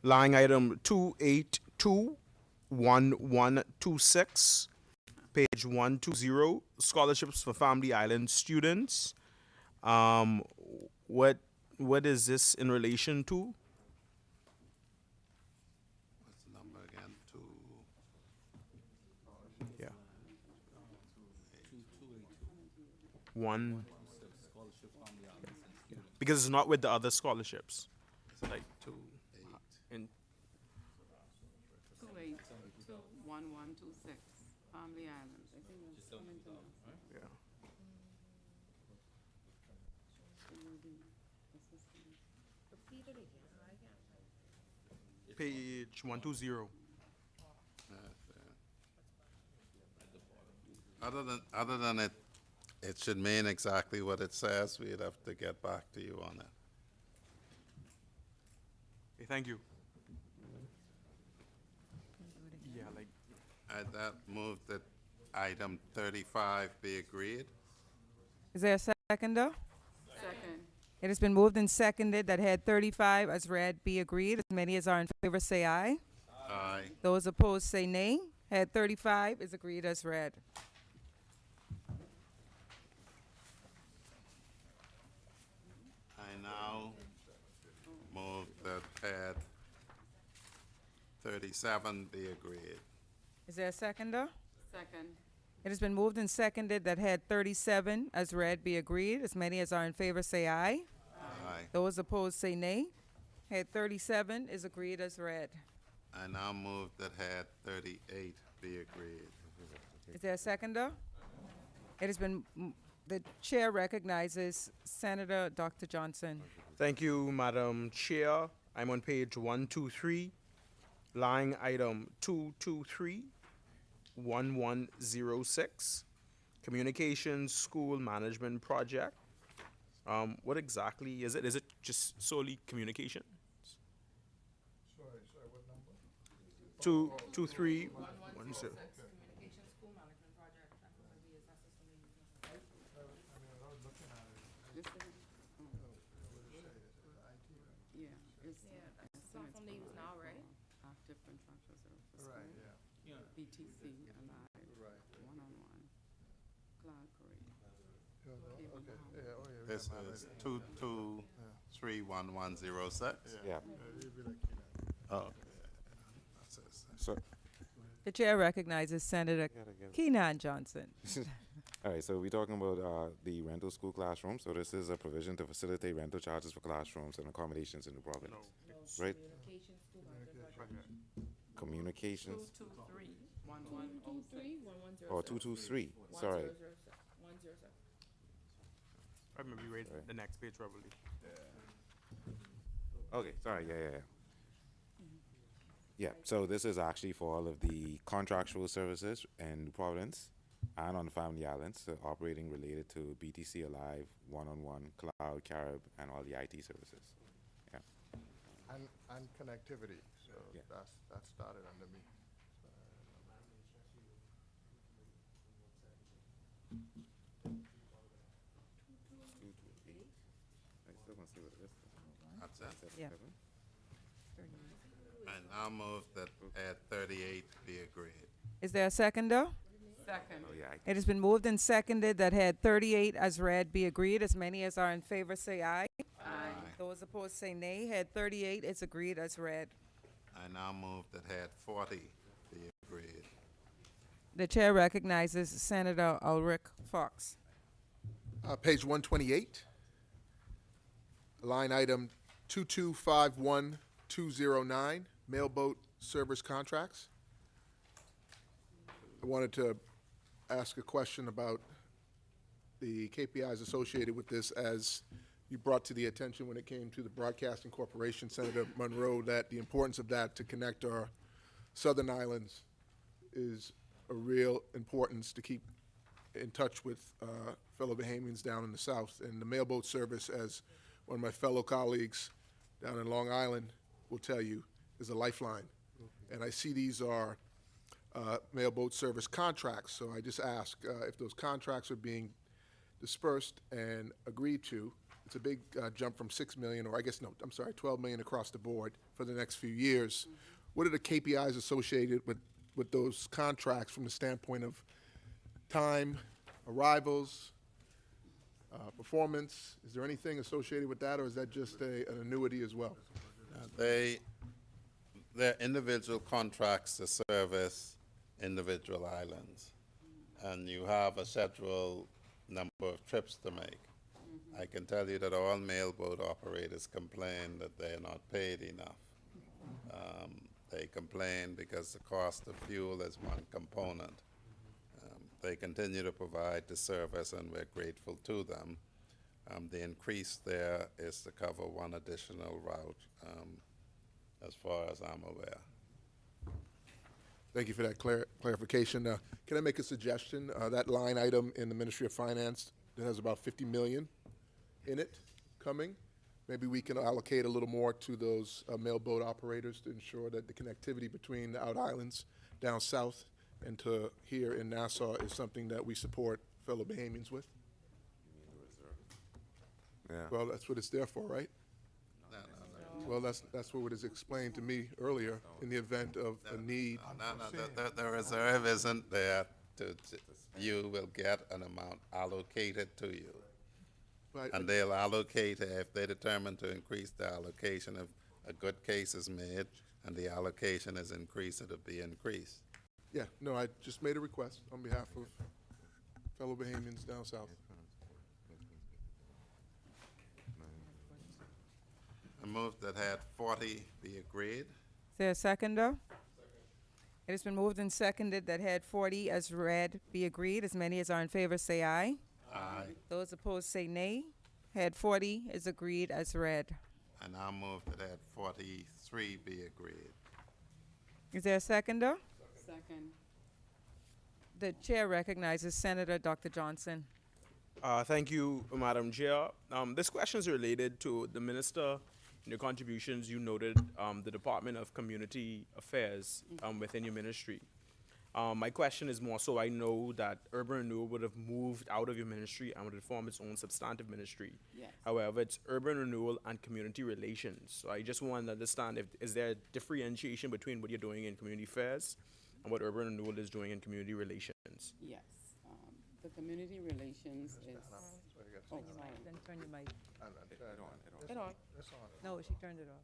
line item 2821126, page 120, scholarships for Family Island students. What is this in relation to? What's the number again? Yeah. One. Because it's not with the other scholarships. It's like two. In 281126, Family Islands. I think that's coming to us. yeah. Page 120. Other than it should mean exactly what it says, we'd have to get back to you on it. Okay, thank you. Yeah, like I that move that item 35 be agreed. Is there a seconder? Second. It has been moved and seconded that head 35 as read be agreed. As many as are in favor say aye. Aye. Those opposed say nay. Head 35 is agreed as read. I now move that head 37 be agreed. Is there a seconder? Second. It has been moved and seconded that head 37 as read be agreed. As many as are in favor say aye. Aye. Those opposed say nay. Head 37 is agreed as read. I now move that head 38 be agreed. Is there a seconder? It has been, the chair recognizes Senator Dr. Johnson. Thank you, Madam Chair. I'm on page 123, line item 2231106, Communications School Management Project. What exactly is it? Is it just solely communication? Sorry, what number? 22310. Yeah, it's estimates. different contracts that are for Right, school. yeah. BTC, Alive, Right. one-on-one, Cloud Parade. Yeah, no, okay, yeah, oh, yeah. we This got mine is right 22311106. there. Yeah. You'd be like, you know. Oh. That's it. So, The chair recognizes Senator Keenan Johnson. all right, so we're talking about the rental school classrooms. So this is a provision to facilitate rental charges for classrooms and accommodations in the province. Right? Communications. 223-1106. Oh, 223. Sorry. Or maybe read the next page, probably. Okay, sorry, yeah. Yeah, so this is actually for all of the contractual services in New Providence and on the Family Islands, operating related to BTC Alive, one-on-one, Cloud, Carib, and all the IT services. Yeah. And connectivity, so Yeah. that started under me. I still want to see what it is. That's it. Yeah. I now move that add 38 be agreed. Is there a seconder? Second. Oh, yeah. It has been moved and seconded that head 38 as read be agreed. As many as are in favor say aye. Aye. Those opposed say nay. Head 38 is agreed as read. I now move that head 40 be agreed. The chair recognizes Senator Ulrich Fox. Page 128, line item 2251209, mailboat service contracts. I wanted to ask a question about the KPIs associated with this, as you brought to the attention when it came to the Broadcasting Corporation, Senator Monroe, that the importance of that to connect our southern islands is a real importance to keep in touch with fellow Bahamians down in the south. And the mailboat service, as one of my fellow colleagues down in Long Island will tell you, is a lifeline. And I see these are mailboat service contracts, so I just ask if those contracts are being dispersed and agreed to. It's a big jump from 6 million, or I guess, no, I'm sorry, 12 million across the board for the next few years. What are the KPIs associated with those contracts from the standpoint of time, arrivals, performance? Is there anything associated with that, or is that just an annuity as well? They're individual contracts to service individual islands, and you have a scheduled number of trips to make. I can tell you that all mailboat operators complain that they're not paid enough. They complain because the cost of fuel is one component. They continue to provide the service, and we're grateful to them. The increase there is to cover one additional route, as far as I'm aware. Thank you for that clarification. Can I make a suggestion? That line item in the Ministry of Finance that has about 50 million in it coming, maybe we can allocate a little more to those mailboat operators to ensure that the connectivity between the out islands down south and to here in Nassau is something that we support fellow Bahamians with. Yeah. Well, that's what it's there for, right? Well, that's what was explained to me earlier, in the event of a need. The reserve isn't there you will get an amount allocated to you. Right. And they'll allocate, if they determine to increase the allocation, if a good case is made and the allocation is increased, it'll be increased. Yeah, no, I just made a request on behalf of fellow Bahamians down south. I move that head 40 be agreed. Is there a seconder? It has been moved and seconded that head 40 as read be agreed. As many as are in favor say aye. Aye. Those opposed say nay. Head 40 is agreed as read. I now move that head 43 be agreed. Is there a seconder? Second. The chair recognizes Senator Dr. Johnson. Thank you, Madam Chair. This question is related to the Minister. In your contributions, you noted the Department of Community Affairs within your ministry. My question is more so I know that urban renewal would have moved out of your ministry and would have formed its own substantive ministry. Yes. However, it's urban renewal and community relations. So I just want to understand if is there a differentiation between what you're doing in community affairs and what urban renewal is doing in community relations? Yes. The community relations is. Oh, sorry. Then turn your mic. It on. No, she turned it off.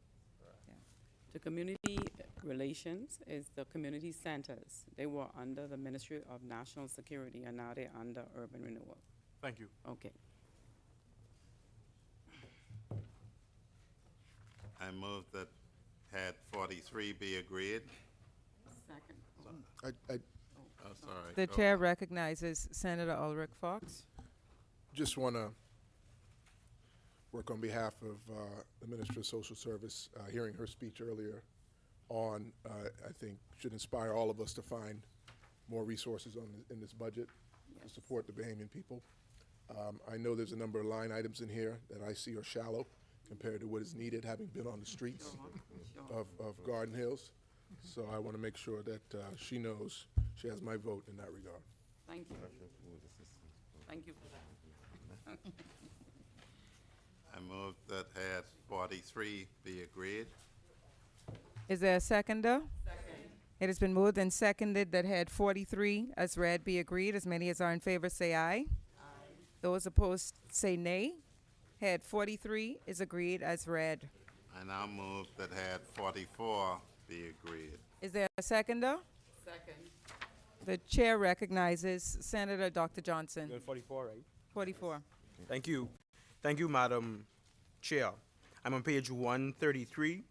The community relations is the community centers. They were under the Ministry of National Security, and now they're under urban renewal. Thank you. Okay. I move that head 43 be agreed. Second. Oh, sorry. The Go chair on. recognizes Senator Ulrich Fox. Just want to work on behalf of the Minister of Social Service. Hearing her speech earlier on, I think should inspire all of us to find more resources in this budget to support the Bahamian people. I know there's a number of line items in here that I see are shallow compared to what is needed, having been on the streets of Garden Hills. So I want to make sure that she knows she has my vote in that regard. Thank you. Thank you for that. I move that head 43 be agreed. Is there a seconder? Second. It has been moved and seconded that head 43 as read be agreed. As many as are in favor say aye. Aye. Those opposed say nay. Head 43 is agreed as read. I now move that head 44 be agreed. Is there a seconder? Second. The chair recognizes Senator Dr. Johnson. You're 44, right? 44. Thank you. Thank you, Madam Chair. I'm on page 133,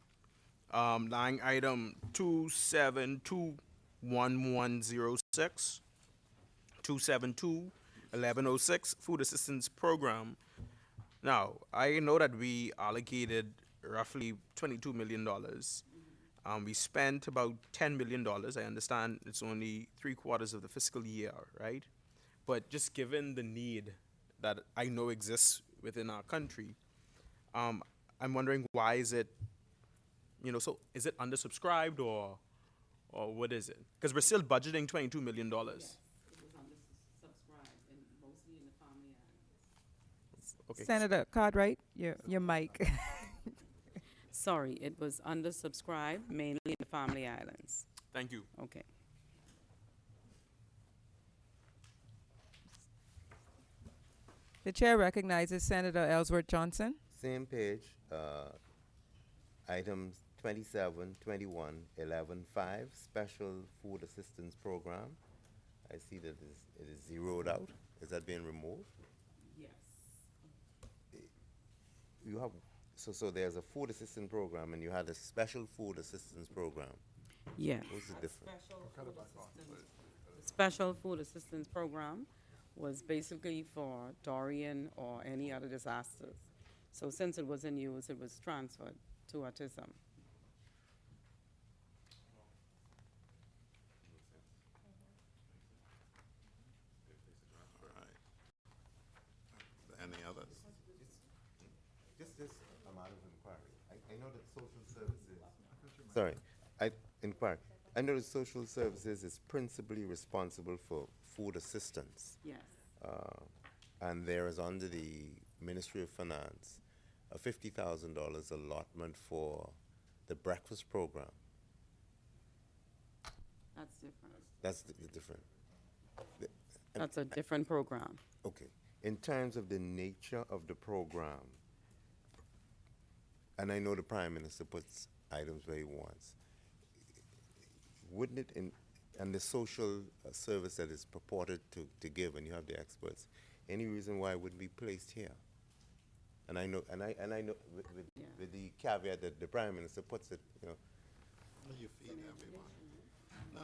line item 2721106, 2721106, Food Assistance Program. Now, I know that we allocated roughly $22 million. We spent about $10 million. I understand it's only 3/4 of the fiscal year, right? But just given the need that I know exists within our country, I'm wondering why is it, so is it undersubscribed or what is it? Because we're still budgeting $22 million. Yes, it was undersubscribed, and mostly in the family islands. Okay. Senator Cartwright, your mic. Sorry, it was undersubscribed, mainly in the family islands. Thank you. Okay. The chair recognizes Senator Ellsworth Johnson. Same page, items 27, 21, 11, 5, Special Food Assistance Program. I see that it is zeroed out. Is that being removed? Yes. You have, so there's a food assistance program and you had a special food assistance program. Yes. What's the difference? Special food assistance program was basically for Dorian or any other disasters. So since it wasn't used, it was transferred to autism. Right. Any others? Just I'm out of inquiry. I know that social services. Sorry, inquire. I know that social services is principally responsible for food assistance. Yes. And there is under the Ministry of Finance a $50,000 allotment for the breakfast program. That's different. That's different. That's a different program. Okay. In terms of the nature of the program, and I know the Prime Minister puts items where he wants, wouldn't it, and the social service that is purported to give, and you have the experts, any reason why it wouldn't be placed here? And I know, with the caveat that the Prime Minister puts it, You feed everyone.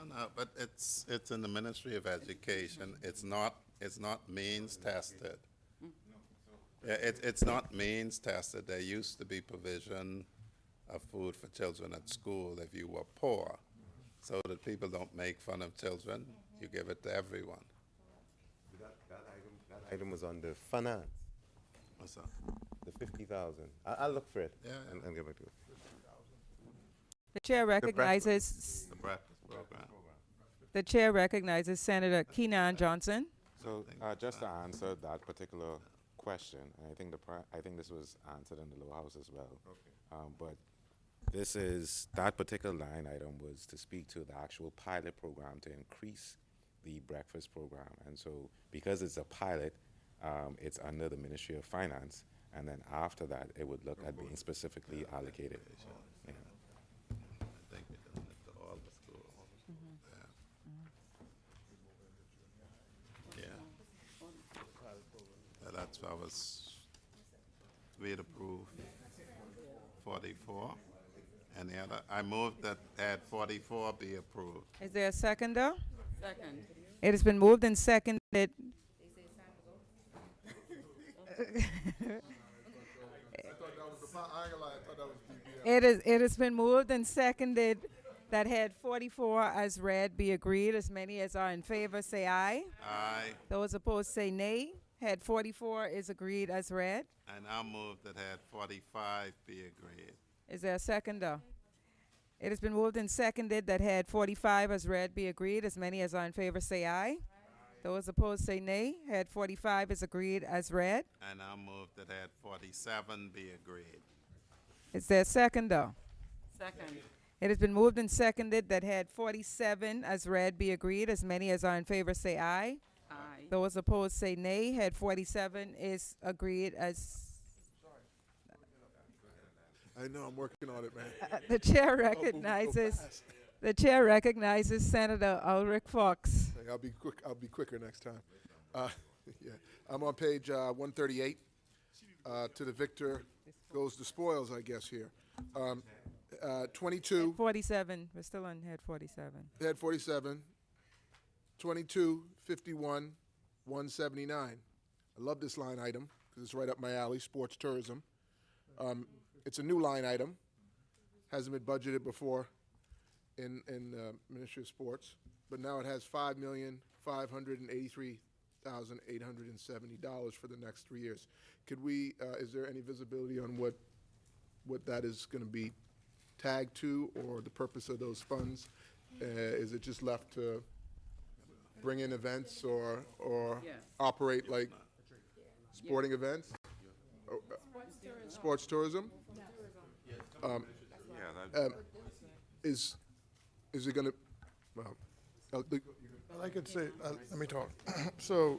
No, but it's in the Ministry of Education. It's not means tested. Yeah, it's not means tested. There used to be provision of food for children at school if you were poor, so that people don't make fun of children. You give it to everyone. that item was under finance, What's that? the 50,000. I'll look for it Yeah, yeah. and get back to it. The chair recognizes The breakfast program. The chair recognizes Senator Keenan Johnson. So just to answer that particular question, and I think this was answered in the lower house as well. But that particular line item was to speak to the actual pilot program to increase the breakfast program. And so because it's a pilot, it's under the Ministry of Finance. And then after that, it would look at being specifically allocated. Yeah. I think we're doing it to all the schools. Yeah. That's what we'd approve 44. And the other, I move that add 44 be approved. Is there a seconder? Second. It has been moved and seconded. It has been moved and seconded that head 44 as read be agreed. As many as are in favor say aye. Aye. Those opposed say nay. Head 44 is agreed as read. And I'll move that add 45 be agreed. Is there a seconder? It has been moved and seconded that head 45 as read be agreed. As many as are in favor say aye. Those opposed say nay. Head 45 is agreed as read. And I'll move that add 47 be agreed. Is there a seconder? Second. It has been moved and seconded that head 47 as read be agreed. As many as are in favor say aye. Aye. Those opposed say nay. Head 47 is agreed as... I know, I'm working on it, man. The chair Go recognizes... fast. The chair recognizes Senator Ulrich Fox. I'll be quick. I'll be quicker next time. Yeah, I'm on page 138. To the victor goes the spoils, I guess here. 22. 47. We're still on head 47. Head 47. 22, 51, 179. I love this line item because it's right up my alley. Sports tourism. It's a new line item. Hasn't been budgeted before in Ministry of Sports, but now it has $5,583,870 for the next 3 years. Could we? Is there any visibility on what that is going to be tagged to, or the purpose of those funds? Is it just left to bring in events or Yes. operate like sporting events? Sports tourism. Is it going to? Well, I could say, let me talk. So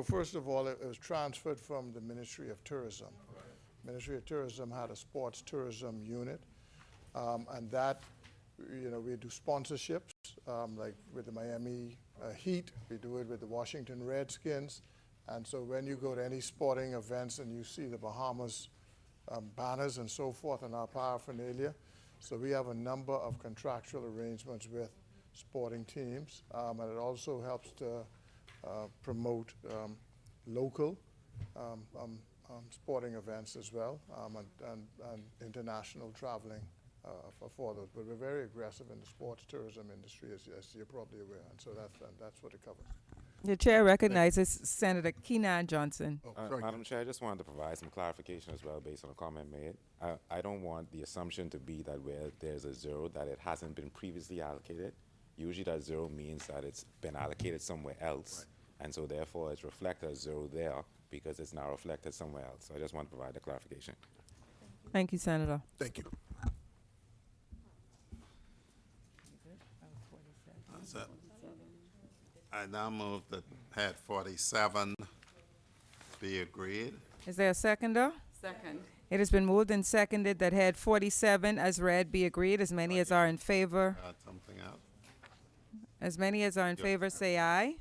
first of all, it was transferred from the Ministry of Tourism. Ministry of Tourism had a sports tourism unit, and that, we do sponsorships, like with the Miami Heat, we do it with the Washington Redskins, and so when you go to any sporting events and you see the Bahamas banners and so forth and our paraphernalia, so we have a number of contractual arrangements with sporting teams, and it also helps to promote local sporting events as well, and international traveling for those. But we're very aggressive in the sports tourism industry, as you're probably aware, and so that's what it covers. The chair recognizes Senator Keenan Johnson. Madam Chair, I just wanted to provide some clarification as well based on a comment made. I don't want the assumption to be that where there's a zero, that it hasn't been previously allocated. Usually that zero means that it's been allocated somewhere else, and so therefore it's reflected as zero there because it's now reflected somewhere else. So I just want to provide the clarification. Thank you, Senator. thank you. That's it. I now move that head 47 be agreed. Is there a seconder? Second. It has been moved and seconded that head 47 as read be agreed. As many as are in favor. Add something else. As many as are in favor say aye.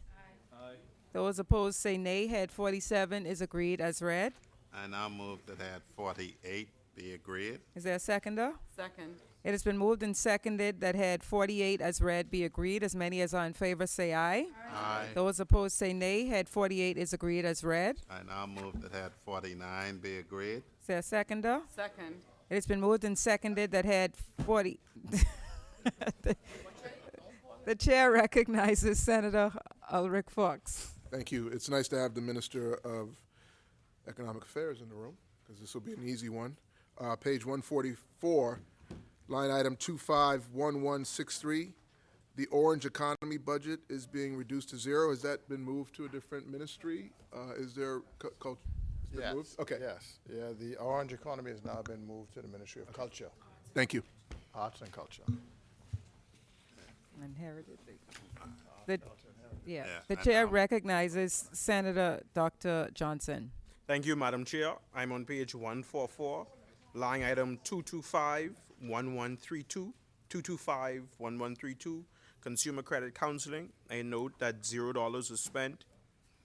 Aye. Those opposed say nay. Head 47 is agreed as read. I now move that head 48 be agreed. Is there a seconder? Second. It has been moved and seconded that head 48 as read be agreed. As many as are in favor say aye. Aye. Those opposed say nay. Head 48 is agreed as read. I now move that head 49 be agreed. Is there a seconder? Second. It has been moved and seconded that head 40. The chair recognizes Senator Ulrich Fox. Thank you. It's nice to have the Minister of Economic Affairs in the room, because this will be an easy one. Page 144, line item 251163, The orange economy budget is being reduced to zero. Has that been moved to a different ministry? Is there culture? Yes. Okay. Yes. Yeah, the orange economy has now been moved to the Ministry of Culture, Thank you. Arts and Culture. Inherited. The Yeah, the and, chair recognizes Senator Dr. Johnson. Thank you, Madam Chair. I'm on page 144, line item 225-1132, 225-1132, Consumer Credit Counseling. I note that $0 was spent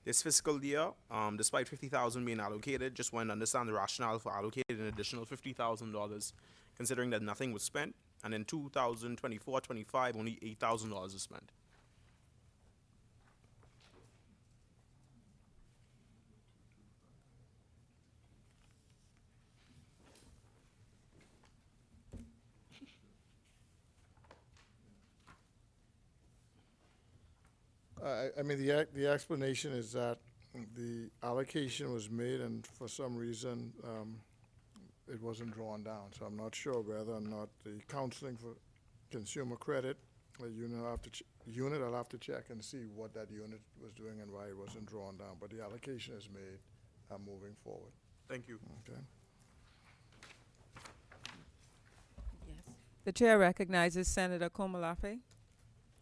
this fiscal year, despite $50,000 being allocated. Just want to understand the rationale for allocating an additional $50,000, considering that nothing was spent. And in 2024-25, only $8,000 was spent. I mean, the explanation is that the allocation was made, and for some reason, it wasn't drawn down. So I'm not sure whether or not the counseling for consumer credit, the unit, I'll have to check and see what that unit was doing and why it wasn't drawn down. But the allocation is made, moving forward. Thank you. Okay. The chair recognizes Senator Komalafe.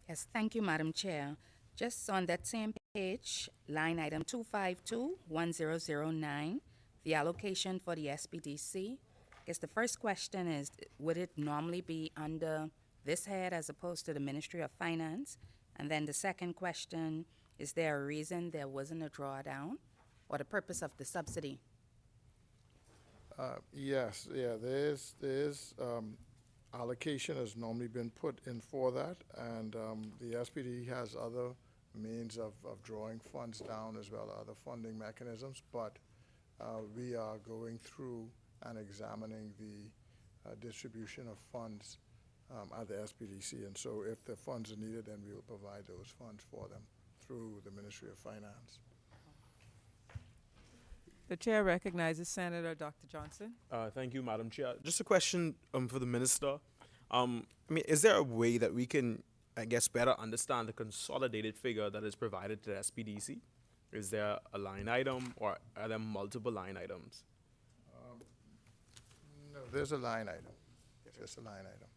Yes, thank you, Madam Chair. Just on that same page, line item 252-1009, the allocation for the SPDC. I guess the first question is, would it normally be under this head as opposed to the Ministry of Finance? And then the second question, is there a reason there wasn't a drawdown or the purpose of the subsidy? Yes, yeah, there is allocation has normally been put in for that, and the SPD has other means of drawing funds down as well, other funding mechanisms, but we are going through and examining the distribution of funds at the SPDC, and so if the funds are needed, then we will provide those funds for them through the Ministry of Finance. The chair recognizes Senator Dr. Johnson. Thank you, Madam Chair. Just a question for the minister. I mean, is there a way that we can, I guess, better understand the consolidated figure that is provided to the SPDC? Is there a line item, or are there multiple line items? No, there's a line item. Just a line item,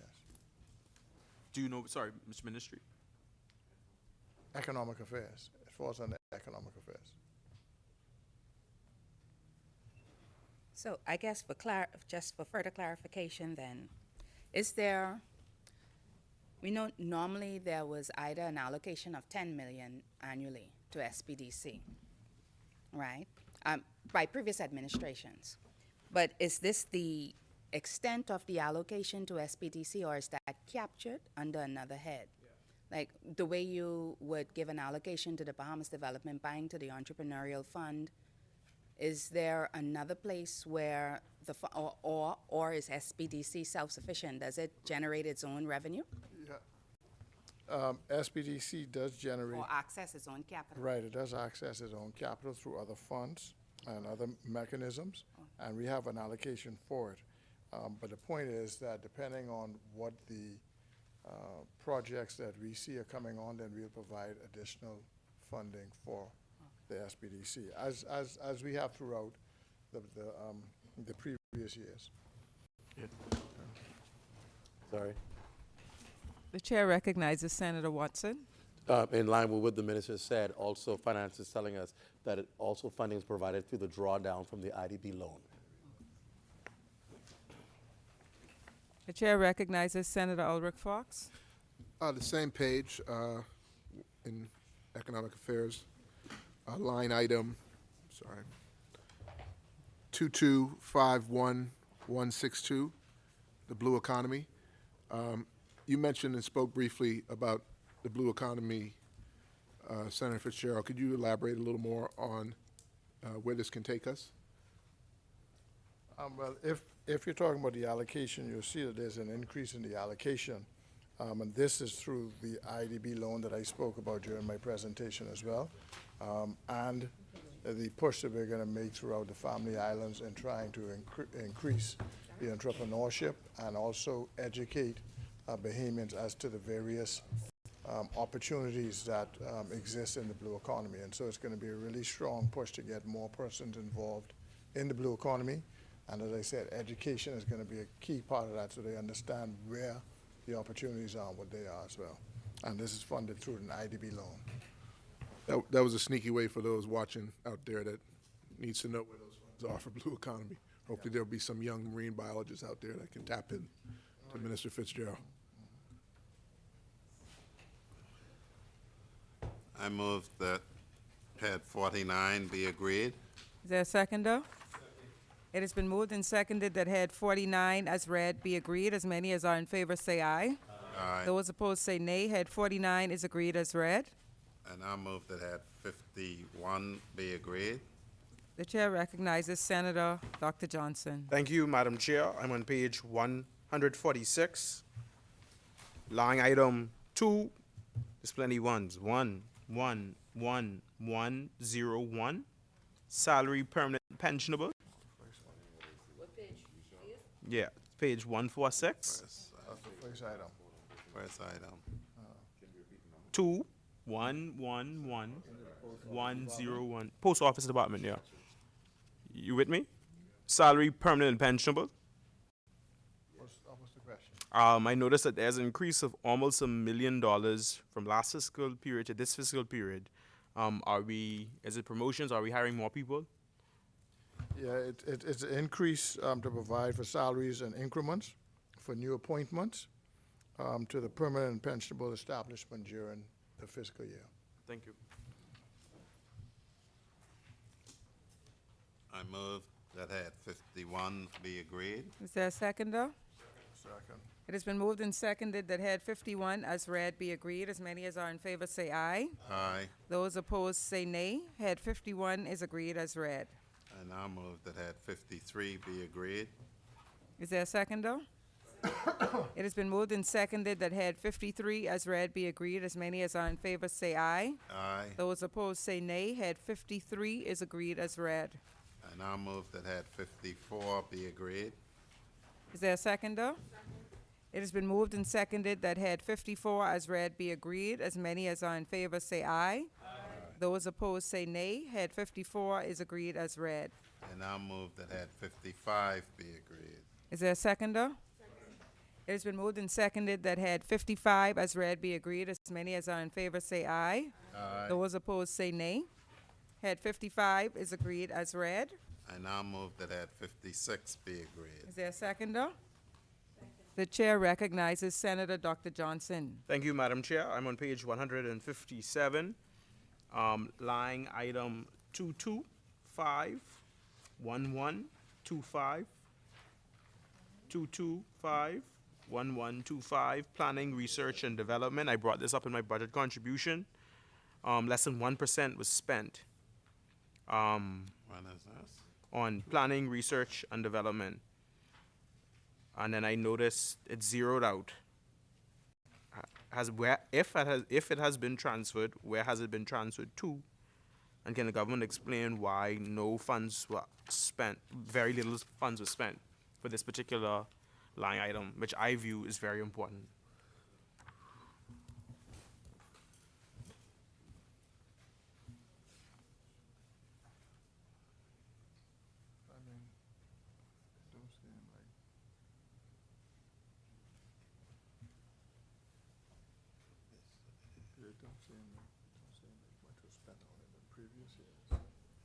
yes. Do you know, sorry, Mr. Ministry? Economic Affairs. It falls under Economic Affairs. So I guess just for further clarification then, is there, we know normally there was either an allocation of 10 million annually to SPDC, right? By previous administrations. But is this the extent of the allocation to SPDC, or is that captured under another head? Like the way you would give an allocation to the Bahamas Development Bank, to the Entrepreneurial Fund, is there another place where the, or is SPDC self-sufficient? Does it generate its own revenue? Yeah. SPDC does generate. Or access its own capital? Right, it does access its own capital through other funds and other mechanisms, and we have an allocation for it. But the point is that depending on what the projects that we see are coming on, then we'll provide additional funding for the SPDC, as we have throughout the previous years. Yeah. Sorry. The chair recognizes Senator Watson. In line with what the minister said, also finance is telling us that also funding is provided through the drawdown from the IDB loan. The chair recognizes Senator Ulrich Fox. The same page in Economic Affairs, line item, 2251162, the blue economy. You mentioned and spoke briefly about the blue economy, Senator Fitzgerald. Could you elaborate a little more on where this can take us? Well, if you're talking about the allocation, you'll see that there's an increase in the allocation. And this is through the IDB loan that I spoke about during my presentation as well. And the push that we're going to make throughout the Family Islands in trying to increase the entrepreneurship and also educate Bahamians as to the various opportunities that exist in the blue economy. And so it's going to be a really strong push to get more persons involved in the blue economy. And as I said, education is going to be a key part of that so they understand where the opportunities are and what they are as well. And this is funded through an IDB loan. That was a sneaky way for those watching out there that needs to know where those funds are for blue economy. Hopefully there'll be some young marine biologists out there that can tap in to Minister Fitzgerald. I move that head 49 be agreed. Is there a seconder? It has been moved and seconded that head 49 as read be agreed. As many as are in favor say aye. Aye. Those opposed say nay. Head 49 is agreed as read. And I move that head 51 be agreed. The chair recognizes Senator Dr. Johnson. Thank you, Madam Chair. I'm on page 146. Line item 2. There's plenty ones. 11101. Salary permanent pensionable. Yeah, page 146. That's the first item. First item. 2111101. Post Office Department, yeah. You with me? Salary permanent and pensionable. What's the question? I noticed that there's an increase of almost $1 million from last fiscal period to this fiscal period. Is it promotions? Are we hiring more people? Yeah, it's an increase to provide for salaries and increments for new appointments to the permanent and pensionable establishment during the fiscal year. Thank you. I move that head 51 be agreed. Is there a seconder? Second. It has been moved and seconded that head 51 as read be agreed. As many as are in favor say aye. Aye. Those opposed say nay. Head 51 is agreed as read. I now move that head 53 be agreed. Is there a seconder? It has been moved and seconded that head 53 as read be agreed. As many as are in favor say aye. Aye. Those opposed say nay. Head 53 is agreed as read. I now move that head 54 be agreed. Is there a seconder? It has been moved and seconded that head 54 as read be agreed. As many as are in favor say aye. Those opposed say nay. Head 54 is agreed as read. I now move that head 55 be agreed. Is there a seconder? It has been moved and seconded that head 55 as read be agreed. As many as are in favor say aye. Aye. Those opposed say nay. Head 55 is agreed as read. I now move that head 56 be agreed. Is there a seconder? The chair recognizes Senator Dr. Johnson. Thank you, Madam Chair. I'm on page 157. Line item 2251125. 2251125. Planning, research, and development. I brought this up in my budget contribution. Less than 1% was spent When is this? on planning, research, and development. And then I noticed it's zeroed out. If it has been transferred, where has it been transferred to? And can the government explain why no funds were spent, very little funds were spent for this particular line item, which I view is very important?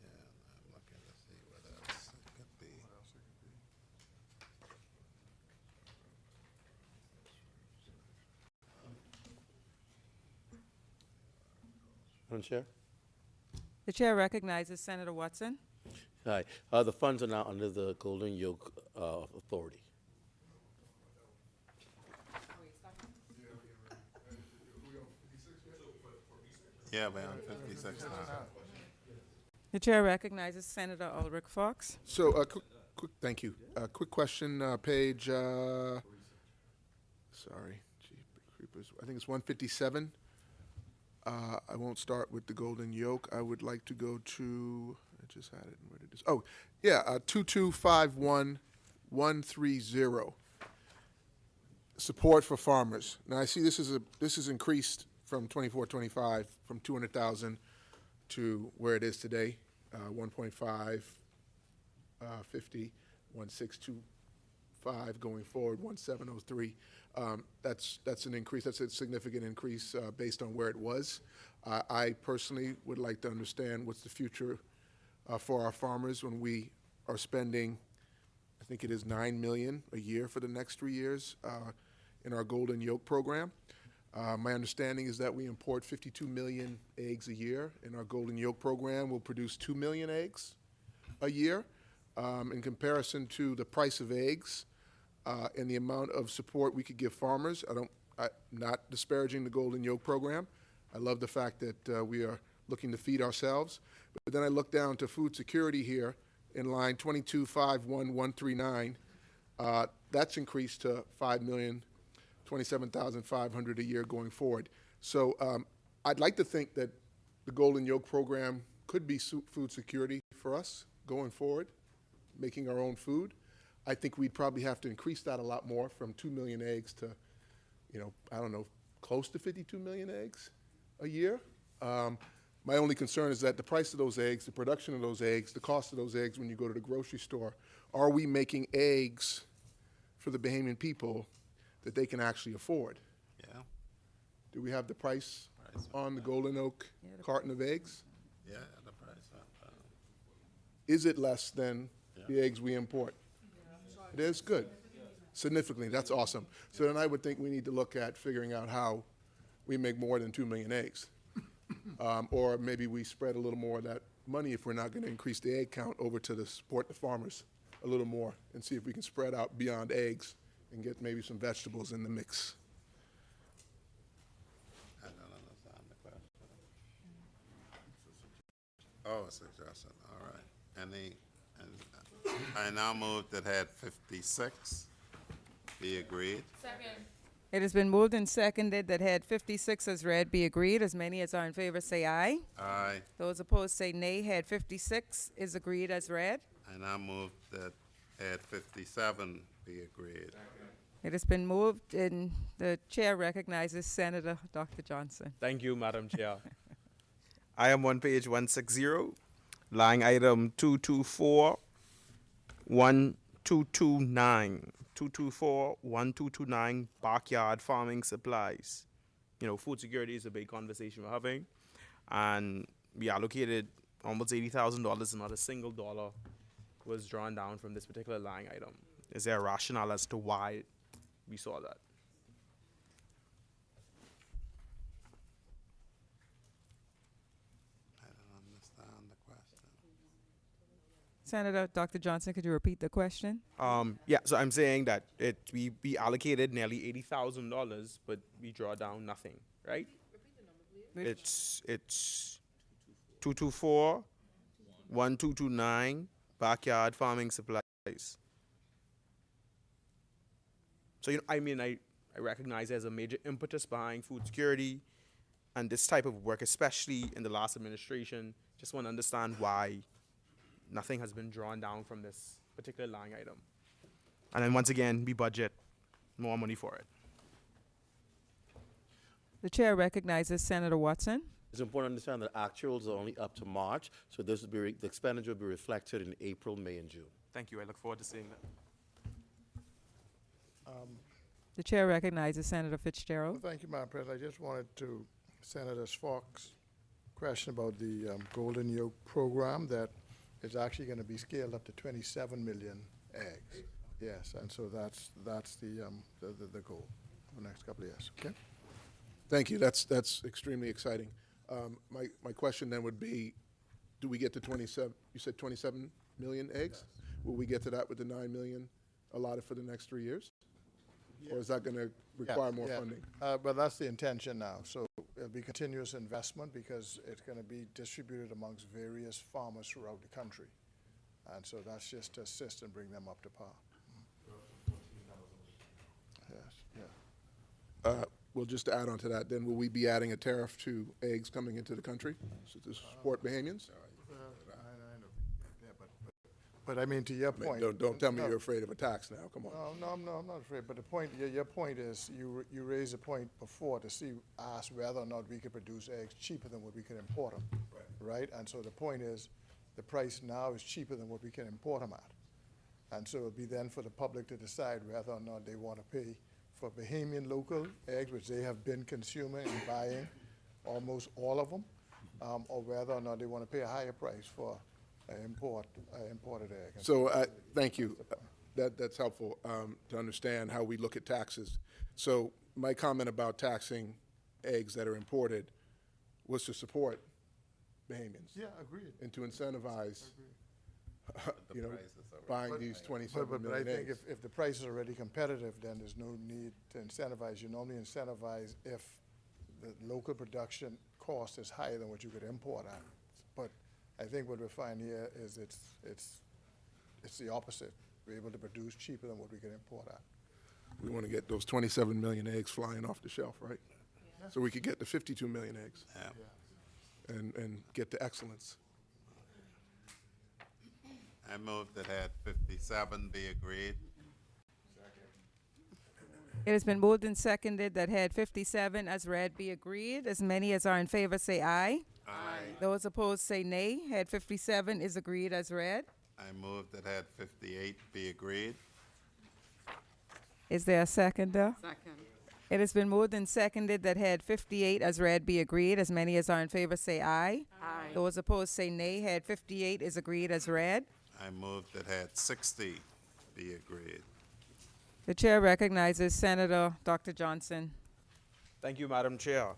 Yeah, I'm looking to see what else it could be. Madam Chair? The chair recognizes Senator Watson. Hi. The funds are now under the Golden Yoke Authority. Yeah, we're on 56 now. The chair recognizes Senator Ulrich Fox. So, quick, thank you. Quick question, page, sorry, gee, creepers. I think it's 157. I won't start with the Golden Yoke. I would like to go to, I just had it, where did this, oh, yeah, 2251130. support for farmers. Now, I see this is increased from 24-25 from 200,000 to where it is today, 1.5, 50, 1625 going forward, 1703. That's an increase. That's a significant increase based on where it was. I personally would like to understand what's the future for our farmers when we are spending, I think it is $9 million a year for the next 3 years in our Golden Yolk program. My understanding is that we import 52 million eggs a year, and our Golden Yolk program will produce 2 million eggs a year. In comparison to the price of eggs and the amount of support we could give farmers, I'm not disparaging the Golden Yolk program. I love the fact that we are looking to feed ourselves. But then I look down to food security here in line 2251,139. That's increased to 5,027,500 a year going forward. So I'd like to think that the Golden Yolk program could be food security for us going forward, making our own food. I think we'd probably have to increase that a lot more from 2 million eggs to, I don't know, close to 52 million eggs a year. My only concern is that the price of those eggs, the production of those eggs, the cost of those eggs when you go to the grocery store, are we making eggs for the Bahamian people that they can actually afford? Yeah. Do we have the price on the Golden Oak carton of eggs? Yeah, the price. Is it less than the eggs we import? It is? Good. Significantly. That's awesome. So then I would think we need to look at figuring out how we make more than 2 million eggs. Or maybe we spread a little more of that money if we're not going to increase the egg count over to support the farmers a little more and see if we can spread out beyond eggs and get maybe some vegetables in the mix. I don't understand the question. Oh, a suggestion, all right. I now move that head 56 be agreed. It has been moved and seconded that head 56 as read be agreed. As many as are in favor say aye. Aye. Those opposed say nay. Head 56 is agreed as read. I now move that head 57 be agreed. It has been moved and the chair recognizes Senator Dr. Johnson. Thank you, Madam Chair. I am on page 160, line item 224-1229. 224-1229, backyard farming supplies. Food security is a big conversation we're having. And we allocated almost $80,000 and not a single dollar was drawn down from this particular line item. Is there a rationale as to why we saw that? I don't understand the question. Senator Dr. Johnson, could you repeat the question? Yeah, so I'm saying that we allocated nearly $80,000, but we draw down nothing, right? It's 224-1229, backyard farming supplies. So I recognize there's a major impetus behind food security and this type of work, especially in the last administration. Just want to understand why nothing has been drawn down from this particular line item. And then once again, we budget more money for it. The chair recognizes Senator Watson. It's important to understand that actuals are only up to March, so this will be the expenditure will be reflected in April, May, and June. Thank you. I look forward to seeing that. The chair recognizes Senator Fitzgerald. Thank you, Madam President. I just wanted to, Senator Fox's question about the Golden Yolk program that is actually going to be scaled up to 27 million eggs. Yes, and so that's the goal for the next couple of years. Okay. Thank you. That's extremely exciting. My question then would be, do we get to 27? You said 27 million eggs. Yes. Will we get to that with the 9 million allotted for the next 3 years? Yes. Or is that going to require more funding? But that's the intention now. So it'll be continuous investment because it's going to be distributed amongst various farmers throughout the country, and so that's just to assist and bring them up to par. Yes. Yeah. Well, just to add on to that, then will we be adding a tariff to eggs coming into the country to support Bahamians? I know. Yeah, but But I mean, to your point. Don't tell me no. you're afraid of a tax now, come on. No, I'm not afraid, but the point, your point is, you raised a point before to ask whether or not we could produce eggs cheaper than what we could import them. Right? And so the point is, the price now is cheaper than what we can import them at. And so it'll be then for the public to decide whether or not they want to pay for Bahamian local eggs, which they have been consuming and buying almost all of them, or whether or not they want to pay a higher price for imported egg. So, thank you. That's helpful to understand how we look at taxes. So my comment about taxing eggs that are imported was to support Bahamians. Yeah, agreed. And to incentivize, buying these 27 But I million think eggs. if the price is already competitive, then there's no need to incentivize. You normally incentivize if the local production cost is higher than what you could import at. But I think what we find here is it's the opposite. We're able to produce cheaper than what we can import at. We want to get those 27 million eggs flying off the shelf, right? So we could get to 52 million eggs and get to excellence. I move that Head 57 be agreed. It has been moved and seconded that Head 57 as read be agreed. As many as are in favor say aye. Aye. Those opposed say nay. Head 57 is agreed as read. I move that Head 58 be agreed. Is there a seconder? Second. It has been moved and seconded that Head 58 as read be agreed. As many as are in favor say aye. Aye. Those opposed say nay. Head 58 is agreed as read. I move that Head 60 be agreed. The chair recognizes Senator Dr. Johnson. Thank you, Madam Chair.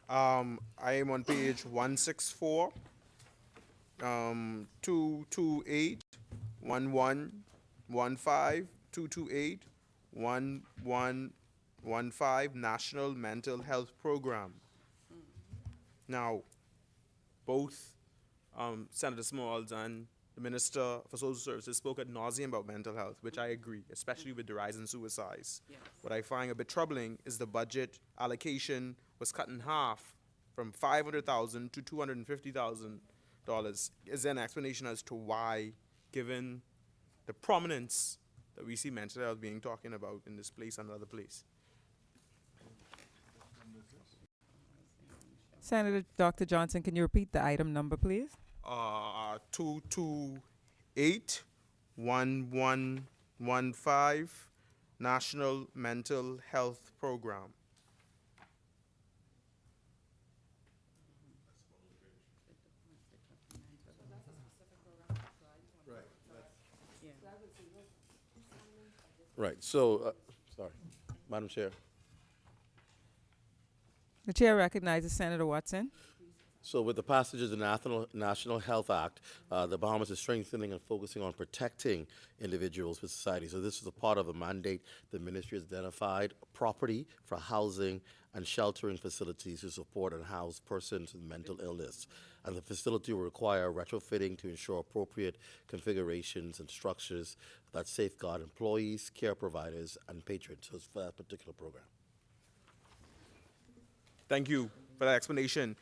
I am on page 164, 228, 1115, 228, 1115, National Mental Health Program. Now, both Senator Smalls and the Minister for Social Services spoke ad nauseum about mental health, which I agree, especially with the rise in suicides. Yes. What I find a bit troubling is the budget allocation was cut in half from $500,000 to $250,000. Is there an explanation as to why, given the prominence that we see mental health being talking about in this place and another place? Senator Dr. Johnson, can you repeat the item number, please? 228 1115 National Mental Health Program. Right, so, sorry, Madam Chair. The chair recognizes Senator Watson. So with the passage of the National Health Act, the Bahamas is strengthening and focusing on protecting individuals with society. So this is a part of a mandate the ministry has identified property for housing and sheltering facilities to support and house persons with mental illness. And the facility will require retrofitting to ensure appropriate configurations and structures that safeguard employees, care providers, and patrons. So it's for that particular program. Thank you for that explanation.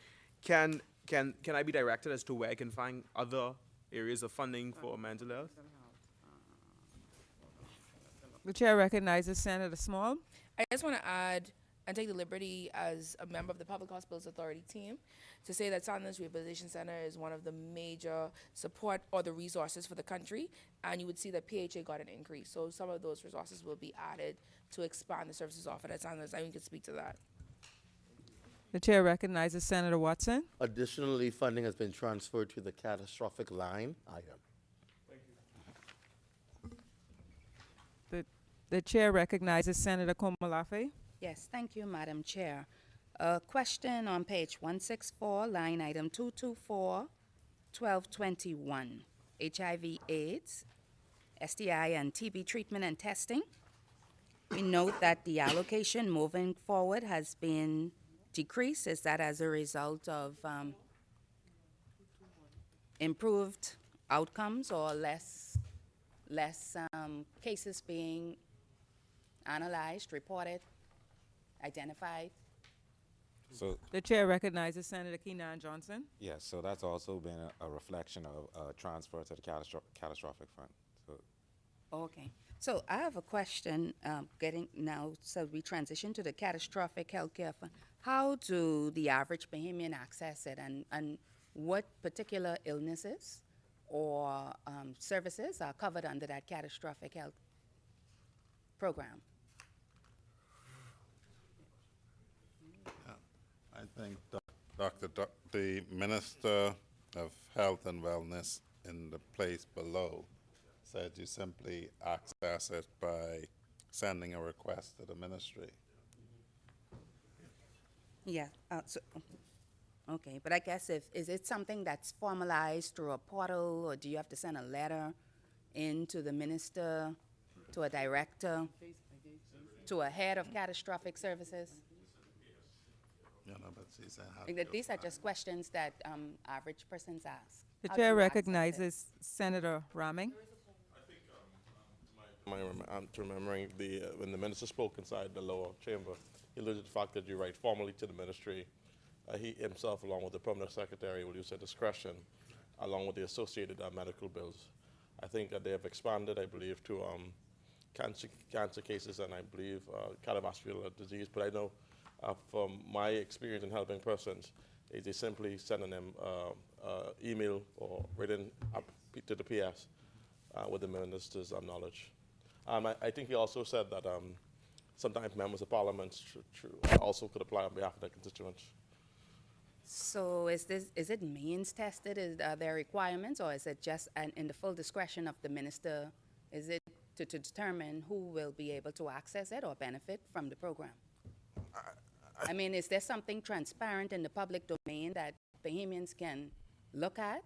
Can I be directed as to where I can find other areas of funding for mental health? The chair recognizes Senator Small. I just want to add and take the liberty as a member of the Public Hospitals Authority team to say that Sandals Rehabilitation Center is one of the major support or the resources for the country, and you would see that PHA got an increase. So some of those resources will be added to expand the services offered at Sandals, and you can speak to that. The chair recognizes Senator Watson. Additionally, funding has been transferred to the catastrophic line item. The chair recognizes Senator Komolafe. Yes, thank you, Madam Chair. A question on page 164, line item 224, 1221, HIV/AIDS, STI and TB treatment and testing. We note that the allocation moving forward has been decreased. Is that as a result of improved outcomes or less cases being analyzed, reported, identified? So, The chair recognizes Senator Keenan Johnson. yes, so that's also been a reflection of a transfer to the catastrophic fund. So, Okay. So I have a question, so we transition to the catastrophic healthcare fund. How do the average Bahamian access it, and what particular illnesses or services are covered under that catastrophic health program? I think the Minister of Health and Wellness in the place below said you simply access it by sending a request to the ministry. Yeah, okay, but I guess is it something that's formalized through a portal, or do you have to send a letter into the minister, to a director, to a head of catastrophic services? You know, but she said how Like these are just questions that average persons ask. The How do chair you access it? recognizes Senator Raming. I'm remembering when the minister spoke inside the lower chamber, he alluded to the fact that you write formally to the ministry. He himself, along with the permanent secretary, will use their discretion, along with the associated medical bills. I think that they have expanded, I believe, to cancer cases and I believe cardiovascular disease. But I know from my experience in helping persons, they simply send them email or written up to the PS with the minister's knowledge. I think he also said that sometimes members of parliament also could apply on behalf of their constituents. So is it means tested? Are there requirements, or is it just in the full discretion of the minister? Is it to determine who will be able to access it or benefit from the program? I mean, is there something transparent in the public domain that Bahamians can look at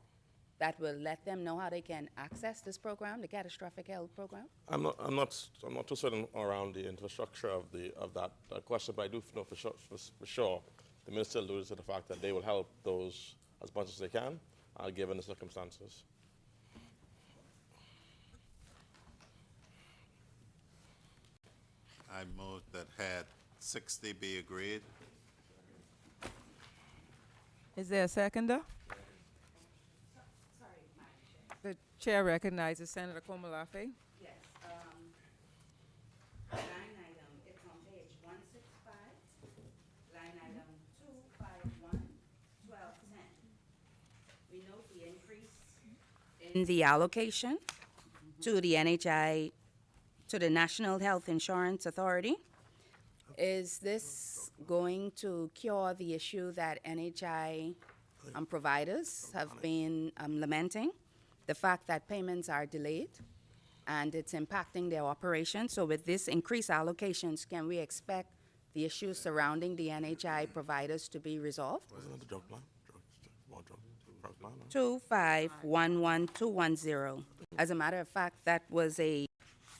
that will let them know how they can access this program, the catastrophic health program? I'm not too certain around the infrastructure of that question, but I do know for sure the minister alluded to the fact that they will help those as much as they can, given the circumstances. I move that head 60 be agreed. Is there a seconder? The chair recognizes Senator Komalafe. Yes. Line item, it's on page 165, line item 251, 1210. We note the increase in the allocation to the NHI, to the National Health Insurance Authority. Is this going to cure the issue that NHI providers have been lamenting? The fact that payments are delayed and it's impacting their operations. So with this increased allocations, can we expect the issues surrounding the NHI providers to be resolved? Wasn't it the drug plan? Drug plan? 2511210. As a matter of fact, that was a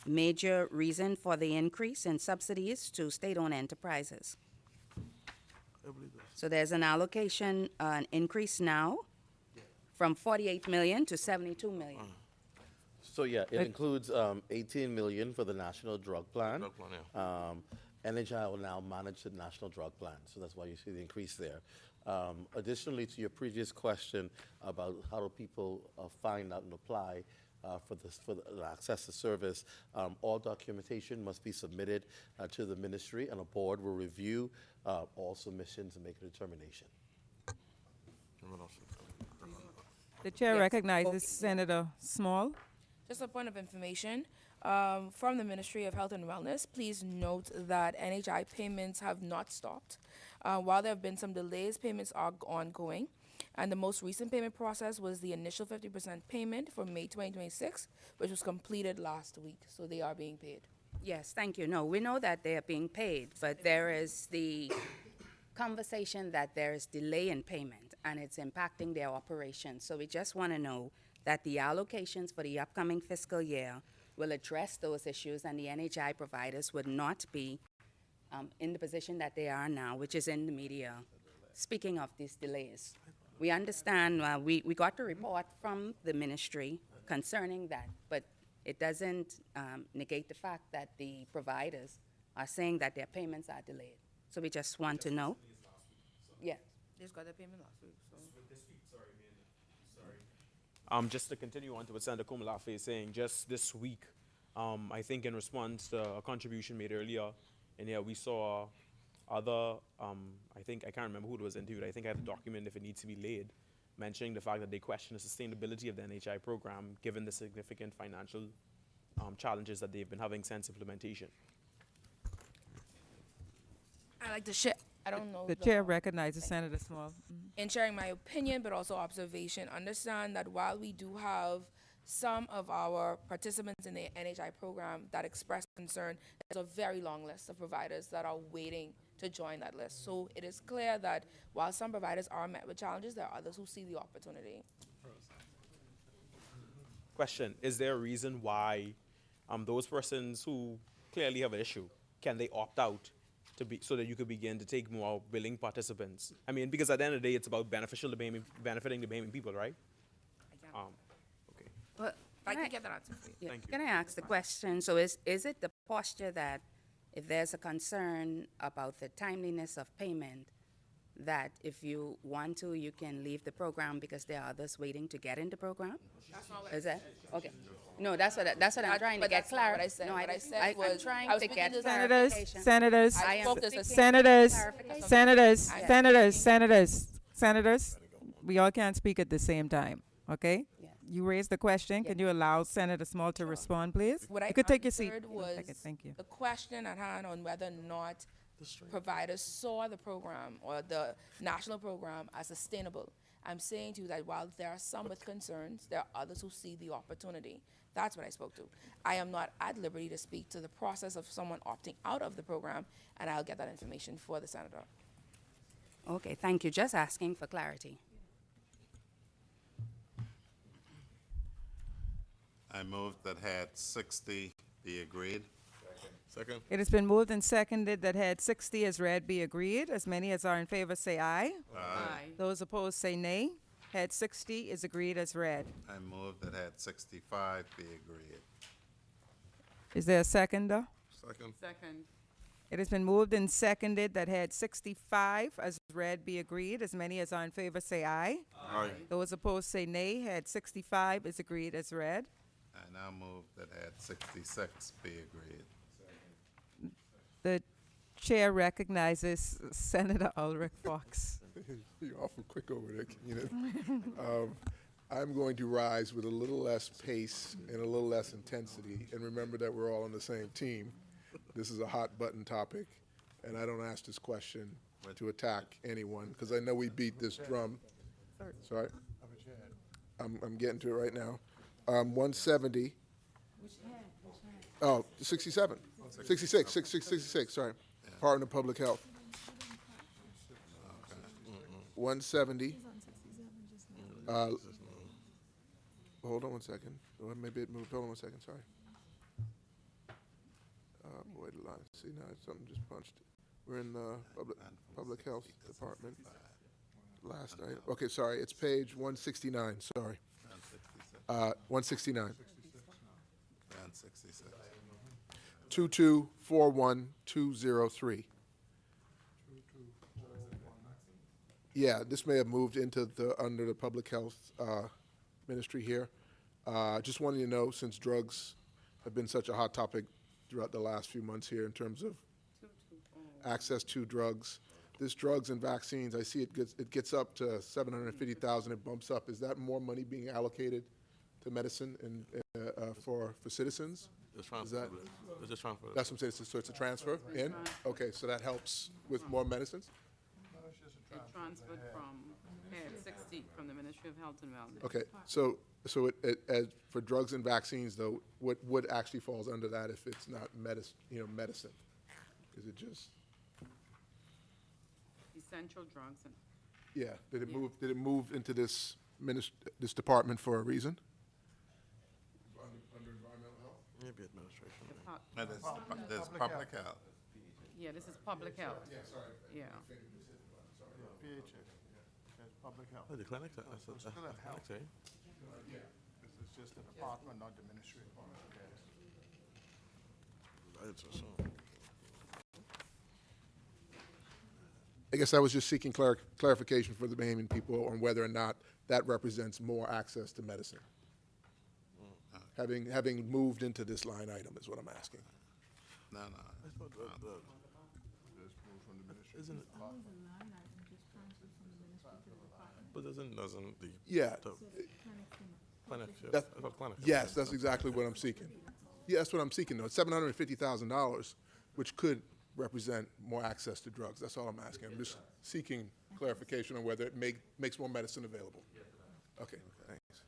major reason for the increase in subsidies to state-owned enterprises. So there's an allocation, an increase now from 48 million to 72 million. So yeah, it includes 18 million for the National Drug Plan. Drug plan, yeah. NHI will now manage the National Drug Plan, so that's why you see the increase there. Additionally, to your previous question about how do people find out and apply for the access to service, all documentation must be submitted to the ministry, and a board will review all submissions and make a determination. The chair recognizes Senator Small. Just a point of information from the Ministry of Health and Wellness. Please note that NHI payments have not stopped. While there have been some delays, payments are ongoing. And the most recent payment process was the initial 50% payment for May 2026, which was completed last week. So they are being paid. Yes, thank you. No, we know that they are being paid, but there is the conversation that there is delay in payment and it's impacting their operations. So we just want to know that the allocations for the upcoming fiscal year will address those issues and the NHI providers would not be in the position that they are now, which is in the media. Speaking of these delays, we understand, we got the report from the ministry concerning that, but it doesn't negate the fact that the providers are saying that their payments are delayed. So we just want to know. Yeah. Just got the payment last week, so. Just to continue on to what Senator Komalafe is saying, just this week, I think in response to a contribution made earlier, and yeah, we saw other, I think, I can't remember who it was interviewed, I think I have a document if it needs to be laid, mentioning the fact that they question the sustainability of the NHI program, given the significant financial challenges that they've been having since implementation. I like to share, I don't know. The chair recognizes Senator Small. In sharing my opinion, but also observation, understand that while we do have some of our participants in the NHI program that express concern, there's a very long list of providers that are waiting to join that list. So it is clear that while some providers are met with challenges, there are others who see the opportunity. Question, is there a reason why those persons who clearly have an issue, can they opt out to be, so that you could begin to take more willing participants? I mean, because at the end of the day, it's about benefiting the Bahamian people, right? Okay. But I can get that answer for you. yeah, Thank you. can I ask the question? So is it the posture that if there's a concern about the timeliness of payment, that if you want to, you can leave the program because there are others waiting to get in the program? That's not what Is that okay? No, that's what I'm trying to but get that's not what I clarity. said. No, What I said I'm was- trying I was to speaking get to Senators, clarification. senators, I am spoke to the seeking senators, clarification. senators, Yeah. senators. We all can't speak at the same time, okay? Yeah. You raised the question. Can you allow Senator Small to respond, please? What I You could take your seat. answered for a was second. Thank you. the question at hand on whether or not providers saw the program or the national program as sustainable. I'm saying to you that while there are some with concerns, there are others who see the opportunity. That's what I spoke to. I am not at liberty to speak to the process of someone opting out of the program, and I'll get that information for the senator. Okay, thank you. Just asking for clarity. I move that head 60 be agreed. Second. It has been moved and seconded that head 60 as read be agreed. As many as are in favor say aye. Aye. Those opposed say nay. Head 60 is agreed as read. I move that head 65 be agreed. Is there a seconder? Second. Second. It has been moved and seconded that head 65 as read be agreed. As many as are in favor say aye. Aye. Those opposed say nay. Head 65 is agreed as read. I now move that head 66 be agreed. The chair recognizes Senator Ulrich Fox. You're awful quick over there, Keenan. I'm going to rise with a little less pace and a little less intensity, and remember that we're all on the same team. This is a hot button topic, and I don't ask this question to attack anyone, because I know we beat this drum. Sorry? I'm getting to it right now. 170. Oh, 67. 66, sorry. Department of Public Health. 170. Hold on one second. Or maybe it moved. Hold on one second, sorry. Boy, the line. See, now something just punched. We're in the public Health Department. Last night. Okay, sorry. It's page 169, sorry. 169. And 66. 2241203. Yeah, this may have moved into under the public health ministry here. Just wanted you to know, since drugs have been such a hot topic throughout the last few months here in terms of access to drugs, this drugs and vaccines, I see it gets up to 750,000. It bumps up. Is that more money being allocated to medicine and for citizens? Just transfer. Is that- It's just transfer. That's what I'm saying. So it's a transfer in? Okay, so that helps with more medicines? It transferred from head 60 from the Ministry of Health and Wellness. Okay, so as for drugs and vaccines though, what actually falls under that if it's not medicine? Is it just, Essential drugs and yeah, did it move into this this department for a reason? Under environmental health? Maybe administration. There's public health. yeah, this is public health. Yeah, sorry. Yeah. PHS, that's public health. Oh, the clinics, that's Still have health. clinics, eh? This is just the department, not the ministry. Right, so. I guess I was just seeking clarification for the Bahamian people on whether or not that represents more access to medicine. Having moved into this line item is what I'm asking. No. Isn't it? But doesn't the Yeah. clinics? That- I thought clinics. Yes, that's exactly what I'm seeking. Yeah, that's what I'm seeking, though. It's $750,000, which could represent more access to drugs. That's all I'm asking. I'm just seeking clarification on whether it makes more medicine available. Okay, thanks.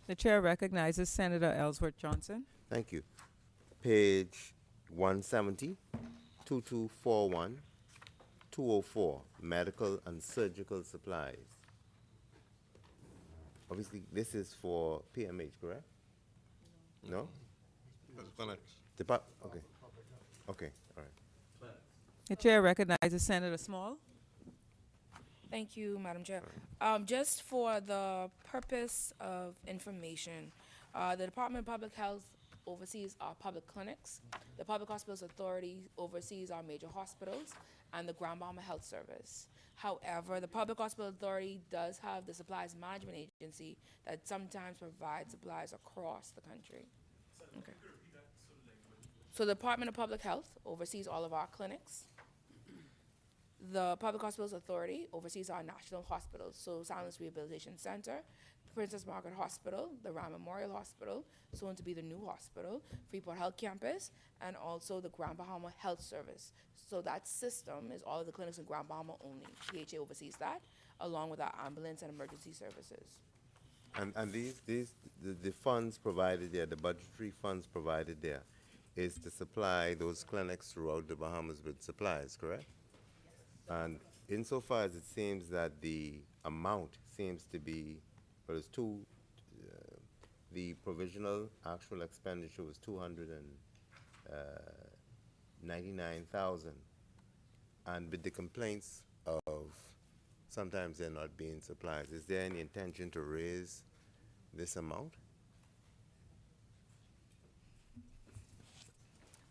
The chair recognizes Senator Ellsworth Johnson. Thank you. Page 170, 2241, 204, medical and surgical supplies. Obviously, this is for PMH, correct? No? That's clinics. Okay. Okay, all right. The chair recognizes Senator Small. Thank you, Madam Chair. Just for the purpose of information, the Department of Public Health oversees our public clinics. The Public Hospitals Authority oversees our major hospitals and the Grand Bahama Health Service. However, the Public Hospital Authority does have the Supplies Management Agency that sometimes provides supplies across the country. Okay. So the Department of Public Health oversees all of our clinics. The Public Hospitals Authority oversees our national hospitals, so Soundness Rehabilitation Center, Princess Margaret Hospital, the Ram Memorial Hospital, soon to be the new hospital, Freeport Health Campus, and also the Grand Bahama Health Service. So that system is all of the clinics in Grand Bahama only. PHA oversees that, along with our ambulance and emergency services. And the funds provided there, the budgetary funds provided there, is to supply those clinics throughout the Bahamas with supplies, correct? And insofar as it seems that the amount seems to be, well, it's the provisional actual expenditure was 299,000, and with the complaints of sometimes they're not being supplied, is there any intention to raise this amount?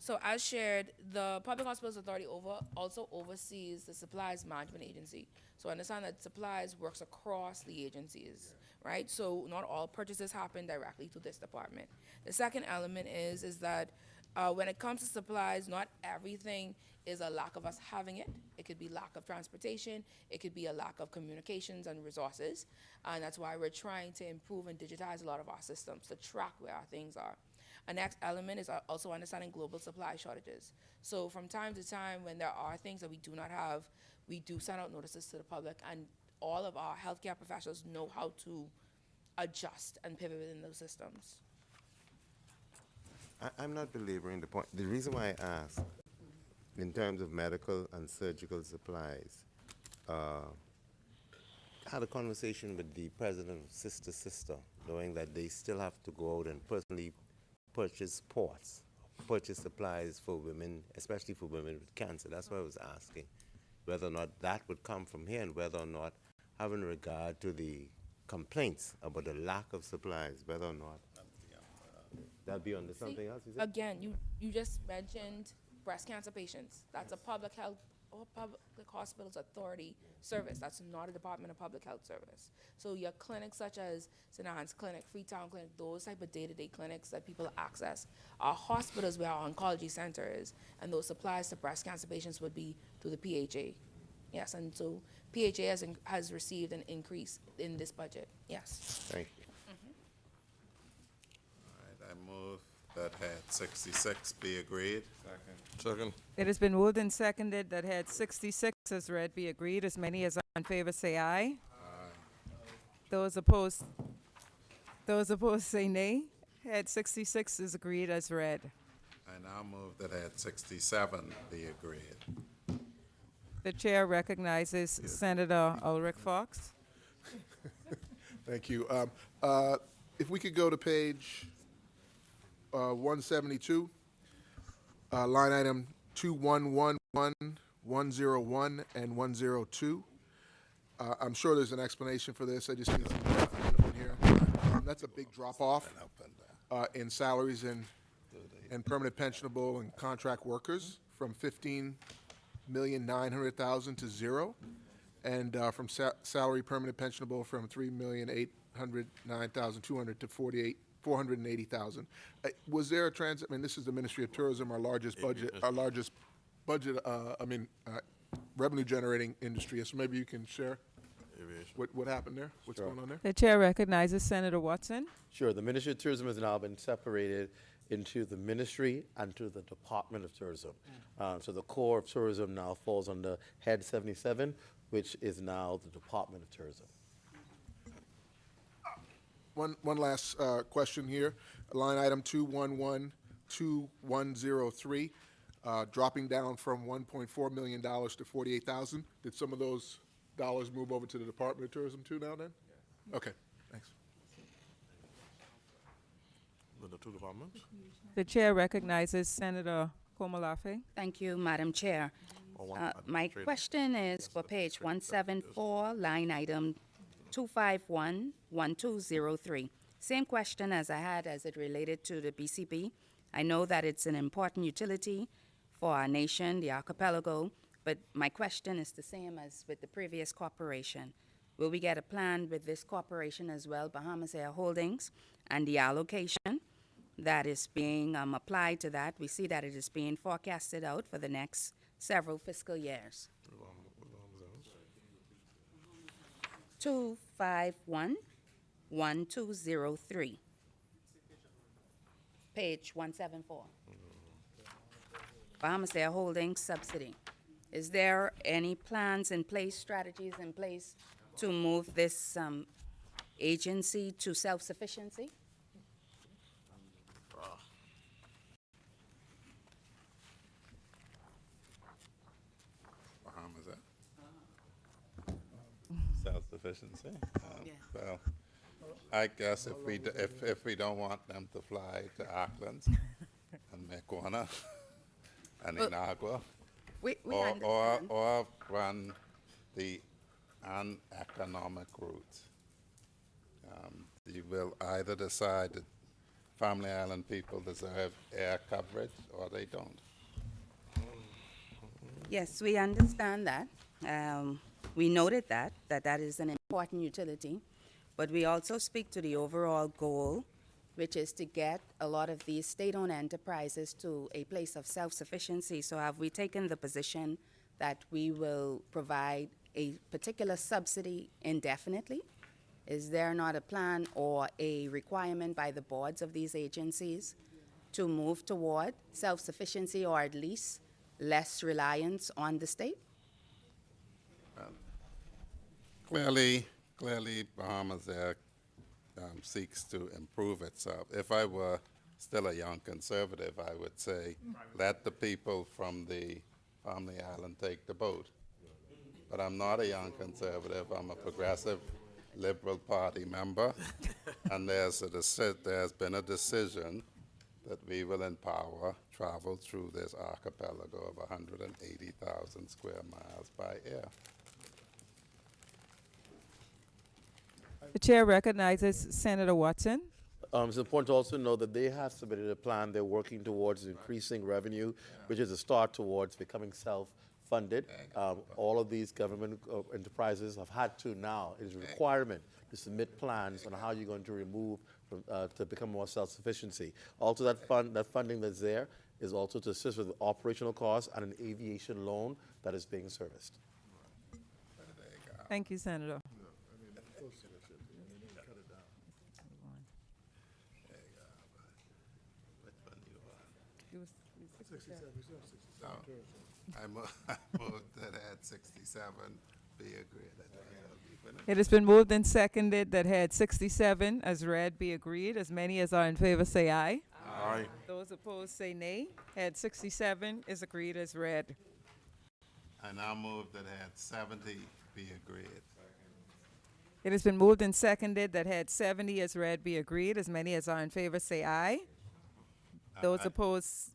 So as shared, the Public Hospitals Authority also oversees the Supplies Management Agency. So understand that supplies works across the agencies, right? So not all purchases happen directly to this department. The second element is that when it comes to supplies, not everything is a lack of us having it. It could be lack of transportation. It could be a lack of communications and resources. And that's why we're trying to improve and digitize a lot of our systems to track where our things are. A next element is also understanding global supply shortages. So from time to time, when there are things that we do not have, we do send out notices to the public, and all of our healthcare professionals know how to adjust and pivot within those systems. I'm not belaboring the point. The reason why I ask, in terms of medical and surgical supplies, I had a conversation with the president of Sister, knowing that they still have to go out and personally purchase supplies for women, especially for women with cancer. That's why I was asking whether or not that would come from here, and whether or not, having regard to the complaints about the lack of supplies, whether or not that'd be under something else, is it? Again, you just mentioned breast cancer patients. That's a public health or Public Hospitals Authority service. That's not a Department of Public Health service. So your clinics such as St. Anne's Clinic, Freetown Clinic, those type of day-to-day clinics that people access, are hospitals where our oncology center is, and those supplies to breast cancer patients would be through the PHA. Yes, and so PHA has received an increase in this budget. Yes. Thank you. All right, I move that head 66 be agreed. Second. It has been moved and seconded that head 66 as read be agreed. As many as are in favor say aye. Those opposed say nay. Head 66 is agreed as read. I now move that head 67 be agreed. The chair recognizes Senator Ulrich Fox. Thank you. If we could go to page 172, line item 2111, 101, and 102. I'm sure there's an explanation for this. I just need some definition in here. That's a big drop off in salaries and and permanent pensionable and contract workers from 15,900,000 to 0, and from salary permanent pensionable from 3,809,200 to 480,000. Was there a I mean, this is the Ministry of Tourism, our largest budget, revenue generating industry. So maybe you can share what happened there, what's going on there? The chair recognizes Senator Watson. Sure. The Ministry of Tourism has now been separated into the Ministry and to the Department of Tourism. So the core of tourism now falls under Head 77, which is now the Department of Tourism. One last question here. Line item 2112103, dropping down from $1.4 million to 48,000. Did some of those dollars move over to the Department of Tourism too now then? Yeah. Okay, thanks. The two departments? The chair recognizes Senator Komolafe. Thank you, Madam Chair. My question is for page 174, line item 2511203. Same question as I had as it related to the BCB. I know that it's an important utility for our nation, the archipelago, but my question is the same as with the previous corporation. Will we get a plan with this corporation as well, Bahamas Air Holdings, and the allocation that is being applied to that? We see that it is being forecasted out for the next several fiscal years. 2511203. Page 174. Bahamas Air Holdings subsidy. Is there any plans in place, strategies in place to move this agency to self-sufficiency? Bahamas, self-sufficiency. Well, I guess if we don't want them to fly to Auckland and Mequona and Inagua, or run the uneconomic route. You will either decide that Family Island people deserve air coverage or they don't. Yes, we understand that. We noted that is an important utility, but we also speak to the overall goal, which is to get a lot of these state-owned enterprises to a place of self-sufficiency. So have we taken the position that we will provide a particular subsidy indefinitely? Is there not a plan or a requirement by the boards of these agencies to move toward self-sufficiency or at least less reliance on the state? Clearly, Bahamas Air seeks to improve itself. If I were still a young conservative, I would say, let the people from the Family Island take the boat. But I'm not a young conservative. I'm a progressive Liberal Party member, and there's been a decision that we will empower travel through this archipelago of 180,000 square miles by air. The chair recognizes Senator Watson. It's important to also know that they have submitted a plan. They're working towards increasing revenue, which is a start towards becoming self-funded. All of these government enterprises have had to now. It is a requirement to submit plans on how you're going to remove to become more self-sufficiency. Also, that funding that's there is also to assist with operational costs and an aviation loan that is being serviced. Thank you, Senator. I moved that at 67 be agreed. It has been moved and seconded that head 67 as read be agreed. As many as are in favor say aye. Aye. Those opposed say nay. Head 67 is agreed as read. I now move that head 70 be agreed. It has been moved and seconded that head 70 as read be agreed. As many as are in favor say aye. Those opposed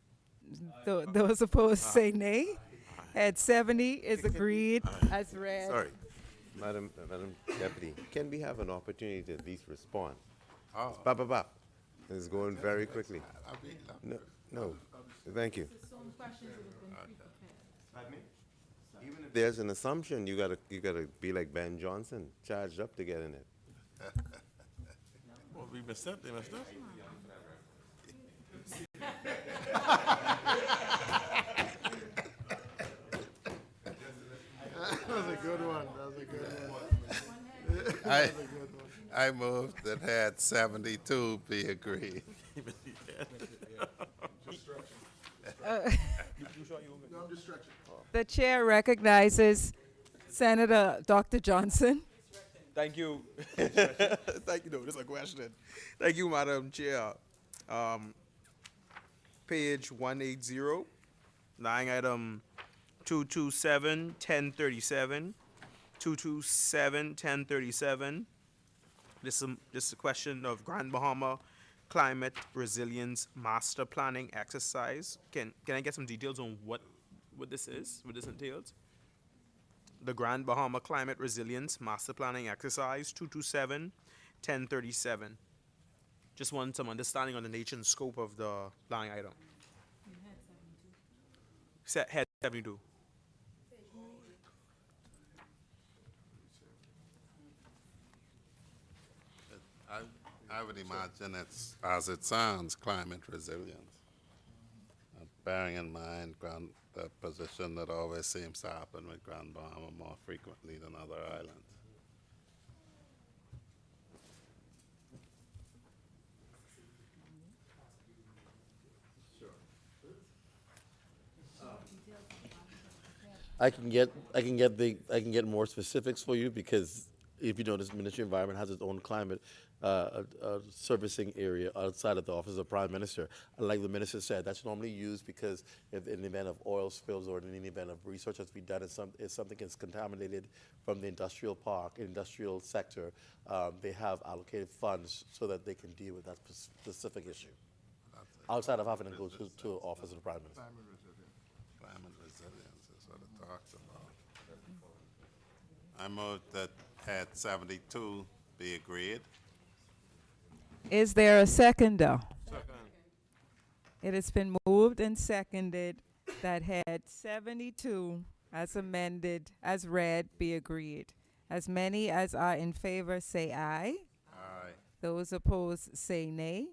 say nay. Head 70 is agreed as read. Sorry, Madam Deputy, can we have an opportunity to at least respond? Oh. Bop, bop, bop. It's going very quickly. No, thank you. Even if there's an assumption, you gotta be like Ben Johnson, charged up to get in it. Well, we missed that. They missed that. That was a good one. That was a good one. I moved that had 72 be agreed. The chair recognizes Senator Dr. Johnson. Thank you. Thank you. No, this is a question. Thank you, Madam Chair. Page 180, line item 227, 1037, 227, 1037. This is a question of Grand Bahama Climate Resilience Master Planning Exercise. Can I get some details on what this is, what this entails? The Grand Bahama Climate Resilience Master Planning Exercise 227, 1037. Just want some understanding on the nature and scope of the line item. Head 72. I would imagine it's, as it sounds, climate resilience. Bearing in mind the position that always seems to happen with Grand Bahama more frequently than other islands. I can get more specifics for you, because if you notice, Ministry of Environment has its own climate servicing area outside of the Office of the Prime Minister. And like the Minister said, that's normally used because if in the event of oil spills or in the event of research that's been done, if something is contaminated from the industrial park, industrial sector, they have allocated funds so that they can deal with that specific issue. Outside of having to go to the Office of the Prime Minister. Climate resilience is what it talks about. I move that head 72 be agreed. Is there a seconder? Second. It has been moved and seconded that head 72 as amended, as read, be agreed. As many as are in favor say aye. Aye. Those opposed say nay.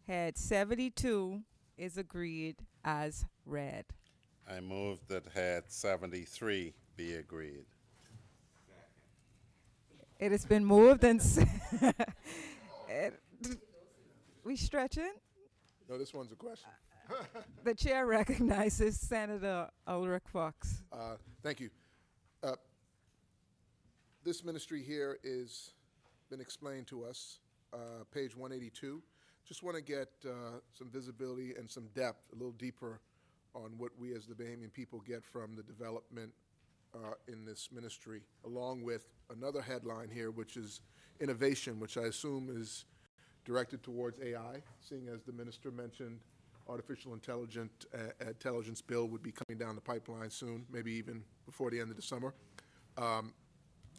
Head 72 is agreed as read. I move that head 73 be agreed. It has been moved and we stretching? No, this one's a question. The chair recognizes Senator Ulrich Fox. Thank you. This ministry here is been explained to us, page 182. Just want to get some visibility and some depth, a little deeper, on what we as the Bahamian people get from the development in this ministry, along with another headline here, which is innovation, which I assume is directed towards AI, seeing as the minister mentioned artificial intelligence bill would be coming down the pipeline soon, maybe even before the end of the summer. I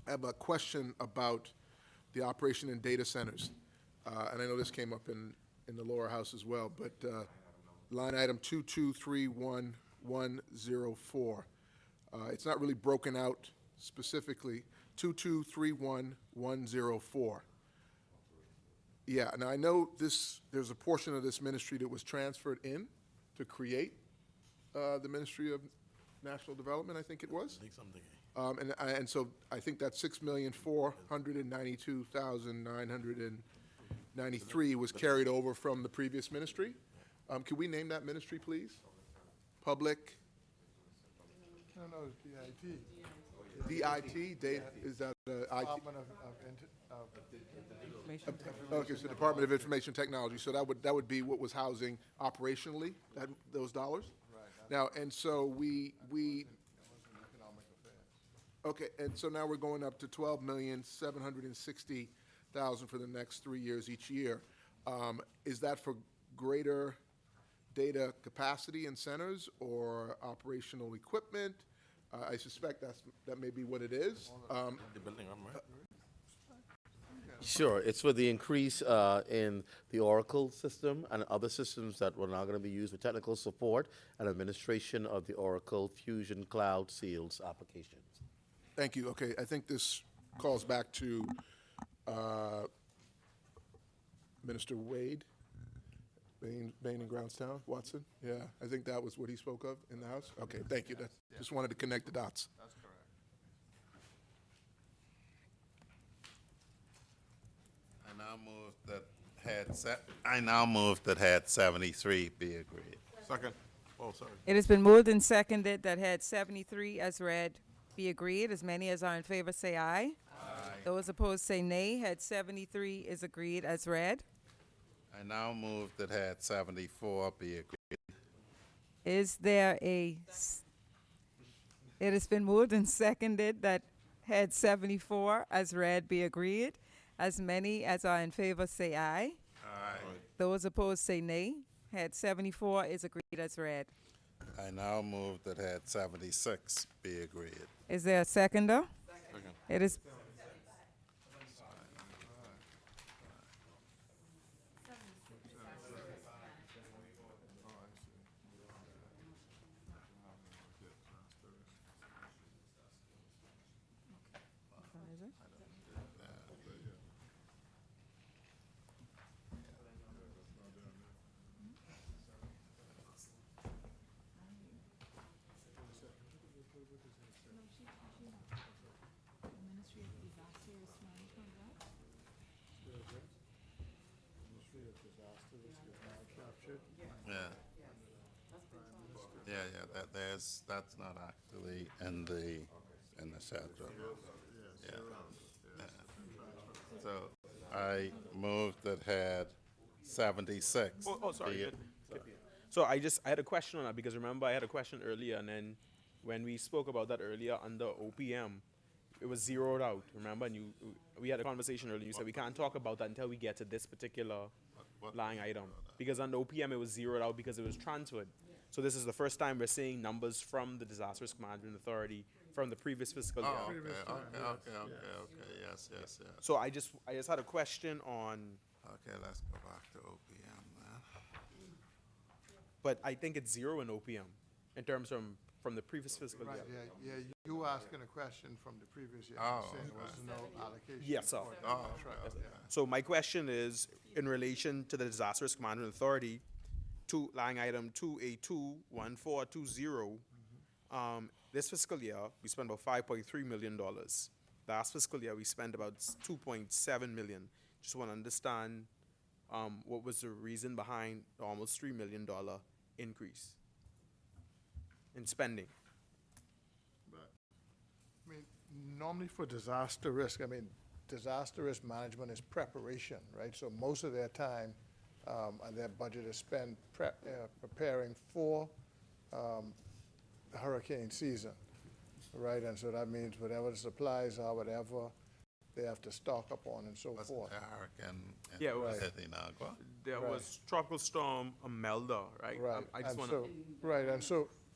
have a question about the operation in data centers. And I know this came up in the lower house as well, but line item 2231104. It's not really broken out specifically. 2231104. Yeah, now I know there's a portion of this ministry that was transferred in to create the Ministry of National Development, I think it was. I think something. And so I think that $6,492,993 was carried over from the previous ministry. Could we name that ministry, please? Public. No, it's DIT. DIT, data, is that IT? Department of Okay, so Department of Information Technology. So that would be what was housing operationally those dollars. Right. Now, and so we okay, and so now we're going up to $12,760,000 for the next 3 years each year. Is that for greater data capacity in centers or operational equipment? I suspect that may be what it is. The building, right? Sure, it's for the increase in the Oracle system and other systems that were now going to be used for technical support and administration of the Oracle Fusion Cloud Seals applications. Thank you. Okay, I think this calls back to Minister Wade, Bain and Brownstown, Watson. Yeah, I think that was what he spoke of in the House. Okay, thank you. Just wanted to connect the dots. That's correct. I now move that head 73 be agreed. Second. Oh, sorry. It has been moved and seconded that head 73 as read be agreed. As many as are in favor say aye. Those opposed say nay. Head 73 is agreed as read. I now move that head 74 be agreed. Is there a? It has been moved and seconded that head 74 as read be agreed. As many as are in favor say aye. Aye. Those opposed say nay. Head 74 is agreed as read. I now move that head 76 be agreed. Is there a seconder? Second. It is. Yeah. That's not actually in the schedule. Yeah. Yeah. So I move that head 76. Oh, sorry. be- So I had a question on that because remember I had a question earlier, and then when we spoke about that earlier under OPM, it was zeroed out. Remember, and we had a conversation earlier. You said we can't talk about that until we get to this particular line item because under OPM it was zeroed out because it was transferred. So this is the first time we're seeing numbers from the Disaster Risk Management Authority from the previous fiscal year. Oh, okay. Yes. So I just had a question on. Okay, let's go back to OPM then. But I think it's zero in OPM in terms from the previous fiscal Right, year. yeah, you were asking a question from the previous year, Oh, saying there was no allocation. Yes, sir. for it. Oh, That's right, okay, yeah. So my question is in relation to the Disaster Risk Management Authority, line item 2821420. This fiscal year we spent about $5.3 million. Last fiscal year we spent about $2.7 million. Just want to understand what was the reason behind the almost $3 million increase in spending. I mean, normally for disaster risk, disaster risk management is preparation, right? So most of their time and their budget is spent preparing for the hurricane season, right? And so that means whatever the supplies are, whatever they have to stock up on and so Wasn't forth. there a hurricane in Yeah, it was- Inagua? There Right. was Tropical Storm Imelda, right? Right, I just and want so, to.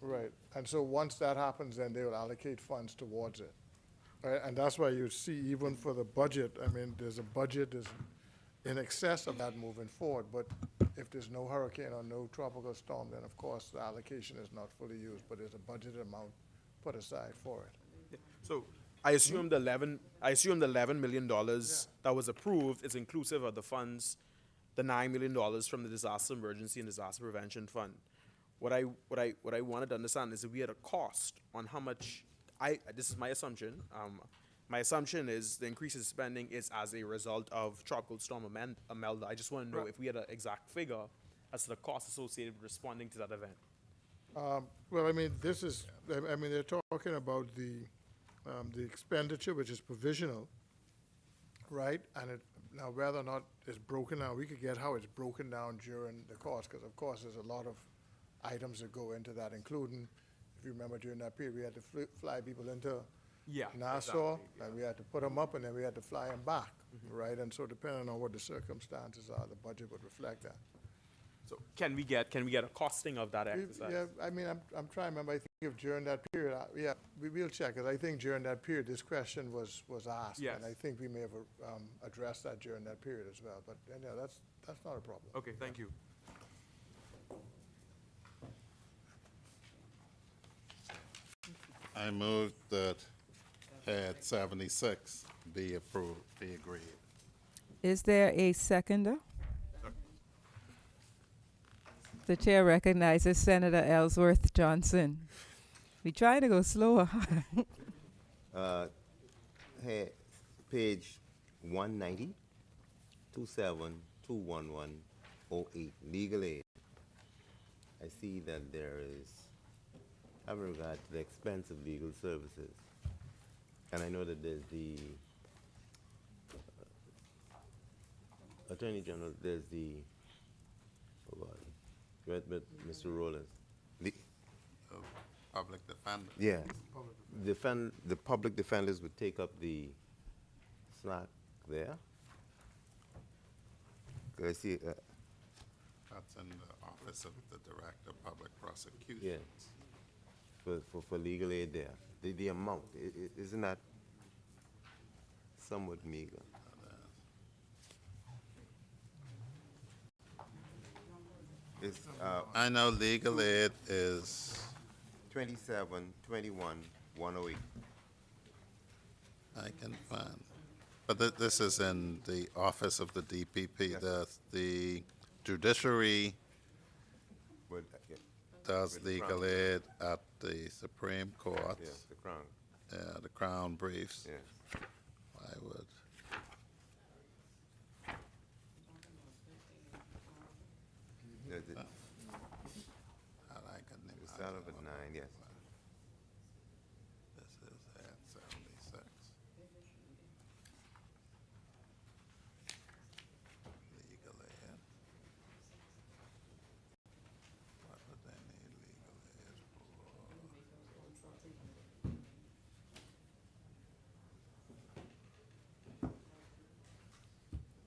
right, and so once that happens, then they will allocate funds towards it. Right, and that's why you see even for the budget, there's a budget is in excess of that moving forward, but if there's no hurricane or no tropical storm, then of course the allocation is not fully used, but there's a budgeted amount put aside for it. So I assume the $11 million that was approved is inclusive of the funds, the $9 million from the Disaster Emergency and Disaster Prevention Fund. What I wanted to understand is if we had a cost on how much. This is my assumption. My assumption is the increase in spending is as a result of Tropical Storm Imelda. I just want to know if we had an exact figure as to the cost associated with responding to that event. Well, this is, they're talking about the expenditure, which is provisional, right? And now whether or not it's broken down, we could get how it's broken down during the course, because of course there's a lot of items that go into that, including, if you remember during that period, we had to fly people into Nassau, and we had to put them up, and then we had to fly them back, right? And so depending on what the circumstances are, the budget would reflect that. So can we get a costing of that exercise? Yeah, I mean, I'm trying to remember, I think if during that period, yeah, we'll check it. I think during that period, this question was asked. Yes. And I think we may have addressed that during that period as well, but, yeah, that's not a problem. Okay, thank you. I move that head 76 be approved, be agreed. Is there a seconder? The chair recognizes Senator Ellsworth Johnson. We try to go slower. Page 190, 2721108, legal aid. I see that there is, having regard to the expense of legal services, and I know that there's the Attorney General, there's the, oh God, Mr. Rowlands. Public defender. Yeah, the public defenders would take up the slack there. 'Cause I see, That's in the Office of the Director of Public Prosecutions. yeah, for legal aid there. The amount, isn't that somewhat meager? It's, I know legal aid is, 2721-108. I can find, but this is in the Office of the DPP. The judiciary But, does with the legal Crown. aid at the Supreme Court. Yeah, the Crown, The Crown briefs. yeah. I would. The I like a name. start of at 9, yes. This is at 76. Legal aid. What would they need legal aid for?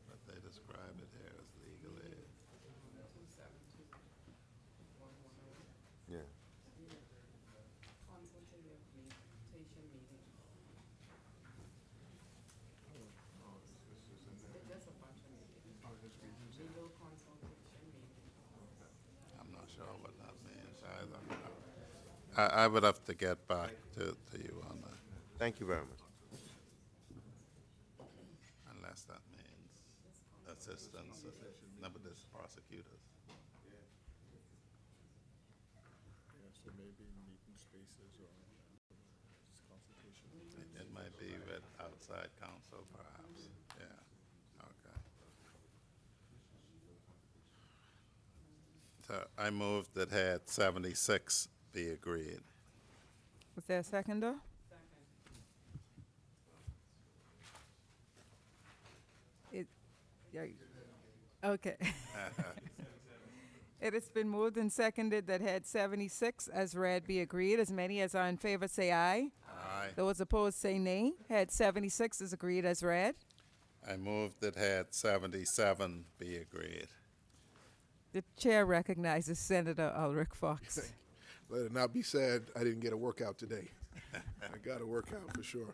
But they describe it here as legal aid. Yeah. I'm not sure what that means either. I would have to get back to you on that, Thank you very much. unless that means assistance, no, but this prosecutors. So maybe meeting spaces or consultation. It might be with outside counsel perhaps, yeah, okay. So I move that head 76 be agreed. Was there a seconder? Yeah, okay. It has been moved and seconded that head 76 as read be agreed. As many as are in favor say aye. Aye. Those opposed say nay. Head 76 is agreed as read. I move that head 77 be agreed. The chair recognizes Senator Ulrich Fox. Let it not be said, I didn't get a workout today. I got a workout for sure.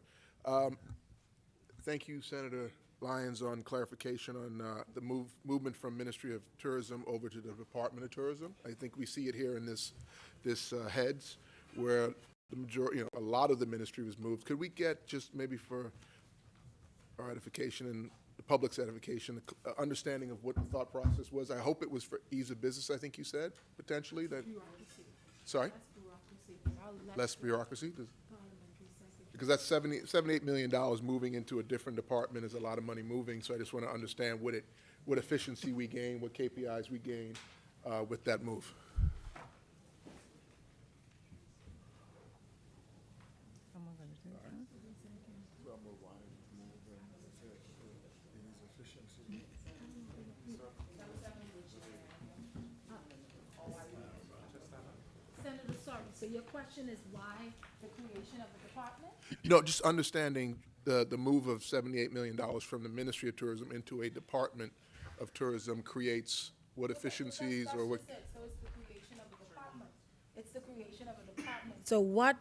Thank you, Senator Lyons, on clarification on the movement from Ministry of Tourism over to the Department of Tourism. I think we see it here in this heads where the majority, a lot of the ministry was moved. Could we get just maybe for our edification and the public's edification, the understanding of what the thought process was? I hope it was for ease of business, I think you said, potentially, that. Sorry? Less bureaucracy? Because that's $78 million moving into a different department is a lot of money moving, so I just want to understand what efficiency we gain, what KPIs we gain with that move. Senator, sorry, so your question is why the creation of the department? No, just understanding the move of $78 million from the Ministry of Tourism into a Department of Tourism creates what efficiencies or what? So it's the creation of a department. It's the creation of a department. So what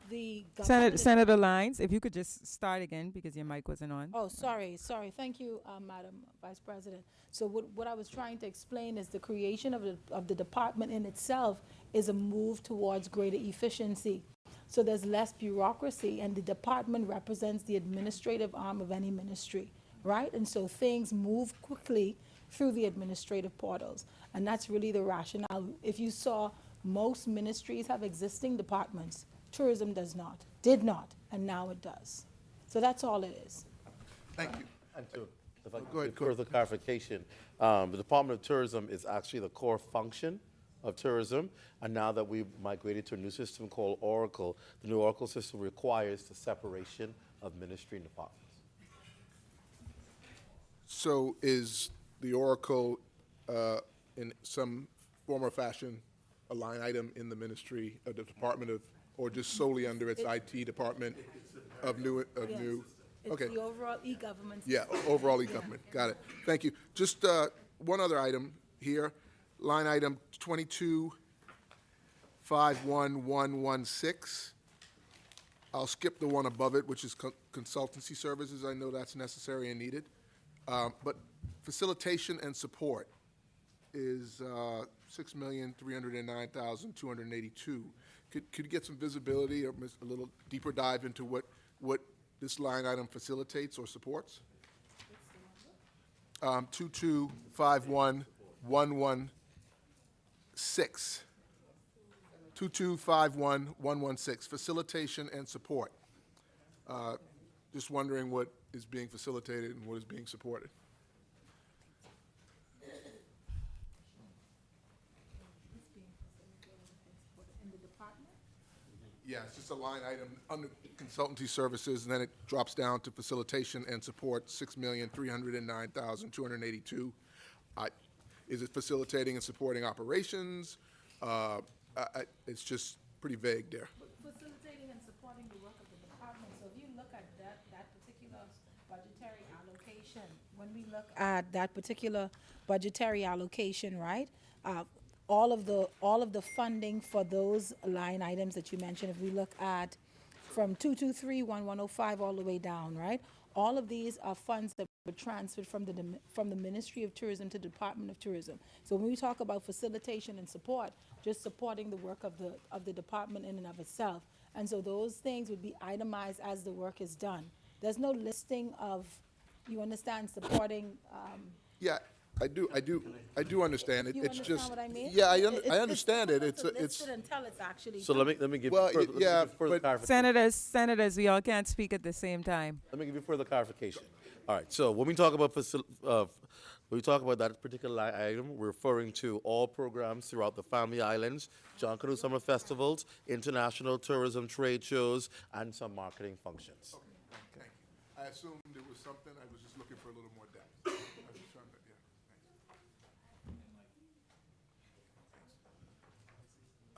the government is- Senator Lyons, if you could just start again because your mic wasn't on. Oh, sorry. Thank you, Madam Vice President. So what I was trying to explain is the creation of the department in itself is a move towards greater efficiency. So there's less bureaucracy, and the department represents the administrative arm of any ministry, right? And so things move quickly through the administrative portals, and that's really the rationale. If you saw, most ministries have existing departments. Tourism did not, and now it does. So that's all it is. Thank you. And to, if I Go could ahead, get further clarification, the Department of Tourism is actually the core function of tourism, and now that we've migrated to a new system called Oracle, the new Oracle system requires the separation of ministry and departments. So is the Oracle, in some form or fashion, a line item in the ministry of the Department of, or just solely under its IT department of new? It's Okay. the overall e-government. Yeah, overall e-government. Got it. Thank you. Just one other item here, line item 22-51116. I'll skip the one above it, which is consultancy services. I know that's necessary and needed. But facilitation and support is $6,309,282. Could you get some visibility or a little deeper dive into what this line item facilitates or supports? 22-51116. 22-51116, facilitation and support. Just wondering what is being facilitated and what is being supported. Yeah, it's just a line item under consultancy services, and then it drops down to facilitation and support, $6,309,282. Is it facilitating and supporting operations? It's just pretty vague there. Facilitating and supporting the work of the department. So if you look at that particular budgetary allocation, when we look at that particular budgetary allocation, right? All of the funding for those line items that you mentioned, if we look at from 223-1105 all the way down, right? All of these are funds that were transferred from the Ministry of Tourism to the Department of Tourism. So when we talk about facilitation and support, just supporting the work of the department in and of itself. And so those things would be itemized as the work is done. There's no listing of, you understand, supporting. Yeah, I do understand it. You It's understand just. what I mean? Yeah, I understand it. It's listed until it's actually. So let me give Well, you further, yeah, further but- clarification. Senators, we all can't speak at the same time. Let me give you further clarification. All right, so when we talk about that particular line item, we're referring to all programs throughout the Family Islands, John Canoe Summer Festivals, international tourism trade shows, and some marketing functions. Okay, thank you. I assumed it was something, I was just looking for a little more depth. I was just trying to, yeah,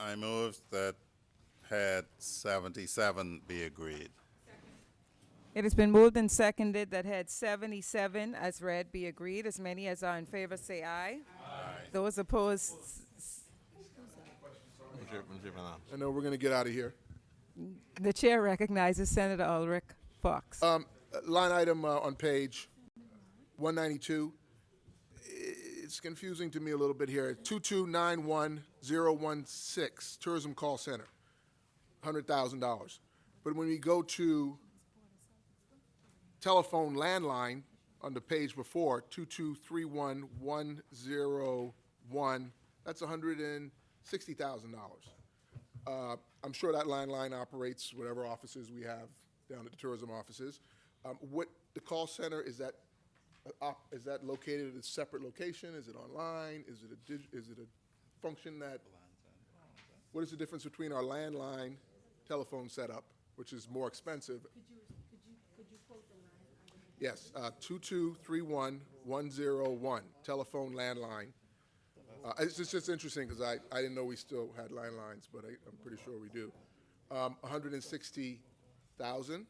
thanks. I move that head 77 be agreed. It has been moved and seconded that head 77 as read be agreed. As many as are in favor say aye. Aye. Those opposed, I know we're going to get out of here. the chair recognizes Senator Ulrich Fox. Line item on page 192. It's confusing to me a little bit here. 2291016, Tourism Call Center, $100,000. But when we go to telephone landline on the page before, 2231101, that's $160,000. I'm sure that landline operates whatever offices we have down at the tourism offices. What the call center, is that located at a separate location? Is it online? Is it a function that? What is the difference between our landline telephone setup, which is more expensive? Could you quote the line? Yes, 2231101, telephone landline. It's just interesting because I didn't know we still had landlines, but I'm pretty sure we do. 160,000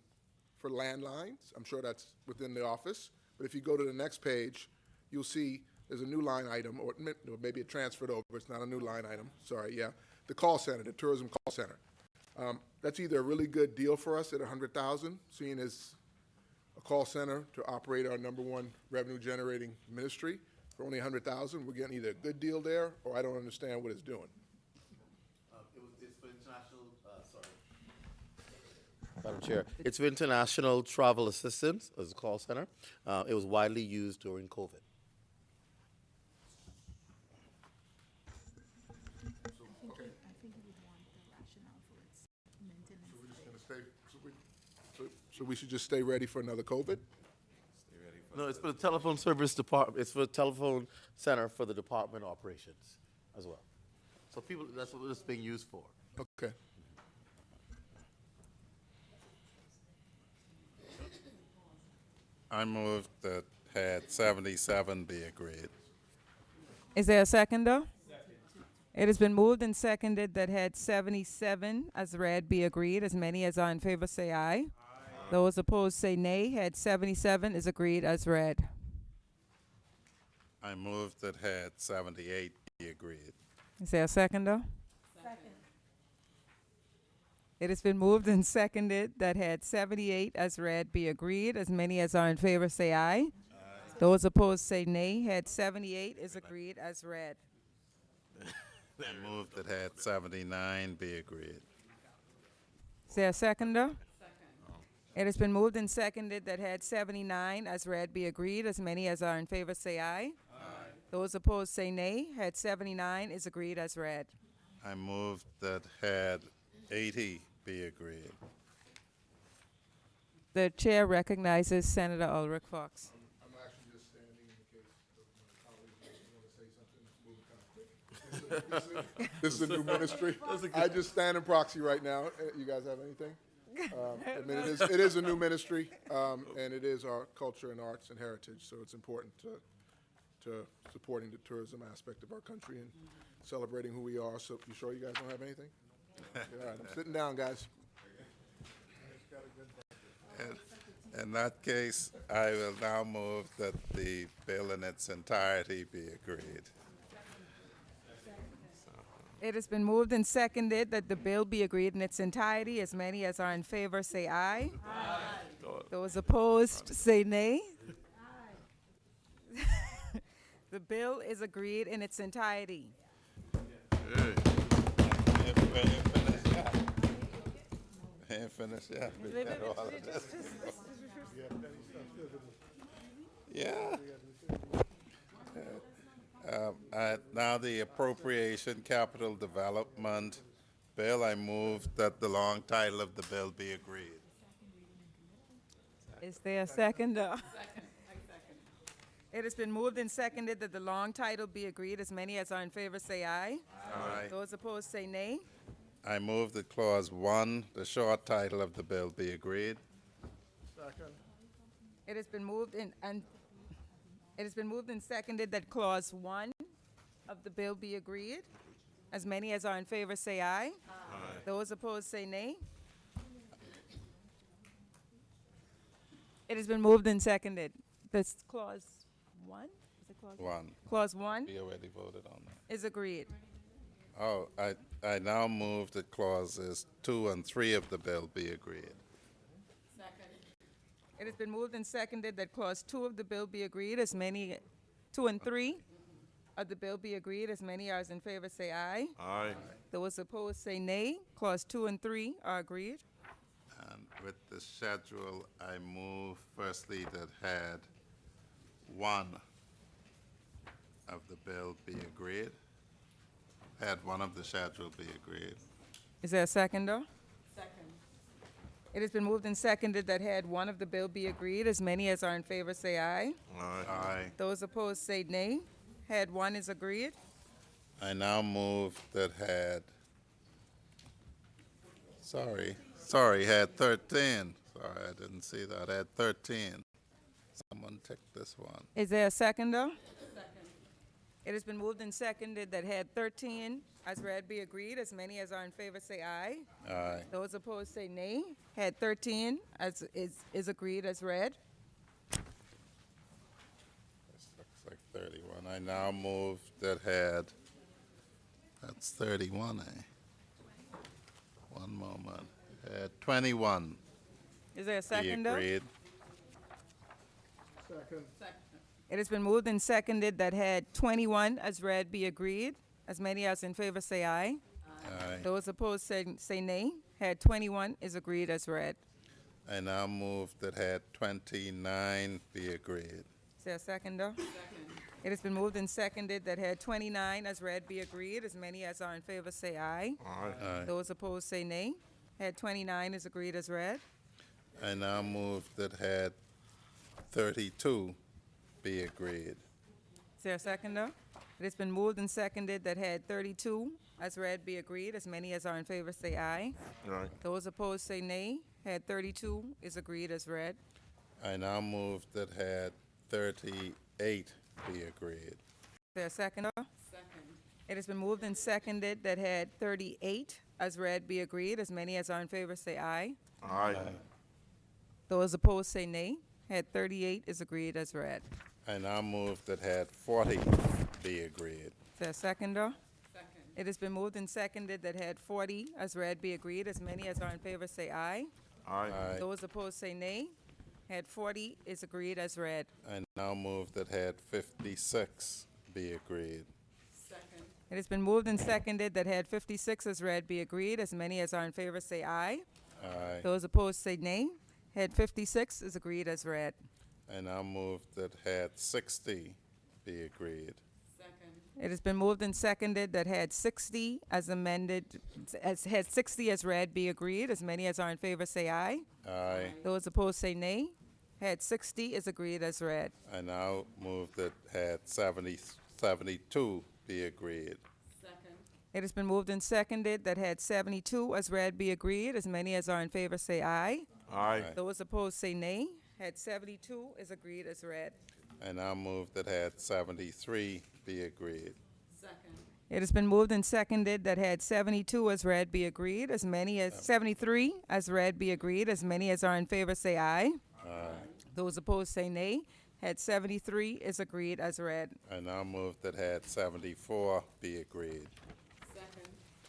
for landlines. I'm sure that's within the office. But if you go to the next page, you'll see there's a new line item, or maybe it transferred over, it's not a new line item, sorry, yeah. The call center, the tourism call center. That's either a really good deal for us at $100,000, seeing as a call center to operate our #1 revenue-generating ministry for only $100,000. We're getting either a good deal there, or I don't understand what it's doing. It's for international, Madam Chair, it's for international travel assistance as a call center. It was widely used during COVID. So we should just stay ready for another COVID? No, it's for the telephone service department. It's for the telephone center for the department operations as well. So people, that's what it's being used for. Okay. I move that head 77 be agreed. Is there a seconder? It has been moved and seconded that head 77 as read be agreed. As many as are in favor say aye. Those opposed say nay. Head 77 is agreed as read. I move that head 78 be agreed. Is there a seconder? Second. It has been moved and seconded that head 78 as read be agreed. As many as are in favor say aye. Those opposed say nay. Head 78 is agreed as read. I move that head 79 be agreed. Is there a seconder? It has been moved and seconded that head 79 as read be agreed. As many as are in favor say aye. Those opposed say nay. Head 79 is agreed as read. I move that head 80 be agreed. The chair recognizes Senator Ulrich Fox. I'm actually just standing in the case of my colleagues want to say something. Move kind of quick. This is a new ministry. I just stand in proxy right now. You guys have anything? I mean, it is a new ministry, and it is our culture and arts and heritage, so it's important to supporting the tourism aspect of our country and celebrating who we are. So you sure you guys don't have anything? All right, I'm sitting down, guys. In that case, I will now move that the bill in its entirety be agreed. It has been moved and seconded that the bill be agreed in its entirety. As many as are in favor say aye. Those opposed say nay. The bill is agreed in its entirety. Ain't finished yet. We got all of this. Yeah. Now the appropriation capital development bill, I move that the long title of the bill be agreed. Is there a seconder? It has been moved and seconded that the long title be agreed. As many as are in favor say aye. Aye. Those opposed say nay. I move that clause 1, the short title of the bill, be agreed. Second. It has been moved and it has been moved and seconded that clause 1 of the bill be agreed. As many as are in favor say aye. Those opposed say nay. It has been moved and seconded. This clause 1? Is it clause 1. Clause 1 We already voted on that. is agreed. Oh, I now move that clauses 2 and 3 of the bill be agreed. It has been moved and seconded that clause 2 of the bill be agreed. As many, 2 and 3 of the bill be agreed. As many as in favor say aye. Aye. Those opposed say nay. Clause 2 and 3 are agreed. And with the schedule, I move firstly that head 1 of the bill be agreed. Head 1 of the schedule be agreed. Is there a seconder? Second. It has been moved and seconded that head 1 of the bill be agreed. As many as are in favor say aye. Aye. Those opposed say nay. Head 1 is agreed. I now move that head, head 13. Sorry, I didn't see that. Head 13. Someone tick this one. Is there a seconder? Second. It has been moved and seconded that head 13 as read be agreed. As many as are in favor say aye. Aye. Those opposed say nay. Head 13 is agreed as read. This looks like 31. I now move that had, that's 31, eh? One moment. Had 21. Is there a Be seconder? agreed. Second. It has been moved and seconded that head 21 as read be agreed. As many as in favor say aye. Aye. Those opposed say nay. Head 21 is agreed as read. I now move that had 29 be agreed. Is there a seconder? It has been moved and seconded that head 29 as read be agreed. As many as are in favor say aye. Aye. Those opposed say nay. Head 29 is agreed as read. I now move that had 32 be agreed. Is there a seconder? It has been moved and seconded that head 32 as read be agreed. As many as are in favor say aye. Aye. Those opposed say nay. Head 32 is agreed as read. I now move that had 38 be agreed. Is there a seconder? It has been moved and seconded that head 38 as read be agreed. As many as are in favor say aye. Aye. Those opposed say nay. Head 38 is agreed as read. I now move that had 40 be agreed. Is there a seconder? It has been moved and seconded that head 40 as read be agreed. As many as are in favor say aye. Aye. Aye. Those opposed say nay. Head 40 is agreed as read. I now move that had 56 be agreed. It has been moved and seconded that head 56 as read be agreed. As many as are in favor say aye. Aye. Those opposed say nay. Head 56 is agreed as read. I now move that had 60 be agreed. It has been moved and seconded that head 60 as amended, as head 60 as read be agreed. As many as are in favor say aye. Aye. Those opposed say nay. Head 60 is agreed as read. I now move that had 72 be agreed. It has been moved and seconded that head 72 as read be agreed. As many as are in favor say aye. Aye. Those opposed say nay. Head 72 is agreed as read. I now move that had 73 be agreed. It has been moved and seconded that head 72 as read be agreed. As many as 73 as read be agreed. As many as are in favor say aye. Aye. Those opposed say nay. Head 73 is agreed as read. I now move that had 74 be agreed.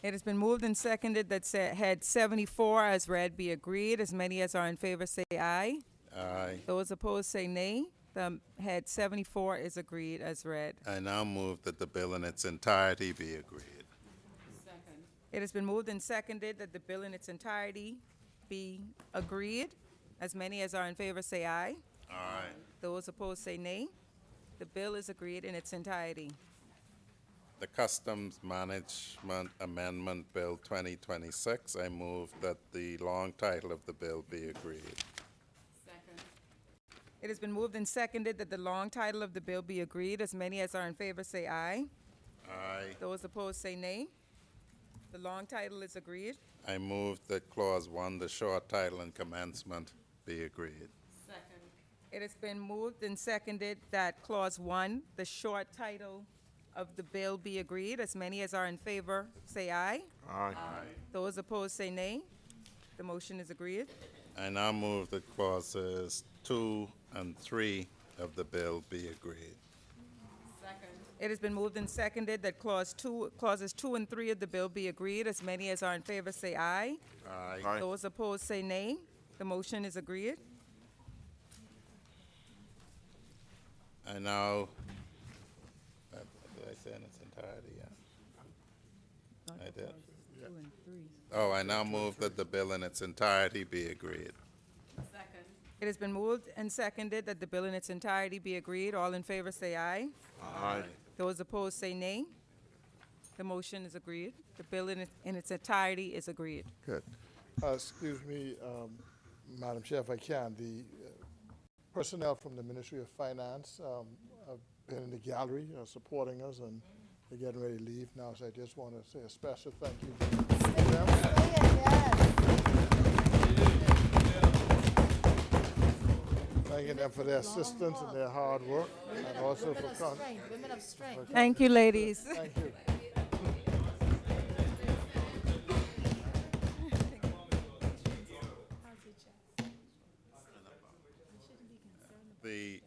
It has been moved and seconded that head 74 as read be agreed. As many as are in favor say aye. Aye. Those opposed say nay. The head 74 is agreed as read. I now move that the bill in its entirety be agreed. It has been moved and seconded that the bill in its entirety be agreed. As many as are in favor say aye. Aye. Those opposed say nay. The bill is agreed in its entirety. The Customs Management Amendment Bill 2026, I move that the long title of the bill be agreed. It has been moved and seconded that the long title of the bill be agreed. As many as are in favor say aye. Aye. Those opposed say nay. The long title is agreed. I move that Clause 1, the short title and commencement, be agreed. It has been moved and seconded that Clause 1, the short title of the bill be agreed. As many as are in favor say aye. Aye. Those opposed say nay. The motion is agreed. I now move that clauses 2 and 3 of the bill be agreed. It has been moved and seconded that clauses 2 and 3 of the bill be agreed. As many as are in favor say aye. Aye. Aye. Those opposed say nay. The motion is agreed. I now, did I say in its entirety? Yeah. I did. Oh, I now move that the bill in its entirety be agreed. It has been moved and seconded that the bill in its entirety be agreed. All in favor say aye. Aye. Those opposed say nay. The motion is agreed. The bill in its entirety is agreed. Good. Excuse me, Madam Chair, if I can, the personnel from the Ministry of Finance have been in the gallery supporting us, and they're getting ready to leave now, so I just want to say a special thank you to them. Thanking them for their assistance and their hard work, and also for Women of strength. Thank you, ladies. Thank you. The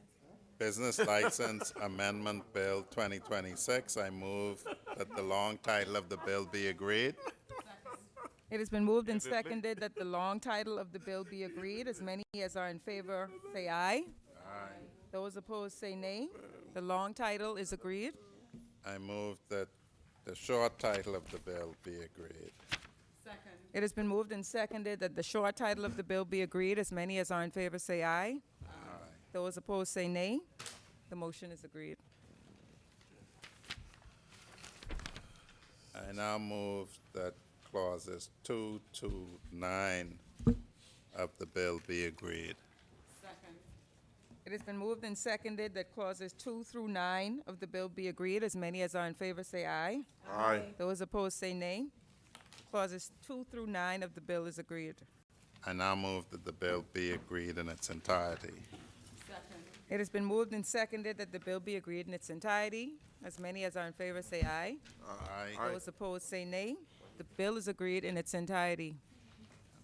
business Business License Amendment Bill 2026. I move that the long title of the bill be agreed. It has been moved and seconded that the long title of the bill be agreed. As many as are in favor, say aye. Aye. Those opposed, say nay. The long title is agreed. I move that the short title of the bill be agreed. It has been moved and seconded that the short title of the bill be agreed. As many as are in favor, say aye. Aye. Those opposed, say nay. The motion is agreed. I now move that clauses 2 to 9 of the bill be agreed. It has been moved and seconded that clauses 2 through 9 of the bill be agreed. As many as are in favor, say aye. Aye. Those opposed, say nay. Clauses 2 through 9 of the bill is agreed. I now move that the bill be agreed in its entirety. It has been moved and seconded that the bill be agreed in its entirety. As many as are in favor, say aye. Aye. Those opposed, say nay. The bill is agreed in its entirety.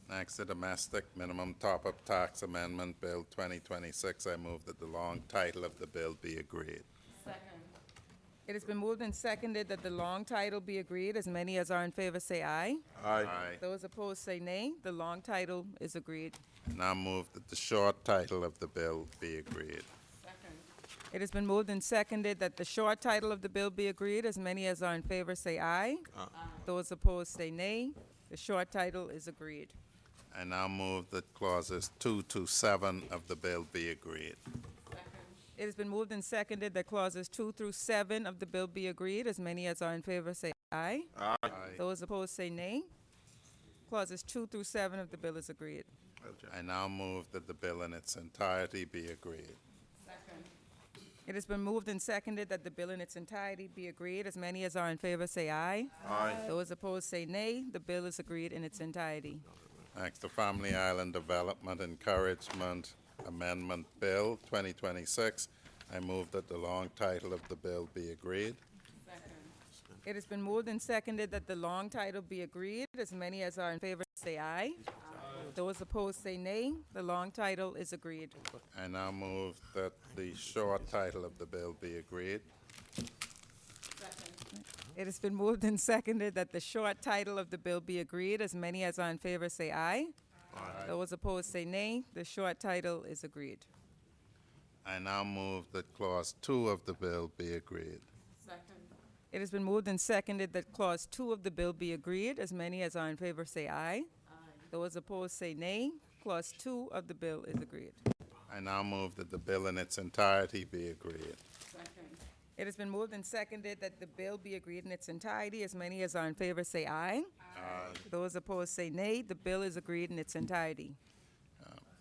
Next, the Domestic Minimum Top-Up Tax Amendment Bill 2026. I move that the long title of the bill be agreed. It has been moved and seconded that the long title be agreed. As many as are in favor, say aye. Aye. Those opposed, say nay. The long title is agreed. I now move that the short title of the bill be agreed. It has been moved and seconded that the short title of the bill be agreed. As many as are in favor, say aye. Those opposed, say nay. The short title is agreed. I now move that clauses 2 to 7 of the bill be agreed. It has been moved and seconded that clauses 2 through 7 of the bill be agreed. As many as are in favor, say aye. Aye. Those opposed, say nay. Clauses 2 through 7 of the bill is agreed. I now move that the bill in its entirety be agreed. It has been moved and seconded that the bill in its entirety be agreed. As many as are in favor, say aye. Aye. Those opposed, say nay. The bill is agreed in its entirety. Next, the Family Island Development Encouragement Amendment Bill 2026. I move that the long title of the bill be agreed. It has been moved and seconded that the long title be agreed. As many as are in favor, say aye. Those opposed, say nay. The long title is agreed. I now move that the short title of the bill be agreed. It has been moved and seconded that the short title of the bill be agreed. As many as are in favor, say aye. Those opposed, say nay. The short title is agreed. I now move that clause 2 of the bill be agreed. It has been moved and seconded that clause 2 of the bill be agreed. As many as are in favor, say aye. Those opposed, say nay. Clause 2 of the bill is agreed. I now move that the bill in its entirety be agreed. It has been moved and seconded that the bill be agreed in its entirety. As many as are in favor, say aye. Those opposed, say nay. The bill is agreed in its entirety.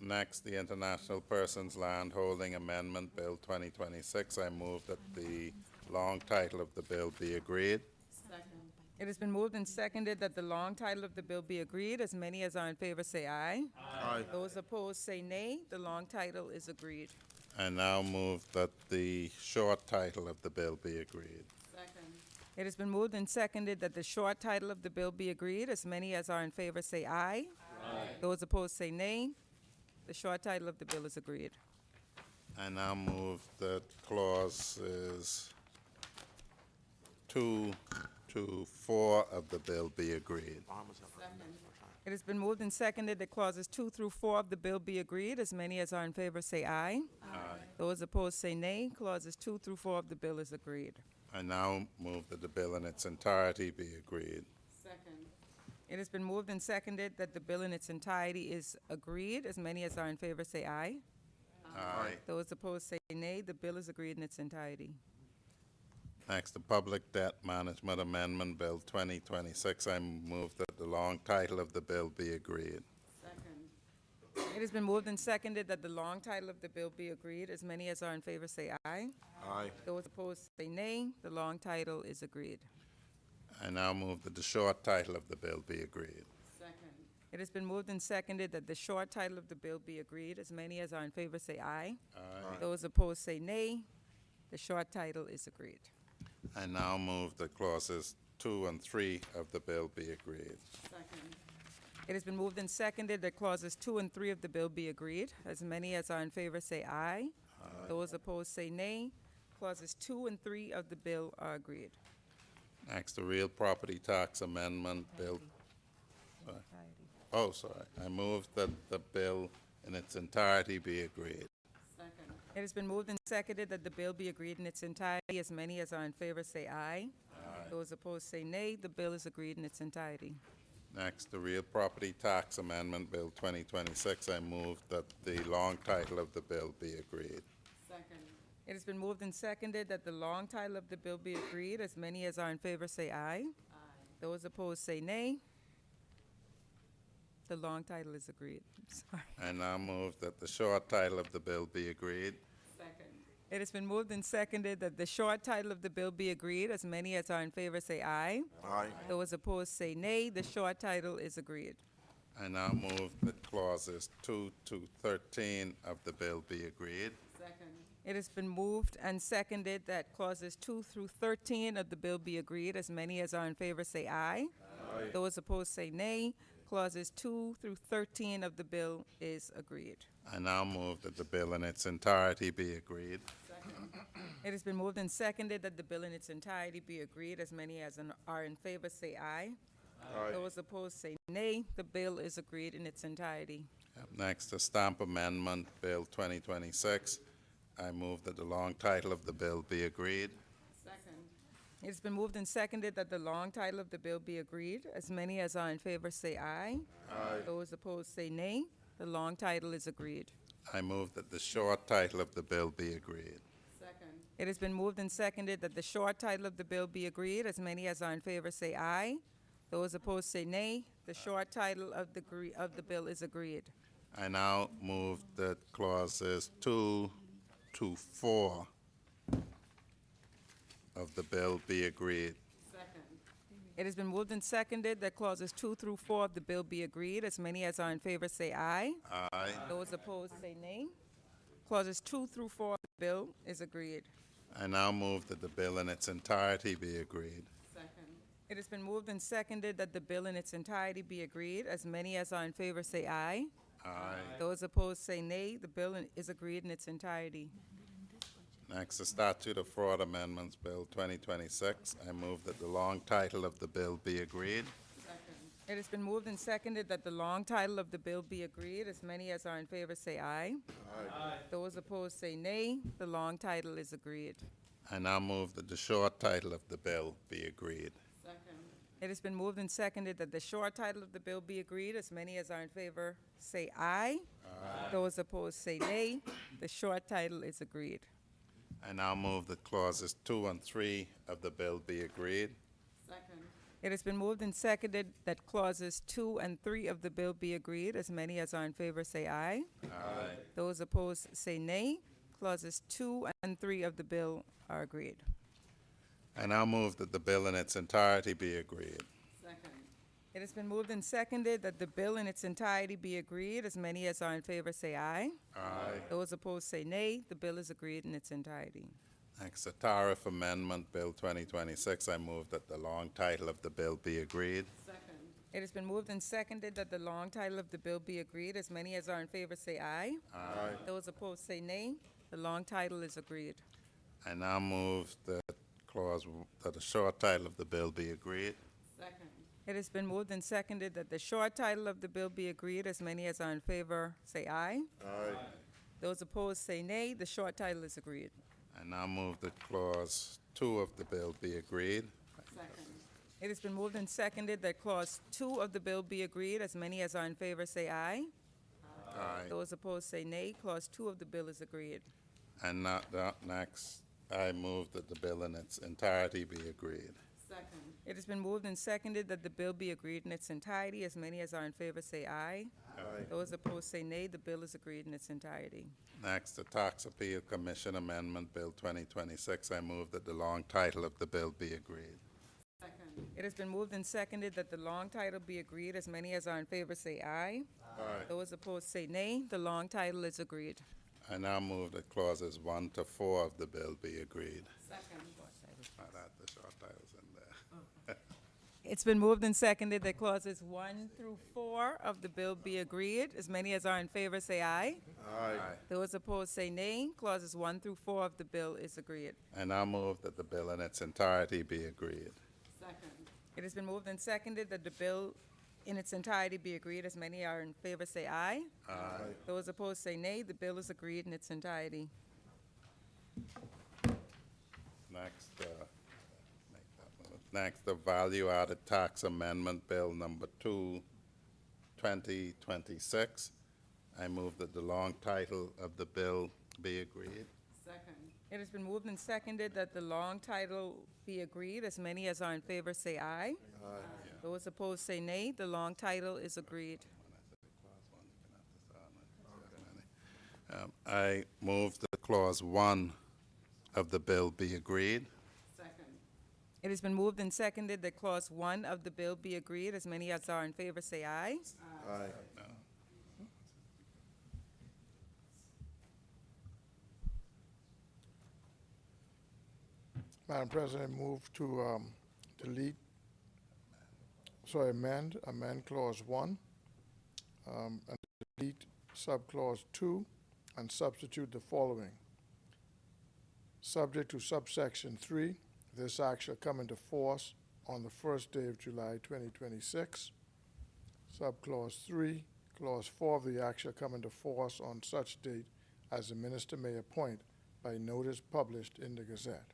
Next, the International Persons Land Holding Amendment Bill 2026. I move that the long title of the bill be agreed. It has been moved and seconded that the long title of the bill be agreed. As many as are in favor, say aye. Aye. Those opposed, say nay. The long title is agreed. I now move that the short title of the bill be agreed. It has been moved and seconded that the short title of the bill be agreed. As many as are in favor, say aye. Those opposed, say nay. The short title of the bill is agreed. I now move that clauses 2 to 4 of the bill be agreed. It has been moved and seconded that clauses 2 through 4 of the bill be agreed. As many as are in favor, say aye. Those opposed, say nay. Clauses 2 through 4 of the bill is agreed. I now move that the bill in its entirety be agreed. It has been moved and seconded that the bill in its entirety is agreed. As many as are in favor, say aye. Aye. Those opposed, say nay. The bill is agreed in its entirety. Next, the Public Debt Management Amendment Bill 2026. I move that the long title of the bill be agreed. It has been moved and seconded that the long title of the bill be agreed. As many as are in favor, say aye. Aye. Those opposed, say nay. The long title is agreed. I now move that the short title of the bill be agreed. It has been moved and seconded that the short title of the bill be agreed. As many as are in favor, say aye. Aye. Those opposed, say nay. The short title is agreed. I now move that clauses 2 and 3 of the bill be agreed. It has been moved and seconded that clauses 2 and 3 of the bill be agreed. As many as are in favor, say aye. Those opposed say nay. Clauses 2 and 3 of the bill are agreed. Next, the real property tax amendment bill. Oh, sorry. I move that the bill in its entirety be agreed. It has been moved and seconded that the bill be agreed in its entirety. As many as are in favor say aye. Those opposed say nay. The bill is agreed in its entirety. Next, the real property tax amendment bill 2026. I move that the long title of the bill be agreed. It has been moved and seconded that the long title of the bill be agreed. As many as are in favor say aye. Those opposed say nay. The long title is agreed. Sorry. I now move that the short title of the bill be agreed. It has been moved and seconded that the short title of the bill be agreed. As many as are in favor say aye. Aye. Those opposed say nay. The short title is agreed. I now move that clauses 2 to 13 of the bill be agreed. It has been moved and seconded that clauses 2 through 13 of the bill be agreed. As many as are in favor say aye. Those opposed say nay. Clauses 2 through 13 of the bill is agreed. I now move that the bill in its entirety be agreed. It has been moved and seconded that the bill in its entirety be agreed. As many as are in favor say aye. Those opposed say nay. The bill is agreed in its entirety. Up next, the stamp amendment bill 2026. I move that the long title of the bill be agreed. It has been moved and seconded that the long title of the bill be agreed. As many as are in favor say aye. Those opposed say nay. The long title is agreed. I move that the short title of the bill be agreed. It has been moved and seconded that the short title of the bill be agreed. As many as are in favor say aye. Those opposed say nay. The short title of the bill is agreed. I now move that clauses 2 to 4 of the bill be agreed. It has been moved and seconded that clauses 2 through 4 of the bill be agreed. As many as are in favor say aye. Aye. Those opposed say nay. Clauses 2 through 4 of the bill is agreed. I now move that the bill in its entirety be agreed. It has been moved and seconded that the bill in its entirety be agreed. As many as are in favor say aye. Aye. Those opposed say nay. The bill is agreed in its entirety. Next, the statute of fraud amendments bill 2026. I move that the long title of the bill be agreed. It has been moved and seconded that the long title of the bill be agreed. As many as are in favor say aye. Those opposed say nay. The long title is agreed. I now move that the short title of the bill be agreed. It has been moved and seconded that the short title of the bill be agreed. As many as are in favor say aye. Those opposed say nay. The short title is agreed. I now move that clauses 2 and 3 of the bill be agreed. It has been moved and seconded that clauses 2 and 3 of the bill be agreed. As many as are in favor say aye. Aye. Those opposed say nay. Clauses 2 and 3 of the bill are agreed. I now move that the bill in its entirety be agreed. It has been moved and seconded that the bill in its entirety be agreed. As many as are in favor say aye. Aye. Those opposed say nay. The bill is agreed in its entirety. Next, the tariff amendment bill 2026. I move that the long title of the bill be agreed. It has been moved and seconded that the long title of the bill be agreed. As many as are in favor say aye. Aye. Those opposed say nay. The long title is agreed. I now move that that the short title of the bill be agreed. It has been moved and seconded that the short title of the bill be agreed. As many as are in favor say aye. Aye. Those opposed say nay. The short title is agreed. I now move that clause 2 of the bill be agreed. It has been moved and seconded that clause 2 of the bill be agreed. As many as are in favor say aye. Aye. Those opposed say nay. Clause 2 of the bill is agreed. And next, I move that the bill in its entirety be agreed. It has been moved and seconded that the bill be agreed in its entirety. As many as are in favor say aye. Aye. Those opposed say nay. The bill is agreed in its entirety. Next, the Tax Appeal Commission Amendment Bill 2026. I move that the long title of the bill be agreed. It has been moved and seconded that the long title be agreed. As many as are in favor say aye. Aye. Those opposed say nay. The long title is agreed. I now move that clauses 1 to 4 of the bill be agreed. I'd add the short titles in there. It's been moved and seconded that clauses 1 through 4 of the bill be agreed. As many as are in favor say aye. Aye. Those opposed say nay. Clauses 1 through 4 of the bill is agreed. And I move that the bill in its entirety be agreed. It has been moved and seconded that the bill in its entirety be agreed. As many are in favor say aye. Aye. Those opposed say nay. The bill is agreed in its entirety. Next, make that move. Next, the value-added tax amendment bill number 2, 2026. I move that the long title of the bill be agreed. It has been moved and seconded that the long title be agreed. As many as are in favor say aye. Those opposed say nay. The long title is agreed. I move that clause 1 of the bill be agreed. It has been moved and seconded that clause 1 of the bill be agreed. As many as are in favor say aye. Aye. Madam President, move to amend clause 1, and delete subclause 2, and substitute the following. Subject to subsection 3, this act shall come into force on the first day of July 2026. Subclause 3, clause 4 of the act shall come into force on such date as the minister may appoint by notice published in the Gazette.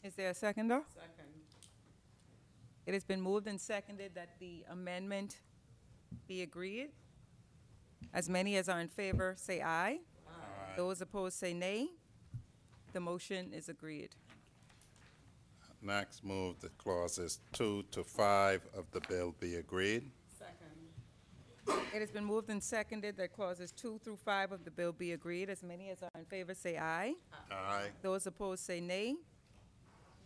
Is there a seconder? Second. It has been moved and seconded that the amendment be agreed. As many as are in favor say aye. Aye. Those opposed say nay. The motion is agreed. Next, move that clauses 2 to 5 of the bill be agreed. It has been moved and seconded that clauses 2 through 5 of the bill be agreed. As many as are in favor say aye. Aye. Those opposed say nay.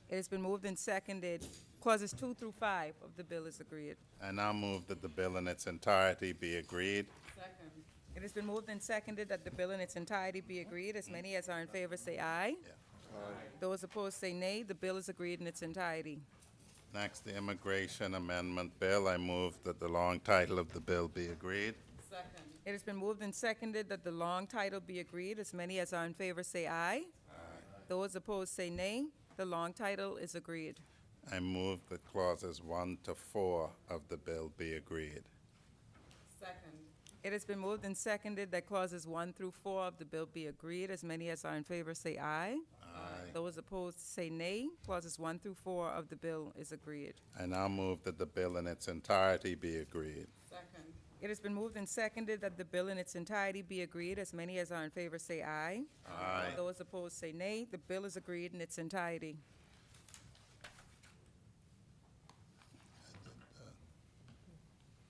It has been moved and seconded. Clauses 2 through 5 of the bill is agreed. I now move that the bill in its entirety be agreed. It has been moved and seconded that the bill in its entirety be agreed. As many as are in favor say aye. Those opposed say nay. The bill is agreed in its entirety. Next, the immigration amendment bill. I move that the long title of the bill be agreed. It has been moved and seconded that the long title be agreed. As many as are in favor say aye. Those opposed say nay. The long title is agreed. I move that clauses 1 to 4 of the bill be agreed. It has been moved and seconded that clauses 1 through 4 of the bill be agreed. As many as are in favor say aye. Those opposed say nay. Clauses 1 through 4 of the bill is agreed. I now move that the bill in its entirety be agreed. It has been moved and seconded that the bill in its entirety be agreed. As many as are in favor say aye. Aye. Those opposed say nay. The bill is agreed in its entirety.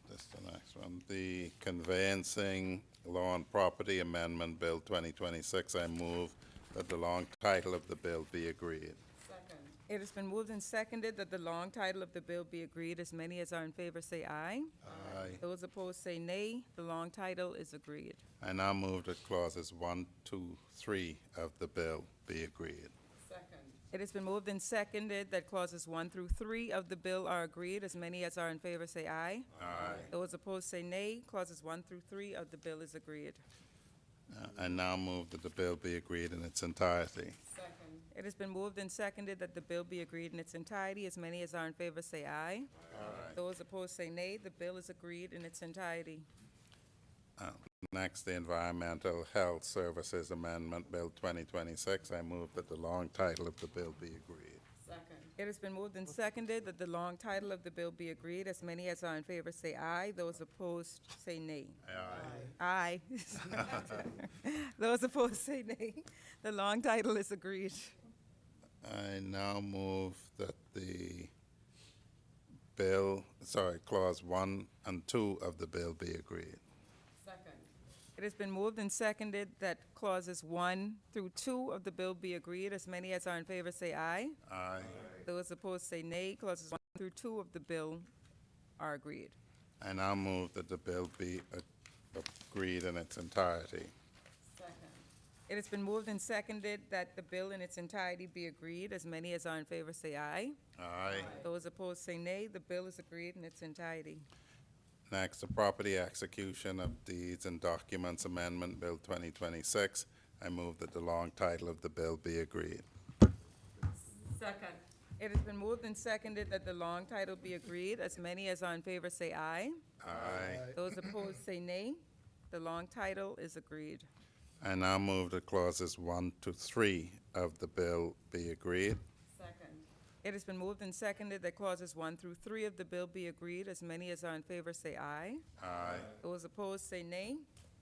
This is the next one. The Conveyancing Law and Property Amendment Bill 2026. I move that the long title of the bill be agreed. It has been moved and seconded that the long title of the bill be agreed. As many as are in favor say aye. Aye. Those opposed say nay. The long title is agreed. I now move that clauses 1, 2, 3 of the bill be agreed. It has been moved and seconded that clauses 1 through 3 of the bill are agreed. As many as are in favor say aye. Aye. Those opposed say nay. Clauses 1 through 3 of the bill is agreed. I now move that the bill be agreed in its entirety. It has been moved and seconded that the bill be agreed in its entirety. As many as are in favor say aye. Those opposed say nay. The bill is agreed in its entirety. Next, the Environmental Health Services Amendment Bill 2026. I move that the long title of the bill be agreed. It has been moved and seconded that the long title of the bill be agreed. As many as are in favor say aye. Those opposed say nay. Aye. Aye. Those opposed say nay. The long title is agreed. I now move that the clause 1 and 2 of the bill be agreed. It has been moved and seconded that clauses 1 through 2 of the bill be agreed. As many as are in favor say aye. Aye. Those opposed say nay. Clauses 1 through 2 of the bill are agreed. I now move that the bill be agreed in its entirety. It has been moved and seconded that the bill in its entirety be agreed. As many as are in favor say aye. Aye. Those opposed say nay. The bill is agreed in its entirety. Next, the Property Execution of Deeds and Documents Amendment Bill 2026. I move that the long title of the bill be agreed. Second. It has been moved and seconded that the long title be agreed. As many as are in favor say aye. Aye. Those opposed say nay. The long title is agreed. I now move that clauses 1 to 3 of the bill be agreed. Second. It has been moved and seconded that clauses 1 through 3 of the bill be agreed. As many as are in favor say aye. Aye. Those opposed say nay.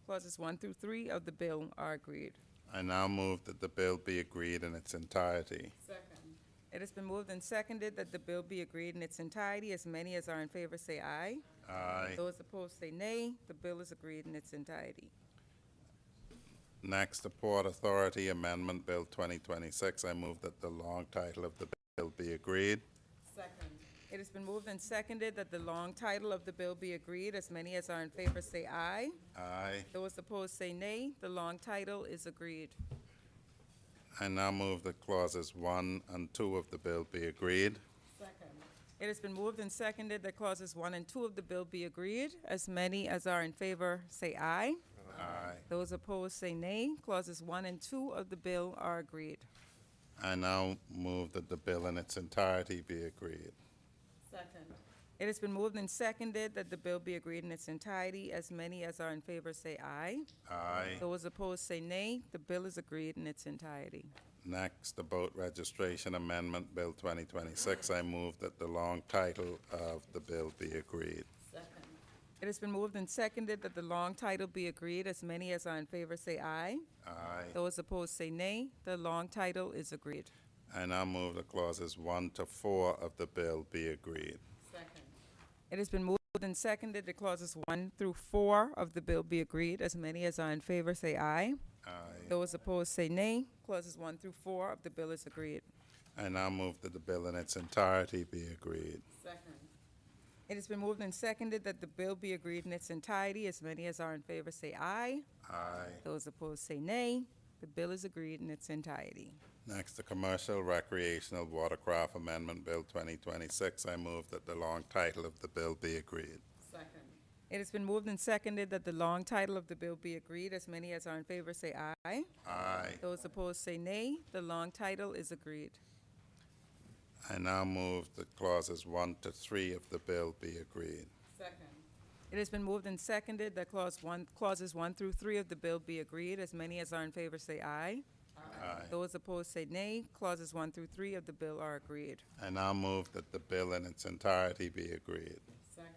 Clauses 1 through 3 of the bill are agreed. I now move that the bill be agreed in its entirety. Second. It has been moved and seconded that the bill be agreed in its entirety. As many as are in favor say aye. Aye. Those opposed say nay. The bill is agreed in its entirety. Next, the Port Authority Amendment Bill 2026. I move that the long title of the bill be agreed. Second. It has been moved and seconded that the long title of the bill be agreed. As many as are in favor say aye. Aye. Those opposed say nay. The long title is agreed. I now move that clauses 1 and 2 of the bill be agreed. Second. It has been moved and seconded that clauses 1 and 2 of the bill be agreed. As many as are in favor say aye. Aye. Those opposed say nay. Clauses 1 and 2 of the bill are agreed. I now move that the bill in its entirety be agreed. Second. It has been moved and seconded that the bill be agreed in its entirety. As many as are in favor say aye. Aye. Those opposed say nay. The bill is agreed in its entirety. Next, the Boat Registration Amendment Bill 2026. I move that the long title of the bill be agreed. Second. It has been moved and seconded that the long title be agreed. As many as are in favor say aye. Aye. Those opposed say nay. The long title is agreed. I now move that clauses 1 to 4 of the bill be agreed. Second. It has been moved and seconded that clauses 1 through 4 of the bill be agreed. As many as are in favor say aye. Aye. Those opposed say nay. Clauses 1 through 4 of the bill is agreed. I now move that the bill in its entirety be agreed. Second. It has been moved and seconded that the bill be agreed in its entirety. As many as are in favor say aye. Aye. Those opposed say nay. The bill is agreed in its entirety. Next, the Commercial Recreational Watercraft Amendment Bill 2026. I move that the long title of the bill be agreed. Second. It has been moved and seconded that the long title of the bill be agreed. As many as are in favor say aye. Aye. Those opposed say nay. The long title is agreed. I now move that clauses 1 to 3 of the bill be agreed. Second. It has been moved and seconded that clauses 1 through 3 of the bill be agreed. As many as are in favor say aye. Aye. Those opposed say nay. Clauses 1 through 3 of the bill are agreed. I now move that the bill in its entirety be agreed. Second.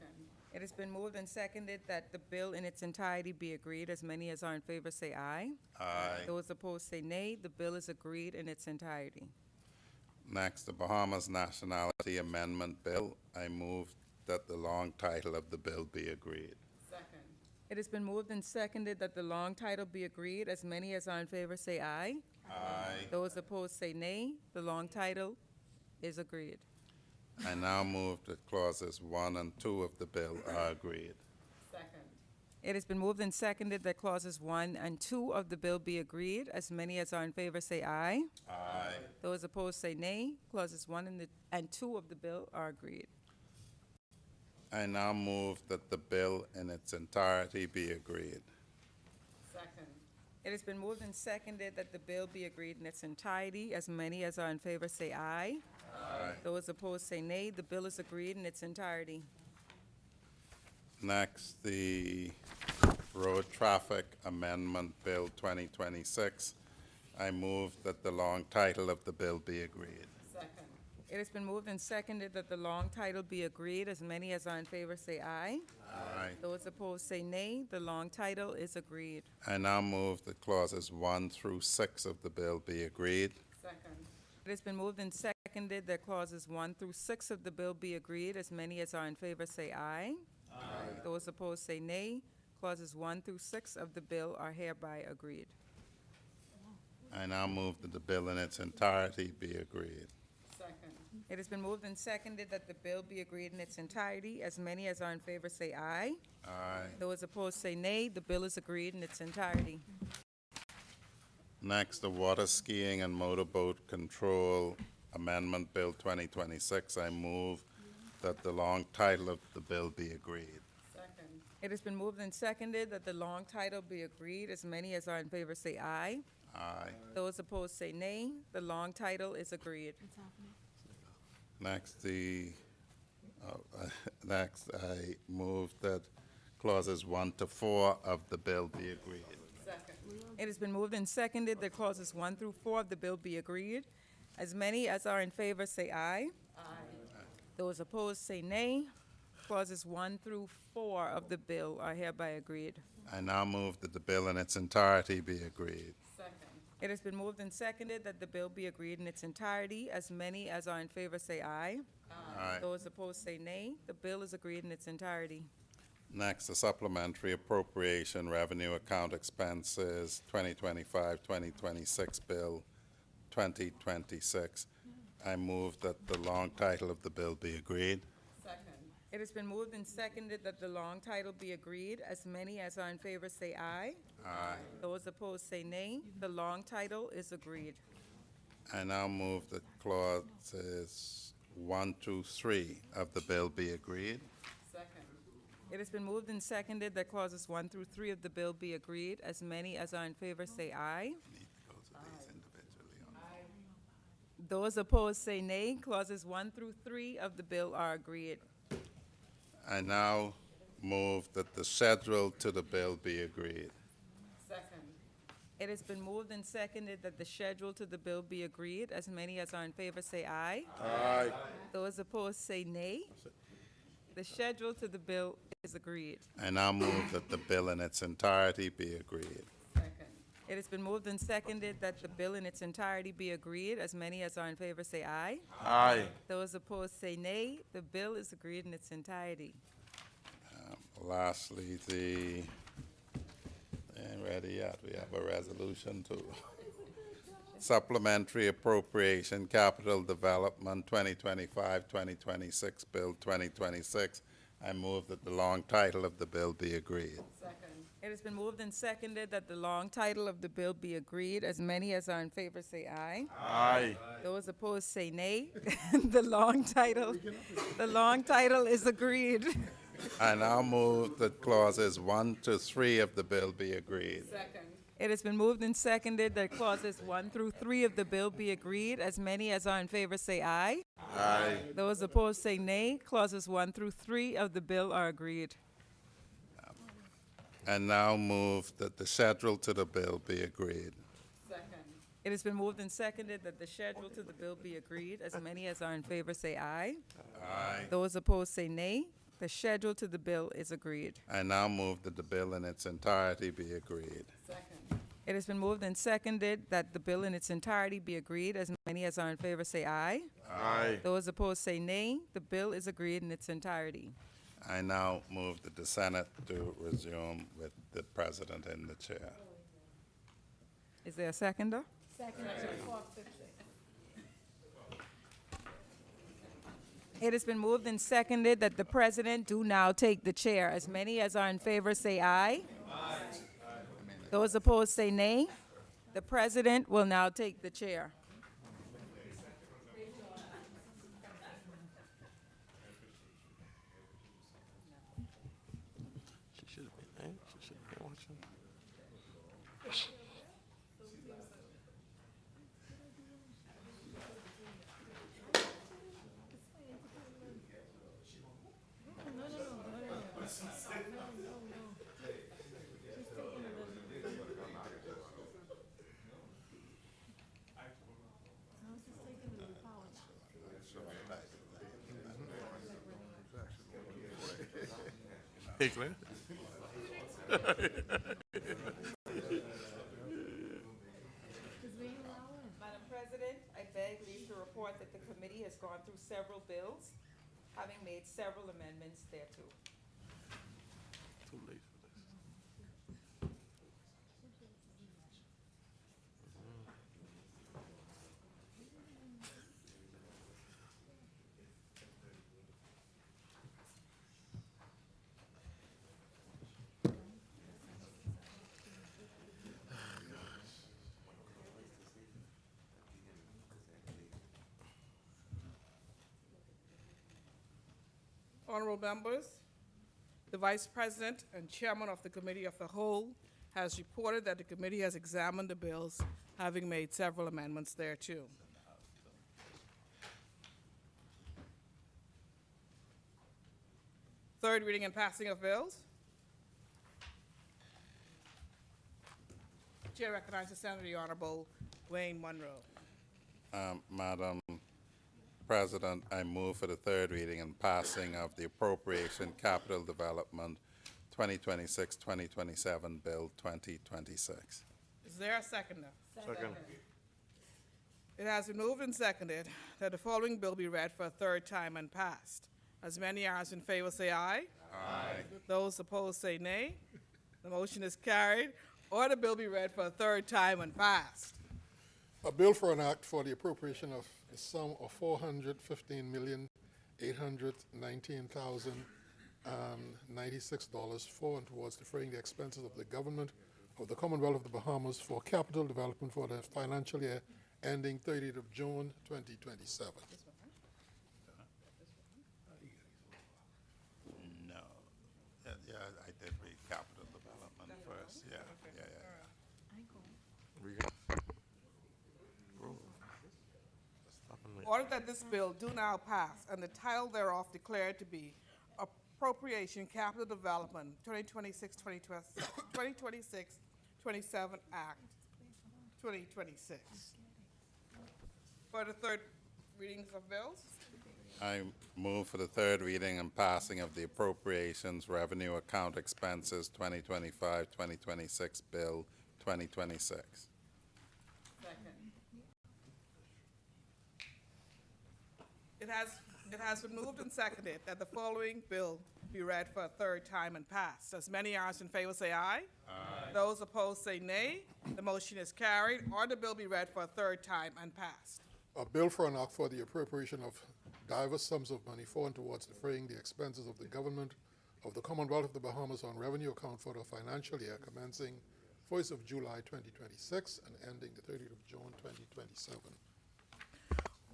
It has been moved and seconded that the bill in its entirety be agreed. As many as are in favor say aye. Aye. Those opposed say nay. The bill is agreed in its entirety. Next, the Bahamas Nationality Amendment Bill. I move that the long title of the bill be agreed. Second. It has been moved and seconded that the long title be agreed. As many as are in favor say aye. Aye. Those opposed say nay. The long title is agreed. I now move that clauses 1 and 2 of the bill are agreed. Second. It has been moved and seconded that clauses 1 and 2 of the bill be agreed. As many as are in favor say aye. Aye. Those opposed say nay. Clauses 1 and 2 of the bill are agreed. I now move that the bill in its entirety be agreed. Second. It has been moved and seconded that the bill be agreed in its entirety. As many as are in favor say aye. Aye. Those opposed say nay. The bill is agreed in its entirety. Next, the Road Traffic Amendment Bill 2026. I move that the long title of the bill be agreed. Second. It has been moved and seconded that the long title be agreed. As many as are in favor say aye. Aye. Those opposed say nay. The long title is agreed. I now move that clauses 1 through 6 of the bill be agreed. Second. It has been moved and seconded that clauses 1 through 6 of the bill be agreed. As many as are in favor say aye. Aye. Those opposed say nay. Clauses 1 through 6 of the bill are hereby agreed. I now move that the bill in its entirety be agreed. Second. It has been moved and seconded that the bill be agreed in its entirety. As many as are in favor say aye. Aye. Those opposed say nay. The bill is agreed in its entirety. Next, the Water Skiing and Motorboat Control Amendment Bill 2026. I move that the long title of the bill be agreed. It has been moved and seconded that the long title be agreed. As many as are in favor say aye. Aye. Those opposed say nay. The long title is agreed. Next, next, I move that clauses 1 to 4 of the bill be agreed. It has been moved and seconded that clauses 1 through 4 of the bill be agreed. As many as are in favor say aye. Those opposed say nay. Clauses 1 through 4 of the bill are hereby agreed. I now move that the bill in its entirety be agreed. It has been moved and seconded that the bill be agreed in its entirety. As many as are in favor say aye. Aye. Those opposed say nay. The bill is agreed in its entirety. Next, the supplementary appropriation revenue account expenses 2025-2026 bill 2026. I move that the long title of the bill be agreed. It has been moved and seconded that the long title be agreed. As many as are in favor say aye. Aye. Those opposed say nay. The long title is agreed. I now move that clauses 1 through 3 of the bill be agreed. It has been moved and seconded that clauses 1 through 3 of the bill be agreed. As many as are in favor say aye. Those opposed say nay. Clauses 1 through 3 of the bill are agreed. I now move that the schedule to the bill be agreed. It has been moved and seconded that the schedule to the bill be agreed. As many as are in favor say aye. Aye. Those opposed say nay. The schedule to the bill is agreed. I now move that the bill in its entirety be agreed. It has been moved and seconded that the bill in its entirety be agreed. As many as are in favor say aye. Aye. Those opposed say nay. The bill is agreed in its entirety. Lastly, ain't ready yet. We have a resolution to supplementary appropriation capital development 2025-2026 bill 2026. I move that the long title of the bill be agreed. It has been moved and seconded that the long title of the bill be agreed. As many as are in favor say aye. Aye. Those opposed say nay. The long title is agreed. I now move that clauses 1 to 3 of the bill be agreed. It has been moved and seconded that clauses 1 through 3 of the bill be agreed. As many as are in favor say aye. Aye. Those opposed say nay. Clauses 1 through 3 of the bill are agreed. I now move that the schedule to the bill be agreed. It has been moved and seconded that the schedule to the bill be agreed. As many as are in favor say aye. Aye. Those opposed say nay. The schedule to the bill is agreed. I now move that the bill in its entirety be agreed. It has been moved and seconded that the bill in its entirety be agreed. As many as are in favor say aye. Aye. Those opposed say nay. The bill is agreed in its entirety. I now move that the Senate to resume with the President in the chair. Is there a seconder? It has been moved and seconded that the President do now take the chair. As many as are in favor say aye. Those opposed say nay. The President will now take the chair. She should have been, she should have been watching. Hickler. Madam President, I beg leave to report that the committee has gone through several bills, having made several amendments thereto. Too late for this. Honorable members, the Vice President and Chairman of the Committee of the Whole has reported that the committee has examined the bills, having made several amendments thereto. Third reading and passing of bills. Chair recognizes Senator the Honorable Wayne Monroe. Madam President, I move for the third reading and passing of the Appropriation Capital Development 2026-2027 Bill 2026. Is there a seconder? Second. It has been moved and seconded that the following bill be read for a third time and passed. As many as in favor say aye. Aye. Those opposed say nay. The motion is carried. Or the bill be read for a third time and passed. A bill for an act for the appropriation of the sum of $415,819,096 for and towards defraying the expenses of the government of the Commonwealth of the Bahamas for capital development for the financial year ending 30th of June 2027. No. Yeah, I did read capital development first. Yeah. Order that this bill do now pass and the title thereof declared to be Appropriation Capital Development 2026-27 Act 2026. For the third readings of bills. I move for the third reading and passing of the Appropriations Revenue Account Expenses 2025-2026 Bill 2026. It has been moved and seconded that the following bill be read for a third time and passed. As many as in favor say aye. Aye. Those opposed say nay. The motion is carried. Or the bill be read for a third time and passed. A bill for an act for the appropriation of diverse sums of money for and towards defraying the expenses of the government of the Commonwealth of the Bahamas on revenue account for the financial year commencing 1st of July 2026 and ending the 30th of June 2027.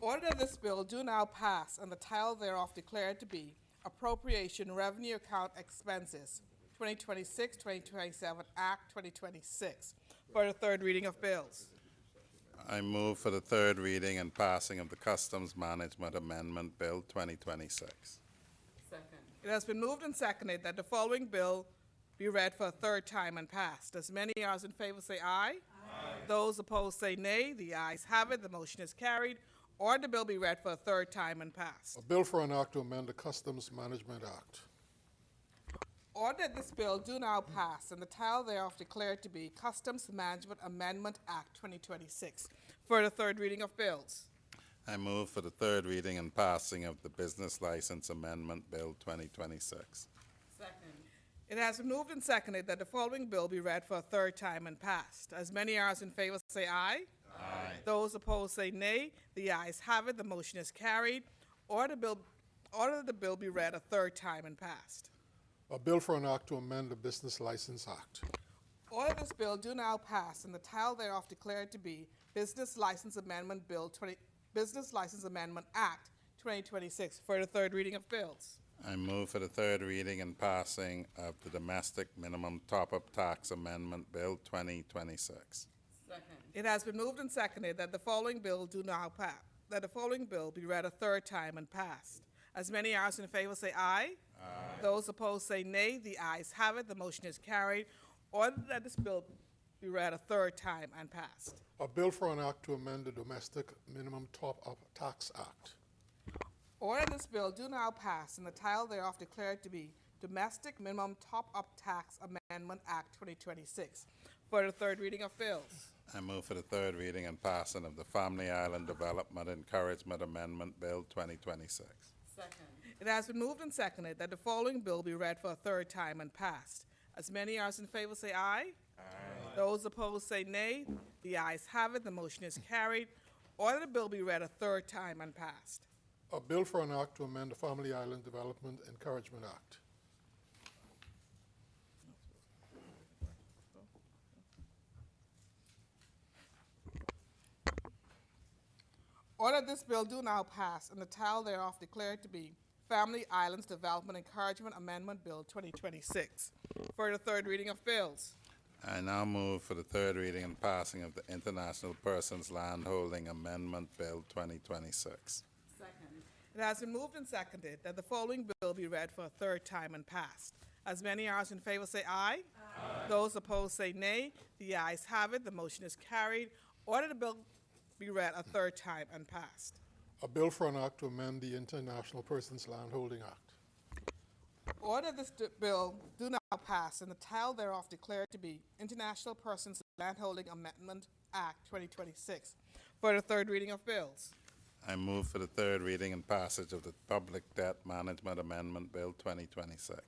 Order that this bill do now pass and the title thereof declared to be Appropriation Revenue Account Expenses 2026-2027 Act 2026 for the third reading of bills. I move for the third reading and passing of the Customs Management Amendment Bill 2026. It has been moved and seconded that the following bill be read for a third time and passed. As many as in favor say aye. Aye. Those opposed say nay. The ayes have it. The motion is carried. Or the bill be read for a third time and passed. A bill for an act to amend the Customs Management Act. Order that this bill do now pass and the title thereof declared to be Customs Management Amendment Act 2026 for the third reading of bills. I move for the third reading and passing of the Business License Amendment Bill 2026. It has been moved and seconded that the following bill be read for a third time and passed. As many as in favor say aye. Aye. Those opposed say nay. The ayes have it. The motion is carried. Order that the bill be read a third time and passed. A bill for an act to amend the Business License Act. Order this bill do now pass and the title thereof declared to be Business License Amendment Business License Amendment Act 2026 for the third reading of bills. I move for the third reading and passing of the Domestic Minimum Top-Up Tax Amendment Bill 2026. It has been moved and seconded that the following bill do now pass, that the following bill be read a third time and passed. As many as in favor say aye. Aye. Those opposed say nay. The ayes have it. The motion is carried. Order that this bill be read a third time and passed. A bill for an act to amend the Domestic Minimum Top-Up Tax Act. Order this bill do now pass and the title thereof declared to be Domestic Minimum Top-Up Tax Amendment Act 2026 for the third reading of bills. I move for the third reading and passing of the Family Island Development Encouragement Amendment Bill 2026. It has been moved and seconded that the following bill be read for a third time and passed. As many as in favor say aye. Aye. Those opposed say nay. The ayes have it. The motion is carried. Order the bill be read a third time and passed. A bill for an act to amend the Family Island Development Encouragement Act. Order this bill do now pass and the title thereof declared to be Family Islands Development Encouragement Amendment Bill 2026. For the third reading of bills. I now move for the third reading and passing of the International Persons Landholding Amendment Bill 2026. It has been moved and seconded that the following bill be read for a third time and passed. As many as in favor say aye. Aye. Those opposed say nay. The ayes have it. The motion is carried. Order the bill be read a third time and passed. A bill for an act to amend the International Persons Landholding Act. Order this bill do now pass and the title thereof declared to be International Persons Landholding Amendment Act 2026 for the third reading of bills. I move for the third reading and passage of the Public Debt Management Amendment Bill 2026.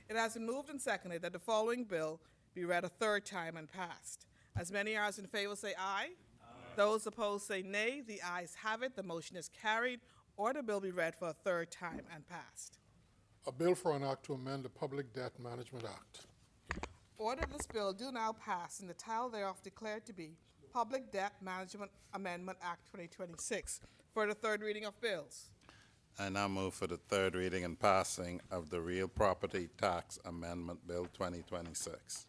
It has been moved and seconded that the following bill be read a third time and passed. As many as in favor say aye. Aye. Those opposed say nay. The ayes have it. The motion is carried. Order the bill be read for a third time and passed. A bill for an act to amend the Public Debt Management Act. Order this bill do now pass and the title thereof declared to be Public Debt Management Amendment Act 2026 for the third reading of bills. I now move for the third reading and passing of the Real Property Tax Amendment Bill 2026.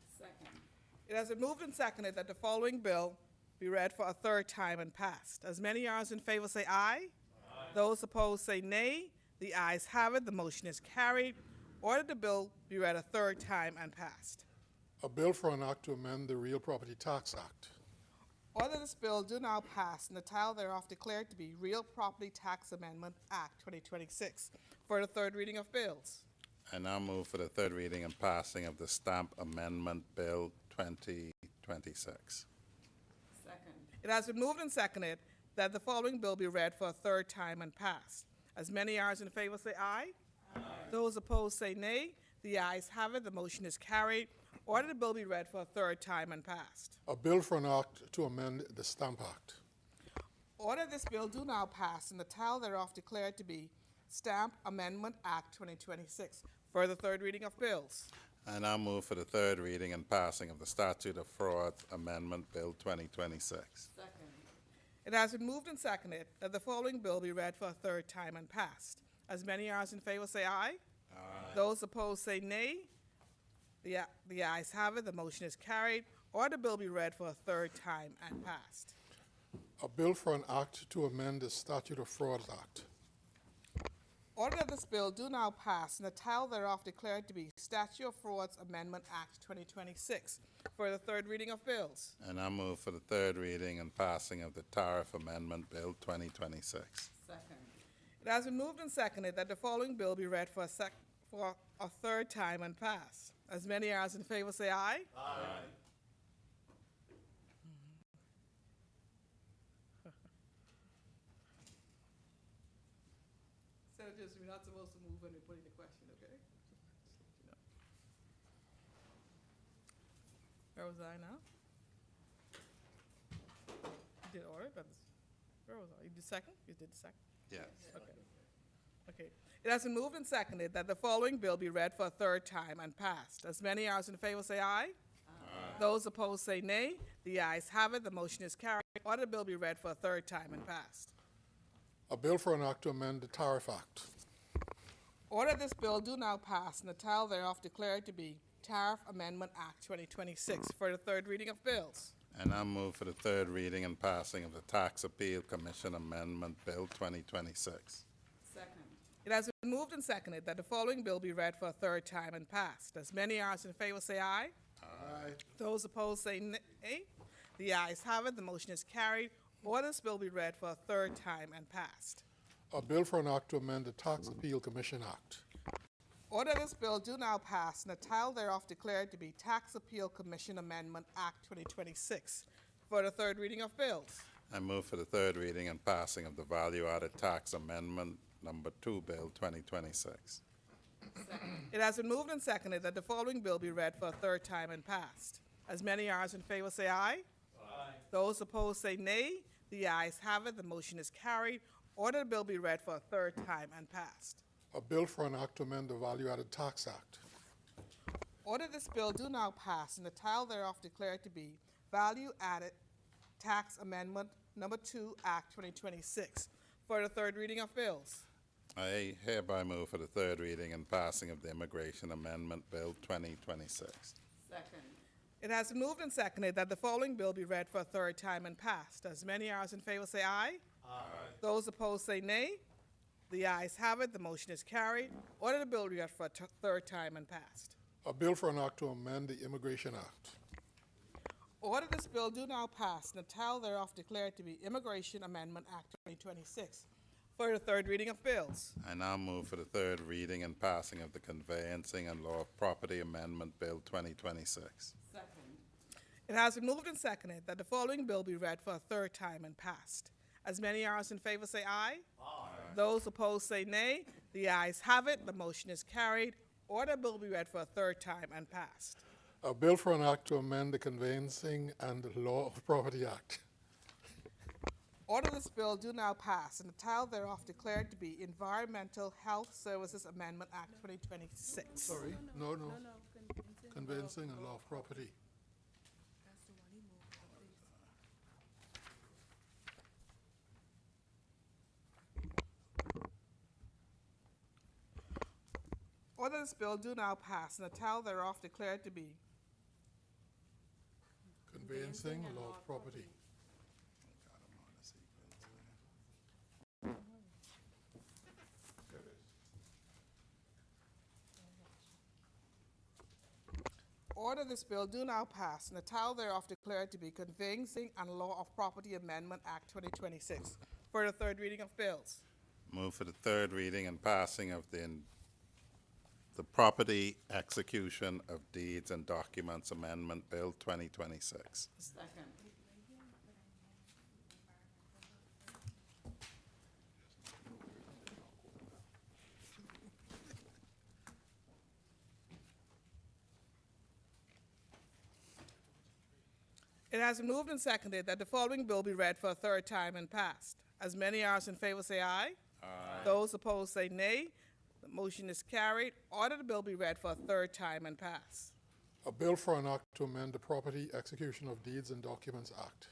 It has been moved and seconded that the following bill be read for a third time and passed. As many as in favor say aye. Aye. Those opposed say nay. The ayes have it. The motion is carried. Order the bill be read a third time and passed. A bill for an act to amend the Real Property Tax Act. Order this bill do now pass and the title thereof declared to be Real Property Tax Amendment Act 2026 for the third reading of bills. I now move for the third reading and passing of the Stamp Amendment Bill 2026. It has been moved and seconded that the following bill be read for a third time and passed. As many as in favor say aye. Aye. Those opposed say nay. The ayes have it. The motion is carried. Order the bill be read for a third time and passed. A bill for an act to amend the Stamp Act. Order this bill do now pass and the title thereof declared to be Stamp Amendment Act 2026 for the third reading of bills. I now move for the third reading and passing of the Statute of Frauds Amendment Bill 2026. It has been moved and seconded that the following bill be read for a third time and passed. As many as in favor say aye. Aye. Those opposed say nay. The ayes have it. The motion is carried. Order the bill be read for a third time and passed. A bill for an act to amend the Statute of Frauds Act. Order that this bill do now pass and the title thereof declared to be Statute of Frauds Amendment Act 2026 for the third reading of bills. And I move for the third reading and passing of the Tariff Amendment Bill 2026. It has been moved and seconded that the following bill be read for a third time and pass. As many as in favor say aye. Aye. Senators, we're not supposed to move when we're putting the question, okay? Where was I now? You did order, but where was I? You did second? You did the second? Yes. Okay. Okay. It has been moved and seconded that the following bill be read for a third time and passed. As many as in favor say aye. Aye. Those opposed say nay. The ayes have it. The motion is carried. Order the bill be read for a third time and passed. A bill for an act to amend the Tariff Act. Order this bill do now pass and the title thereof declared to be Tariff Amendment Act 2026 for the third reading of bills. And I move for the third reading and passing of the Tax Appeal Commission Amendment Bill 2026. It has been moved and seconded that the following bill be read for a third time and passed. As many as in favor say aye. Aye. Those opposed say nay. The ayes have it. The motion is carried. Order this bill be read for a third time and passed. A bill for an act to amend the Tax Appeal Commission Act. Order this bill do now pass and the title thereof declared to be Tax Appeal Commission Amendment Act 2026 for the third reading of bills. I move for the third reading and passing of the Value Added Tax Amendment Number 2 Bill 2026. It has been moved and seconded that the following bill be read for a third time and passed. As many as in favor say aye. Aye. Those opposed say nay. The ayes have it. The motion is carried. Order the bill be read for a third time and passed. A bill for an act to amend the Value Added Tax Act. Order this bill do now pass and the title thereof declared to be Value Added Tax Amendment Number 2 Act 2026 for the third reading of bills. I hereby move for the third reading and passing of the Immigration Amendment Bill 2026. Second. It has been moved and seconded that the following bill be read for a third time and passed. As many as in favor say aye. Aye. Those opposed say nay. The ayes have it. The motion is carried. Order the bill be read for a third time and passed. A bill for an act to amend the Immigration Act. Order this bill do now pass, and the title thereof declared to be Immigration Amendment Act 2026. For the third reading of bills. I now move for the third reading and passing of the Conveyancing and Law of Property Amendment Bill 2026. Second. It has been moved and seconded that the following bill be read for a third time and passed. As many as in favor say aye. Aye. Those opposed say nay. The ayes have it. The motion is carried. Order bill be read for a third time and passed. A bill for an act to amend the Conveyancing and Law of Property Act. Order this bill do now pass, and the title thereof declared to be Environmental Health Services Amendment Act 2026. Sorry, no. Conveyancing and Law of Property. Order this bill do now pass, and the title thereof declared to be Conveyancing and Law of Property. Order this bill do now pass, and the title thereof declared to be Conveyancing and Law of Property Amendment Act 2026. For the third reading of bills. Move for the third reading and passing of the Property Execution of Deeds and Documents Amendment Bill 2026. Second. It has been moved and seconded that the following bill be read for a third time and passed. As many as in favor say aye. Aye. Those opposed say nay. The motion is carried. Order the bill be read for a third time and pass. A bill for an act to amend the Property Execution of Deeds and Documents Act.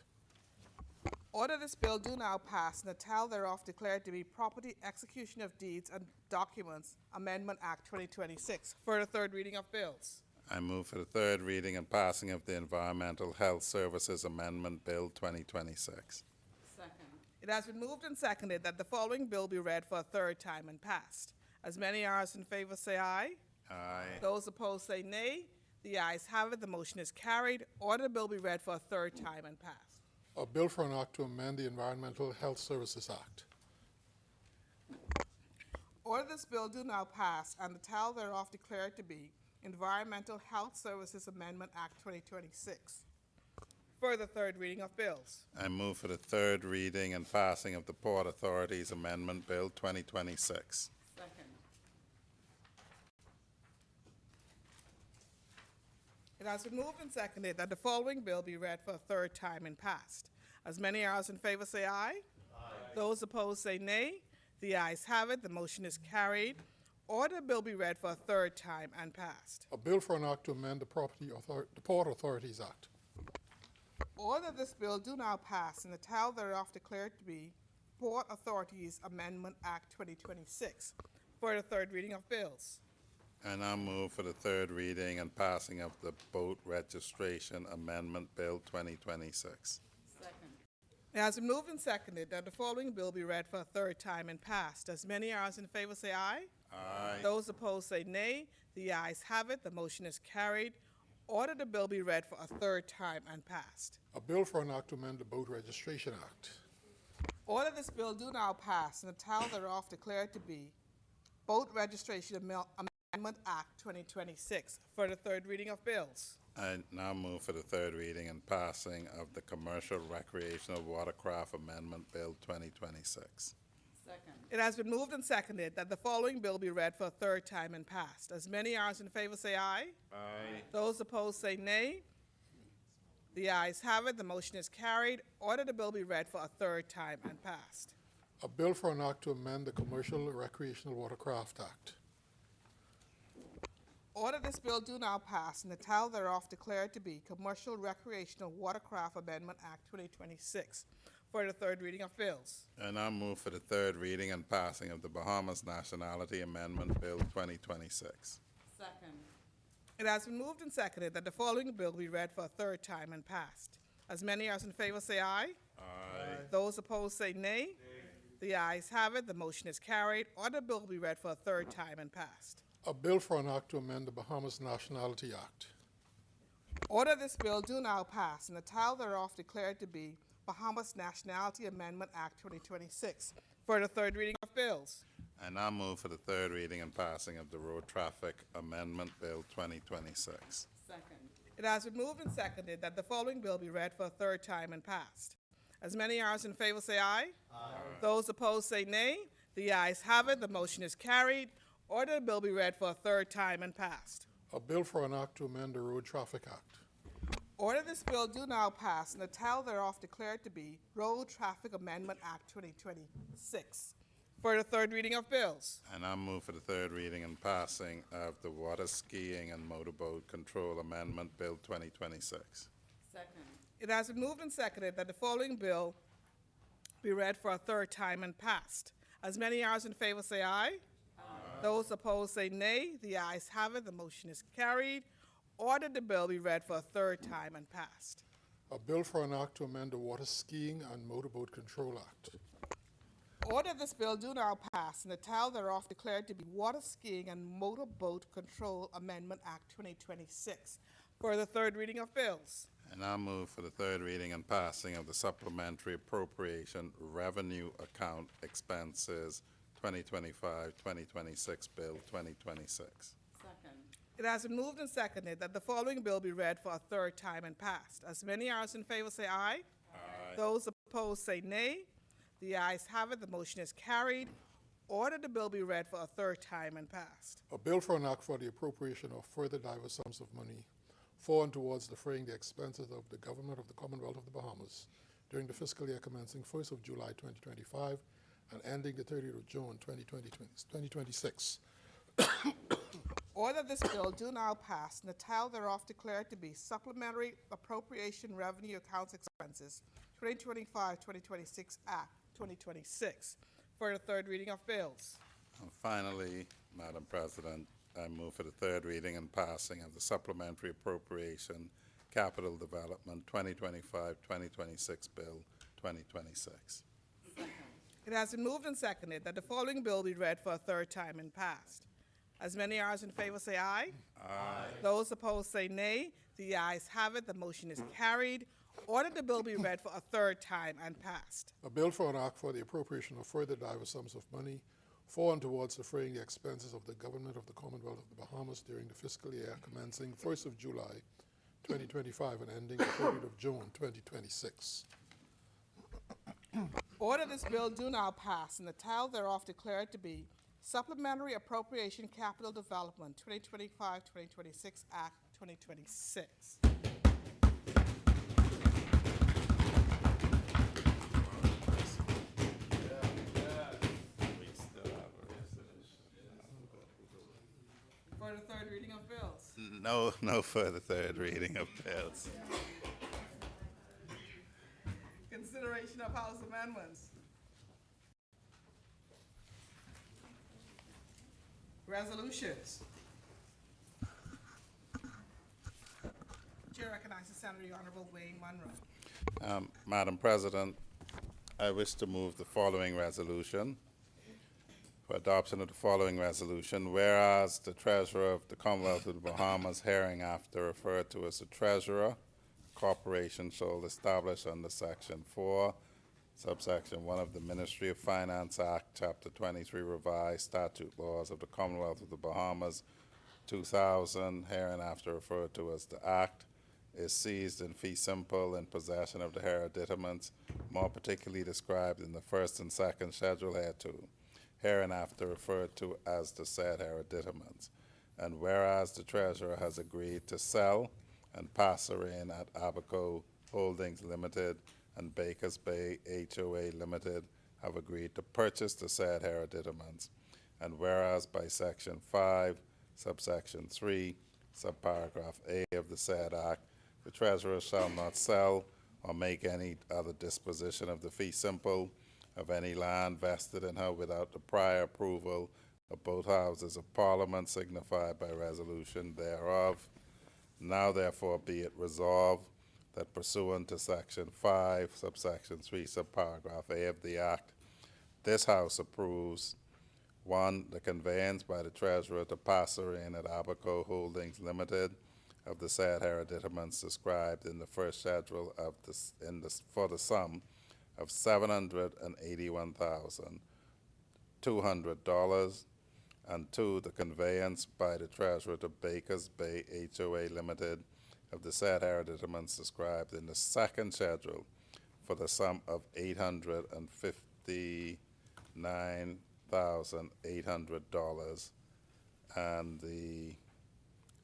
Order this bill do now pass, and the title thereof declared to be Property Execution of Deeds and Documents Amendment Act 2026. For the third reading of bills. I move for the third reading and passing of the Environmental Health Services Amendment Bill 2026. Second. It has been moved and seconded that the following bill be read for a third time and passed. As many as in favor say aye. Aye. Those opposed say nay. The ayes have it. The motion is carried. Order the bill be read for a third time and passed. A bill for an act to amend the Environmental Health Services Act. Order this bill do now pass, and the title thereof declared to be Environmental Health Services Amendment Act 2026. For the third reading of bills. I move for the third reading and passing of the Port Authorities Amendment Bill 2026. Second. It has been moved and seconded that the following bill be read for a third time and passed. As many as in favor say aye. Aye. Those opposed say nay. The ayes have it. The motion is carried. Order the bill be read for a third time and passed. A bill for an act to amend the Port Authorities Act. Order this bill do now pass, and the title thereof declared to be Port Authorities Amendment Act 2026. For the third reading of bills. I now move for the third reading and passing of the Boat Registration Amendment Bill 2026. Second. It has been moved and seconded that the following bill be read for a third time and passed. As many as in favor say aye. Aye. Those opposed say nay. The ayes have it. The motion is carried. Order the bill be read for a third time and passed. A bill for an act to amend the Boat Registration Act. Order this bill do now pass, and the title thereof declared to be Boat Registration Amendment Act 2026. For the third reading of bills. I now move for the third reading and passing of the Commercial Recreational Watercraft Amendment Bill 2026. Second. It has been moved and seconded that the following bill be read for a third time and passed. As many as in favor say aye. Aye. Those opposed say nay. The ayes have it. The motion is carried. Order the bill be read for a third time and passed. A bill for an act to amend the Commercial Recreational Watercraft Act. Order this bill do now pass, and the title thereof declared to be Commercial Recreational Watercraft Amendment Act 2026. for the third reading of bills. And I move for the third reading and passing of the Bahamas Nationality Amendment Bill 2026. Second. It has been moved and seconded that the following bill be read for a third time and passed. As many as in favor say aye. Aye. Those opposed say nay. The ayes have it. The motion is carried. Order bill be read for a third time and passed. A bill for an act to amend the Bahamas Nationality Act. Order this bill do now pass, and the title thereof declared to be Bahamas Nationality Amendment Act 2026 for the third reading of bills. And I move for the third reading and passing of the Road Traffic Amendment Bill 2026. Second. It has been moved and seconded that the following bill be read for a third time and passed. As many as in favor say aye. Aye. Those opposed say nay. The ayes have it. The motion is carried. Order the bill be read for a third time and passed. A bill for an act to amend the Road Traffic Act. Order this bill do now pass, and the title thereof declared to be Road Traffic Amendment Act 2026 for the third reading of bills. And I move for the third reading and passing of the Water Skiing and Motorboat Control Amendment Bill 2026. Second. It has been moved and seconded that the following bill be read for a third time and passed. As many as in favor say aye. Aye. Those opposed say nay. The ayes have it. The motion is carried. Order the bill be read for a third time and passed. A bill for an act to amend the Water Skiing and Motorboat Control Act. Order this bill do now pass, and the title thereof declared to be Water Skiing and Motorboat Control Amendment Act 2026 for the third reading of bills. And I move for the third reading and passing of the Supplementary Appropriation Revenue Account Expenses 2025-2026 Bill 2026. Second. It has been moved and seconded that the following bill be read for a third time and passed. As many as in favor say aye. Aye. Those opposed say nay. The ayes have it. The motion is carried. Order the bill be read for a third time and passed. A bill for an act for the appropriation of further diverse sums of money for and towards defraying the expenses of the government of the Commonwealth of the Bahamas during the fiscal year commencing 1st of July 2025 and ending the 30th of June 2026. Order this bill do now pass, and the title thereof declared to be Supplementary Appropriation Revenue Accounts Expenses 2025-2026 Act 2026 for the third reading of bills. And finally, Madam President, I move for the third reading and passing of the Supplementary Appropriation Capital Development 2025-2026 Bill 2026. It has been moved and seconded that the following bill be read for a third time and passed. As many as in favor say aye. Aye. Those opposed say nay. The ayes have it. The motion is carried. Order the bill be read for a third time and passed. A bill for an act for the appropriation of further diverse sums of money for and towards defraying the expenses of the government of the Commonwealth of the Bahamas during the fiscal year commencing 1st of July 2025 and ending the 30th of June 2026. Order this bill do now pass, and the title thereof declared to be Supplementary Appropriation Capital Development 2025-2026 Act 2026. For the third reading of bills. No further third reading of bills. Consideration of House amendments. Resolutions. Chair recognizes Senator the Honorable Wayne Munro. Madam President, I wish to move the following resolution. For adoption of the following resolution, whereas the Treasurer of the Commonwealth of the Bahamas, hereinafter referred to as the Treasurer, corporation shall establish under Section 4, subsection 1 of the Ministry of Finance Act, Chapter 23, Revised Statute Laws of the Commonwealth of the Bahamas, 2000, hereinafter referred to as the Act, is seized in fee simple in possession of the hereditaments, more particularly described in the first and second schedule hereto, hereinafter referred to as the said hereditaments. And whereas the Treasurer has agreed to sell and pass in at Abaco Holdings Limited and Bakers Bay HOA Limited have agreed to purchase the said hereditaments. And whereas by Section 5, subsection 3, subparagraph A of the said Act, the Treasurer shall not sell or make any other disposition of the fee simple of any land vested in her without the prior approval of both houses of Parliament signified by resolution thereof. Now therefore be it resolved that pursuant to Section 5, subsection 3, subparagraph A of the Act, this House approves: 1, the conveyance by the Treasurer to Passerine at Abaco Holdings Limited of the said hereditaments described in the first schedule of this, for the sum of $781,200, and 2, the conveyance by the Treasurer to Baker's Bay HOA Limited of the said hereditaments described in the second schedule for the sum of $859,800, and the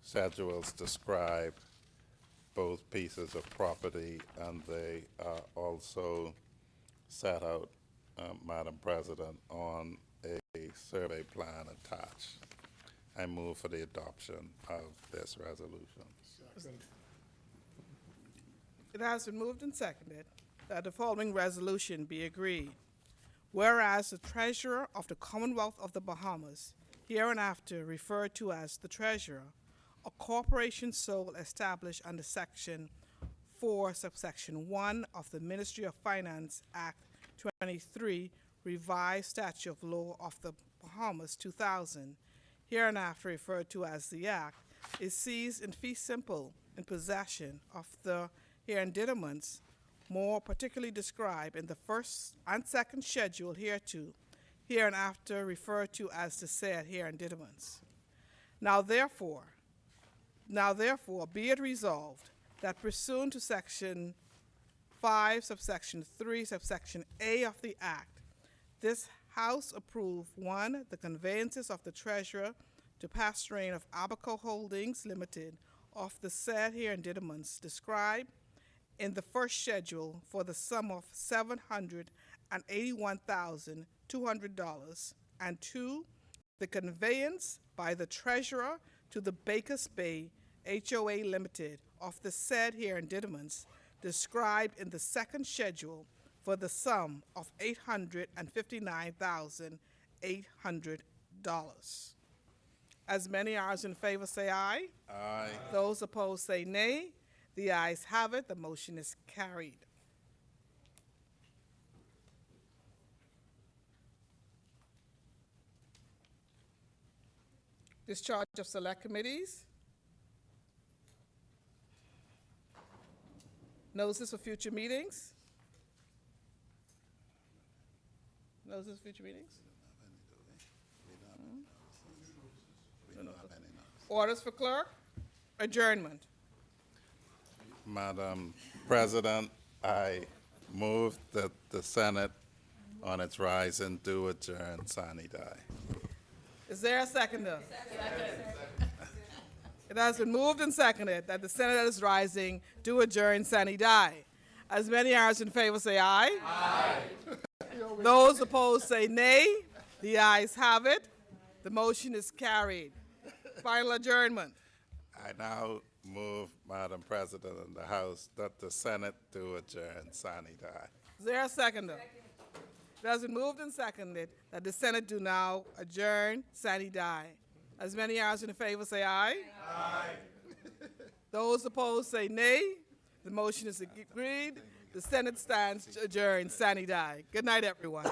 schedules describe both pieces of property, and they are also set out, Madam President, on a survey plan attached. I move for the adoption of this resolution. It has been moved and seconded that the following resolution be agreed. Whereas the Treasurer of the Commonwealth of the Bahamas, hereinafter referred to as the Treasurer, a corporation sole established under Section 4, subsection 1 of the Ministry of Finance Act 23, Revised Statute of Law of the Bahamas 2000, hereinafter referred to as the Act, is seized in fee simple in possession of the hereditaments more particularly described in the first and second schedule hereto, hereinafter referred to as the said hereditaments. Now therefore, be it resolved that pursuant to Section 5, subsection 3, subsection A of the Act, this House approve: 1, the conveyances of the Treasurer to Passerine of Abaco Holdings Limited of the said hereditaments described in the first schedule for the sum of $781,200, and 2, the conveyance by the Treasurer to the Baker's Bay HOA Limited of the said hereditaments described in the second schedule for the sum of $859,800. As many as in favor say aye. Aye. Those opposed say nay. The ayes have it. The motion is carried. Discharge of select committees. Notices for future meetings. Notices for future meetings. Orders for clerk. Adjournment. Madam President, I move that the Senate on its rising do adjourn sine die. Is there a seconder? Second. It has been moved and seconded that the Senate that is rising do adjourn sine die. As many as in favor say aye. Aye. Those opposed say nay. The ayes have it. The motion is carried. Final adjournment. I now move, Madam President of the House, that the Senate do adjourn sine die. Is there a seconder? It has been moved and seconded that the Senate do now adjourn sine die. As many as in favor say aye. Aye. Those opposed say nay. The motion is agreed. The Senate stands adjourned sine die. Good night, everyone.